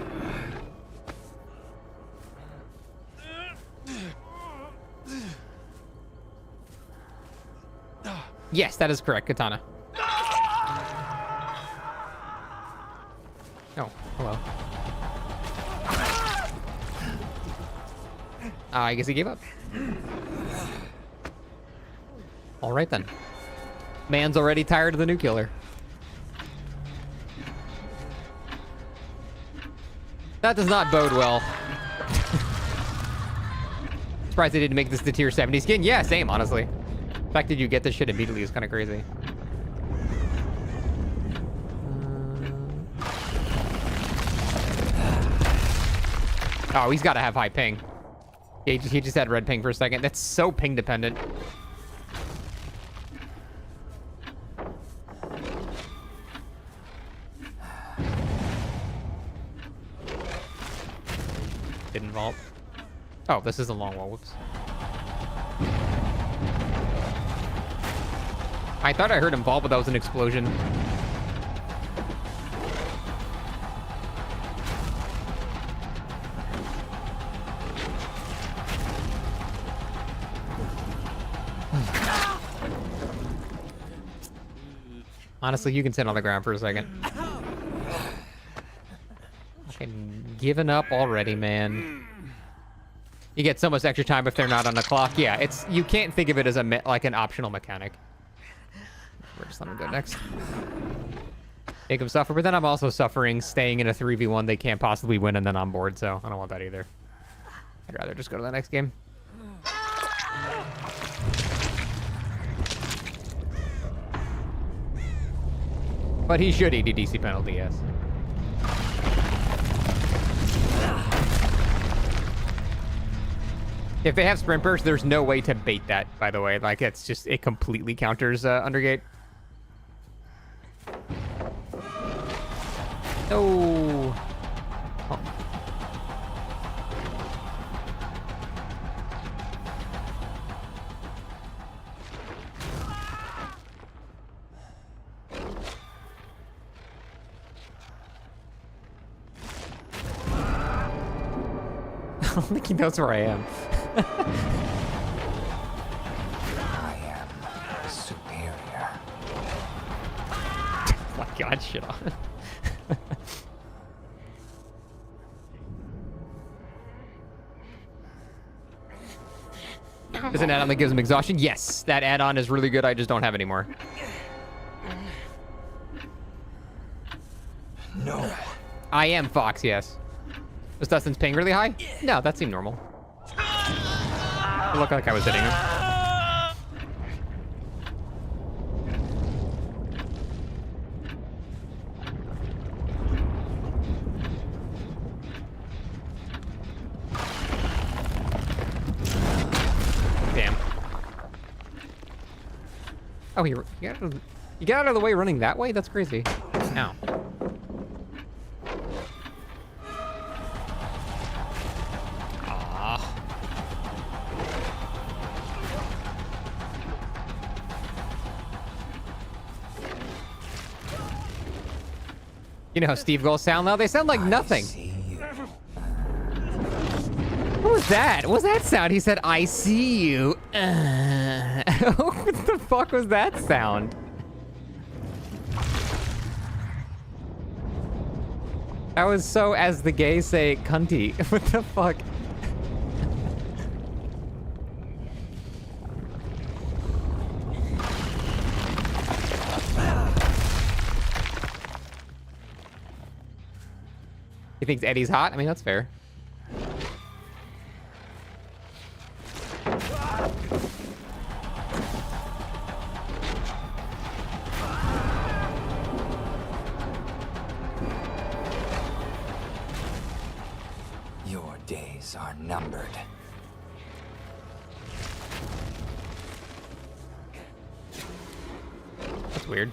Yes, that is correct, Katana. Oh, hello. I guess he gave up. All right, then. Man's already tired of the new killer. That does not bode well. Surprised they didn't make this the tier 70 skin. Yeah, same, honestly. The fact that you get this shit immediately is kind of crazy. Oh, he's got to have high ping. Yeah, he just had red ping for a second. That's so ping dependent. Didn't vault. Oh, this is a long wall. Whoops. I thought I heard him vault, but that was an explosion. Honestly, you can sit on the ground for a second. Fucking giving up already, man. You get so much extra time if they're not on the clock. Yeah, it's you can't think of it as a like an optional mechanic. We're just letting him go next. Make him suffer, but then I'm also suffering staying in a 3v1 they can't possibly win and then I'm bored, so I don't want that either. I'd rather just go to the next game. But he should eat a DC penalty, yes. If they have sprint burst, there's no way to bait that, by the way. Like, it's just, it completely counters Undergate. No. Oh. I don't think he knows where I am. I am superior. Oh my god, shit on. There's an add-on that gives him exhaustion. Yes, that add-on is really good. I just don't have any more. No. I am Fox, yes. Was Dustin's ping really high? No, that seemed normal. It looked like I was hitting him. Damn. Oh, you got out of the way running that way? That's crazy. Ow. You know how Steve Goals sound now? They sound like nothing. What was that? What was that sound? He said, I see you. What the fuck was that sound? That was so, as the gays say, cunty. What the fuck? He thinks Eddie's hot? I mean, that's fair. Your days are numbered. That's weird.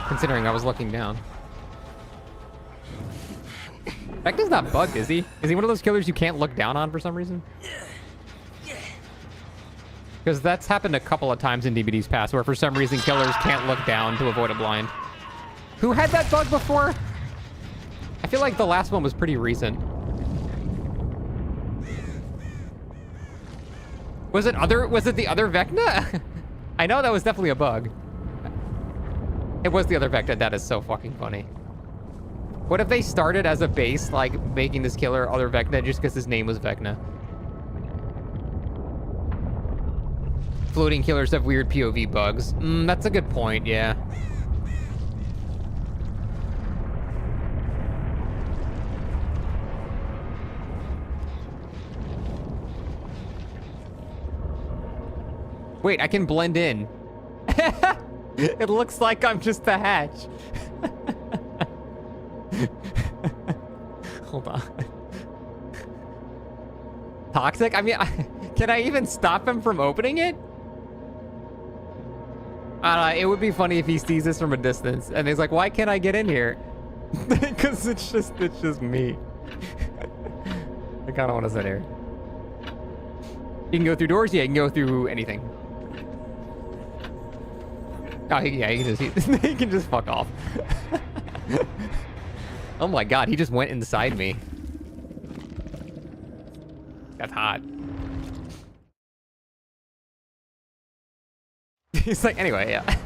Considering I was looking down. Vecna's not bugged, is he? Is he one of those killers you can't look down on for some reason? Because that's happened a couple of times in DBD's past, where for some reason killers can't look down to avoid a blind. Who had that bug before? I feel like the last one was pretty recent. Was it the other Vecna? I know that was definitely a bug. It was the other Vecna. That is so fucking funny. What if they started as a base, like making this killer other Vecna just because his name was Vecna? Floating killers have weird POV bugs. That's a good point, yeah. Wait, I can blend in. It looks like I'm just the hatch. Hold on. Toxic? I mean, can I even stop him from opening it? It would be funny if he sees this from a distance and he's like, why can't I get in here? Because it's just me. I kind of want to sit here. You can go through doors? Yeah, you can go through anything. Oh, yeah, he can just fuck off. Oh my god, he just went inside me. That's hot. He's like, anyway, yeah.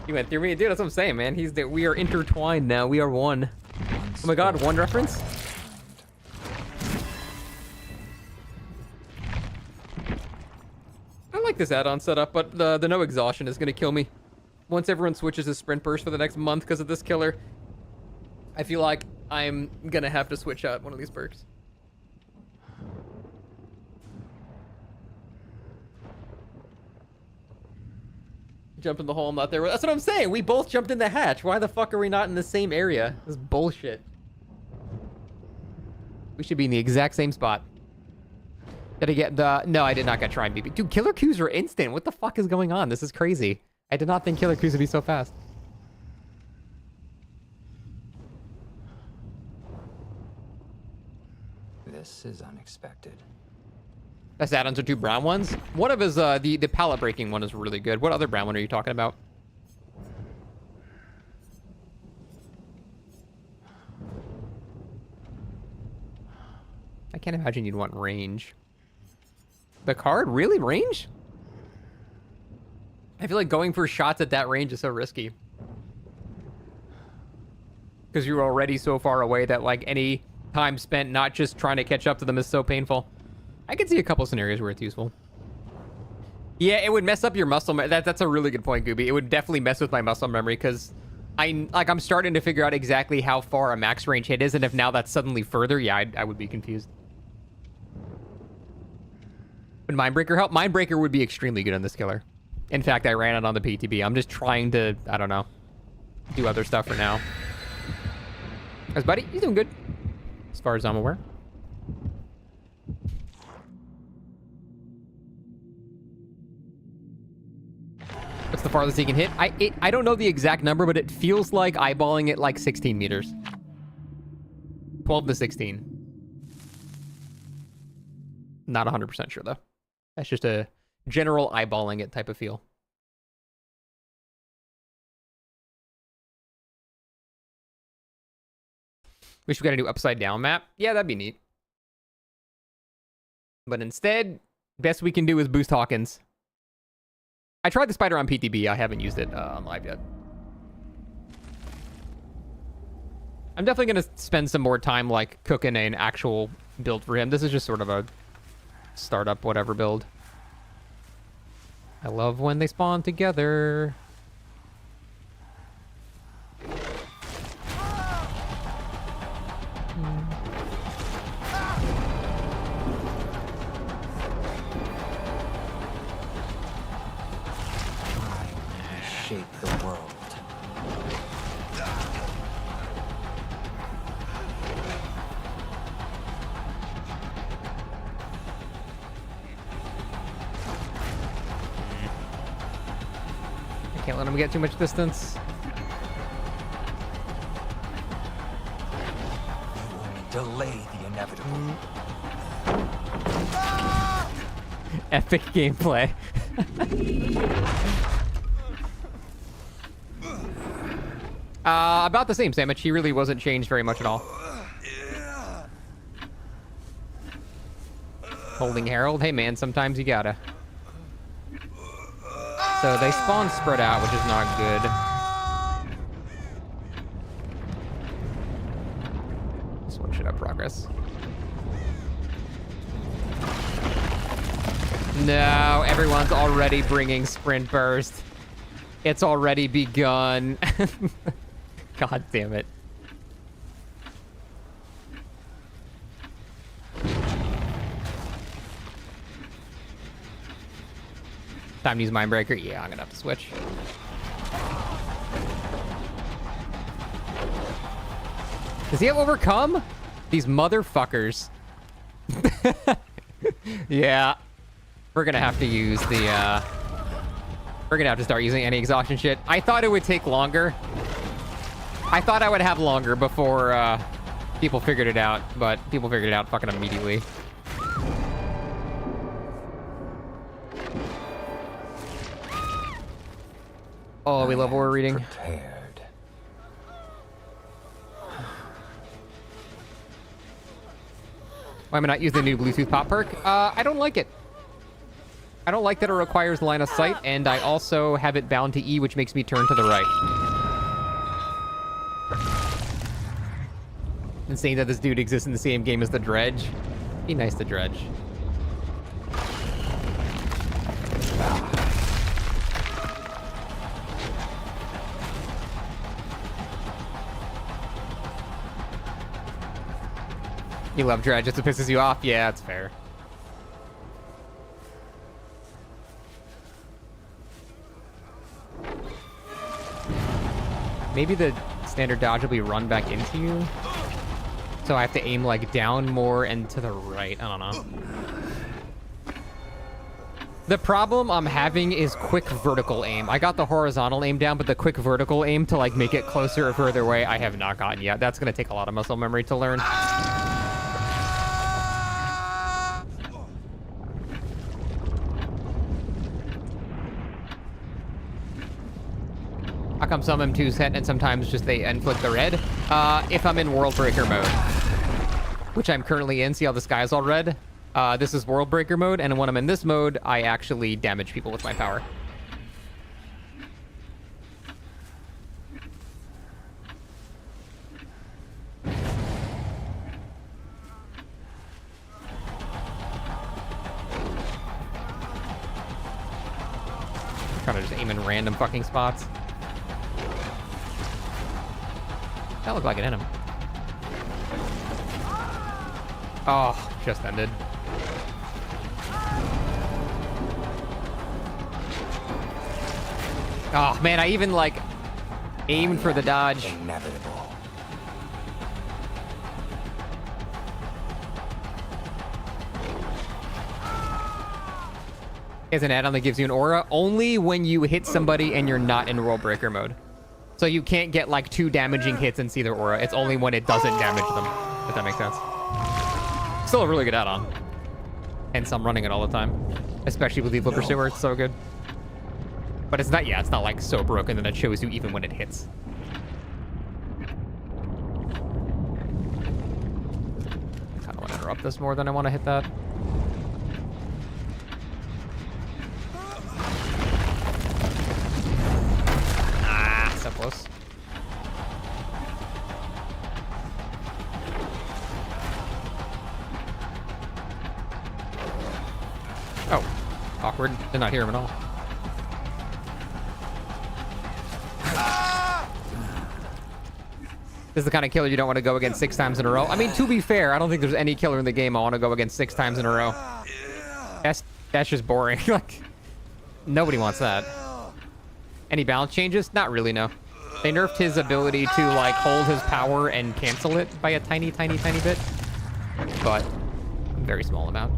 He went through me. Dude, that's what I'm saying, man. We are intertwined now. We are one. Oh my god, one reference? I like this add-on setup, but the no exhaustion is gonna kill me. Once everyone switches to sprint burst for the next month because of this killer, I feel like I'm gonna have to switch out one of these perks. Jump in the hole, I'm not there. That's what I'm saying. We both jumped in the hatch. Why the fuck are we not in the same area? This is bullshit. We should be in the exact same spot. Did I get the... No, I did not get Shrine BB. Dude, killer Qs are instant. What the fuck is going on? This is crazy. I did not think killer Qs would be so fast. This is unexpected. Best add-ons are 2 brown ones. One of his, the pallet breaking one is really good. What other brown one are you talking about? I can't imagine you'd want range. The card? Really? Range? I feel like going for shots at that range is so risky. Because you're already so far away that, like, any time spent not just trying to catch up to them is so painful. I could see a couple scenarios where it's useful. Yeah, it would mess up your muscle memory. That's a really good point, Gooby. It would definitely mess with my muscle memory because I'm starting to figure out exactly how far a max range hit is, and if now that's suddenly further, yeah, I would be confused. Would Mindbreaker help? Mindbreaker would be extremely good on this killer. In fact, I ran it on the PTB. I'm just trying to, I don't know, do other stuff for now. How's buddy? He's doing good, as far as I'm aware. What's the farthest he can hit? I don't know the exact number, but it feels like eyeballing it like 16 meters. 12 to 16. Not 100% sure, though. That's just a general eyeballing it type of feel. Wish we got a new upside down map. Yeah, that'd be neat. But instead, best we can do is boost Hawkins. I tried the spider on PTB. I haven't used it on live yet. I'm definitely going to spend some more time like cooking an actual build for him. This is just sort of a startup whatever build. I love when they spawn together. Shape the world. I can't let him get too much distance. You only delay the inevitable. Epic gameplay. About the same, Sandwich. He really wasn't changed very much at all. Holding Herald? Hey man, sometimes you gotta. So they spawn spread out, which is not good. This one should have progress. No, everyone's already bringing Sprint Burst. It's already begun. God damn it. Time to use Mindbreaker? Yeah, I'm gonna have to switch. Does he have Overcome? These motherfuckers. Yeah. We're gonna have to use the, we're gonna have to start using any exhaustion shit. I thought it would take longer. I thought I would have longer before people figured it out, but people figured it out fucking immediately. Oh, we love what we're reading. Prepared. Why am I not using the new Bluetooth pop perk? I don't like it. I don't like that it requires line of sight, and I also have it bound to E, which makes me turn to the right. And saying that this dude exists in the same game as the Dredge. Be nice to Dredge. You love Dredge, it pisses you off? Yeah, that's fair. Maybe the standard dodge will be run back into you. So I have to aim like down more and to the right. I don't know. The problem I'm having is quick vertical aim. I got the horizontal aim down, but the quick vertical aim to like make it closer or further away, I have not gotten yet. That's gonna take a lot of muscle memory to learn. How come some M2s hit and sometimes just they inflict the red? If I'm in World Breaker mode, which I'm currently in. See how the sky's all red? This is World Breaker mode, and when I'm in this mode, I actually damage people with my power. aim in random fucking spots. That looked like it hit him. Oh, just ended. Oh man, I even like aimed for the dodge. Inevitable. Is an add-on that gives you an aura only when you hit somebody and you're not in World Breaker mode. So you can't get like 2 damaging hits and see their aura. It's only when it doesn't damage them, if that makes sense. Still a really good add-on. Hence I'm running it all the time. Especially with Lethal Pursuer, it's so good. But it's not, yeah, it's not like so broken that it shows you even when it hits. I kind of want to interrupt this more than I want to hit that. Ah, so close. Oh, awkward. Did not hear him at all. This is the kind of killer you don't want to go against 6 times in a row. I mean, to be fair, I don't think there's any killer in the game I want to go against 6 times in a row. That's just boring. Like, nobody wants that. Any balance changes? Not really, no. They nerfed his ability to, like, hold his power and cancel it by a tiny, tiny, tiny bit. But, a very small amount.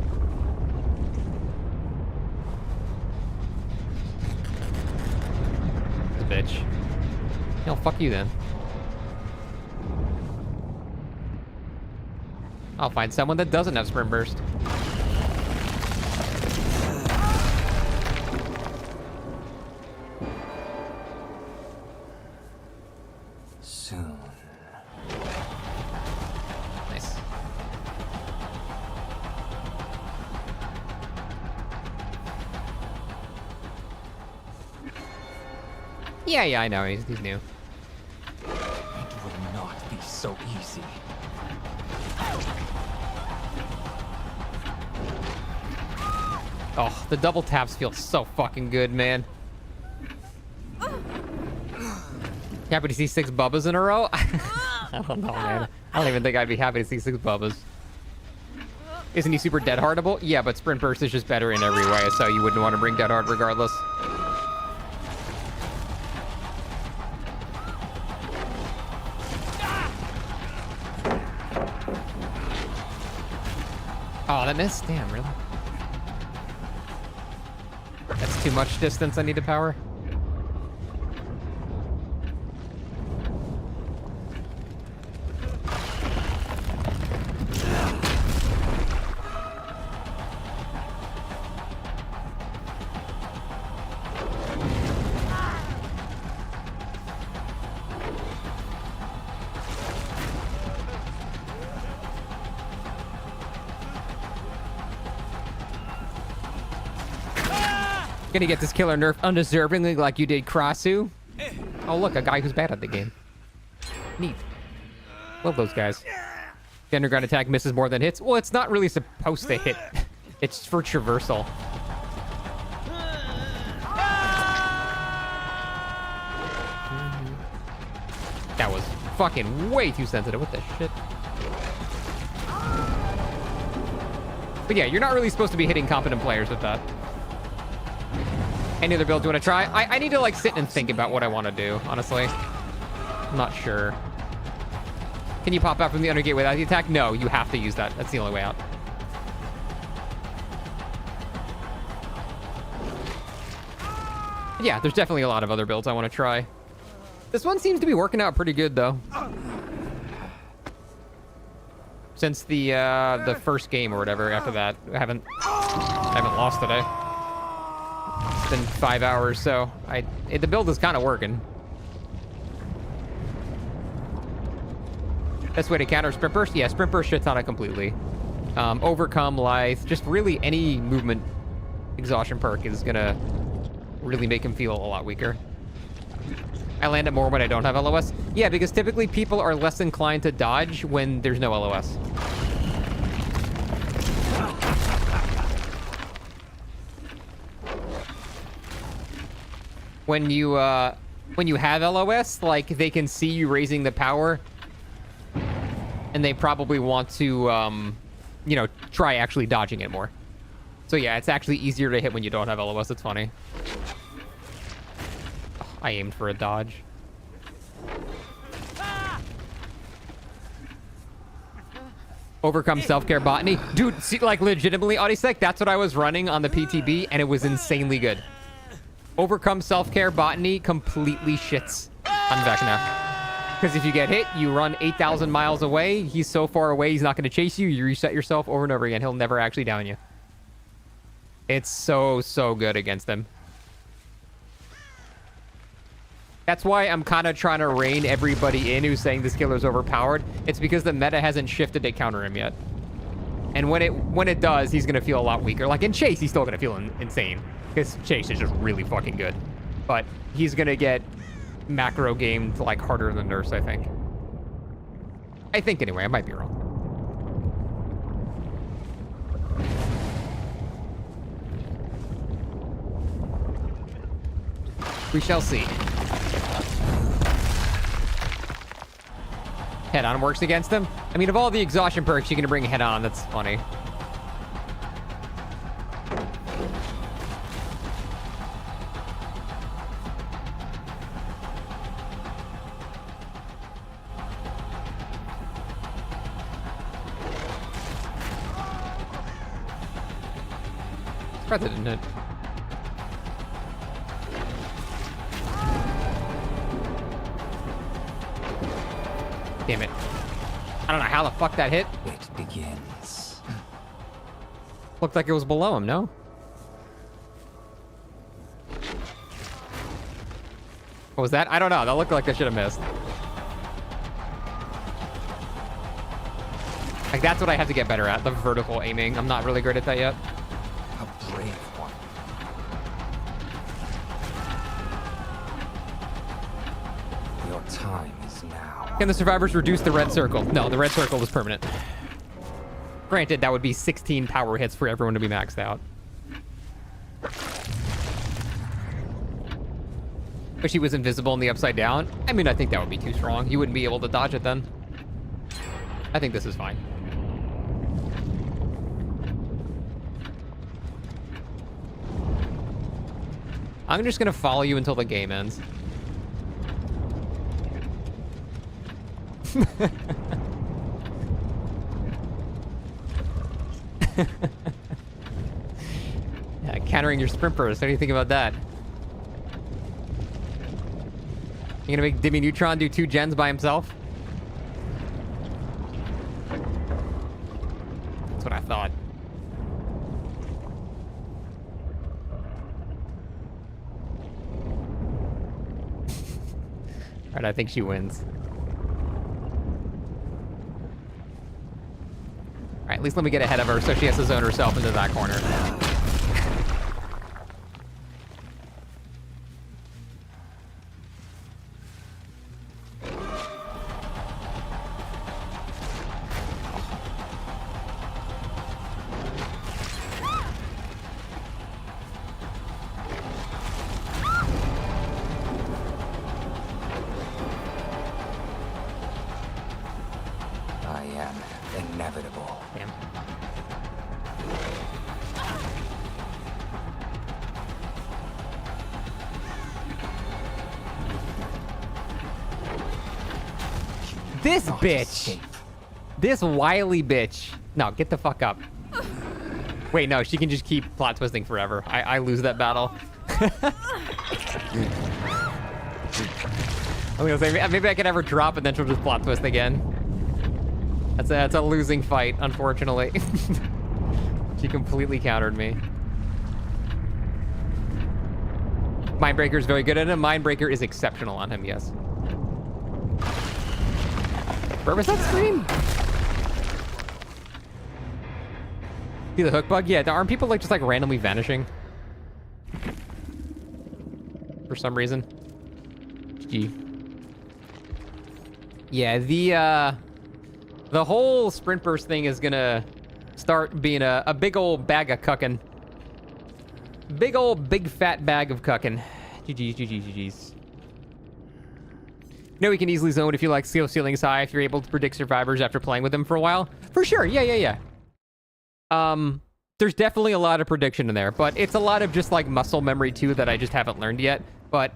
The bitch. No, fuck you then. I'll find someone that doesn't have Sprint Burst. Soon. Nice. Yeah, I know. He's new. It will not be so easy. Oh, the double taps feel so fucking good, man. Happy to see 6 Bubbas in a row? I don't know, man. I don't even think I'd be happy to see 6 Bubbas. Isn't he super dead hardable? Yeah, but Sprint Burst is just better in every way, so you wouldn't want to bring dead hard regardless. Oh, that missed? Damn, really? That's too much distance I need to power. Gonna get this killer nerfed undeservingly like you did Krasu. Oh look, a guy who's bad at the game. Neat. Love those guys. The underground attack misses more than hits. Well, it's not really supposed to hit. It's for traversal. That was fucking way too sensitive. What the shit? But yeah, you're not really supposed to be hitting competent players with that. Any other builds you want to try? I need to like sit and think about what I want to do, honestly. I'm not sure. Can you pop out from the undergate without the attack? No, you have to use that. That's the only way out. Yeah, there's definitely a lot of other builds I want to try. This one seems to be working out pretty good though. Since the first game or whatever after that, I haven't lost today. It's been 5 hours, so the build is kind of working. Best way to counter Sprint Burst? Yeah, Sprint Burst shits on it completely. Overcome, Lithe, just really any movement exhaustion perk is gonna really make him feel a lot weaker. I land it more when I don't have LOS. Yeah, because typically people are less inclined to dodge when there's no LOS. when you have LOS, like, they can see you raising the power, and they probably want to, you know, try actually dodging it more. So yeah, it's actually easier to hit when you don't have LOS. It's funny. Oh, I aimed for a dodge. Overcome self-care botany. Dude, see, like, legitimately, Audisec, that's what I was running on the PTB, and it was insanely good. Overcome self-care botany completely shits on Vecna. Because if you get hit, you run 8,000 miles away. He's so far away, he's not going to chase you. You reset yourself over and over again. He'll never actually down you. It's so, so good against him. That's why I'm kind of trying to rein everybody in who's saying this killer's overpowered. It's because the meta hasn't shifted to counter him yet. And when it does, he's going to feel a lot weaker. Like in Chase, he's still going to feel insane. Because Chase is just really fucking good. But he's going to get macro gamed like harder than Nurse, I think. I think anyway, I might be wrong. We shall see. Head on works against him. I mean, of all the exhaustion perks, you're gonna bring head on. That's funny. Surprised it didn't hit. Damn it. I don't know how the fuck that hit. It begins. Looked like it was below him, no? What was that? I don't know. That looked like I should have missed. Like, that's what I have to get better at, the vertical aiming. I'm not really good at that yet. A brave one. Your time is now. Can the survivors reduce the red circle? No, the red circle is permanent. Granted, that would be 16 power hits for everyone to be maxed out. But she was invisible in the upside down. I mean, I think that would be too strong. You wouldn't be able to dodge it then. I think this is fine. I'm just gonna follow you until the game ends. Yeah, countering your sprint burst. What do you think about that? You gonna make Dimmy Neutron do 2 gens by himself? That's what I thought. Alright, I think she wins. Alright, at least let me get ahead of her so she has to zone herself into that corner. I am inevitable. Damn. This bitch. This wily bitch. No, get the fuck up. Wait, no, she can just keep plot twisting forever. I lose that battle. I was gonna say, maybe I could have her drop and then she'll just plot twist again. That's a losing fight, unfortunately. She completely countered me. Mindbreaker is very good at him. Mindbreaker is exceptional on him, yes. Where was that scream? See the hook bug? Yeah, aren't people like just like randomly vanishing? For some reason. GG. Yeah, the whole sprint burst thing is gonna start being a big old bag of cuckin'. Big old big fat bag of cuckin'. GG's. No, we can easily zone if you like skill ceilings high, if you're able to predict survivors after playing with them for a while. For sure, yeah. There's definitely a lot of prediction in there, but it's a lot of just like muscle memory too that I just haven't learned yet. But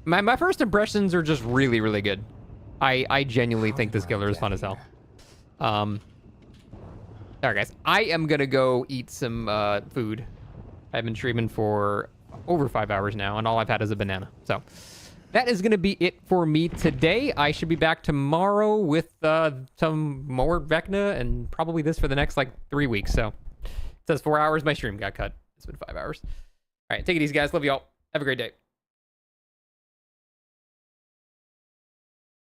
my first impressions are just really, really good. I genuinely think this killer is fun as hell. Alright guys, I am gonna go eat some food. I've been streaming for over 5 hours now, and all I've had is a banana. So that is going to be it for me today. I should be back tomorrow with some more Vecna and probably this for the next, 3 weeks. So it says 4 hours. My stream got cut. It's been 5 hours. All right, take it easy, guys. Love y'all. Have a great day.